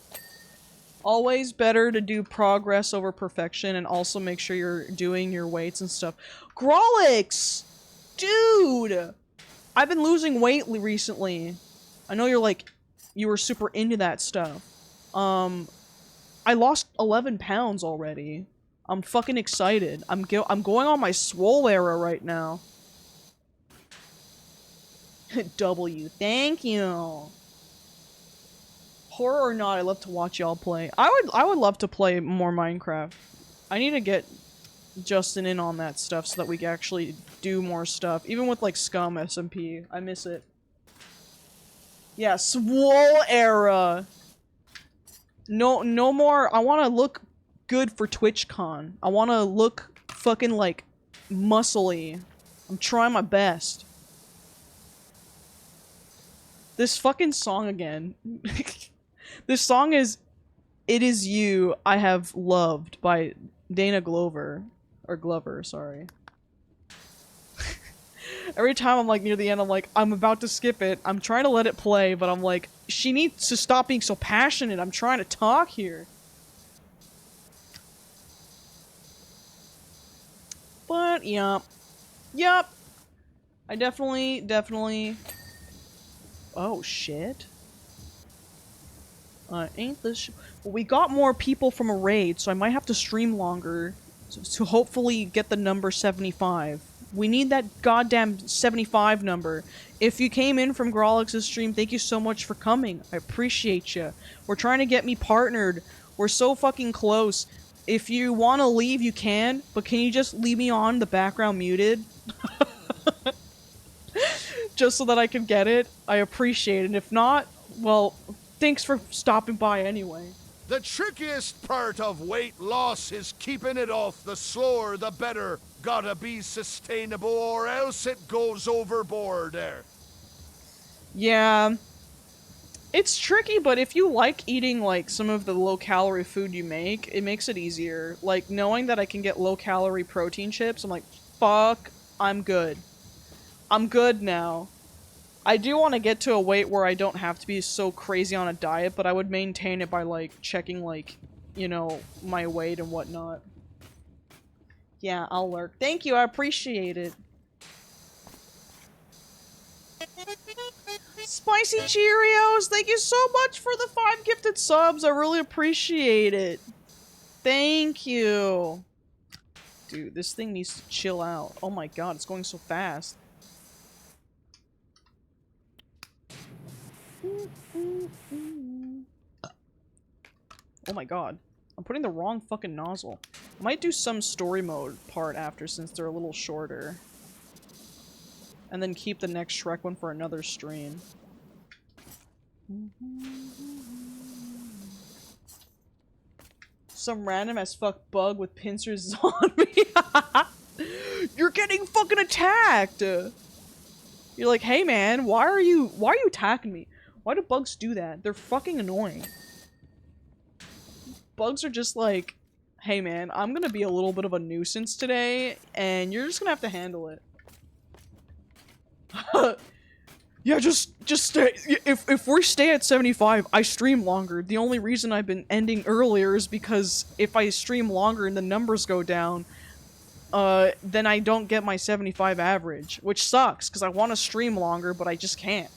Always better to do progress over perfection and also make sure you're doing your weights and stuff. Grolix! Dude! I've been losing weight recently. I know you're like, you were super into that stuff. I lost 11 pounds already. I'm fucking excited. I'm going on my swole era right now. W, thank you. Horror or not, I love to watch y'all play. I would love to play more Minecraft. I need to get Justin in on that stuff so that we can actually do more stuff. Even with like Scum SMP. I miss it. Yeah, swole era. No more. I want to look good for TwitchCon. I want to look fucking like muscly. I'm trying my best. This fucking song again. This song is It Is You I Have Loved by Dana Glover. Or Glover, sorry. Every time I'm like near the end, I'm like, I'm about to skip it. I'm trying to let it play, but I'm like, she needs to stop being so passionate. I'm trying to talk here. But, yup. Yup. I definitely... Oh, shit. Ain't this well, we got more people from a raid, so I might have to stream longer to hopefully get the number 75. We need that goddamn 75 number. If you came in from Grolix's stream, thank you so much for coming. I appreciate you. We're trying to get me partnered. We're so fucking close. If you want to leave, you can, but can you just leave me on the background muted? Just so that I can get it. I appreciate it. And if not, well, thanks for stopping by anyway. The trickiest part of weight loss is keeping it off. The slower, the better. Gotta be sustainable or else it goes overboard there. Yeah. It's tricky, but if you like eating, like, some of the low-calorie food you make, it makes it easier. Like, knowing that I can get low-calorie protein chips, I'm like, fuck, I'm good. I'm good now. I do want to get to a weight where I don't have to be so crazy on a diet, but I would maintain it by, like, checking, like, you know, my weight and whatnot. Yeah, I'll lurk. Thank you, I appreciate it. Spicy Cheerios, thank you so much for the 5 gifted subs. I really appreciate it. Thank you. Dude, this thing needs to chill out. Oh my god, it's going so fast. Oh my god. I'm putting the wrong fucking nozzle. I might do some story mode part after since they're a little shorter. And then keep the next Shrek one for another stream. Some random as fuck bug with pincers is on me. You're getting fucking attacked! You're like, hey man, why are you attacking me? Why do bugs do that? They're fucking annoying. Bugs are just like, hey man, I'm gonna be a little bit of a nuisance today, and you're just gonna have to handle it. Yeah, just stay. If we stay at 75, I stream longer. The only reason I've been ending earlier is because if I stream longer and the numbers go down, then I don't get my 75 average, which sucks, because I want to stream longer, but I just can't.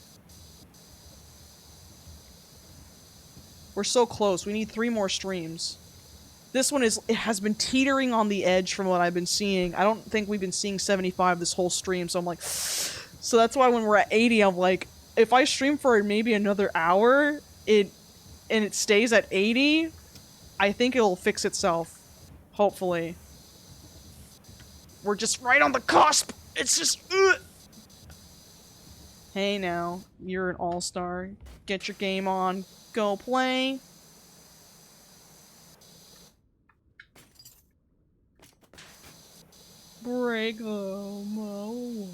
We're so close. We need 3 more streams. This one has been teetering on the edge from what I've been seeing. I don't think we've been seeing 75 this whole stream, so I'm like... So that's why when we're at 80, I'm like, if I stream for maybe another hour, and it stays at 80, I think it'll fix itself. Hopefully. We're just right on the cusp! It's just... Hey now, you're an all-star. Get your game on. Go play. Break the mold.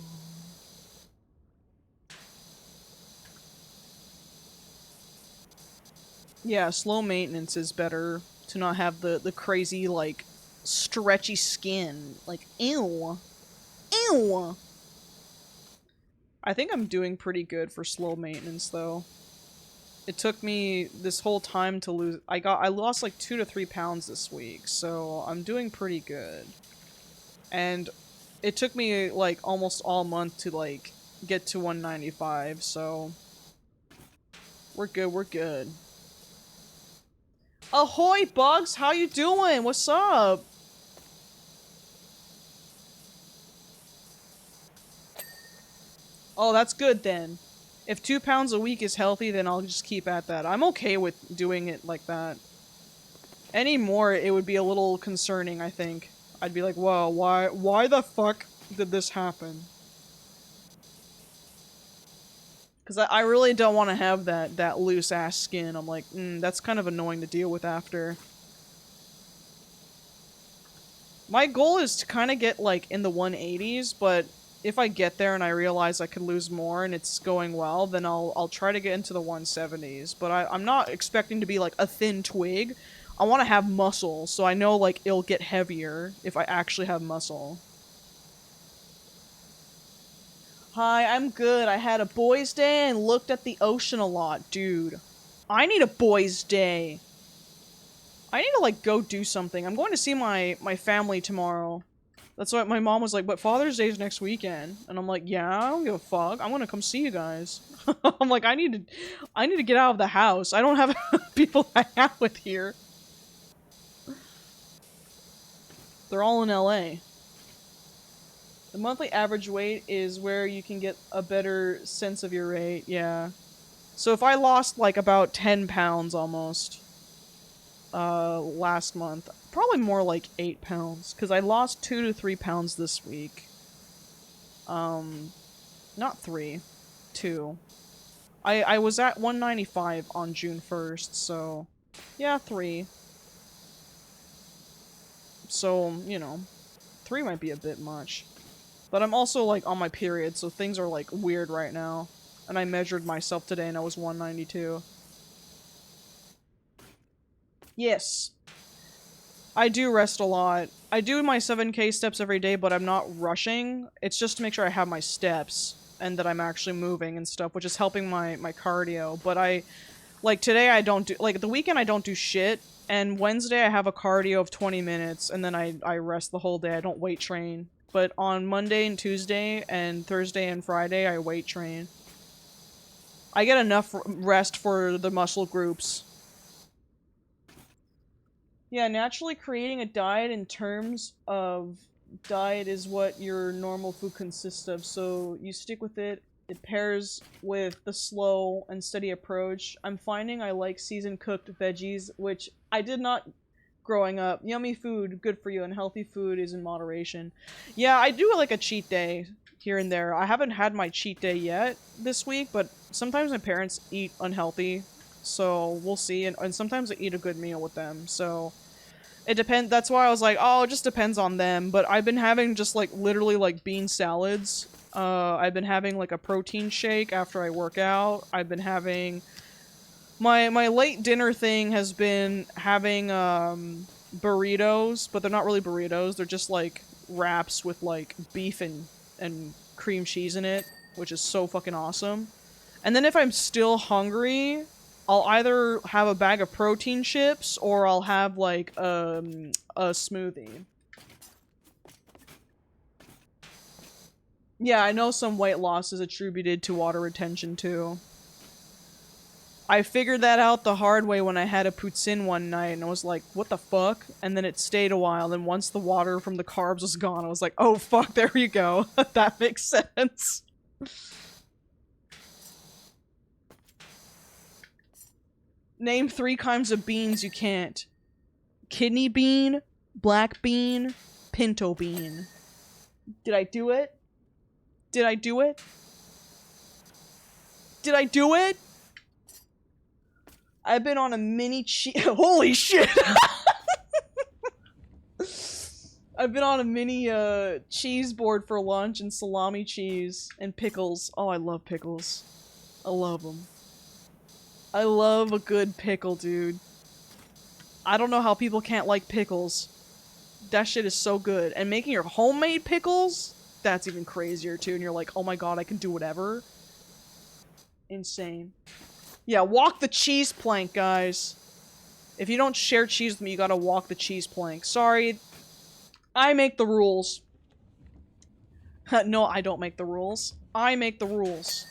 Yeah, slow maintenance is better to not have the crazy, like, stretchy skin. Like, ew. Ew! I think I'm doing pretty good for slow maintenance, though. it took me this whole time to lose. I lost like 2 to 3 pounds this week, so I'm doing pretty good. And it took me like almost all month to like get to 195, so we're good, we're good. Ahoy, Bugs! How you doing? What's up? Oh, that's good then. If 2 pounds a week is healthy, then I'll just keep at that. I'm okay with doing it like that. Any more, it would be a little concerning, I think. I'd be like, whoa, why the fuck did this happen? Because I really don't want to have that loose-ass skin. I'm like, that's kind of annoying to deal with after. My goal is to kind of get, like, in the 180s, but if I get there and I realize I could lose more and it's going well, then I'll try to get into the 170s. But I'm not expecting to be, like, a thin twig. I want to have muscle, so I know, like, it'll get heavier if I actually have muscle. Hi, I'm good. I had a boys' day and looked at the ocean a lot, dude. I need a boys' day. I need to, like, go do something. I'm going to see my family tomorrow. That's why my mom was like, but Father's Day is next weekend. And I'm like, yeah, I don't give a fuck. I'm gonna come see you guys. I'm like, I need to get out of the house. I don't have people to hang out with here. They're all in LA. The monthly average weight is where you can get a better sense of your rate, yeah. So if I lost, like, about 10 pounds almost, last month, probably more like 8 pounds, because I lost 2 to 3 pounds this week. Not 3, 2. I was at 195 on June 1st, so, yeah, 3. So, you know, 3 might be a bit much. But I'm also, like, on my period, so things are, like, weird right now. And I measured myself today and I was 192. Yes. I do rest a lot. I do my 7K steps every day, but I'm not rushing. It's just to make sure I have my steps and that I'm actually moving and stuff, which is helping my cardio. But like, today I don't do, like, the weekend I don't do shit, and Wednesday I have a cardio of 20 minutes, and then I rest the whole day. I don't weight train. But on Monday and Tuesday and Thursday and Friday, I weight train. I get enough rest for the muscle groups. Yeah, naturally creating a diet in terms of diet is what your normal food consists of, so you stick with it. It pairs with the slow and steady approach. I'm finding I like seasoned cooked veggies, which I did not growing up. Yummy food, good for you, and healthy food is in moderation. Yeah, I do like a cheat day here and there. I haven't had my cheat day yet this week, but sometimes my parents eat unhealthy, so we'll see, and sometimes I eat a good meal with them, so it depends. That's why I was like, oh, it just depends on them. But I've been having just, like, literally, like, bean salads. I've been having, like, a protein shake after I work out. I've been having... My late dinner thing has been having, burritos, but they're not really burritos. They're just, like, wraps with, like, beef and cream cheese in it, which is so fucking awesome. And then if I'm still hungry, I'll either have a bag of protein chips, or I'll have, like, a smoothie. Yeah, I know some weight loss is attributed to water retention, too. I figured that out the hard way when I had a poutine one night, and I was like, what the fuck? And then it stayed a while, and then once the water from the carbs was gone, I was like, oh fuck, there you go. That makes sense. Name 3 kinds of beans you can't. Kidney bean, black bean, pinto bean. Did I do it? Did I do it? Did I do it? I've been on a mini holy shit! I've been on a mini, cheese board for lunch, and salami cheese, and pickles. Oh, I love pickles. I love them. I love a good pickle, dude. I don't know how people can't like pickles. That shit is so good. And making your homemade pickles? That's even crazier, too. And you're like, oh my god, I can do whatever. Insane. Yeah, walk the cheese plank, guys. If you don't share cheese with me, you gotta walk the cheese plank. Sorry. I make the rules. No, I don't make the rules. I make the rules.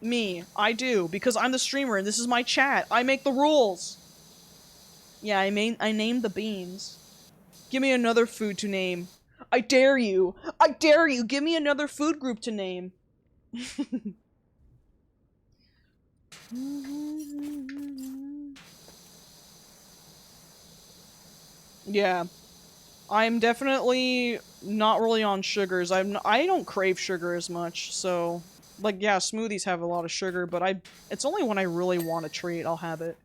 Me. I do. Because I'm the streamer and this is my chat. I make the rules. Yeah, I named the beans. Give me another food to name. I dare you. I dare you. Give me another food group to name. Yeah. I'm definitely not really on sugars. I don't crave sugar as much, so... Like, yeah, smoothies have a lot of sugar, but it's only when I really want a treat I'll have it.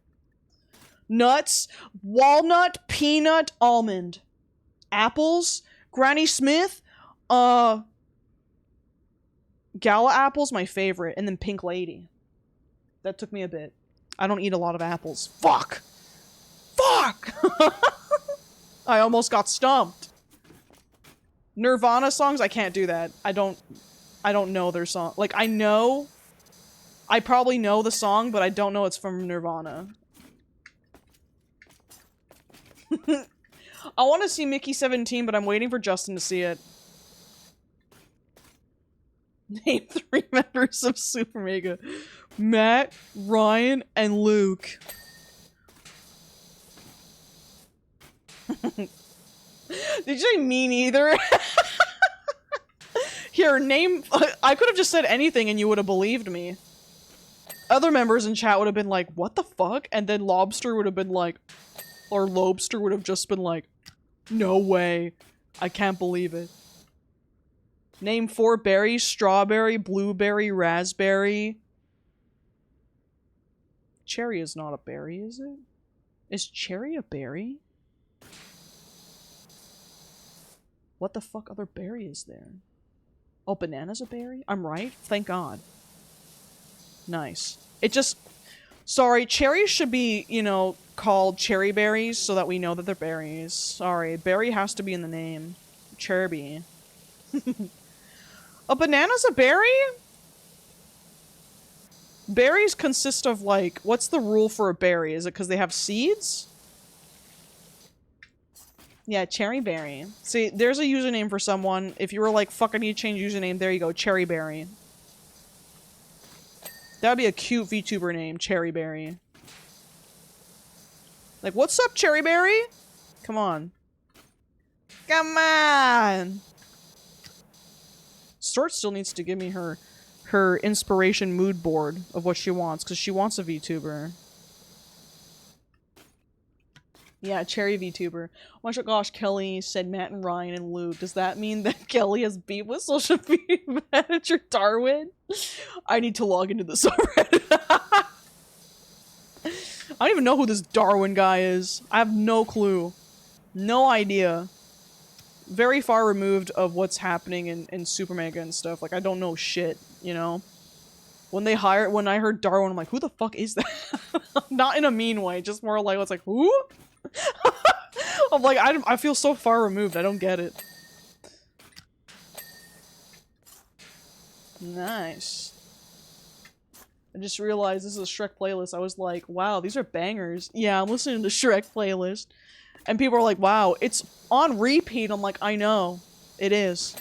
Nuts, walnut, peanut, almond. Apples, Granny Smith, Gala apple's my favorite, and then Pink Lady. That took me a bit. I don't eat a lot of apples. Fuck! Fuck! I almost got stumped. Nirvana songs, I can't do that. I don't know their song. Like, I probably know the song, but I don't know it's from Nirvana. I want to see Mickey 17, but I'm waiting for Justin to see it. Name 3 members of Super Mega. Matt, Ryan, and Luke. Did you say me neither? Here, name... I could have just said anything and you would have believed me. Other members in chat would have been like, what the fuck? And then Lobster would have been like... Or Lobster would have just been like, no way. I can't believe it. Name 4 berries: strawberry, blueberry, raspberry. Cherry is not a berry, is it? Is cherry a berry? What the fuck other berry is there? Oh, banana's a berry? I'm right? Thank God. Nice. It just... Sorry, cherries should be, you know, called cherry berries so that we know that they're berries. Sorry, berry has to be in the name. Cherby. A banana's a berry? Berries consist of, like, what's the rule for a berry? Is it because they have seeds? Yeah, cherry berry. See, there's a username for someone. If you were like, fuck, I need to change username, there you go, cherry berry. That'd be a cute VTuber name, Cherry Berry. Like, what's up, Cherry Berry? Come on. Come on! Sort still needs to give me her inspiration mood board of what she wants, because she wants a VTuber. Yeah, Cherry VTuber. Oh my gosh, Kelly said Matt and Ryan and Luke. Does that mean that Kelly has beef with social media manager Darwin? I need to log into the subreddit. I don't even know who this Darwin guy is. I have no clue. No idea. Very far removed of what's happening in Super Mega and stuff. Like, I don't know shit, you know? When I heard Darwin, I'm like, who the fuck is that? Not in a mean way, just more like, it's like, who? I'm like, I feel so far removed, I don't get it. Nice. I just realized this is a Shrek playlist. I was like, wow, these are bangers. Yeah, I'm listening to Shrek playlist. And people are like, wow, it's on repeat. I'm like, I know. It is.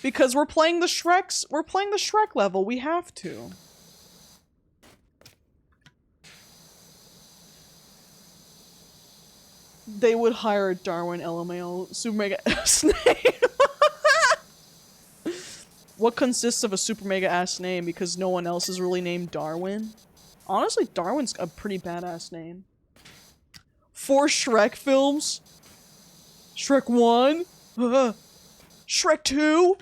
Because we're playing the Shrek level. We have to. They would hire Darwin LMAO Super Mega ass name. What consists of a Super Mega ass name because no one else is really named Darwin? Honestly, Darwin's a pretty badass name. 4 Shrek films? Shrek 1? Shrek 2?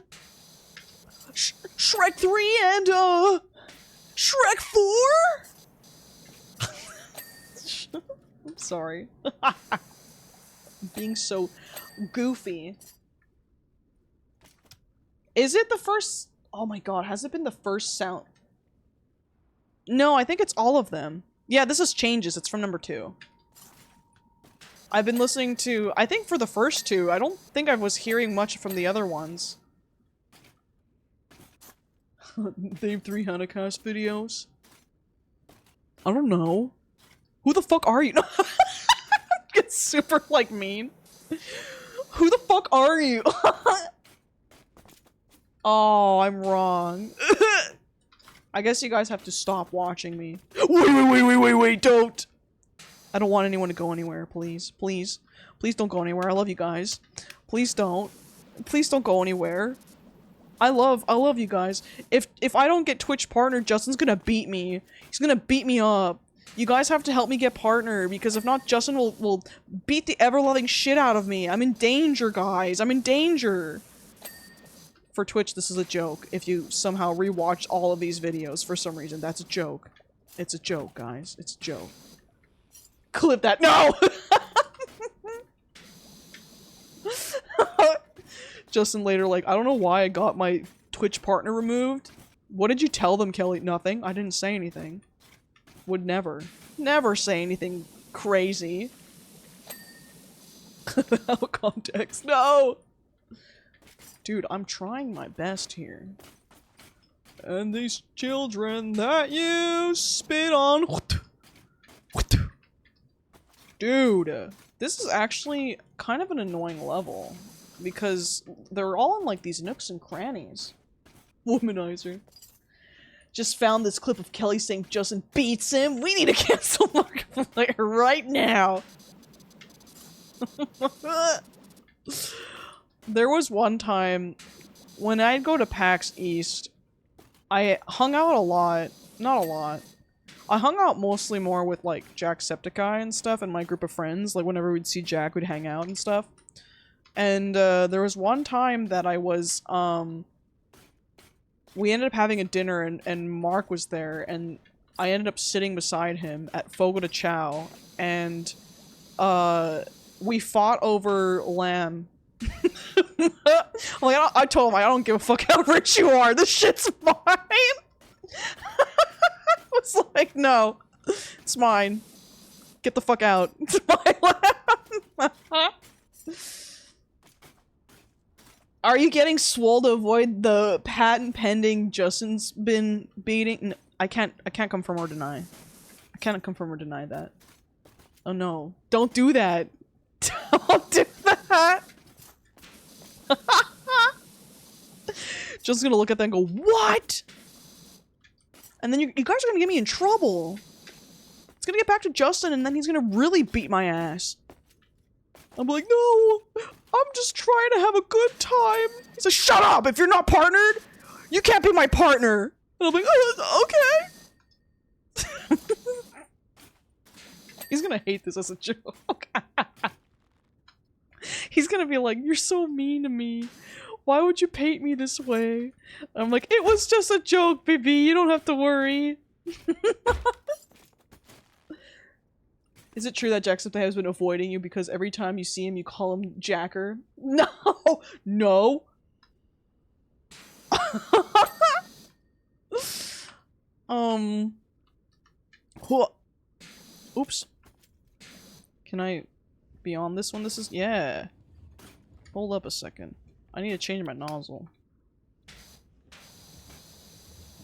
Shrek 3 and, Shrek 4? I'm sorry. Being so goofy. Is it the first... Oh my god, has it been the first sound? No, I think it's all of them. Yeah, this is Changes. It's from number 2. I've been listening to... I think for the first 2. I don't think I was hearing much from the other ones. They've 3 Hanacast videos. I don't know. Who the fuck are you? It's super, like, mean. Who the fuck are you? Oh, I'm wrong. I guess you guys have to stop watching me. Wait, don't! I don't want anyone to go anywhere, please. Please. Please don't go anywhere. I love you guys. Please don't. Please don't go anywhere. I love you guys. If I don't get Twitch partner, Justin's gonna beat me. He's gonna beat me up. You guys have to help me get partner, because if not, Justin will beat the ever-loving shit out of me. I'm in danger, guys. I'm in danger. For Twitch, this is a joke. If you somehow rewatch all of these videos for some reason, that's a joke. It's a joke, guys. It's a joke. Clip that. No! Justin later, like, I don't know why I got my Twitch partner removed. What did you tell them, Kelly? Nothing. I didn't say anything. Would never. Never say anything crazy. Without context. No! Dude, I'm trying my best here. And these children that you spit on. Dude, this is actually kind of an annoying level. Because they're all in, like, these nooks and crannies. Womanizer. Just found this clip of Kelly saying Justin beats him. We need to cancel Markiplier right now. There was one time when I'd go to PAX East, I hung out a lot. Not a lot. I hung out mostly more with, like, Jacksepticeye and stuff and my group of friends. Like, whenever we'd see Jack, we'd hang out and stuff. And, there was one time that I was, we ended up having a dinner and Mark was there and I ended up sitting beside him at Fogo de Chao and, we fought over lamb. Like, I told him, I don't give a fuck how rich you are, this shit's mine! I was like, no, it's mine. Get the fuck out. It's my lamb! Are you getting swole to avoid the patent pending Justin's been beating? No, I can't confirm or deny. I can't confirm or deny that. Oh no. Don't do that. Don't do that. Justin's gonna look at that and go, what? And then you guys are gonna get me in trouble. It's gonna get back to Justin and then he's gonna really beat my ass. I'm like, no, I'm just trying to have a good time. He's like, shut up! If you're not partnered, you can't be my partner. And I'm like, oh, okay. He's gonna hate this as a joke. He's gonna be like, you're so mean to me. Why would you paint me this way? I'm like, it was just a joke, baby. You don't have to worry. Is it true that Jacksepticeye has been avoiding you because every time you see him, you call him Jacker? No! No! Oops. Can I be on this one? This is- yeah. Hold up a second. I need to change my nozzle.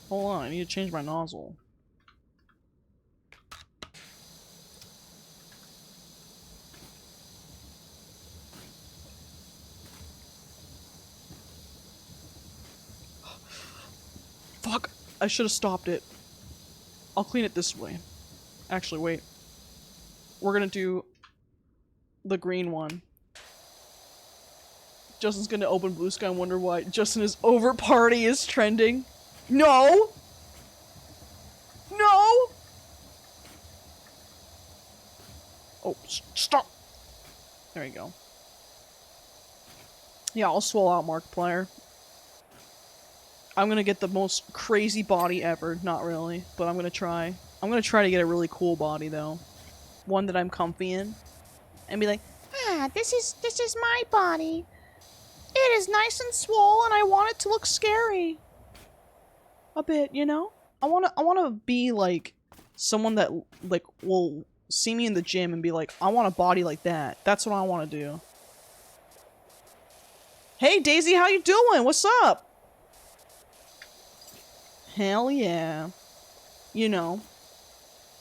Hold on, I need to change my nozzle. Fuck! I should have stopped it. I'll clean it this way. Actually, wait. We're gonna do the green one. Justin's gonna open Blue Sky and wonder why Justin is over party is trending. No! No! Oh, stop! There you go. Yeah, I'll swallow out Markiplier. I'm gonna get the most crazy body ever. Not really, but I'm gonna try. I'm gonna try to get a really cool body, though. One that I'm comfy in. And be like, ah, this is my body. It is nice and swole, and I want it to look scary. A bit, you know? I wanna be, like, someone that, like, will see me in the gym and be like, I want a body like that. That's what I wanna do. Hey, Daisy, how you doing? What's up? Hell yeah. You know.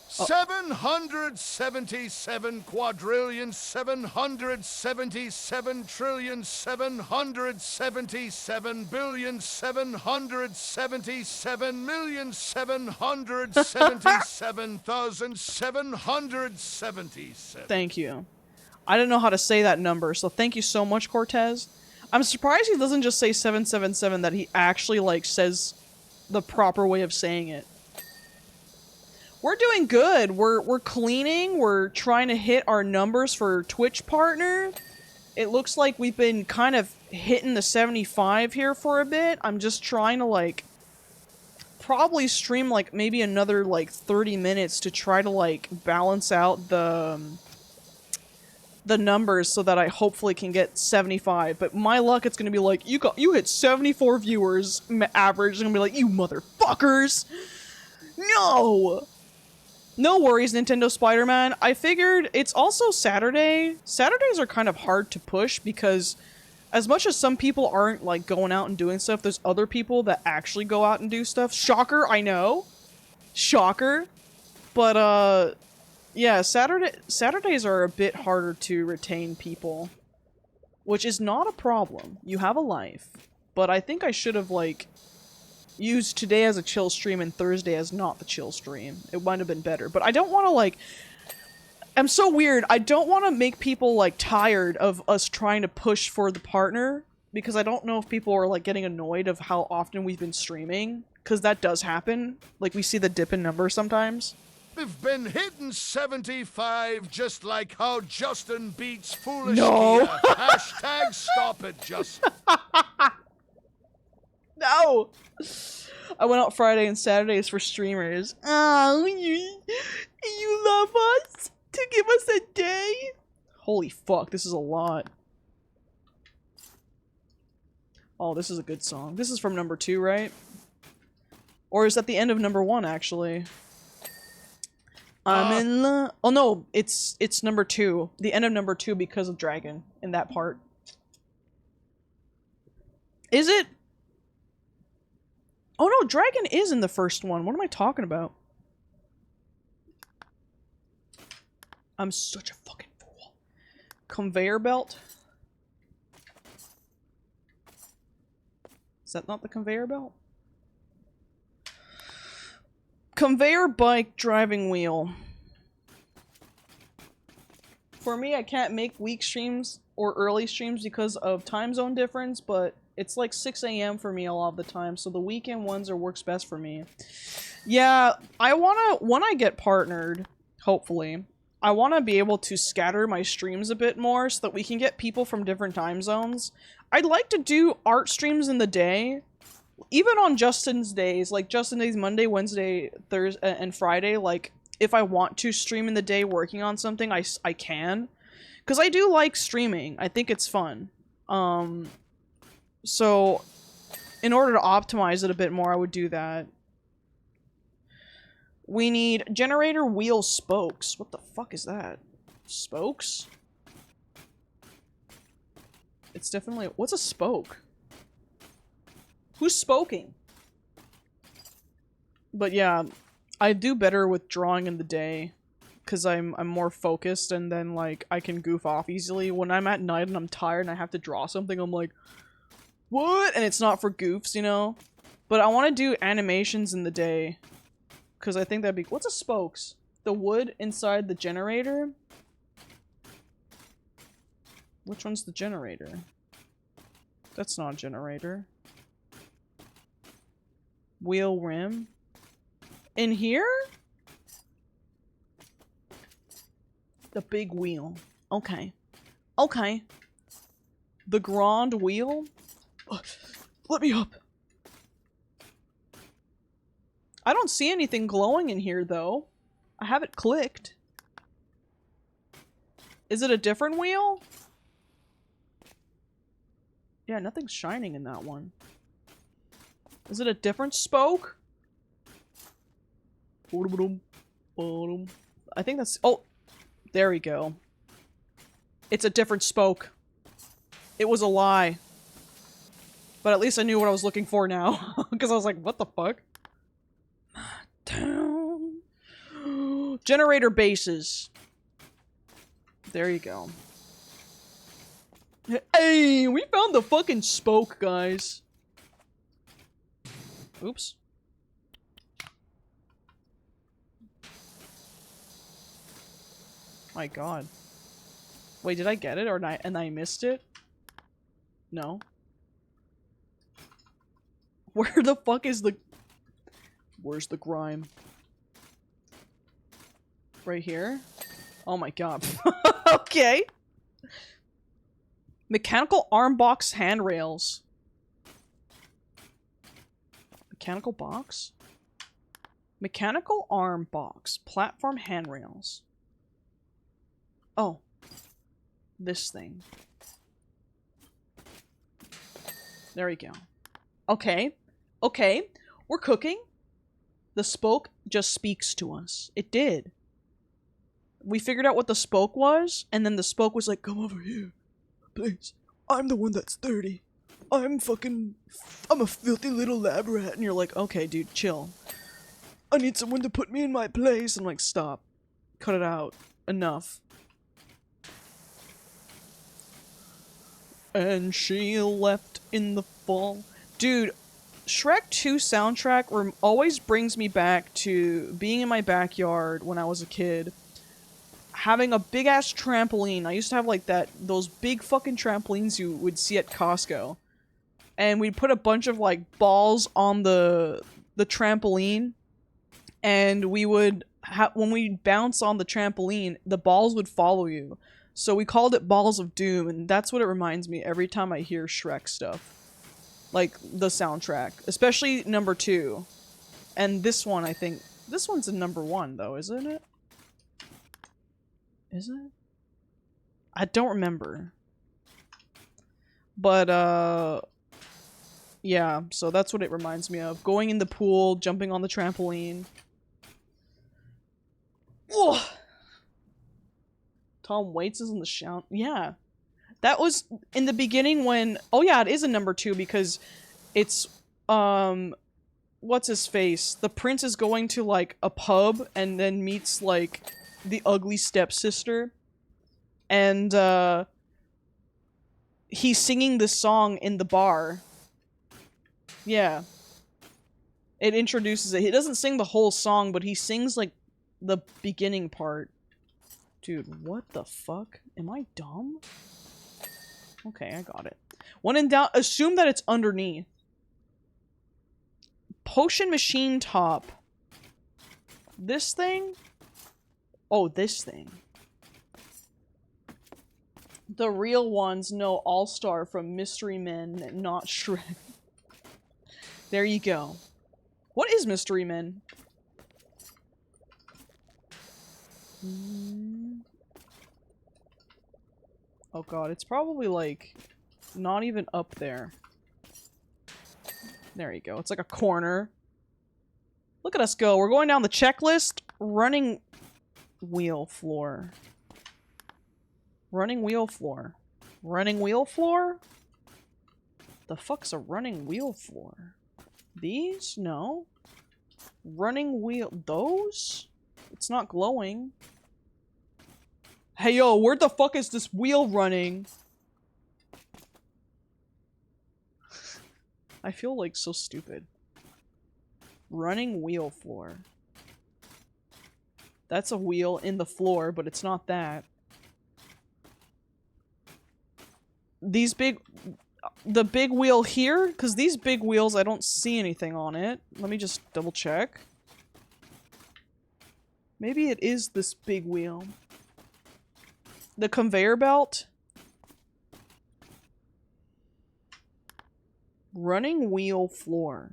777 quadrillion 777 trillion 777 billion 777 million 777,777. Thank you. I didn't know how to say that number, so thank you so much, Cortez. I'm surprised he doesn't just say 777, that he actually, like, says the proper way of saying it. We're doing good. We're cleaning. We're trying to hit our numbers for Twitch partner. It looks like we've been kind of hitting the 75 here for a bit. I'm just trying to, like, probably stream, like, maybe another, like, 30 minutes to try to, like, balance out the numbers so that I hopefully can get 75. But my luck, it's gonna be like, you hit 74 viewers average. It's gonna be like, you motherfuckers. No! No worries, Nintendo Spider-Man. I figured it's also Saturday. Saturdays are kind of hard to push because as much as some people aren't, like, going out and doing stuff, there's other people that actually go out and do stuff. Shocker, I know. Shocker. But, yeah, Saturdays are a bit harder to retain people. Which is not a problem. You have a life. But I think I should have, like, use today as a chill stream and Thursday as not the chill stream. It might have been better. But I don't want to, like... I'm so weird. I don't want to make people, like, tired of us trying to push for the partner. Because I don't know if people are, like, getting annoyed of how often we've been streaming. Because that does happen. Like, we see the dip in numbers sometimes. We've been hitting 75 just like how Justin beats foolish No. Kia. Hashtag stop it, Justin. No! I went out Friday and Saturdays for streamers. Oh, you love us? To give us a day? Holy fuck, this is a lot. Oh, this is a good song. This is from number 2, right? Or is that the end of number 1, actually? I'm in love. Oh no, it's number 2. The end of number 2 because of Dragon in that part. Is it? Oh no, Dragon is in the first one. What am I talking about? I'm such a fucking fool. Conveyor belt? Is that not the conveyor belt? Conveyor bike driving wheel. For me, I can't make week streams or early streams because of time zone difference, but it's like 6 a.m. for me a lot of the time, so the weekend ones works best for me. Yeah, I wanna, when I get partnered, hopefully, I wanna be able to scatter my streams a bit more so that we can get people from different time zones. I'd like to do art streams in the day, even on Justin's days, like Justin days Monday, Wednesday, Thursday, and Friday, like, if I want to stream in the day working on something, I can. Because I do like streaming. I think it's fun. So, in order to optimize it a bit more, I would do that. We need generator wheel spokes. What the fuck is that? Spokes? It's definitely... What's a spoke? Who's spoking? But yeah, I do better with drawing in the day. Because I'm more focused and then, like, I can goof off easily. When I'm at night and I'm tired and I have to draw something, I'm like... What? And it's not for goofs, you know? But I want to do animations in the day. Because I think that'd be... What's a spokes? The wood inside the generator? Which one's the generator? That's not a generator. Wheel rim? In here? The big wheel. Okay. Okay. The grand wheel? Let me up. I don't see anything glowing in here, though. I have it clicked. Is it a different wheel? Yeah, nothing's shining in that one. Is it a different spoke? I think that's... Oh! There we go. It's a different spoke. It was a lie. But at least I knew what I was looking for now. Because I was like, what the fuck? town. Generator bases. There you go. Hey, we found the fucking spoke, guys. Oops. My god. Wait, did I get it or and I missed it? No. Where the fuck is the... Where's the grime? Right here? Oh my god. Okay. Mechanical arm box handrails. Mechanical box? Mechanical arm box. Platform handrails. Oh. This thing. There we go. Okay. Okay. We're cooking. The spoke just speaks to us. It did. We figured out what the spoke was, and then the spoke was like, come over here. Please. I'm the one that's 30. I'm a filthy little lab rat. And you're like, okay, dude, chill. I need someone to put me in my place. I'm like, stop. Cut it out. Enough. And she left in the fall. Dude, Shrek 2 soundtrack always brings me back to being in my backyard when I was a kid. Having a big ass trampoline. I used to have like those big fucking trampolines you would see at Costco. And we'd put a bunch of like balls on the trampoline. And we would when we bounce on the trampoline, the balls would follow you. So we called it Balls of Doom, and that's what it reminds me every time I hear Shrek stuff. Like, the soundtrack. Especially number 2. And this one, I think... This one's in number 1, though, isn't it? Is it? I don't remember. But, yeah, so that's what it reminds me of. Going in the pool, jumping on the trampoline. Ugh! Tom Waits is in the shout. Yeah. That was in the beginning when... Oh yeah, it is a number 2 because it's, what's his face? The prince is going to, like, a pub and then meets, like, the ugly stepsister. And, he's singing this song in the bar. Yeah. It introduces it. He doesn't sing the whole song, but he sings, like, the beginning part. Dude, what the fuck? Am I dumb? Okay, I got it. When in doubt, assume that it's underneath. Potion machine top. This thing? Oh, this thing. The real ones know All-Star from Mystery Men, not Shrek. There you go. What is Mystery Men? Oh god, it's probably like not even up there. There you go. It's like a corner. Look at us go. We're going down the checklist. Running wheel floor. Running wheel floor. Running wheel floor? The fuck's a running wheel floor? These? No. Running wheel... Those? It's not glowing. Hey yo, where the fuck is this wheel running? I feel like so stupid. Running wheel floor. That's a wheel in the floor, but it's not that. These big... The big wheel here? Because these big wheels, I don't see anything on it. Let me just double check. Maybe it is this big wheel. The conveyor belt? Running wheel floor.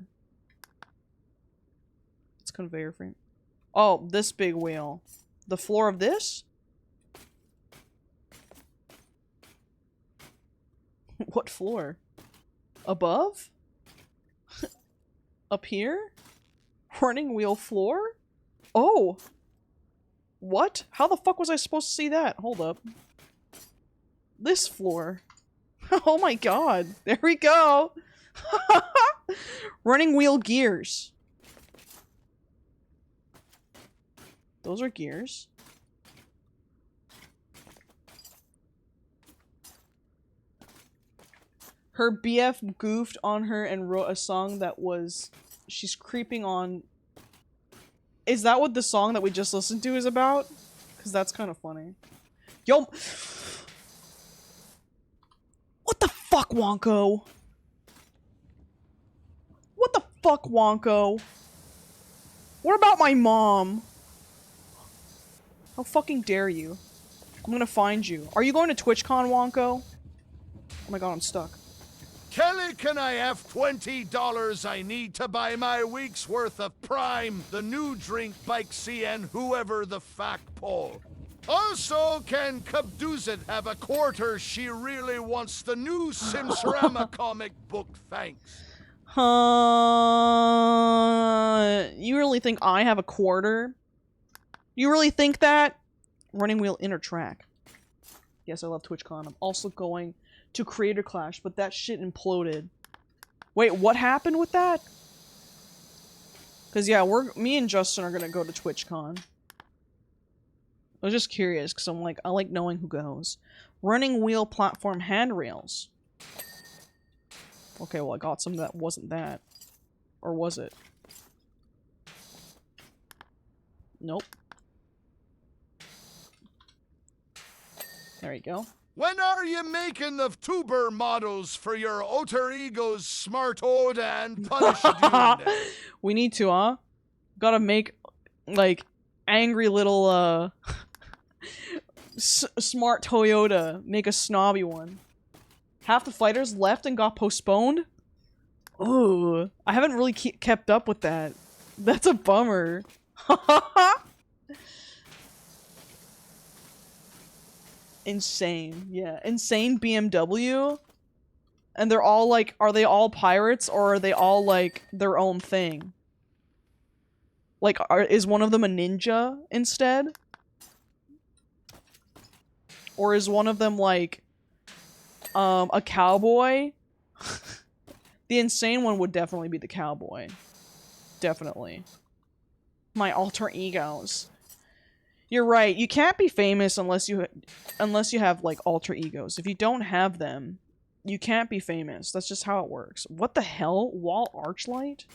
It's conveyor frame. Oh, this big wheel. The floor of this? What floor? Above? Up here? Running wheel floor? Oh! What? How the fuck was I supposed to see that? Hold up. This floor. Oh my god. There we go. Running wheel gears. Those are gears. Her BF goofed on her and wrote a song that was... She's creeping on... Is that what the song that we just listened to is about? Because that's kind of funny. Yo! What the fuck, Wonko? What the fuck, Wonko? What about my mom? How fucking dare you? I'm gonna find you. Are you going to TwitchCon, Wonko? Oh my god, I'm stuck. Kelly, can I have $20? I need to buy my week's worth of Prime, the new drink, Bikesy, and whoever the fuck Paul. Also, can Kabduzit have a quarter? She really wants the new Simsrama comic book, thanks. You really think I have a quarter? You really think that? Running Wheel Inner Track. Yes, I love TwitchCon. I'm also going to Creator Clash, but that shit imploded. Wait, what happened with that? Because yeah, me and Justin are gonna go to TwitchCon. I was just curious, because I'm like, I like knowing who goes. Running Wheel Platform Handrails. Okay, well I got some that wasn't that. Or was it? Nope. There you go. When are you making the Vtuber models for your alter egos, Smart Oda and Punish Dune? We need to, huh? Gotta make, like, angry little, smart Toyota. Make a snobby one. Half the fighters left and got postponed? Ooh. I haven't really kept up with that. That's a bummer. Insane. Yeah. Insane BMW. And they're all like, are they all pirates or are they all like their own thing? Like, is one of them a ninja instead? Or is one of them like, a cowboy? The insane one would definitely be the cowboy. Definitely. My alter egos. You're right. You can't be famous unless you have like alter egos. If you don't have them, you can't be famous. That's just how it works. What the hell? Wall Archlight?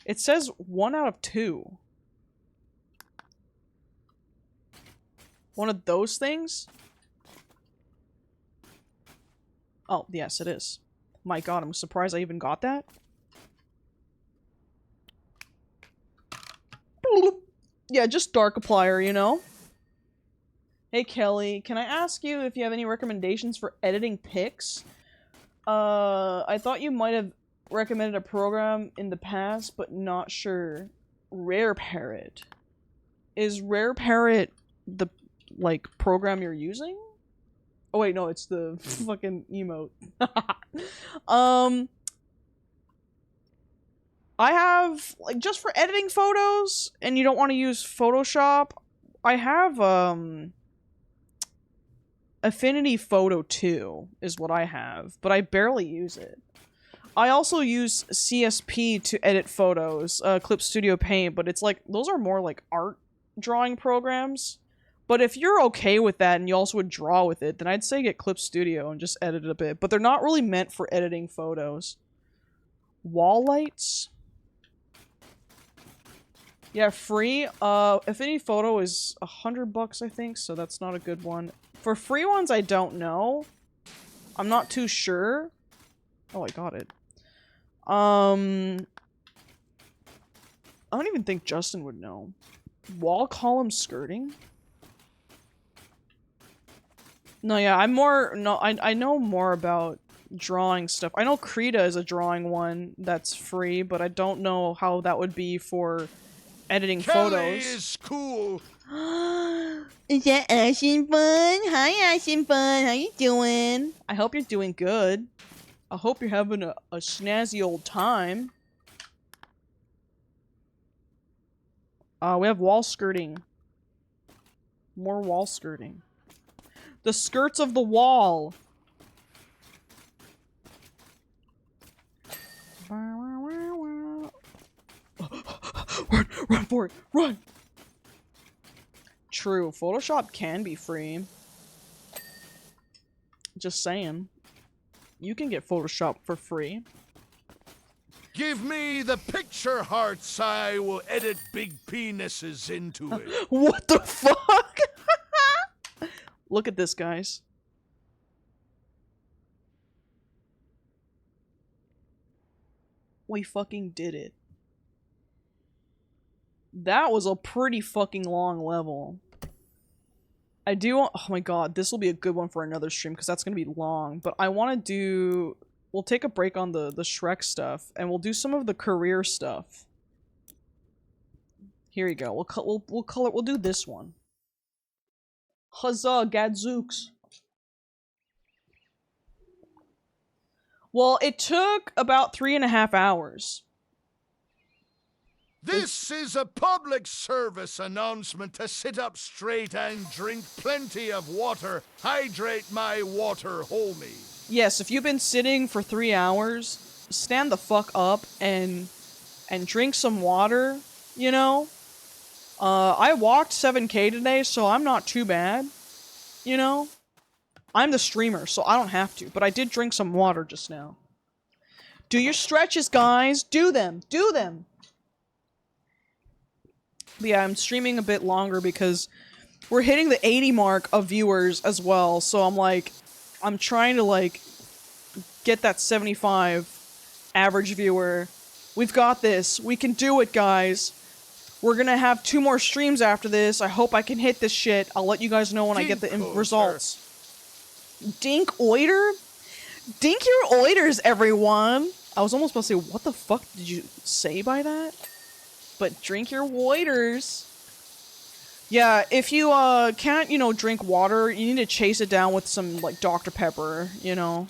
It says 1 out of 2. One of those things? Oh, yes, it is. My god, I'm surprised I even got that. Yeah, just Darkiplier, you know? Hey Kelly, can I ask you if you have any recommendations for editing pics? I thought you might have recommended a program in the past, but not sure. RareParrot. Is RareParrot the, like, program you're using? Oh wait, no, it's the fucking emote. I have, like, just for editing photos, and you don't want to use Photoshop, I have, Affinity Photo 2 is what I have, but I barely use it. I also use CSP to edit photos, Clip Studio Paint, but it's like, those are more like art drawing programs. But if you're okay with that and you also would draw with it, then I'd say get Clip Studio and just edit it a bit. But they're not really meant for editing photos. Wall lights? Yeah, free. Affinity Photo is $100, I think, so that's not a good one. For free ones, I don't know. I'm not too sure. Oh, I got it. I don't even think Justin would know. Wall column skirting? No, yeah, I know more about drawing stuff. I know Krita is a drawing one that's free, but I don't know how that would be for editing Kelly photos. is cool. Is that Ashen Bun? Hi, Ashen Bun. How you doing? I hope you're doing good. I hope you're having a snazzy old time. We have wall skirting. More wall skirting. The skirts of the wall. Run for it! Run! True, Photoshop can be free. Just saying. You can get Photoshop for free. Give me the picture hearts, I will edit big penises into it. What the fuck? Look at this, guys. We fucking did it. That was a pretty fucking long level. I do want- oh my god, this will be a good one for another stream because that's gonna be long. But I want to do- we'll take a break on the SHREK stuff and we'll do some of the career stuff. Here you go. We'll do this one. Huzzah, gadzooks. Well, it took about 3.5 hours. This is a public service announcement to sit up straight and drink plenty of water. Hydrate my water, homie. Yes, if you've been sitting for 3 hours, stand the fuck up and drink some water, you know? I walked 7K today, so I'm not too bad, you know? I'm the streamer, so I don't have to, but I did drink some water just now. Do your stretches, guys! Do them! Do them! But yeah, I'm streaming a bit longer because we're hitting the 80 mark of viewers as well, so I'm trying to, like, get that 75 average viewer. We've got this. We can do it, guys. We're gonna have 2 more streams after this. I hope I can hit this shit. I'll let you guys know when I get the results. Dink oiter? Dink your oiters, everyone! I was almost about to say, what the fuck did you say by that? But drink your oiters. Yeah, if you, can't, you know, drink water, you need to chase it down with some, like, Dr. Pepper, you know?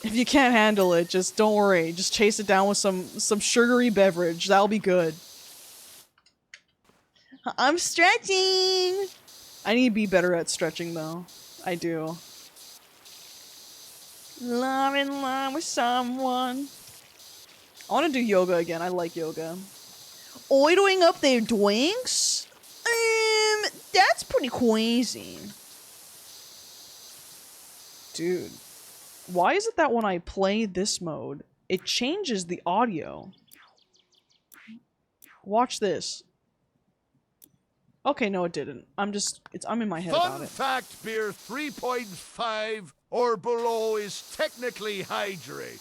If you can't handle it, just don't worry. Just chase it down with some sugary beverage. That'll be good. I'm stretching! I need to be better at stretching, though. I do. Love in love with someone. I want to do yoga again. I like yoga. Oiling up their dwinks? That's pretty crazy. Dude. Why is it that when I play this mode, it changes the audio? Watch this. Okay, no it didn't. I'm in my head about Fun it. fact, beer 3.5 or below is technically hydrating.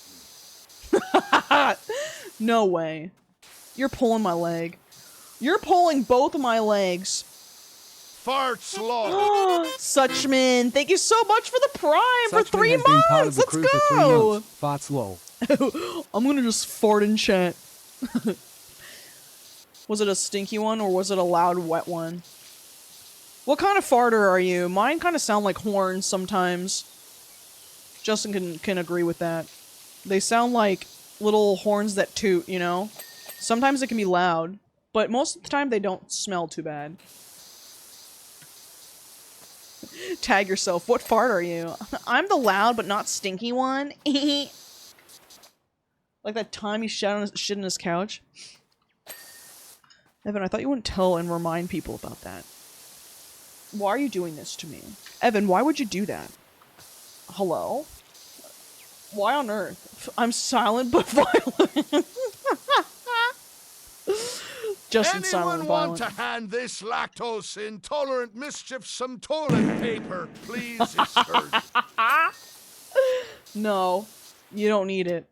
No way. You're pulling my leg. You're pulling both of my legs. Farts law. Suchman, thank you so much for the prime for Suchman 3 has been part of months. the Let's crew for 3 go. months. Farts lol. I'm gonna just fart in chat. Was it a stinky one or was it a loud wet one? What kind of farter are you? Mine kind of sound like horns sometimes. Justin can agree with that. They sound like little horns that toot, you know? Sometimes it can be loud, but most of the time they don't smell too bad. Tag yourself. What fart are you? I'm the loud but not stinky one. Like that time he shit on his couch. Evan, I thought you wouldn't tell and remind people about that. Why are you doing this to me? Evan, why would you do that? Hello? Why on earth? I'm silent but violent. Justin silent Anyone and want violent. to hand this lactose-intolerant mischief some toilet paper, please? It's urgent. No, you don't need it.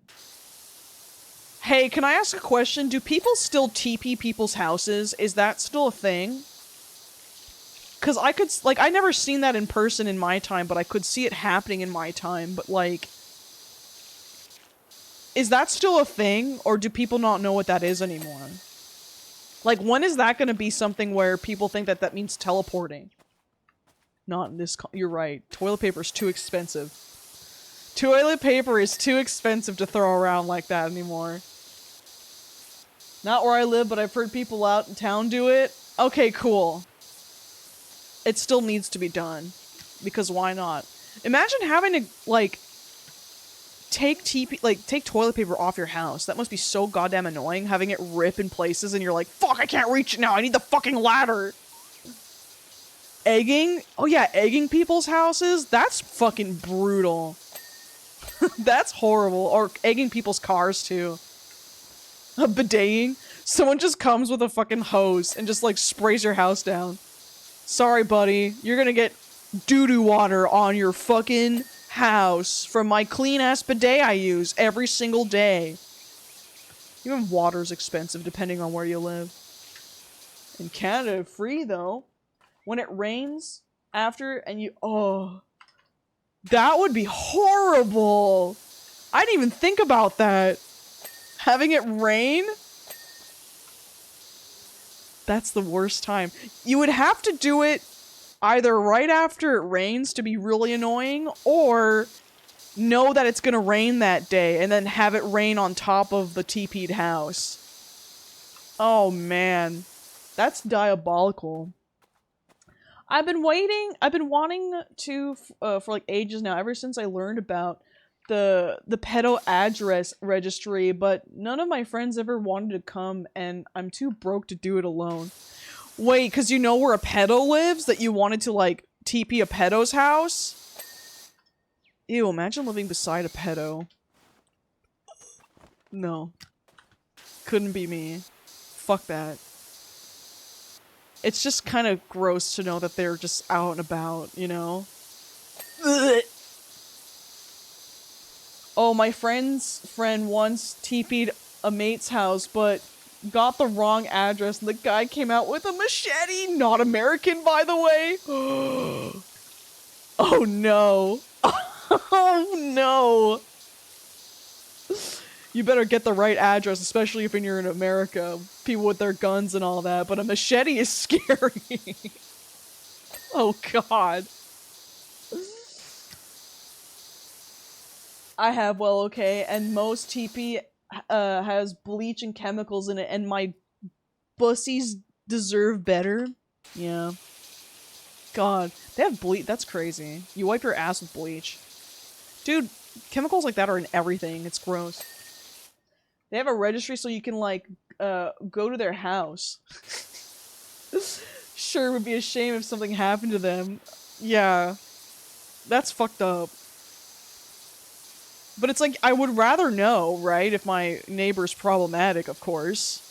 Hey, can I ask a question? Do people still TP people's houses? Is that still a thing? Because I could, like, I never seen that in person in my time, but I could see it happening in my time, but, like... Is that still a thing, or do people not know what that is anymore? Like, when is that gonna be something where people think that that means teleporting? Not in this you're right. Toilet paper is too expensive. Toilet paper is too expensive to throw around like that anymore. Not where I live, but I've heard people out in town do it. Okay, cool. It still needs to be done. Because why not? Imagine having to, like, take take toilet paper off your house. That must be so goddamn annoying, having it rip in places and you're like, fuck, I can't reach it now, I need the fucking ladder. Egging? Oh yeah, egging people's houses? That's fucking brutal. That's horrible. Or egging people's cars, too. Bideting? Someone just comes with a fucking hose and just, like, sprays your house down. Sorry, buddy. You're gonna get doo-doo water on your fucking house from my clean-ass bidet I use every single day. Even water's expensive depending on where you live. In Canada, free, though. When it rains after and you... Oh... That would be horrible! I didn't even think about that. Having it rain? That's the worst time. You would have to do it either right after it rains to be really annoying, or know that it's gonna rain that day and then have it rain on top of the TP'd house. Oh man. That's diabolical. I've been wanting to, for like ages now, ever since I learned about the pedo address registry, but none of my friends ever wanted to come, and I'm too broke to do it alone. Wait, because you know where a pedo lives, that you wanted to, like, TP a pedo's house? Ew, imagine living beside a pedo. No. Couldn't be me. Fuck that. It's just kind of gross to know that they're just out and about, you know? Ugh. Oh, my friend's friend once TP'd a mate's house, but got the wrong address, and the guy came out with a machete! Not American, by the way! Oh no. Oh no! You better get the right address, especially if you're in America. People with their guns and all that, but a machete is scary. Oh god. I have, well, okay, and most TP has bleach and chemicals in it, and my bussies deserve better. Yeah. God, they have bleach. That's crazy. You wipe your ass with bleach. Dude, chemicals like that are in everything. It's gross. They have a registry so you can, like, go to their house. Sure, it would be a shame if something happened to them. Yeah. That's fucked up. But it's like, I would rather know, right? If my neighbor's problematic, of course.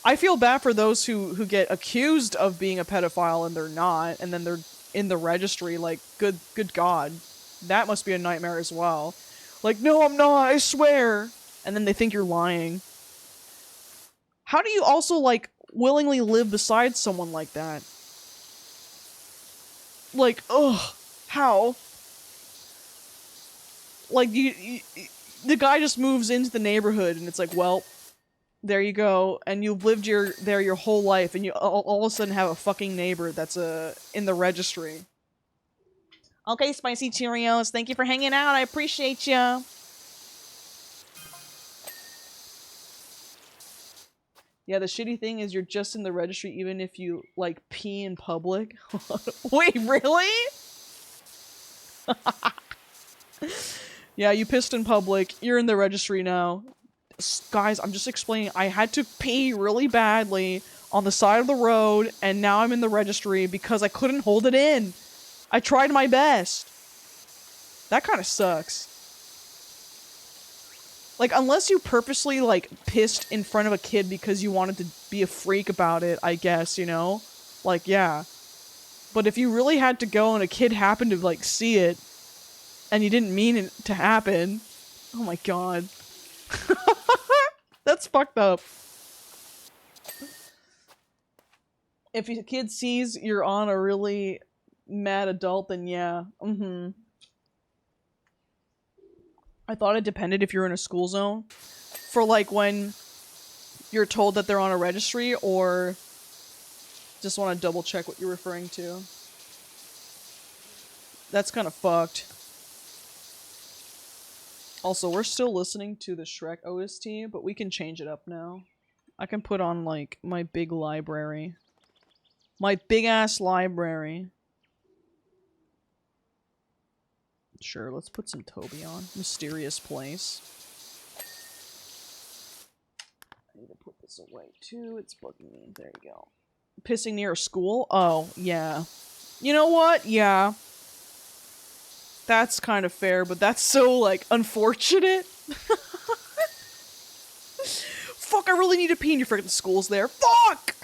I feel bad for those who get accused of being a pedophile and they're not, and then they're in the registry, like, good god. That must be a nightmare as well. Like, no, I'm not, I swear! And then they think you're lying. How do you also, like, willingly live beside someone like that? Like, ugh, how? Like, the guy just moves into the neighborhood, and it's like, well, there you go, and you've lived there your whole life, and you all of a sudden have a fucking neighbor that's in the registry. Okay, Spicy Cheerios, thank you for hanging out, I appreciate ya. Yeah, the shitty thing is you're just in the registry even if you, like, pee in public. Wait, really? Yeah, you pissed in public. You're in the registry now. Guys, I'm just explaining. I had to pee really badly on the side of the road, and now I'm in the registry because I couldn't hold it in. I tried my best. That kind of sucks. Like, unless you purposely, like, pissed in front of a kid because you wanted to be a freak about it, I guess, you know? Like, yeah. But if you really had to go and a kid happened to, like, see it, and you didn't mean it to happen, oh my god. That's fucked up. If a kid sees you're on a really mad adult, then yeah. I thought it depended if you're in a school zone. For, like, when you're told that they're on a registry, or just want to double check what you're referring to. That's kind of fucked. Also, we're still listening to the SHREK OST, but we can change it up now. I can put on, like, my big library. My big-ass library. Sure, let's put some Toby on. Mysterious place. I need to put this away too. It's bugging me. There you go. Pissing near a school? Oh, yeah. You know what? Yeah. That's kind of fair, but that's so, like, unfortunate. Fuck, I really need to pee and you forget the school's there. Fuck!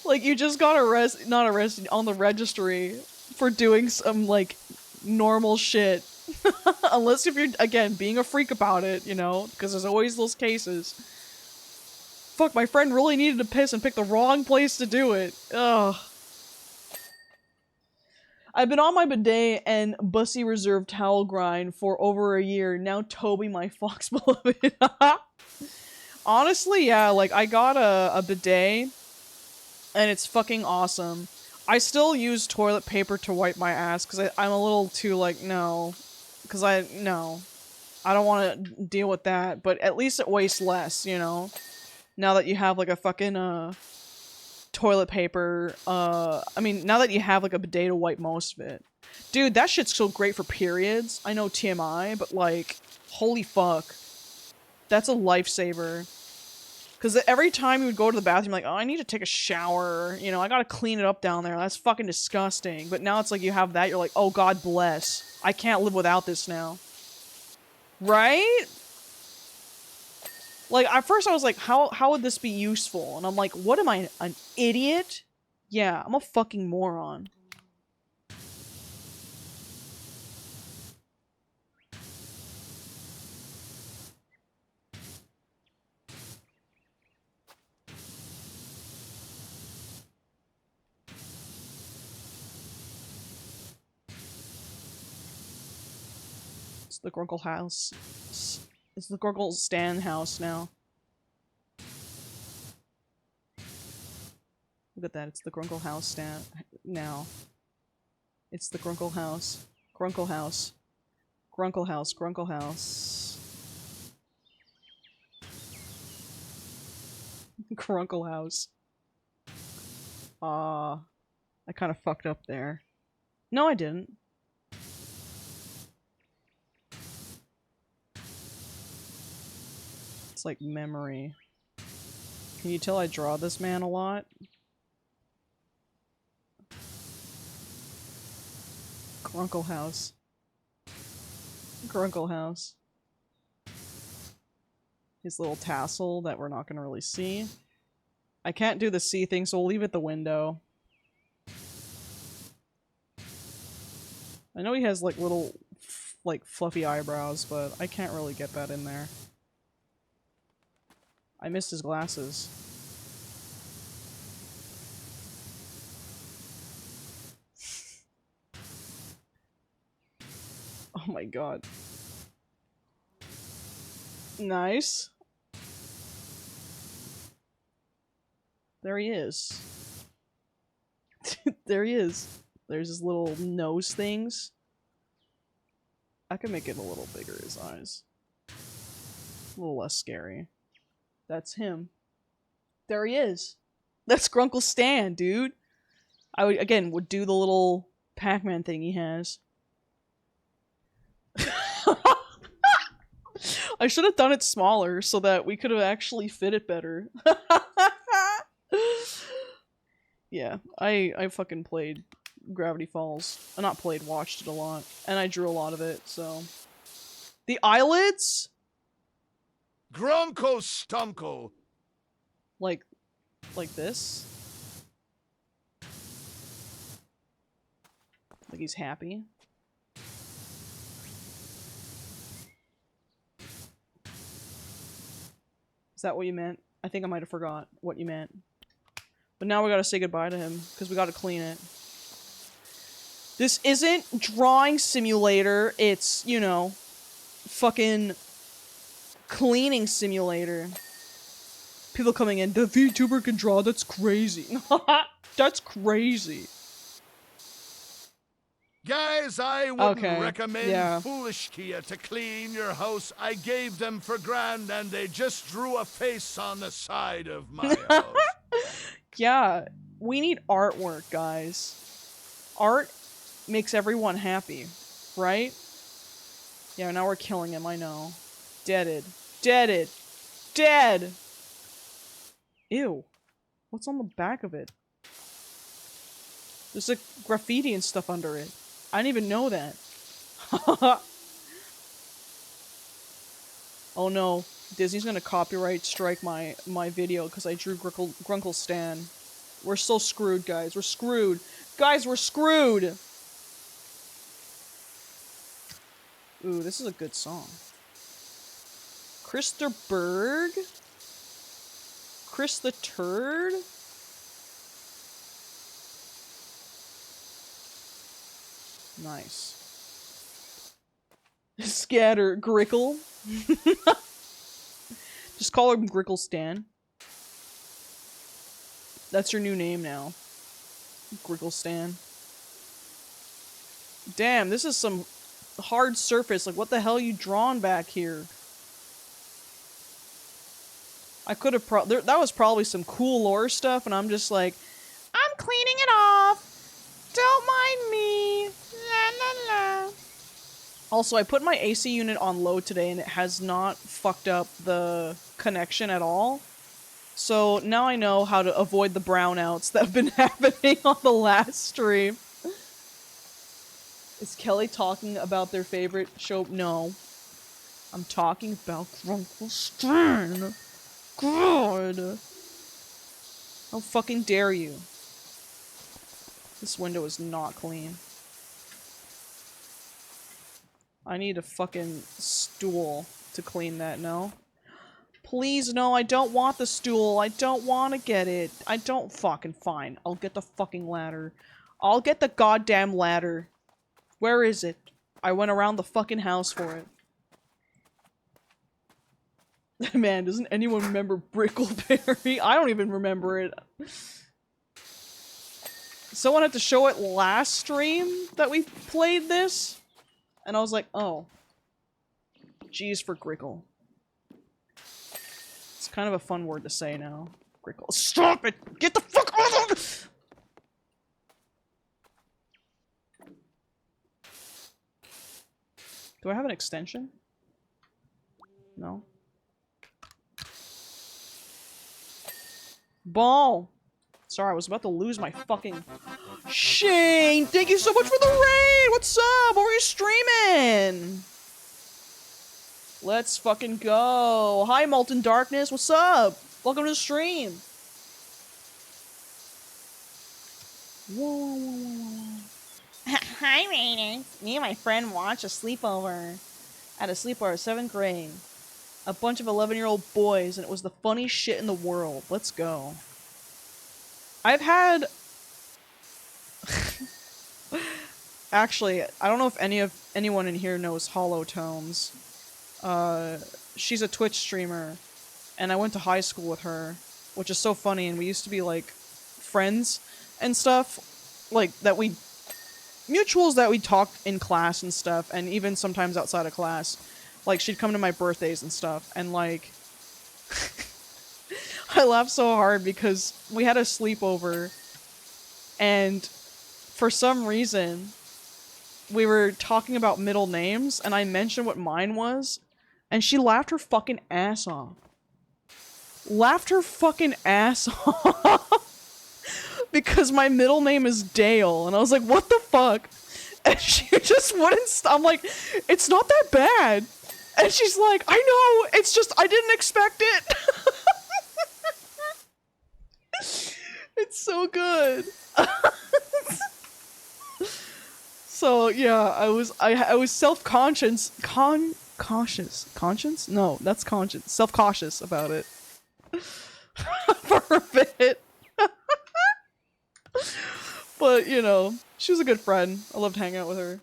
Like, you just got not arrested, on the registry for doing some, like, normal shit. Unless if you're, again, being a freak about it, you know? Because there's always those cases. Fuck, my friend really needed to piss and picked the wrong place to do it. Ugh. I've been on my bidet and Bussy Reserve towel grind for over a year. Now Toby, my fox beloved. Honestly, yeah, like, I got a bidet, and it's fucking awesome. I still use toilet paper to wipe my ass, because I'm a little too, like, no. Because no. I don't want to deal with that, but at least it wastes less, you know? Now that you have, like, a fucking, toilet paper, I mean, now that you have, like, a bidet to wipe most of it. Dude, that shit's so great for periods. I know TMI, but, like, holy fuck. That's a lifesaver. Because every time you would go to the bathroom, like, oh, I need to take a shower, you know, I gotta clean it up down there, that's fucking disgusting. But now it's like you have that, you're like, oh, God bless. I can't live without this now. Right? Like, at first I was like, how would this be useful? And I'm like, what am I, an idiot? Yeah, I'm a fucking moron. It's the Grunkle house. It's the Grunkle Stan house now. Look at that, it's the Grunkle house Stan now. It's the Grunkle house. Grunkle house. Grunkle house, Grunkle house. Grunkle house. I kind of fucked up there. No, I didn't. It's like memory. Can you tell I draw this man a lot? Grunkle house. Grunkle house. His little tassel that we're not gonna really see. I can't do the see thing, so we'll leave it the window. I know he has like little, like fluffy eyebrows, but I can't really get that in there. I missed his glasses. Oh my god. Nice. There he is. There he is. There's his little nose things. I can make it a little bigger, his eyes. A little less scary. That's him. There he is. That's Grunkle Stan, dude. I would, again, would do the little Pac-Man thing he has. I should have done it smaller so that we could have actually fit it better. Yeah, I fucking played Gravity Falls. Not played, watched it a lot. And I drew a lot of it, so... The eyelids? Grunkle Stumkle. Like this? Like he's happy? Is that what you meant? I think I might have forgot what you meant. But now we gotta say goodbye to him, because we gotta clean it. This isn't Drawing Simulator, it's, you know, fucking Cleaning Simulator. People coming in, the VTuber can draw, that's crazy. That's crazy. Guys, I wouldn't Okay, recommend yeah. Foolish Kia to clean your house. I gave them for grand and they just drew a face on the side of my house. Yeah, we need artwork, guys. art makes everyone happy, right? Yeah, now we're killing him, I know. Deaded. Deaded. Dead! Ew. What's on the back of it? There's like graffiti and stuff under it. I didn't even know that. Oh no. Disney's gonna copyright strike my video because I drew Grunkle Stan. We're so screwed, guys. We're screwed. Guys, we're screwed! Ooh, this is a good song. Krister Berg? Chris the Turd? Nice. Scatter Grickle. Just call him Grickle Stan. That's your new name now. Grickle Stan. Damn, this is some hard surface. Like, what the hell are you drawn back here? I could have that was probably some cool lore stuff, and I'm just like, I'm cleaning it off. Don't mind me. La la la. Also, I put my AC unit on low today, and it has not fucked up the connection at all. So now I know how to avoid the brownouts that have been happening on the last stream. Is Kelly talking about their favorite show? No. I'm talking about Grunkle Stan. God. How fucking dare you? This window is not clean. I need a fucking stool to clean that, no? Please, no, I don't want the stool. I don't want to get it. I don't fucking fine. I'll get the fucking ladder. I'll get the goddamn ladder. Where is it? I went around the fucking house for it. Man, doesn't anyone remember Brickleberry? I don't even remember it. Someone had to show it last stream that we played this. And I was like, oh. G's for Grickle. It's kind of a fun word to say now. Grickle. Stop it! Get the fuck out of it! Do I have an extension? No. Ball! Sorry, I was about to lose my fucking... Shane! Thank you so much for the raid! What's up? What were you streaming? Let's fucking go! Hi, Molten Darkness! What's up? Welcome to the stream! Whoa. Hi, Raiders! Me and my friend watched a sleepover. At a sleepover, 7th grade. A bunch of 11-year-old boys, and it was the funniest shit in the world. Let's go. I've had... Actually, I don't know if anyone in here knows Hollow Tomes. She's a Twitch streamer, and I went to high school with her, which is so funny, and we used to be, like, friends and stuff. Like, that we... Mutuals that we talked in class and stuff, and even sometimes outside of class. Like, she'd come to my birthdays and stuff, and, like... I laughed so hard because we had a sleepover, and for some reason, we were talking about middle names, and I mentioned what mine was, and she laughed her fucking ass off. Laughed her fucking ass off! Because my middle name is Dale, and I was like, what the fuck? And she just wouldn't stop. I'm like, it's not that bad. And she's like, I know, it's just, I didn't expect it. It's so good. So, yeah, I was self-conscious, conscious? No, that's conscious. Self-cautious about it. For a bit. But, you know, she was a good friend. I loved hanging out with her.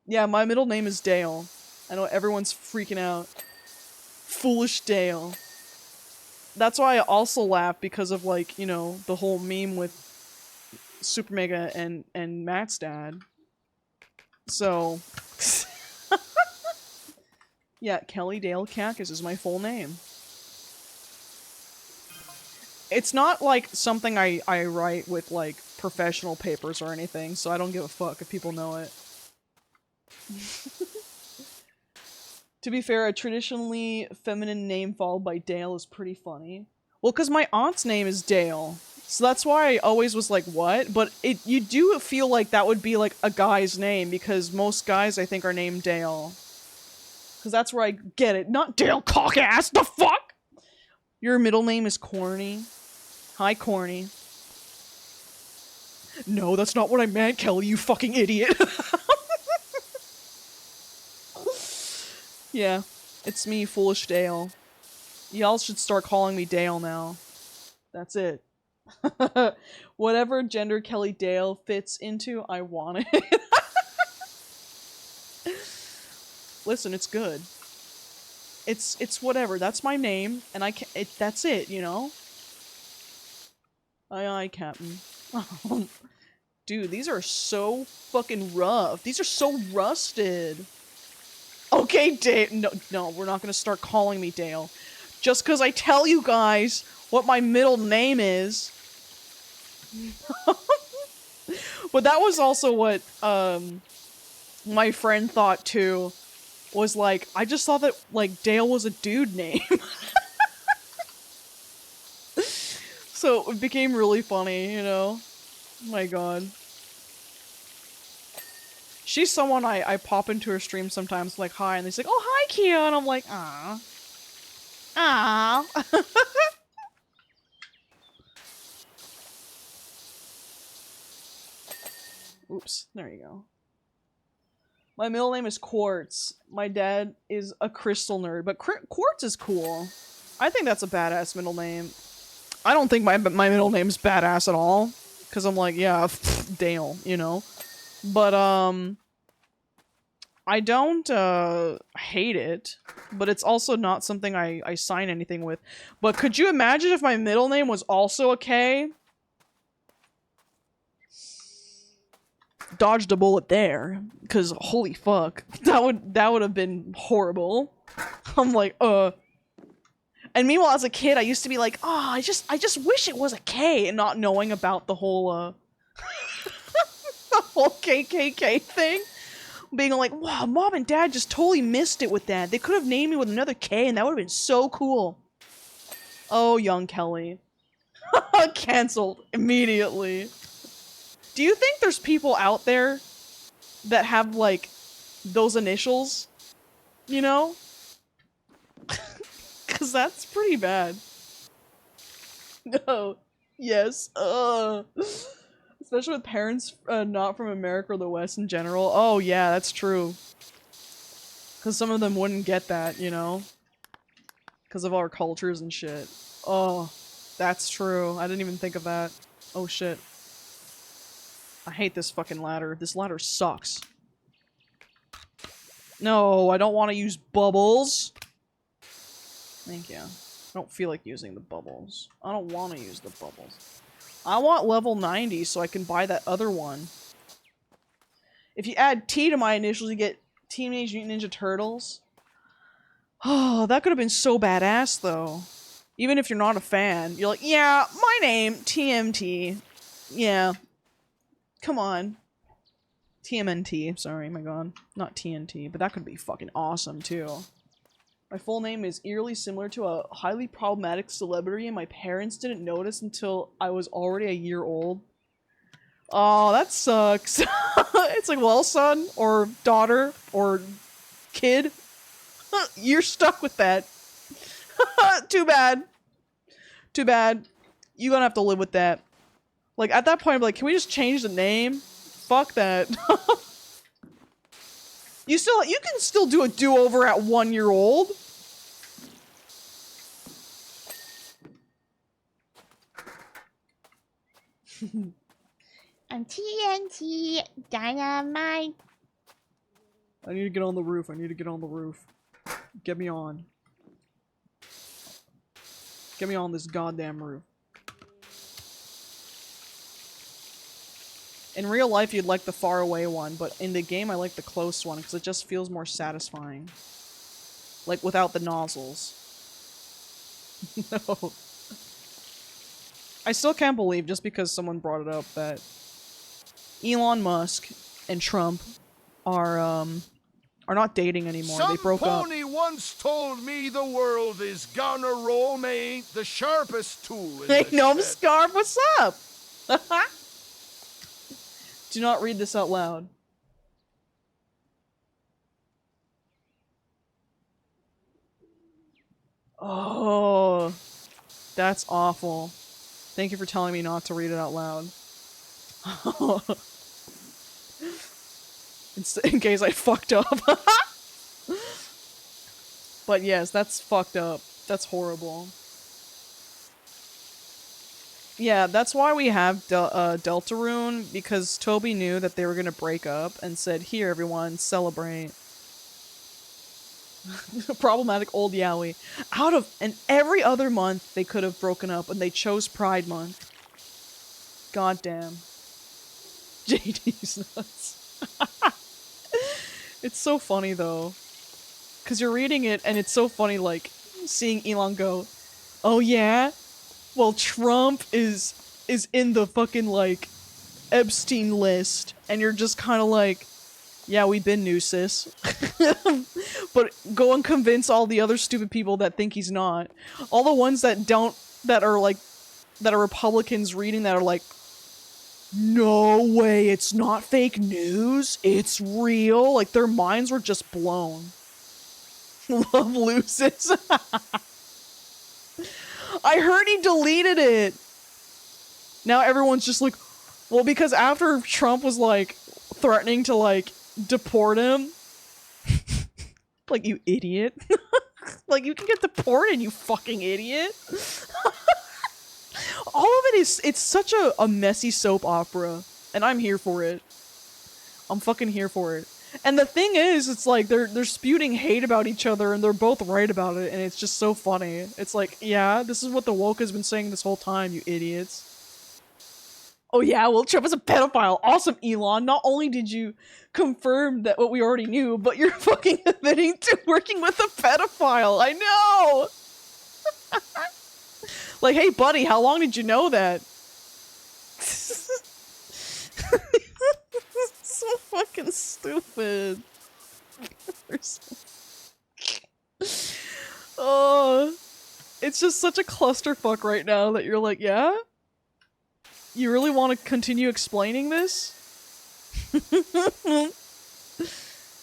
Yeah, my middle name is Dale. I know everyone's freaking out. Foolish Dale. That's why I also laugh because of, like, you know, the whole meme with Super Mega and Matt's dad. So... yeah, Kelly Dale Cactus is my full name. It's not, like, something I write with, like, professional papers or anything, so I don't give a fuck if people know it. To be fair, a traditionally feminine name followed by Dale is pretty funny. Well, because my aunt's name is Dale, so that's why I always was like, what? But you do feel like that would be like a guy's name, because most guys, I think, are named Dale. Because that's where I get it. Not Dale Cockass, the fuck? Your middle name is Corny. Hi, Corny. No, that's not what I meant, Kelly, you fucking idiot. Yeah, it's me, Foolish Dale. Y'all should start calling me Dale now. That's it. Whatever gender Kelly Dale fits into, I want it. Listen, it's good. It's whatever. That's my name, and that's it, you know? Aye aye, Captain. Dude, these are so fucking rough. These are so rusted. Okay, Dale. No, we're not gonna start calling me Dale. Just because I tell you guys what my middle name is. But that was also what, my friend thought too. Was like, I just thought that, like, Dale was a dude name. So it became really funny, you know? My god. She's someone I pop into her stream sometimes, like, hi, and they're like, oh, hi, Kia, and I'm like, ah. Ah. Oops, there you go. My middle name is Quartz. My dad is a crystal nerd, but Quartz is cool. I think that's a badass middle name. I don't think my middle name's badass at all, because I'm like, yeah, Dale, you know? But, I don't, hate it, but it's also not something I sign anything with. But could you imagine if my middle name was also a K? Dodged a bullet there, because holy fuck, that would have been horrible. I'm like, And meanwhile, as a kid, I used to be like, oh, I just wish it was a K, and not knowing about the whole, the whole KKK thing. Being like, wow, mom and dad just totally missed it with that. They could have named me with another K, and that would have been so cool. Oh, young Kelly. Cancelled immediately. Do you think there's people out there that have, like, those initials? You know? Because that's pretty bad. No. Yes. Especially with parents not from America or the West in general. Oh, yeah, that's true. Because some of them wouldn't get that, you know? Because of our cultures and shit. Oh, that's true. I didn't even think of that. Oh, shit. I hate this fucking ladder. This ladder sucks. No, I don't want to use bubbles. Thank you. I don't feel like using the bubbles. I don't want to use the bubbles. I want level 90 so I can buy that other one. If you add T to my initials, you get Teenage Mutant Ninja Turtles. Oh, that could have been so badass, though. Even if you're not a fan, you're like, yeah, my name, TMT. Yeah. Come on. TMNT, sorry, my god. Not TNT, but that could be fucking awesome, too. My full name is eerily similar to a highly problematic celebrity, and my parents didn't notice until I was already a year old. Oh, that sucks. It's like, well, son, or daughter, or kid, you're stuck with that. Too bad. Too bad. You're gonna have to live with that. Like, at that point, I'm like, can we just change the name? Fuck that. You can still do a do-over at 1 year old. I'm TNT Dynamite. I need to get on the roof. I need to get on the roof. Get me on. Get me on this goddamn roof. In real life, you'd like the far away one, but in the game, I like the close one because it just feels more satisfying. Like, without the nozzles. No. I still can't believe, just because someone brought it up, that Elon Musk and Trump are not dating anymore. Some They broke up. pony once told me the world is gonna roll me ain't the sharpest tool in Hey, the Gnome shed. Scarf, what's up? Do not read this out loud. Oh, that's awful. Thank you for telling me not to read it out loud. In case I fucked up. But yes, that's fucked up. That's horrible. Yeah, that's why we have Deltarune, because Toby knew that they were gonna break up and said, "Here, everyone, celebrate." Problematic old Yowie. And every other month they could have broken up, and they chose Pride Month. Goddamn. JD's nuts. It's so funny though, because you're reading it and it's so funny, like seeing Elon go, "Oh yeah, well Trump is in the fucking like Epstein list," and you're just kind of like, "Yeah, we've been new, sis." But go and convince all the other stupid people that think he's not. All the ones that are Republicans reading that are like, "No way, it's not fake news, it's real." Like, their minds were just blown. Love loses. I heard he deleted it. Now everyone's just like, well, because after Trump was like threatening to like deport him, like, you idiot. Like, you can get deported, you fucking idiot. All of it is, it's such a messy soap opera, and I'm here for it. I'm fucking here for it. And the thing is, it's like, they're spewing hate about each other, and they're both right about it, and it's just so funny. It's like, yeah, this is what the woke has been saying this whole time, you idiots. Oh yeah, well, Trump is a pedophile. Awesome, Elon. Not only did you confirm that what we already knew, but you're fucking admitting to working with a pedophile. I know! Like, hey buddy, how long did you know that? So fucking stupid. Oh, it's just such a clusterfuck right now that you're like, yeah? You really want to continue explaining this?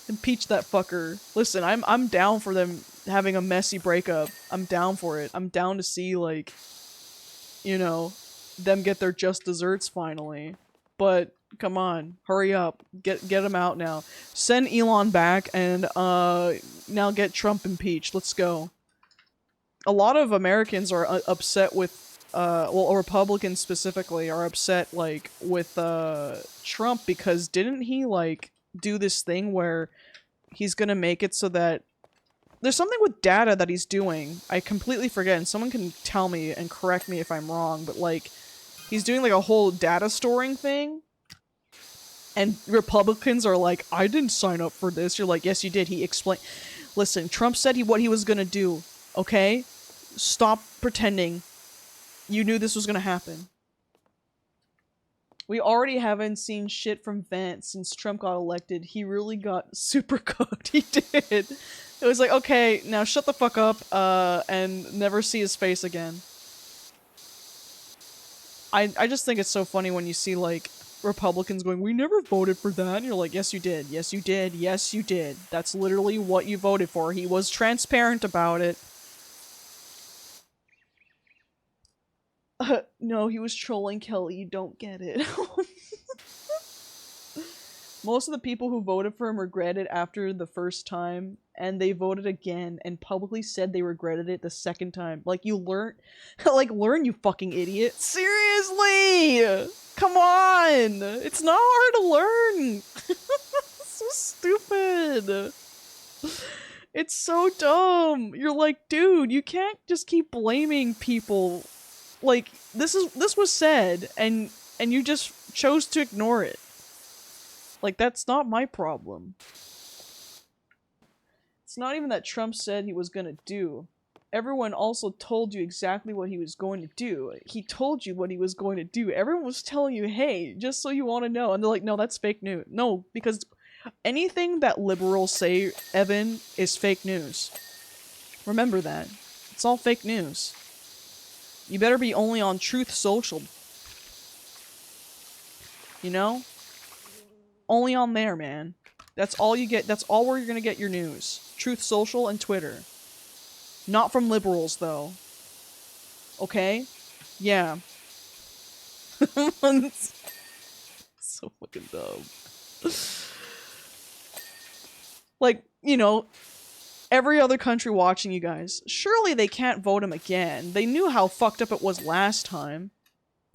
Impeach that fucker. Listen, I'm down for them having a messy breakup. I'm down for it. I'm down to see, like, you know, them get their just desserts finally. But come on, hurry up. Get them out now. Send Elon back and now get Trump impeached. Let's go. A lot of Americans are upset with well, Republicans specifically are upset, like, with Trump, because didn't he, like, do this thing where he's gonna make it so that there's something with data that he's doing. I completely forget, and someone can tell me and correct me if I'm wrong, but, like, he's doing, like, a whole data storing thing, and Republicans are like, I didn't sign up for this. You're like, yes, you did. He explained. Listen, Trump said what he was gonna do, okay? Stop pretending. You knew this was gonna happen. We already haven't seen shit from Vance since Trump got elected. He really got super cooked. He did. It was like, okay, now shut the fuck up, and never see his face again. I just think it's so funny when you see, like, Republicans going, we never voted for that. And you're like, yes, you did. Yes, you did. Yes, you did. That's literally what you voted for. He was transparent about it. No, he was trolling Kelly. You don't get it. Most of the people who voted for him regretted after the first time, and they voted again and publicly said they regretted it the second time. Like, you learn, like, learn, you fucking idiot. Seriously! Come on! It's not hard to learn! It's so stupid! It's so dumb! You're like, dude, you can't just keep blaming people. Like, this was said, and you just chose to ignore it. Like, that's not my problem. It's not even that Trump said he was gonna do. Everyone also told you exactly what he was going to do. He told you what he was going to do. Everyone was telling you, hey, just so you want to know. And they're like, no, that's fake news. No, because anything that liberals say, Evan, is fake news. Remember that. It's all fake news. You better be only on Truth Social. You know? Only on there, man. That's all you get. That's all where you're gonna get your news. Truth Social and Twitter. Not from liberals, though. Okay? Yeah. So fucking dumb. Like, you know, every other country watching you guys, surely they can't vote him again. They knew how fucked up it was last time.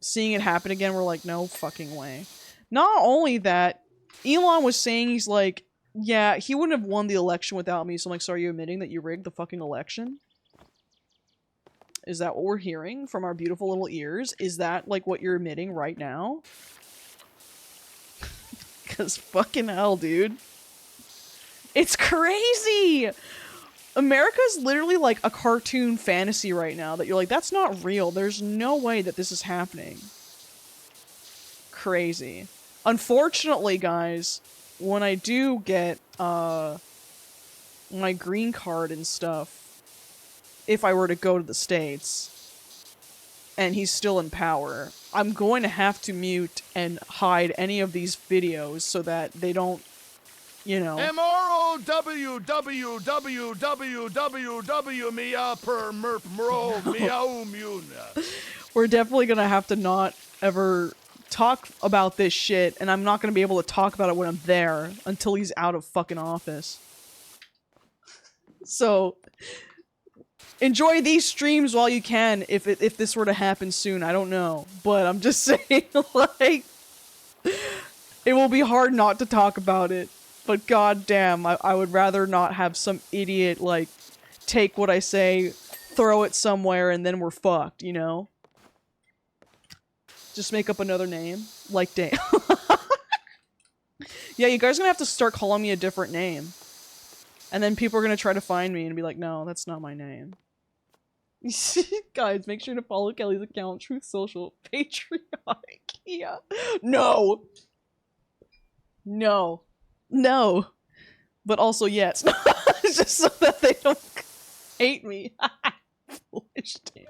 Seeing it happen again, we're like, no fucking way. Not only that, Elon was saying, he's like, yeah, he wouldn't have won the election without me, so I'm like, so are you admitting that you rigged the fucking election? Is that what we're hearing from our beautiful little ears? Is that, like, what you're admitting right now? Because fucking hell, dude. It's crazy! America's literally like a cartoon fantasy right now that you're like, that's not real. There's no way that this is happening. Crazy. Unfortunately, guys, when I do get, my green card and stuff, if I were to go to the States, and he's still in power, I'm going to have to mute and hide any of these videos so that they don't, you know... M-R-O-W-W-W-W-W meow per merp mro meow mune. We're definitely gonna have to not ever talk about this shit, and I'm not gonna be able to talk about it when I'm there until he's out of fucking office. So, enjoy these streams while you can, if this were to happen soon. I don't know, but I'm just saying, like, it will be hard not to talk about it. But goddamn, I would rather not have some idiot, like, take what I say, throw it somewhere, and then we're fucked, you know? Just make up another name. Like, damn. Yeah, you guys are gonna have to start calling me a different name. And then people are gonna try to find me and be like, no, that's not my name. Guys, make sure to follow Kelly's account, Truth Social, Patriotic. Yeah. No! No. No. But also, yes. Just so that they don't hate me. Foolish damn.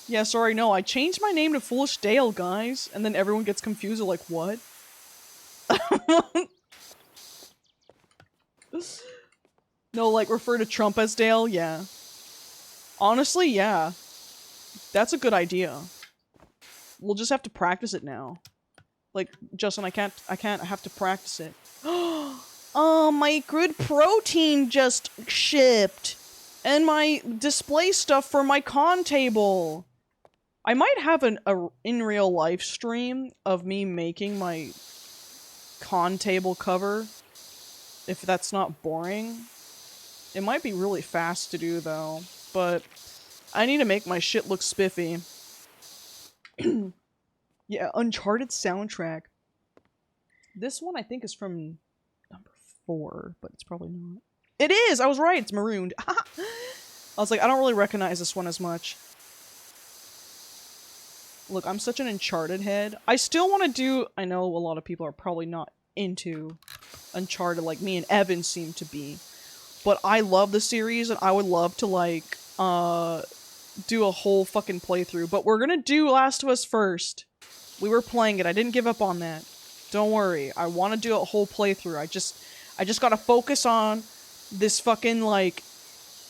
Yeah, sorry, no, I changed my name to Foolish Dale, guys. And then everyone gets confused, they're like, what? No, like, refer to Trump as Dale? Yeah. Honestly, yeah. That's a good idea. We'll just have to practice it now. Like, Justin, I have to practice it. Oh, my grid protein just shipped! And my display stuff for my con table! I might have a in real life stream of me making my con table cover, if that's not boring. It might be really fast to do, though, but I need to make my shit look spiffy. Yeah, Uncharted soundtrack. This one I think is from number 4, but it's probably not. It is! I was right, it's marooned. I was like, I don't really recognize this one as much. Look, I'm such an Uncharted head. I still want to do... I know a lot of people are probably not into Uncharted like me and Evan seem to be. But I love the series, and I would love to, like, do a whole fucking playthrough. But we're gonna do Last of Us first. We were playing it. I didn't give up on that. Don't worry. I want to do a whole playthrough. I just gotta focus on this fucking, like,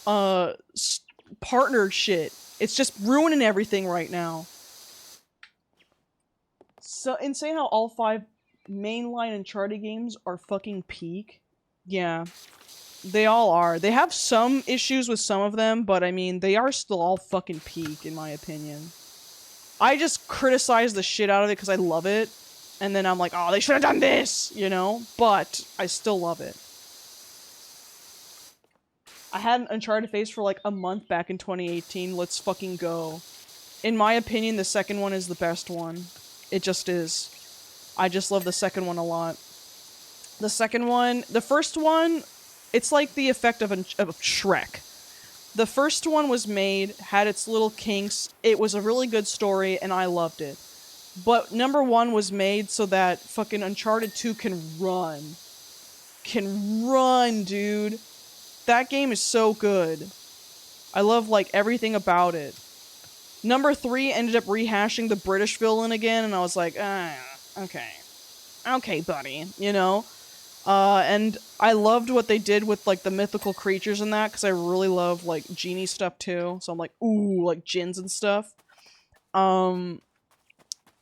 partner shit. It's just ruining everything right now. So, insane how all 5 mainline Uncharted games are fucking peak. Yeah. They all are. They have some issues with some of them, but I mean, they are still all fucking peak, in my opinion. I just criticize the shit out of it because I love it, and then I'm like, oh, they should have done this, you know? But I still love it. I had an Uncharted phase for like a month back in 2018. Let's fucking go. In my opinion, the second one is the best one. It just is. I just love the second one a lot. The second one... The first one... it's like the effect of Shrek. The first one was made, had its little kinks, it was a really good story, and I loved it. But number 1 was made so that fucking Uncharted 2 can run. Can run, dude. That game is so good. I love, like, everything about it. Number 3 ended up rehashing the British villain again, and I was like, okay. Okay, buddy, you know? And I loved what they did with, like, the mythical creatures in that, because I really love, like, genie stuff, too. So I'm like, ooh, like, djinns and stuff.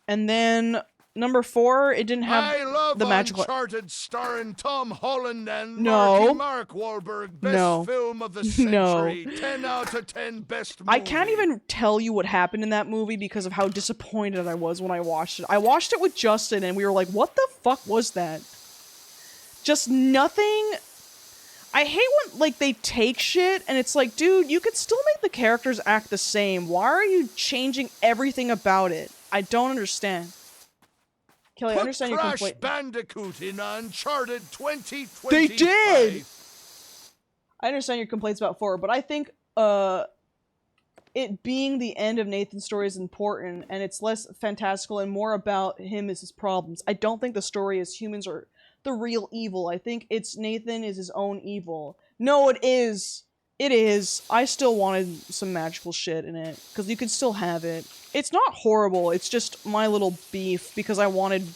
And then, number 4, it didn't have I love the magical... Uncharted starring Tom Holland and No. Mark Wahlberg. Best No. film of the No. century. 10 out of 10 best movie. I can't even tell you what happened in that movie because of how disappointed I was when I watched it. I watched it with Justin, and we were like, what the fuck was that? Just nothing... I hate when, like, they take shit, and it's like, dude, you could still make the characters act the same. Why are you changing everything about it? I don't understand. Kelly, I understand your complaint. Crash Bandicoot in Uncharted 2025. They did! I understand your complaints about 4, but I think, it being the end of Nathan's story is important, and it's less fantastical and more about him as his problems. I don't think the story is humans are the real evil. I think it's Nathan is his own evil. No, it is. It is. I still wanted some magical shit in it, because you can still have it. It's not horrible, it's just my little beef, because I wanted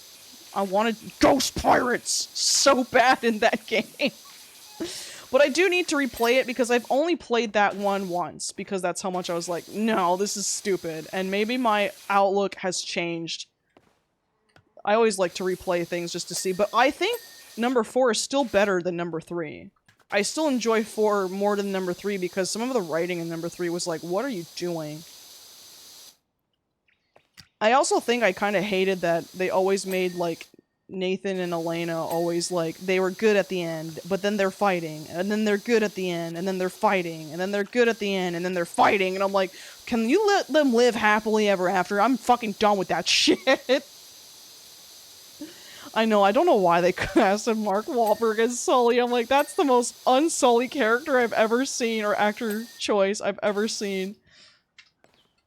ghost pirates so bad in that game. But I do need to replay it, because I've only played that one once, because that's how much I was like, no, this is stupid, and maybe my outlook has changed. I always like to replay things just to see, but I think number 4 is still better than number 3. I still enjoy 4 more than number 3 because some of the writing in number 3 was like, what are you doing? I also think I kind of hated that they always made, like, Nathan and Elena always, like, they were good at the end, but then they're fighting, and then they're good at the end, and then they're fighting, and then they're good at the end, and then they're fighting, and I'm like, can you let them live happily ever after? I'm fucking done with that shit. I know, I don't know why they casted Mark Wahlberg as Sully. I'm like, that's the most un-Sully character I've ever seen, or actor choice I've ever seen.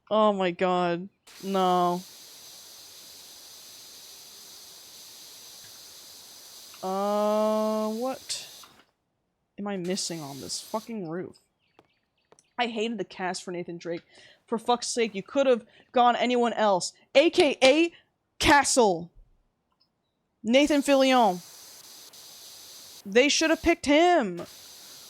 Oh my god. No. What am I missing on this fucking roof? I hated the cast for Nathan Drake. For fuck's sake, you could have gone anyone else. AKA Castle. Nathan Fillion. They should have picked him.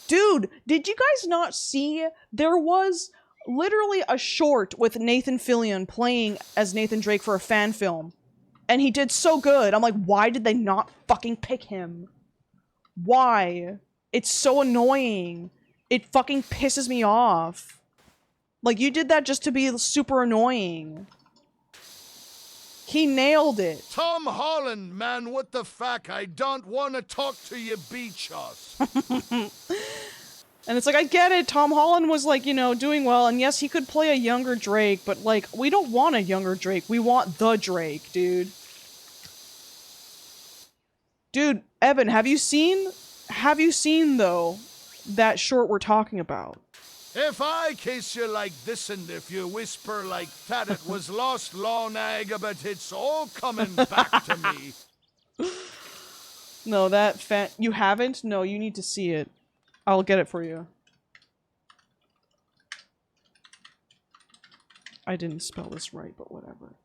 Dude, did you guys not see? There was literally a short with Nathan Fillion playing as Nathan Drake for a fan film. And he did so good. I'm like, why did they not fucking pick him? Why? It's so annoying. It fucking pisses me off. Like, you did that just to be super annoying. He nailed it. Tom Holland, man, what the fuck? I don't want to talk to you, beach us. And it's like, I get it, Tom Holland was, like, you know, doing well, and yes, he could play a younger Drake, but, like, we don't want a younger Drake, we want the Drake, dude. Dude, Evan, have you seen, though, that short we're talking about? If I kiss you like this and if you whisper like that, it was lost long ago, but it's all coming back to me. No, that you haven't? No, you need to see it. I'll get it for you. I didn't spell this right, but whatever.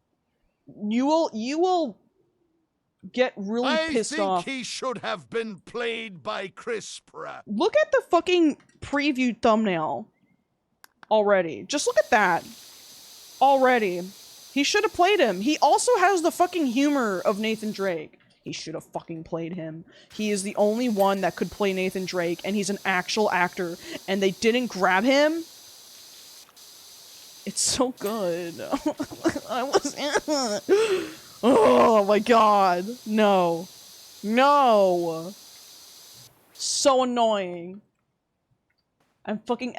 You will get really pissed off. I think he should have been played by Chris Pratt. Look at the fucking preview thumbnail. Already. Just look at that. Already. He should have played him. He also has the fucking humor of Nathan Drake. He should have fucking played him. He is the only one that could play Nathan Drake, and he's an actual actor, and they didn't grab him? It's so good. I was... Oh my god. No. No. So annoying. I'm fucking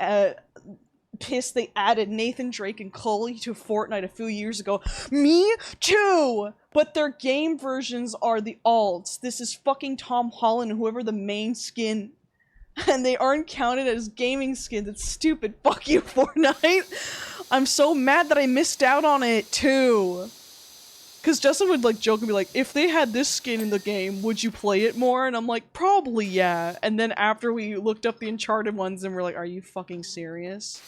pissed they added Nathan Drake and Cully to Fortnite a few years ago. Me too! But their game versions are the alts. This is fucking Tom Holland, whoever the main skin and they aren't counted as gaming skins. It's stupid. Fuck you, Fortnite. I'm so mad that I missed out on it too. Cause Justin would like joke and be like, if they had this skin in the game, would you play it more? And I'm like, probably yeah. And then after we looked up the Uncharted ones and we're like, are you fucking serious?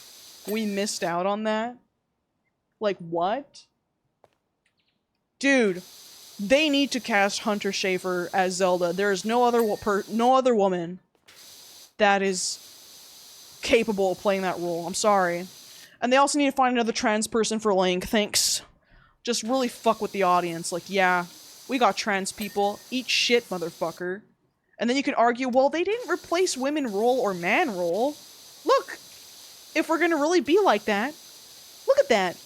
We missed out on that? Like what? Dude, they need to cast Hunter Schafer as Zelda. There is no other woman that is capable of playing that role. I'm sorry. And they also need to find another trans person for Link. Thanks. Just really fuck with the audience. Like, yeah, we got trans people. Eat shit, motherfucker. And then you can argue, well, they didn't replace women role or man role. Look, if we're gonna really be like that, look at that.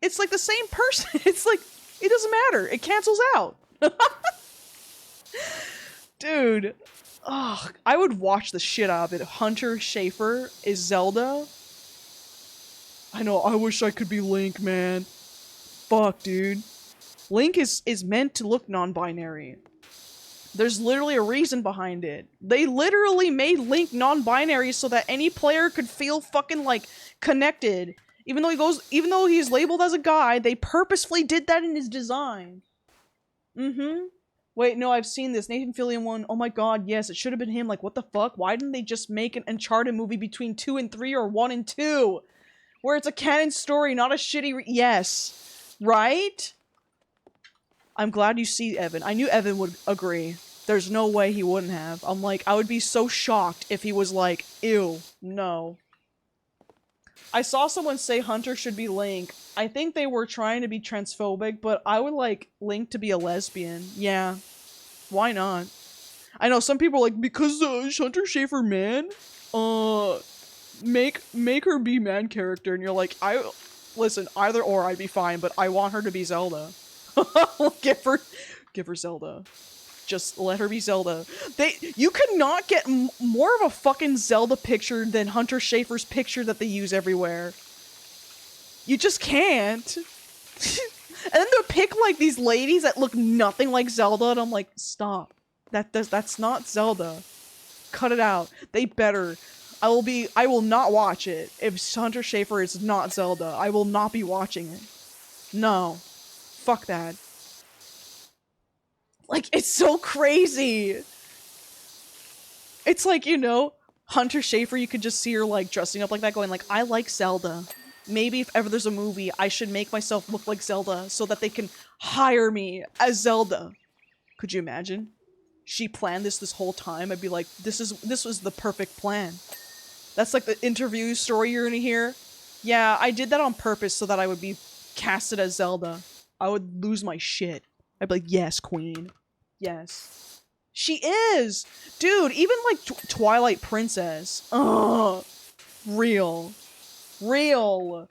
It's like the same person. It's like, it doesn't matter. It cancels out. Dude. Ugh, I would watch the shit out of it. Hunter Schafer is Zelda. I know, I wish I could be Link, man. Fuck, dude. Link is meant to look non-binary. There's literally a reason behind it. They literally made Link non-binary so that any player could feel fucking, like, connected. Even though he's labeled as a guy, they purposefully did that in his design. Mm-hmm. Wait, no, I've seen this. Nathan Fillion one. Oh my god, yes, it should have been him. Like, what the fuck? Why didn't they just make an Uncharted movie between 2 and 3 or 1 and 2? Where it's a canon story, not a shitty yes. Right? I'm glad you see Evan. I knew Evan would agree. There's no way he wouldn't have. I'm like, I would be so shocked if he was like, ew, no. I saw someone say Hunter should be Link. I think they were trying to be transphobic, but I would like Link to be a lesbian. Yeah. Why not? I know some people are like, because Hunter Schafer man? Make her be man character, and you're like, listen, either or I'd be fine, but I want her to be Zelda. give her Zelda. Just let her be Zelda. You could not get more of a fucking Zelda picture than Hunter Schafer's picture that they use everywhere. You just can't. And then they'll pick like these ladies that look nothing like Zelda, and I'm like, stop. That's not Zelda. Cut it out. They better. I will not watch it if Hunter Schafer is not Zelda. I will not be watching it. No. Fuck that. Like, it's so crazy. It's like, you know, Hunter Schafer, you could just see her, like, dressing up like that, going like, I like Zelda. Maybe if ever there's a movie, I should make myself look like Zelda so that they can hire me as Zelda. Could you imagine? She planned this whole time. I'd be like, this was the perfect plan. That's like the interview story you're gonna hear. Yeah, I did that on purpose so that I would be casted as Zelda. I would lose my shit. I'd be like, yes, queen. Yes. She is! Dude, even like Twilight Princess. Ugh. Real. Real.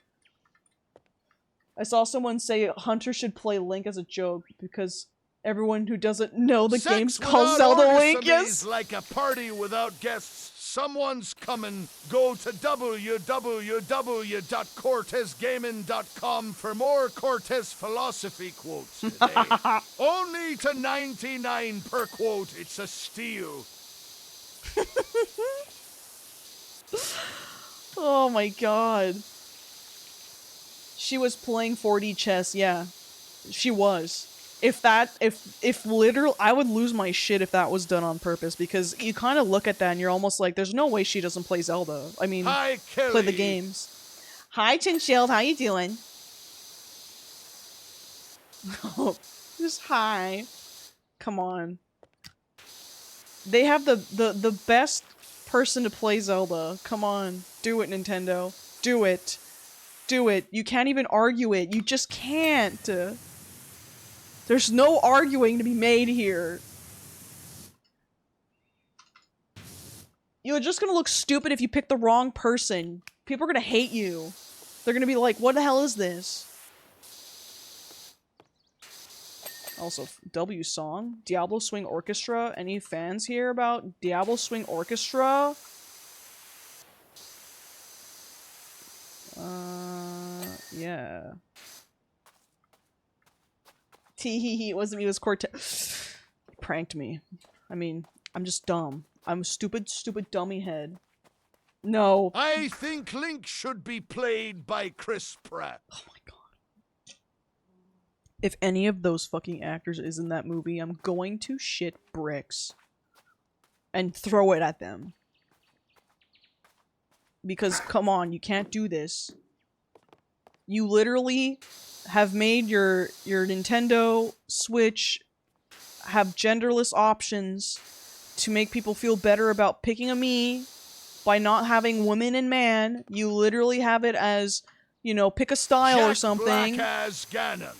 I saw someone say Hunter should play Link as a joke because everyone who doesn't know the game's called Zelda Link. Yes. Like a party without guests. Someone's coming. Go to www.cortezgaming.com for more Cortez philosophy quotes today. Only to 99 per quote. It's a steal. Oh my god. She was playing 4D chess, yeah. She was. If literal, I would lose my shit if that was done on purpose, because you kind of look at that and you're almost like, there's no way she doesn't play Zelda. I mean, Hi, Kelly. play the games. Hi, Chinshield, how you doing? Just hi. Come on. They have the best person to play Zelda. Come on. Do it, Nintendo. Do it. Do it. You can't even argue it. You just can't. There's no arguing to be made here. You're just gonna look stupid if you pick the wrong person. People are gonna hate you. They're gonna be like, what the hell is this? Also, W song? Diablo Swing Orchestra? Any fans here about Diablo Swing Orchestra? Yeah. Teehee, it wasn't me, it was Cortez. Pranked me. I mean, I'm just dumb. I'm a stupid, stupid dummy head. No. I think Link should be played by Chris Pratt. Oh my god. If any of those fucking actors is in that movie, I'm going to shit bricks. And throw it at them. Because, come on, you can't do this. You literally have made your Nintendo Switch have genderless options to make people feel better about picking a Mii by not having woman and man. You literally have it as, you know, pick a style Jack or something. Black as Ganon.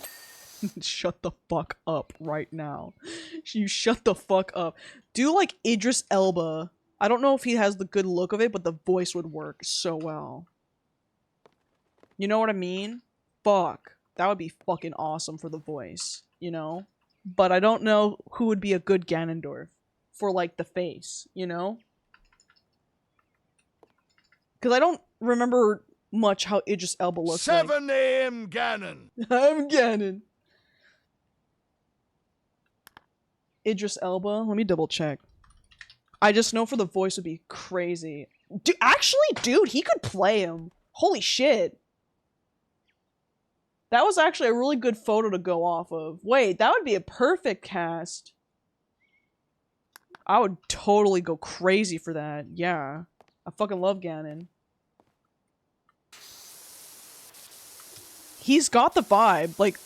Shut the fuck up right now. You shut the fuck up. Do like Idris Elba. I don't know if he has the good look of it, but the voice would work so well. You know what I mean? Fuck. That would be fucking awesome for the voice, you know? But I don't know who would be a good Ganondorf for, like, the face, you know? Because I don't remember much how Idris Elba looks like. 7 a.m. Ganon. I'm Ganon. Idris Elba? Let me double check. I just know for the voice would be crazy. Dude, he could play him. Holy shit. That was actually a really good photo to go off of. Wait, that would be a perfect cast. I would totally go crazy for that. Yeah. I fucking love Ganon. He's got the vibe. Like,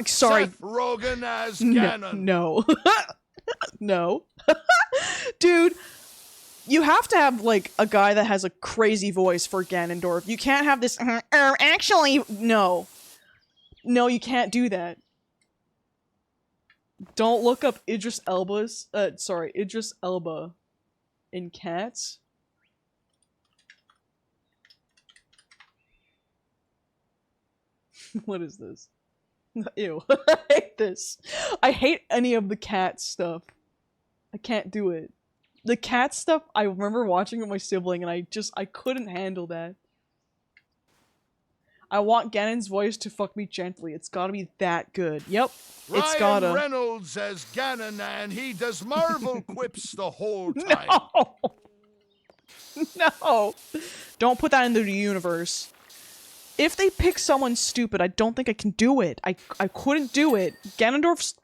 sorry. Seth Rogen as Ganon. No. No. Dude, you have to have, like, a guy that has a crazy voice for Ganondorf. You can't have this, actually, no. No, you can't do that. Don't look up Idris Elba in Cats. What is this? Ew. I hate this. I hate any of the cat stuff. I can't do it. The cat stuff, I remember watching with my sibling and I couldn't handle that. I want Ganon's voice to fuck me gently. It's gotta be that good. Yep. It's gotta. Ryan Reynolds as Ganon, and he does Marvel quips the whole time. No! No! Don't put that into the universe. If they pick someone stupid, I don't think I can do it. I couldn't do it. Ganondorf's...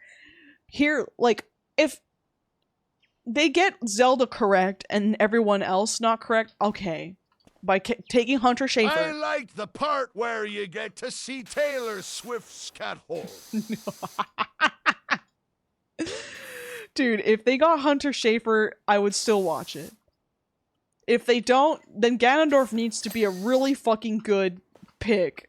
Here, like, if they get Zelda correct and everyone else not correct, okay. By taking Hunter Schafer. I like the part where you get to see Taylor Swift's cat hole. Dude, if they got Hunter Schafer, I would still watch it. If they don't, then Ganondorf needs to be a really fucking good pick.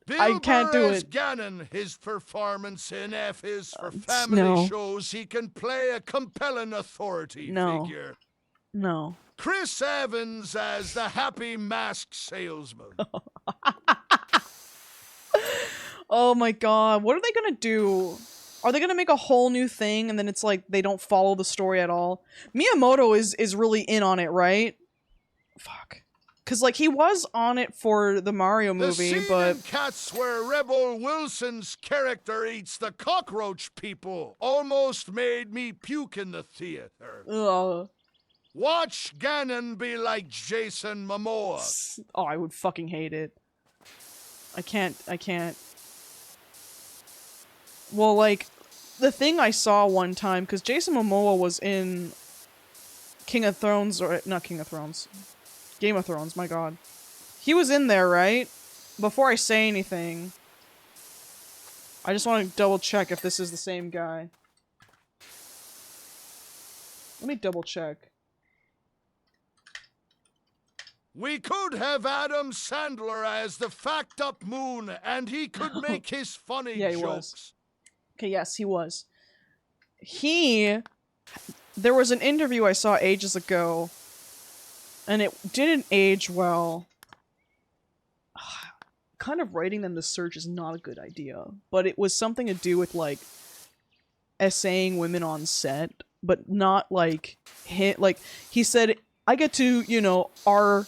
Bill I can't do Burr as it. Ganon, his performance in F is for family shows he can play a compelling authority figure. No. Chris Evans as the happy masked salesman. Oh my god, what are they gonna do? Are they gonna make a whole new thing and then it's like they don't follow the story at all? Miyamoto is really in on it, right? Fuck. Cause like he was on it for the Mario movie, the scene but in Cats where Rebel Wilson's character eats the cockroach people almost made me puke in the theater. ugh. Watch Ganon be like Jason Momoa. Oh, I would fucking hate it. I can't. Well, like, the thing I saw one time, because Jason Momoa was in King of Thrones, or not King of Thrones, Game of Thrones, my god. He was in there, right? Before I say anything, I just want to double check if this is the same guy. Let me double check. We could have Adam Sandler as the fact up moon, and he could make his funny Yeah, he jokes. was. Okay, yes, he was. There was an interview I saw ages ago, and it didn't age well. Kind of writing them to search is not a good idea, but it was something to do with, like, essaying women on set, but not, like, he said, I get to, you know, our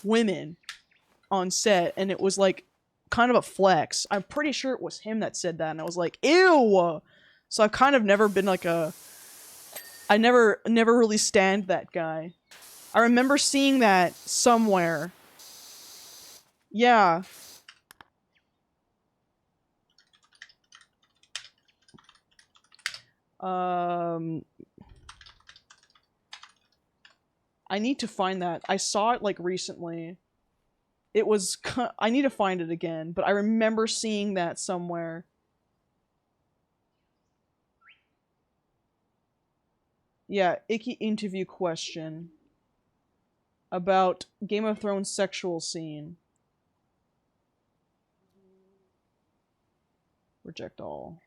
women on set, and it was, like, kind of a flex. I'm pretty sure it was him that said that, and I was like, ew! So I've kind of never been, like, a I never really stand that guy. I remember seeing that somewhere. Yeah. I need to find that. I saw it like recently. It was I need to find it again, but I remember seeing that somewhere. Yeah, icky interview question about Game of Thrones sexual scene. Reject all.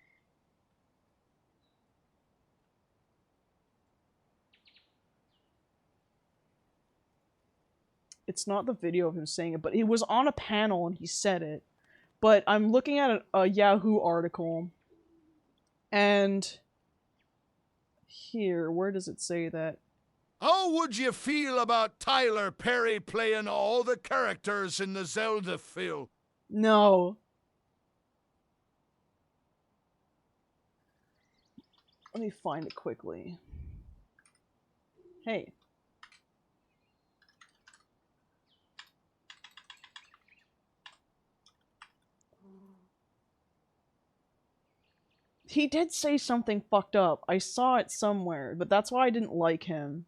It's not the video of him saying it, but he was on a panel and he said it. But I'm looking at a Yahoo article, and here, where does it say that? How would you feel about Tyler Perry playing all the characters in the Zelda film? No. Let me find it quickly. Hey. He did say something fucked up. I saw it somewhere, but that's why I didn't like him.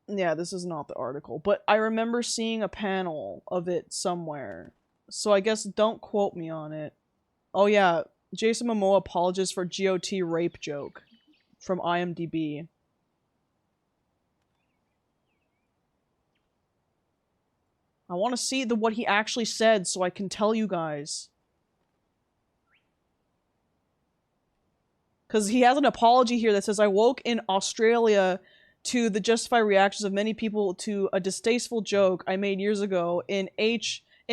Yeah, this is not the article, but I remember seeing a panel of it somewhere. So I guess don't quote me on it. Oh yeah, Jason Momoa apologizes for GOT rape joke from IMDb. I want to see what he actually said so I can tell you guys. Because he has an apology here that says, I woke in Australia to the justified reactions of many people to a distasteful joke I made years ago in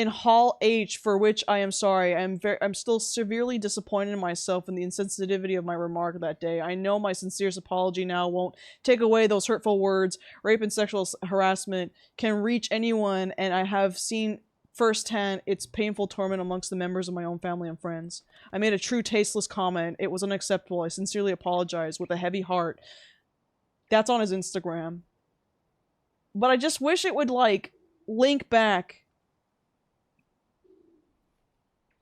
Hall H, for which I am sorry. I'm still severely disappointed in myself and the insensitivity of my remark that day. I know my sincerest apology now won't take away those hurtful words. Rape and sexual harassment can reach anyone, and I have seen firsthand its painful torment amongst the members of my own family and friends. I made a true tasteless comment. It was unacceptable. I sincerely apologize with a heavy heart. That's on his Instagram. But I just wish it would, like, link back.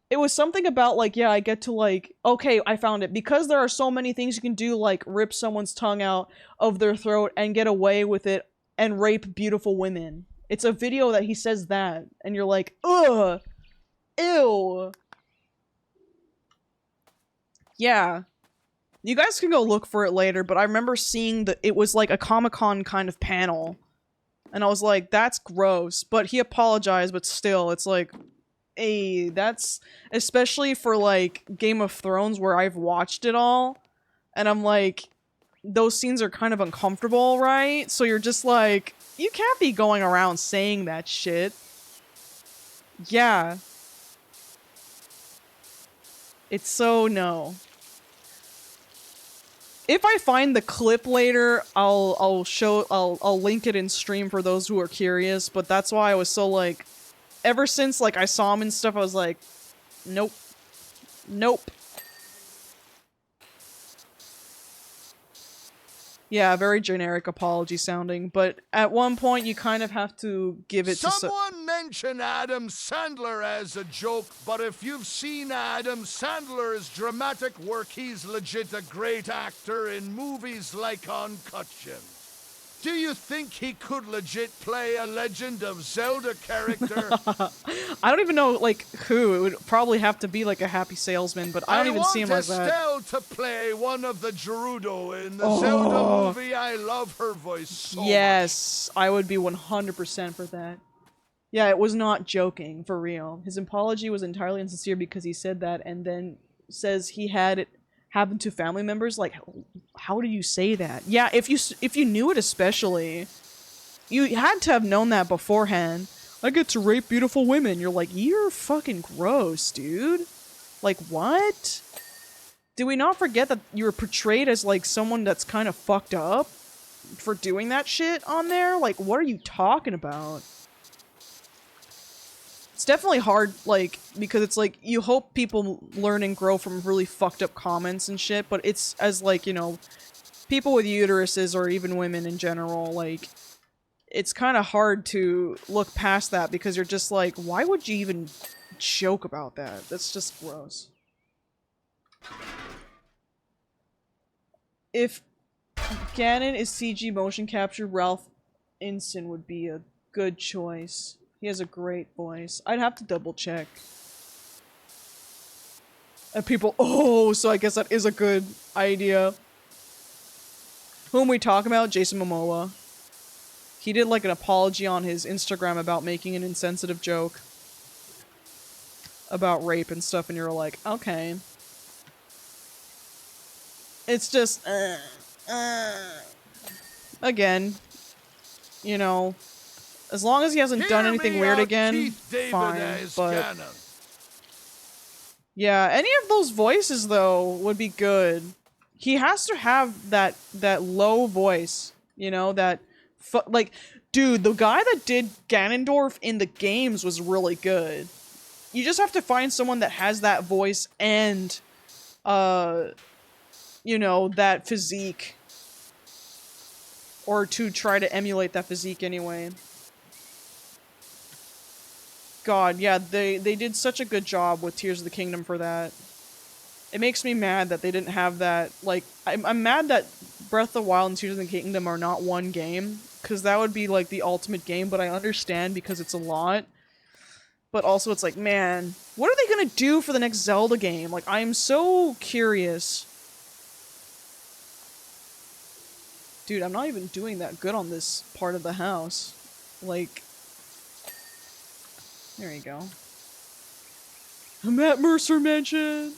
It was something about, like, yeah, I get to, like, okay, I found it. Because there are so many things you can do, like, rip someone's tongue out of their throat and get away with it and rape beautiful women. It's a video that he says that, and you're like, ugh! Ew! Yeah. You guys can go look for it later, but I remember seeing that it was like a Comic-Con kind of panel. And I was like, that's gross. But he apologized, but still, it's like, hey, that's... Especially for, like, Game of Thrones, where I've watched it all. And I'm like, those scenes are kind of uncomfortable, right? So you're just like, you can't be going around saying that shit. Yeah. It's so no. If I find the clip later, I'll link it in stream for those who are curious, but that's why I was so like, ever since like I saw him and stuff, I was like, nope. Nope. Yeah, very generic apology sounding, but at one point you kind of have to give it to someone mention Adam Sandler as a joke, but if you've seen Adam Sandler's dramatic work, he's legit a great actor in movies like Uncut Gems. Do you think he could legit play a Legend of Zelda character? I don't even know, like, who. It would probably have to be, like, a happy salesman, but I don't even see him like that. I want Estelle to play one of the Gerudo in the Zelda movie. I love her voice so much. I would be 100% for that. Yeah, it was not joking, for real. His apology was entirely insincere because he said that, and then says he had it happen to family members. Like, how do you say that? Yeah, if you knew it especially, you had to have known that beforehand. I get to rape beautiful women. You're like, you're fucking gross, dude. Like, what? Did we not forget that you were portrayed as, like, someone that's kind of fucked up for doing that shit on there? Like, what are you talking about? It's definitely hard, like, because it's like, you hope people learn and grow from really fucked up comments and shit, but it's as, like, you know, people with uteruses or even women in general, like, it's kind of hard to look past that because you're just like, why would you even joke about that? That's just gross. If Ganon is CG motion capture, Ralph Inson would be a good choice. He has a great voice. I'd have to double check. And people, oh, so I guess that is a good idea. Who am we talking about? Jason Momoa. He did like an apology on his Instagram about making an insensitive joke about rape and stuff, and you're like, okay. It's just, again, you know, as long as he hasn't done anything weird again, fine, but... Yeah, any of those voices, though, would be good. He has to have that low voice, you know, that... like, dude, the guy that did Ganondorf in the games was really good. You just have to find someone that has that voice and, you know, that physique. Or to try to emulate that physique anyway. God, yeah, they did such a good job with Tears of the Kingdom for that. It makes me mad that they didn't have that, like, I'm mad that Breath of the Wild and Tears of the Kingdom are not one game, because that would be, like, the ultimate game, but I understand because it's a lot. But also it's like, man, what are they gonna do for the next Zelda game? Like, I am so curious. Dude, I'm not even doing that good on this part of the house. Like... There you go. A Matt Mercer mention!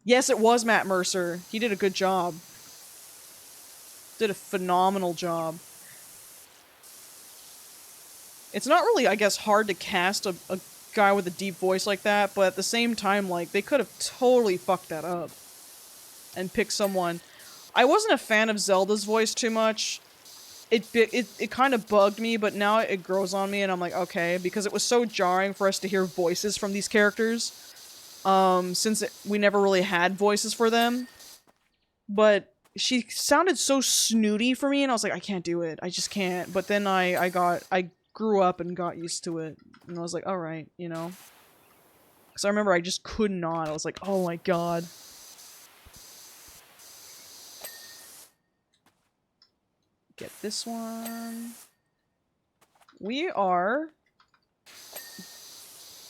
Yes, it was Matt Mercer. He did a good job. Did a phenomenal job. It's not really, I guess, hard to cast a guy with a deep voice like that, but at the same time, like, they could have totally fucked that up. And picked someone... I wasn't a fan of Zelda's voice too much. It kind of bugged me, but now it grows on me and I'm like, okay, because it was so jarring for us to hear voices from these characters. Since we never really had voices for them. But she sounded so snooty for me and I was like, I can't do it. I just can't. But then I grew up and got used to it. And I was like, alright, you know. Because I remember I just could not. I was like, oh my god. Get this one. We are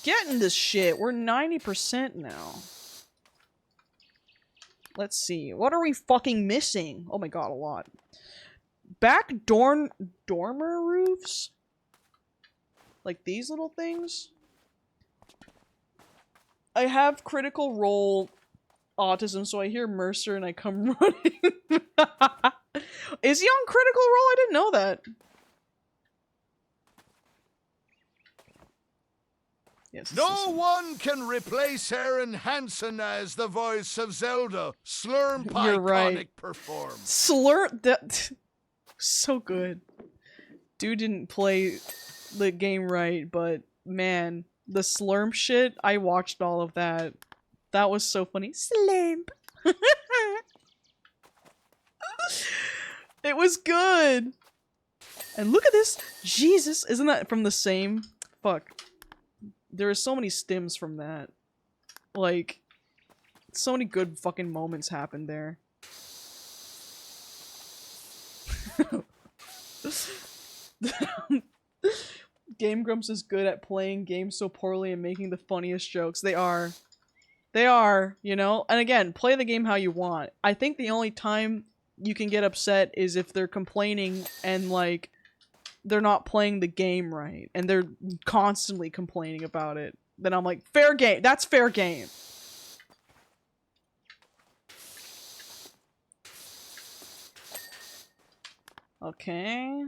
getting this shit. We're 90% now. Let's see. What are we fucking missing? Oh my god, a lot. Back dormer roofs? Like these little things? I have critical role autism, so I hear Mercer and I come running. Is he on critical role? I didn't know that. Yes. No one can replace Aaron Hansen as the voice of Zelda. Slurm You're right. Iconic perform. That so good. Dude didn't play the game right, but man, the Slurm shit, I watched all of that. That was so funny. Slurp. It was good. And look at this. Jesus, isn't that from the same? Fuck. There are so many stems from that. Like, so many good fucking moments happened there. Game Grumps is good at playing games so poorly and making the funniest jokes. They are. They are, you know? And again, play the game how you want. I think the only time you can get upset is if they're complaining and, like, they're not playing the game right. And they're constantly complaining about it. Then I'm like, fair game. That's fair game. Okay.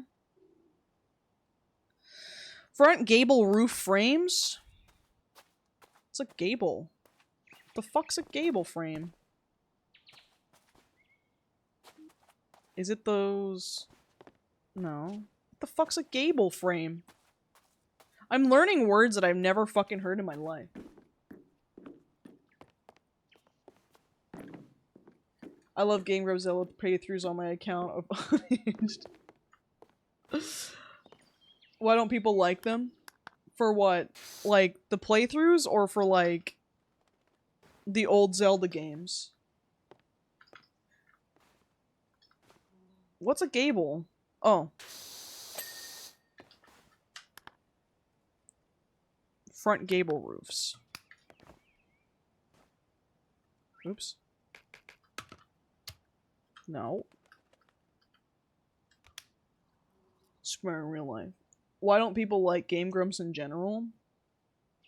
Front gable roof frames? It's a gable. The fuck's a gable frame? Is it those... No. What the fuck's a gable frame? I'm learning words that I've never fucking heard in my life. I love Game Rosella playthroughs on my account of Unhinged. Why don't people like them? For what? Like, the playthroughs or for, like, the old Zelda games? What's a gable? Oh. Front gable roofs. Oops. No. Square in real life. Why don't people like Game Grumps in general?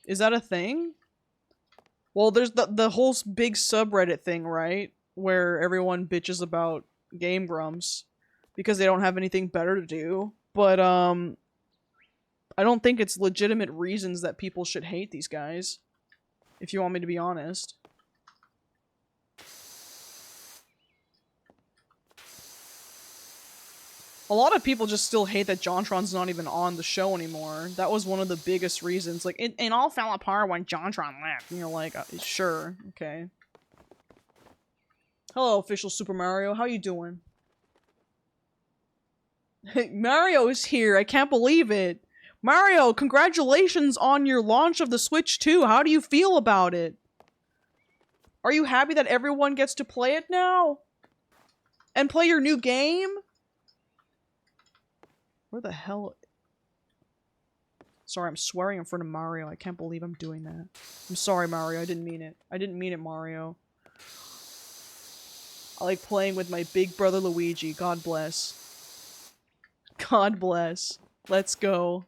Is that a thing? Well, there's the whole big subreddit thing, right? Where everyone bitches about Game Grumps because they don't have anything better to do. But, I don't think it's legitimate reasons that people should hate these guys. If you want me to be honest. A lot of people just still hate that JonTron's not even on the show anymore. That was one of the biggest reasons. Like, it all fell apart when JonTron left. And you're like, sure, okay. Hello, official Super Mario. How you doing? Hey, Mario is here. I can't believe it. Mario, congratulations on your launch of the Switch 2. How do you feel about it? Are you happy that everyone gets to play it now? And play your new game? Where the hell? Sorry, I'm swearing in front of Mario. I can't believe I'm doing that. I'm sorry, Mario. I didn't mean it. I didn't mean it, Mario. I like playing with my big brother Luigi. God bless. God bless. Let's go.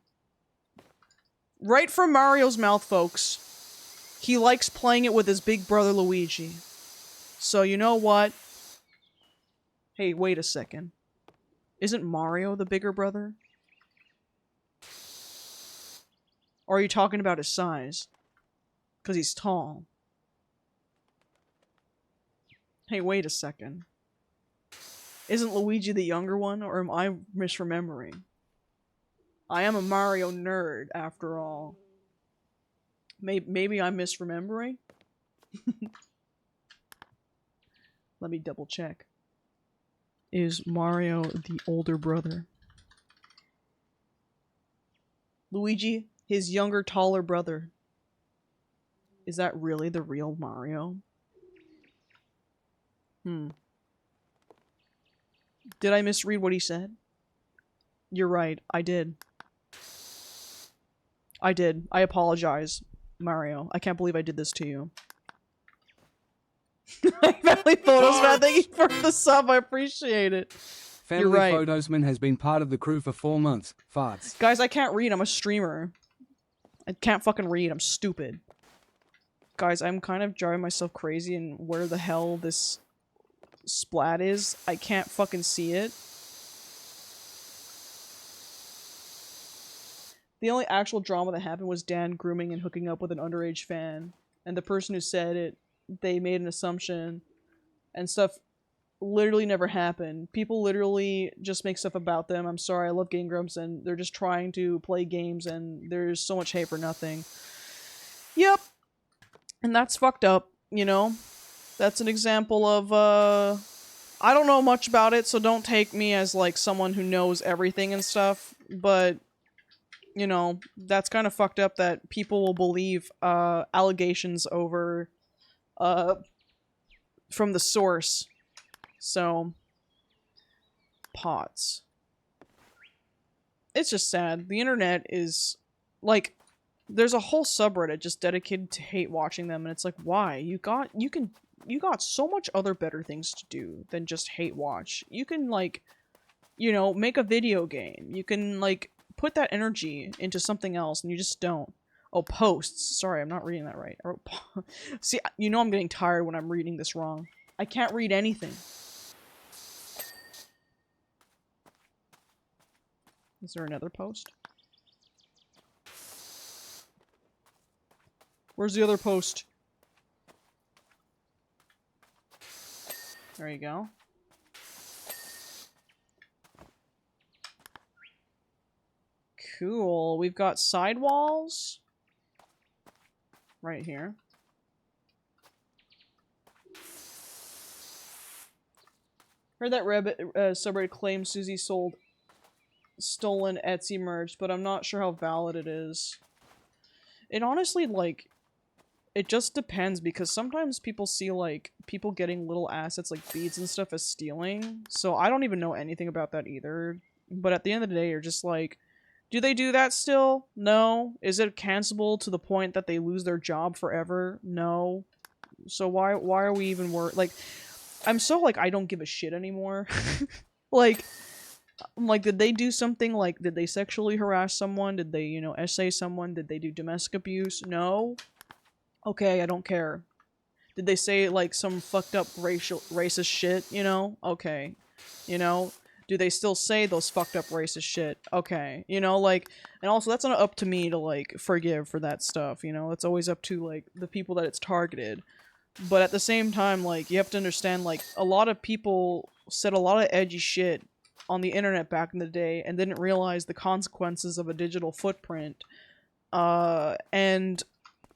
Right from Mario's mouth, folks. He likes playing it with his big brother Luigi. So, you know what? Hey, wait a second. Isn't Mario the bigger brother? Or are you talking about his size? Because he's tall. Hey, wait a second. Isn't Luigi the younger one, or am I misremembering? I am a Mario nerd, after all. Maybe I'm misremembering? Let me double check. Is Mario the older brother? Luigi, his younger, taller brother. Is that really the real Mario? Did I misread what he said? You're right, I did. I did. I apologize, Mario. I can't believe I did this to you. Family Photos, man. Thank you for the sub. I appreciate it. Family You're right. Photosman has been part of the crew for 4 months. Farts. Guys, I can't read. I'm a streamer. I can't fucking read. I'm stupid. Guys, I'm kind of driving myself crazy and where the hell this splat is. I can't fucking see it. The only actual drama that happened was Dan grooming and hooking up with an underage fan. And the person who said it, they made an assumption. And stuff literally never happened. People literally just make stuff about them. I'm sorry, I love Game Grumps, and they're just trying to play games, and there's so much hate for nothing. Yep. And that's fucked up, you know? That's an example of, I don't know much about it, so don't take me as, like, someone who knows everything and stuff, but, you know, that's kind of fucked up that people will believe, allegations over, from the source. So, pots. It's just sad. The internet is, like, there's a whole subreddit just dedicated to hate watching them, and it's like, why? You got so much other better things to do than just hate watch. You can, like, you know, make a video game. You can, like, put that energy into something else, and you just don't. Oh, posts. Sorry, I'm not reading that right. I wrote See, you know I'm getting tired when I'm reading this wrong. I can't read anything. Is there another post? Where's the other post? There you go. Cool. We've got sidewalls. Right here. Heard that Reddit subreddit claims Susie sold stolen Etsy merch, but I'm not sure how valid it is. It honestly, like, it just depends, because sometimes people see, like, people getting little assets like beads and stuff as stealing, so I don't even know anything about that either. But at the end of the day, you're just like, do they do that still? No. Is it cancelable to the point that they lose their job forever? No. So why are we even like, I'm so, like, I don't give a shit anymore. Like, did they do something, like, did they sexually harass someone? Did they, you know, essay someone? Did they do domestic abuse? No. Okay, I don't care. Did they say, like, some fucked up racist shit, you know? Okay. You know? Do they still say those fucked up racist shit? Okay. You know, like, and also that's not up to me to, like, forgive for that stuff, you know? It's always up to, like, the people that it's targeted. But at the same time, like, you have to understand, like, a lot of people said a lot of edgy shit on the internet back in the day and didn't realize the consequences of a digital footprint. And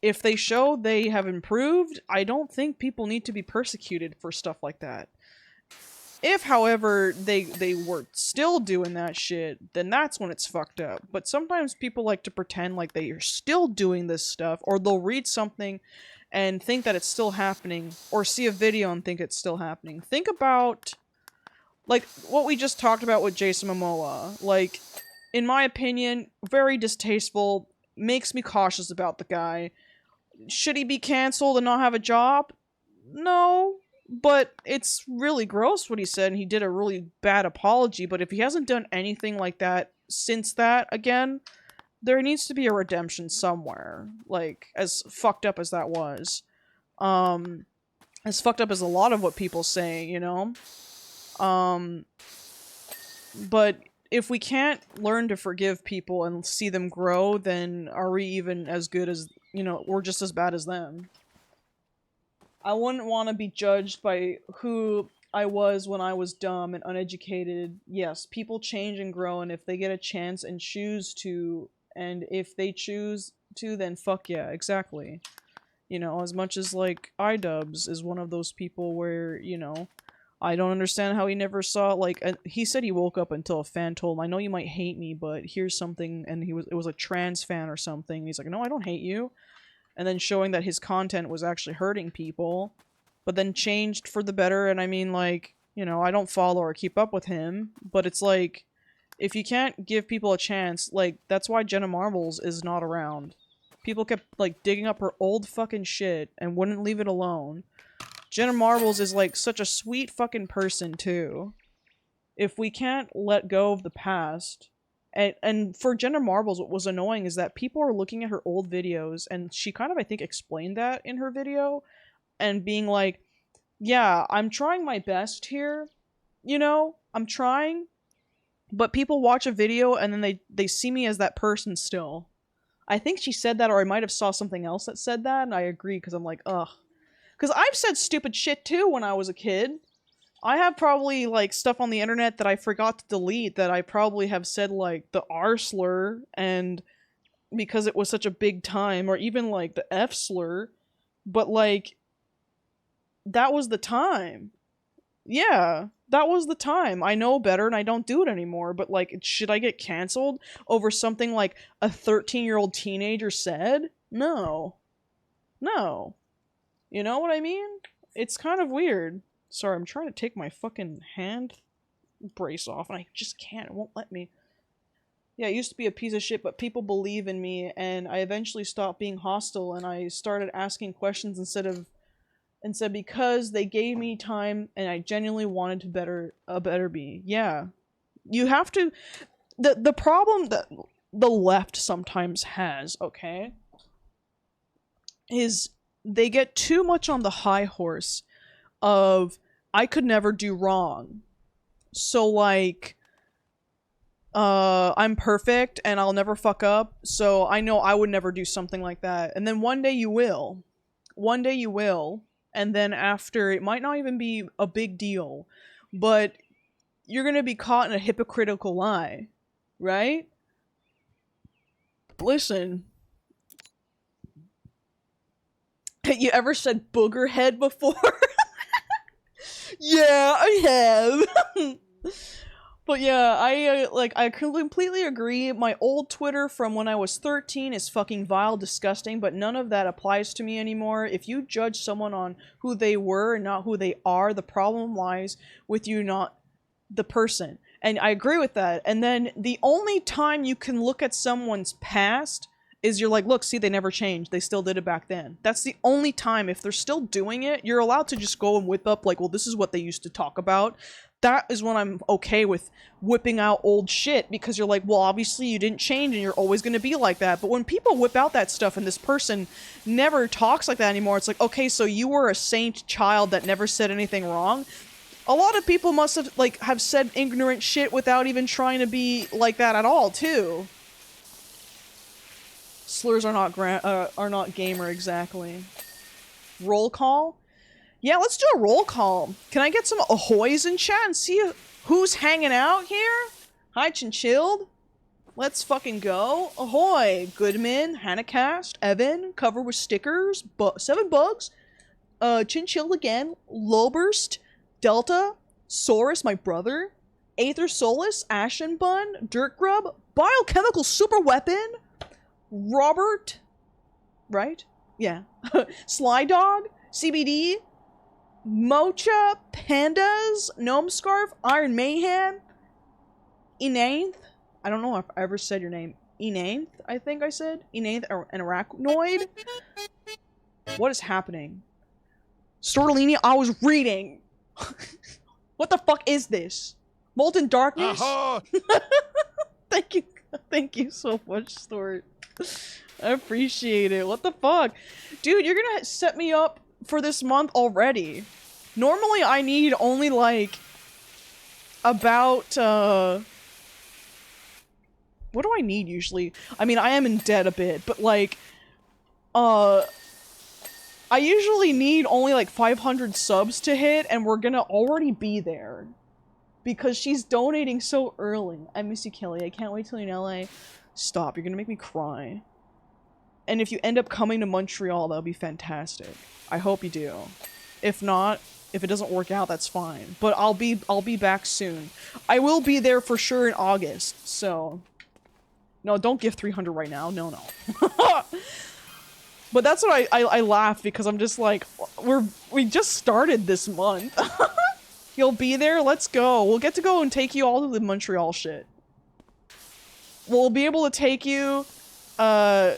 if they show they have improved, I don't think people need to be persecuted for stuff like that. If, however, they were still doing that shit, then that's when it's fucked up. But sometimes people like to pretend like they are still doing this stuff, or they'll read something and think that it's still happening, or see a video and think it's still happening. Think about, like, what we just talked about with Jason Momoa. Like, in my opinion, very distasteful, makes me cautious about the guy. Should he be canceled and not have a job? No. But it's really gross what he said, and he did a really bad apology, but if he hasn't done anything like that since that, again, there needs to be a redemption somewhere. Like, as fucked up as that was. As fucked up as a lot of what people say, you know? But if we can't learn to forgive people and see them grow, then are we even as good as, you know, we're just as bad as them. I wouldn't want to be judged by who I was when I was dumb and uneducated. Yes, people change and grow, and if they get a chance and choose to, and if they choose to, then fuck yeah, exactly. You know, as much as, like, iDubbbz is one of those people where, you know, I don't understand how he never saw, like, he said he woke up until a fan told him, I know you might hate me, but here's something, and it was a trans fan or something, and he's like, no, I don't hate you. And then showing that his content was actually hurting people, but then changed for the better, and I mean, like, you know, I don't follow or keep up with him, but it's like, if you can't give people a chance, like, that's why Jenna Marbles is not around. People kept, like, digging up her old fucking shit and wouldn't leave it alone. Jenna Marbles is, like, such a sweet fucking person, too. If we can't let go of the past... And for Jenna Marbles, what was annoying is that people are looking at her old videos, and she kind of, I think, explained that in her video, and being like, yeah, I'm trying my best here, you know? I'm trying, but people watch a video, and then they see me as that person still. I think she said that, or I might have saw something else that said that, and I agree, because I'm like, ugh. Because I've said stupid shit, too, when I was a kid. I have probably, like, stuff on the internet that I forgot to delete that I probably have said, like, the R slur, and because it was such a big time, or even, like, the F slur, but, like, that was the time. Yeah, that was the time. I know better and I don't do it anymore, but, like, should I get canceled over something, like, a 13-year-old teenager said? No. No. You know what I mean? It's kind of weird. Sorry, I'm trying to take my fucking hand brace off, and I just can't. It won't let me. Yeah, I used to be a piece of shit, but people believe in me, and I eventually stopped being hostile, and I started asking questions instead because they gave me time, and I genuinely wanted to better me. Yeah. You have to... The problem that the left sometimes has, okay, is they get too much on the high horse of, I could never do wrong. So, like, I'm perfect and I'll never fuck up, so I know I would never do something like that. And then one day you will. One day you will. And then after, it might not even be a big deal, but you're gonna be caught in a hypocritical lie. Right? Listen. You ever said booger head before? Yeah, I have. But yeah, I completely agree. My old Twitter from when I was 13 is fucking vile, disgusting, but none of that applies to me anymore. If you judge someone on who they were and not who they are, the problem lies with you, not the person. And I agree with that. And then the only time you can look at someone's past is you're like, look, see, they never changed. They still did it back then. That's the only time. If they're still doing it, you're allowed to just go and whip up, like, well, this is what they used to talk about. That is when I'm okay with whipping out old shit, because you're like, well, obviously you didn't change and you're always going to be like that. But when people whip out that stuff and this person never talks like that anymore, it's like, okay, so you were a saint child that never said anything wrong. A lot of people must have, like, have said ignorant shit without even trying to be like that at all, too. Slurs are not gamer, exactly. Roll call? Yeah, let's do a roll call. Can I get some ahoys in chat and see who's hanging out here? Hi, Chinchilled. Let's fucking go. Ahoy! Goodman, Hannahcast, Evan, cover with stickers, 7 bugs, Chinchilled again, Lowburst, Delta, Saurus, my brother, Aether Solus, Ashen Bun, Dirt Grub, Biochemical Super Weapon, Robert, right? Yeah. Sly Dog, CBD, Mocha, Pandas, Gnome Scarf, Iron Mayhem, Enainth. I don't know if I ever said your name. Enainth, I think I said. Enainth, an arachnoid. What is happening? Stortolini, I was reading. What the fuck is this? Molten Darkness? Thank you. Thank you so much, Stort. I appreciate it. What the fuck? Dude, you're gonna set me up for this month already. Normally I need only like about what do I need usually? I mean, I am in debt a bit, but like I usually need only like 500 subs to hit, and we're gonna already be there because she's donating so early. I miss you, Kelly. I can't wait till you're in LA. Stop, you're gonna make me cry. And if you end up coming to Montreal, that'll be fantastic. I hope you do. If not, if it doesn't work out, that's fine. But I'll be back soon. I will be there for sure in August, so... No, don't give 300 right now. No, no. But that's what I laugh, because I'm just like, we just started this month. You'll be there? Let's go. We'll get to go and take you all to the Montreal shit. We'll be able to take you, I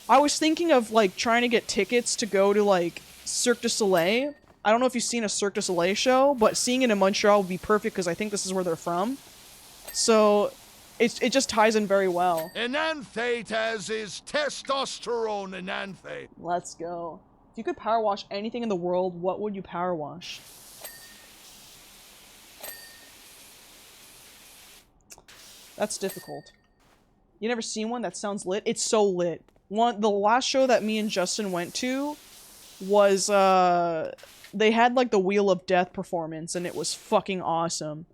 was thinking of, like, trying to get tickets to go to, like, Cirque du Soleil. I don't know if you've seen a Cirque du Soleil show, but seeing it in Montreal would be perfect because I think this is where they're from. So, it just ties in very well. Enanthate as is testosterone enanthate. Let's go. If you could power wash anything in the world, what would you power wash? That's difficult. You never seen one? That sounds lit. It's so lit. The last show that me and Justin went to was, they had, like, the Wheel of Death performance, and it was fucking awesome.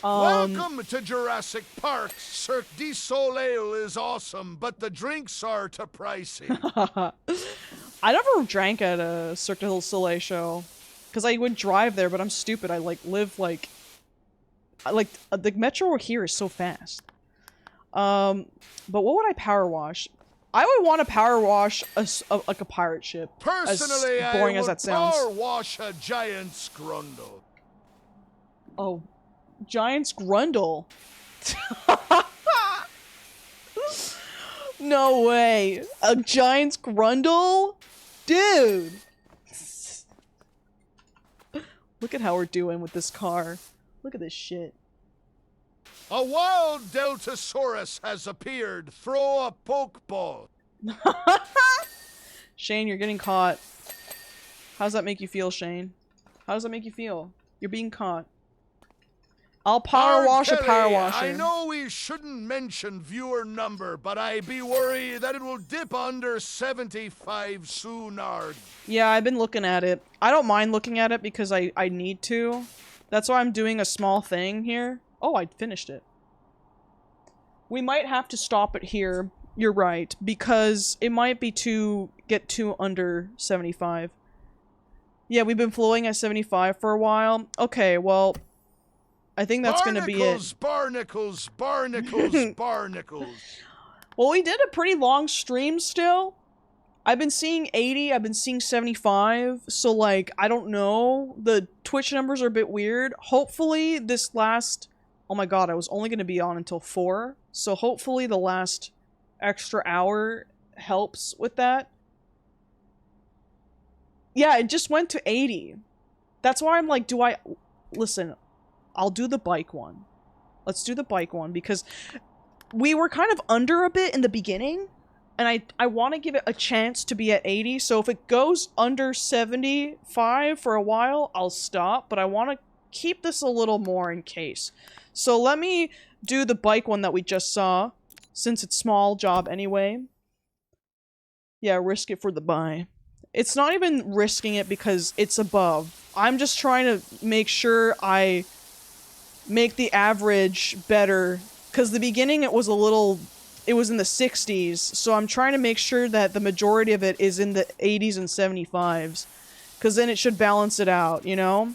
Welcome to Jurassic Park. Cirque du Soleil is awesome, but the drinks are too pricey. I never drank at a Cirque du Soleil show, because I would drive there, but I'm stupid. I, like, live, like... the metro here is so fast. But what would I power wash? I would want to power wash like a pirate ship. Personally, as boring I as would that sounds. power wash a giant scrundle. Oh, giant scrundle. No way. A giant scrundle? Dude. Look at how we're doing with this car. Look at this shit. A wild Deltasaurus has appeared. Throw a pokeball. Shane, you're getting caught. How does that make you feel, Shane? How does that make you feel? You're being caught. I'll power wash a power washer. I know we shouldn't mention viewer number, but I be worried that it will dip under 75 sooner. Yeah, I've been looking at it. I don't mind looking at it because I need to. That's why I'm doing a small thing here. Oh, I finished it. We might have to stop it here You're right, because it might be get too under 75. Yeah, we've been flowing at 75 for a while. Okay, well, I think that's gonna be it. Barnacles, barnacles, barnacles. Well, we did a pretty long stream still. I've been seeing 80, I've been seeing 75, so like, I don't know. The Twitch numbers are a bit weird. Hopefully this last... Oh my god, I was only gonna be on until 4, so hopefully the last extra hour helps with that. Yeah, it just went to 80. That's why I'm like, listen, I'll do the bike one. Let's do the bike one, because we were kind of under a bit in the beginning, and I want to give it a chance to be at 80, so if it goes under 75 for a while, I'll stop, but I want to keep this a little more in case. So let me do the bike one that we just saw, since it's small job anyway. Yeah, risk it for the buy. It's not even risking it because it's above. I'm just trying to make sure I make the average better, because the beginning it was in the 60s, so I'm trying to make sure that the majority of it is in the 80s and 75s, because then it should balance it out, you know?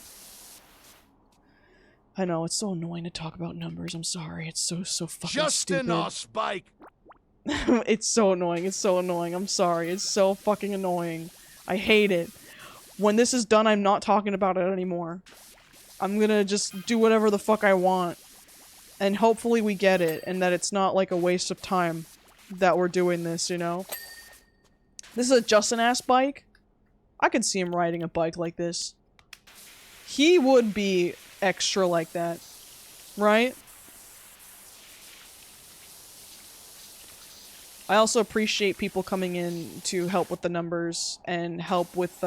I know, it's so annoying to talk about numbers, I'm sorry, it's so fucking Just stupid. an us bike. It's so annoying, I'm sorry, it's so fucking annoying. I hate it. When this is done, I'm not talking about it anymore. I'm gonna just do whatever the fuck I want. And hopefully we get it, and that it's not like a waste of time that we're doing this, you know? This is a Justin-ass bike. I could see him riding a bike like this. He would be extra like that. Right? I also appreciate people coming in to help with the numbers and help with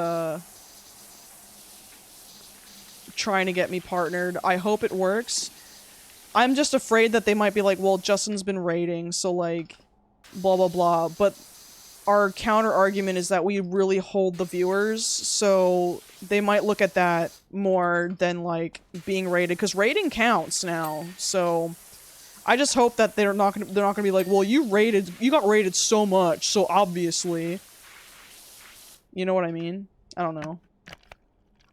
trying to get me partnered. I hope it works. I'm just afraid that they might be like, well, Justin's been raiding, so like, blah blah blah. But our counter argument is that we really hold the viewers, so they might look at that more than like being raided, because raiding counts now. So I just hope that they're not gonna be like, well, you got raided so much, so obviously. You know what I mean? I don't know.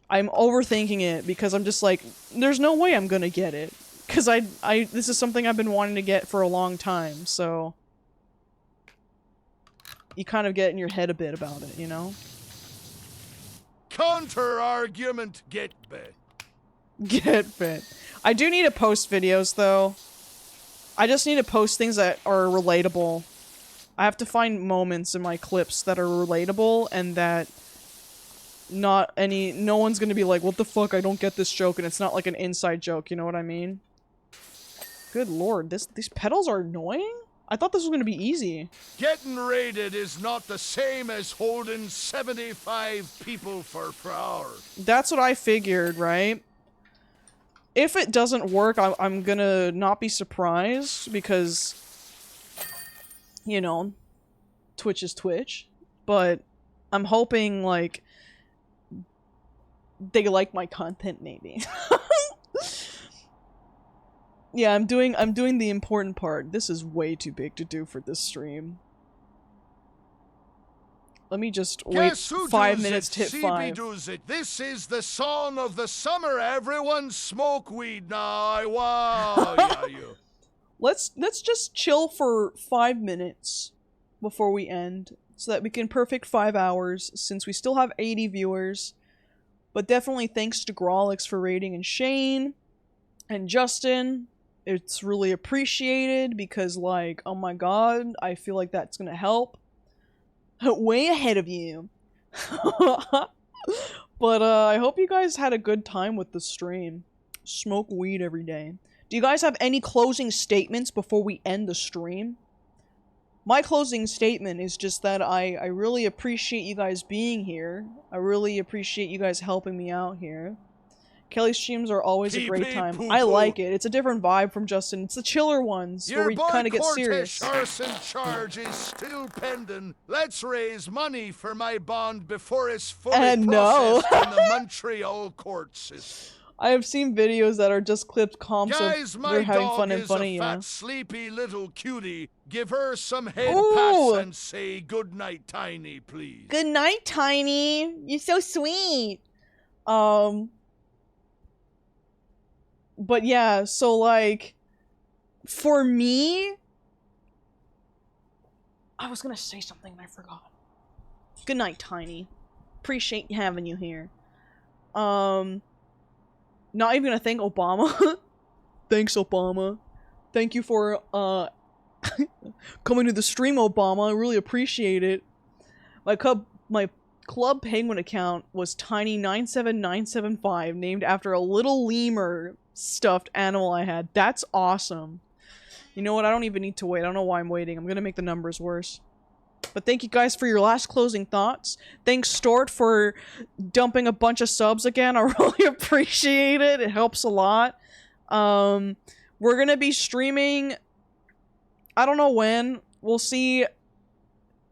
I'm overthinking it because I'm just like, there's no way I'm gonna get it. Because this is something I've been wanting to get for a long time, so... You kind of get in your head a bit about it, you know? Counter-argument, get bit. Get bit. I do need to post videos, though. I just need to post things that are relatable. I have to find moments in my clips that are relatable, and that... no one's gonna be like, what the fuck, I don't get this joke, and it's not like an inside joke, you know what I mean? Good lord, these pedals are annoying? I thought this was gonna be easy. Getting raided is not the same as holding 75 people for hours. That's what I figured, right? If it doesn't work, I'm gonna not be surprised, because, you know, Twitch is Twitch, but I'm hoping, like, they like my content, maybe. Yeah, I'm doing the important part. This is way too big to do for this stream. Let me just wait 5 minutes to hit 5. Does it. This is the song of the summer. Everyone smoke weed now. Wow, yeah, you. Let's just chill for 5 minutes before we end, so that we can perfect 5 hours, since we still have 80 viewers. But definitely thanks to Grawlix for raiding, and Shane, and Justin. It's really appreciated, because, like, oh my god, I feel like that's gonna help. Way ahead of you. But, I hope you guys had a good time with the stream. Smoke weed every day. Do you guys have any closing statements before we end the stream? My closing statement is just that I really appreciate you guys being here. I really appreciate you guys helping me out here. Kelly's streams are always a great time. I like it. It's a different vibe from Justin. It's the chiller ones where we kind of get serious. Your boy arson charge is still pending. Let's raise money for my bond before it's fully processed in the Montreal court system. I have seen videos that are just clipped comps Guys, of my they're having dog fun and is funny, a fat, yeah. sleepy little cutie. Give her some head Ooh. pats and say good night, Tiny, please. Good night, Tiny. You're so sweet. But yeah, so like, for me, I was gonna say something and I forgot. Good night, Tiny. Appreciate having you here. Not even gonna thank Obama. Thanks, Obama. Thank you for, coming to the stream, Obama. I really appreciate it. My Club Penguin account was Tiny97975, named after a little lemur stuffed animal I had. That's awesome. You know what? I don't even need to wait. I don't know why I'm waiting. I'm gonna make the numbers worse. But thank you guys for your last closing thoughts. Thanks, Stort, for dumping a bunch of subs again. I really appreciate it. It helps a lot. We're gonna be streaming... I don't know when. We'll see.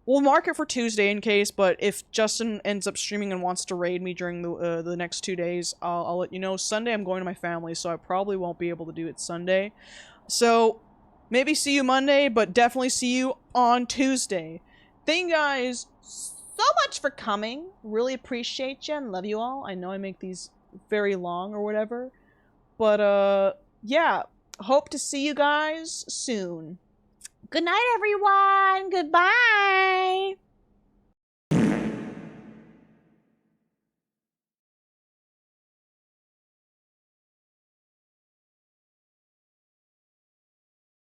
We'll mark it for Tuesday in case, but if Justin ends up streaming and wants to raid me during the next 2 days, I'll let you know. Sunday I'm going to my family, so I probably won't be able to do it Sunday. So, maybe see you Monday, but definitely see you on Tuesday. Thank you guys so much for coming. Really appreciate you and love you all. I know I make these very long or whatever. But, yeah. Hope to see you guys soon. Good night, everyone. Goodbye.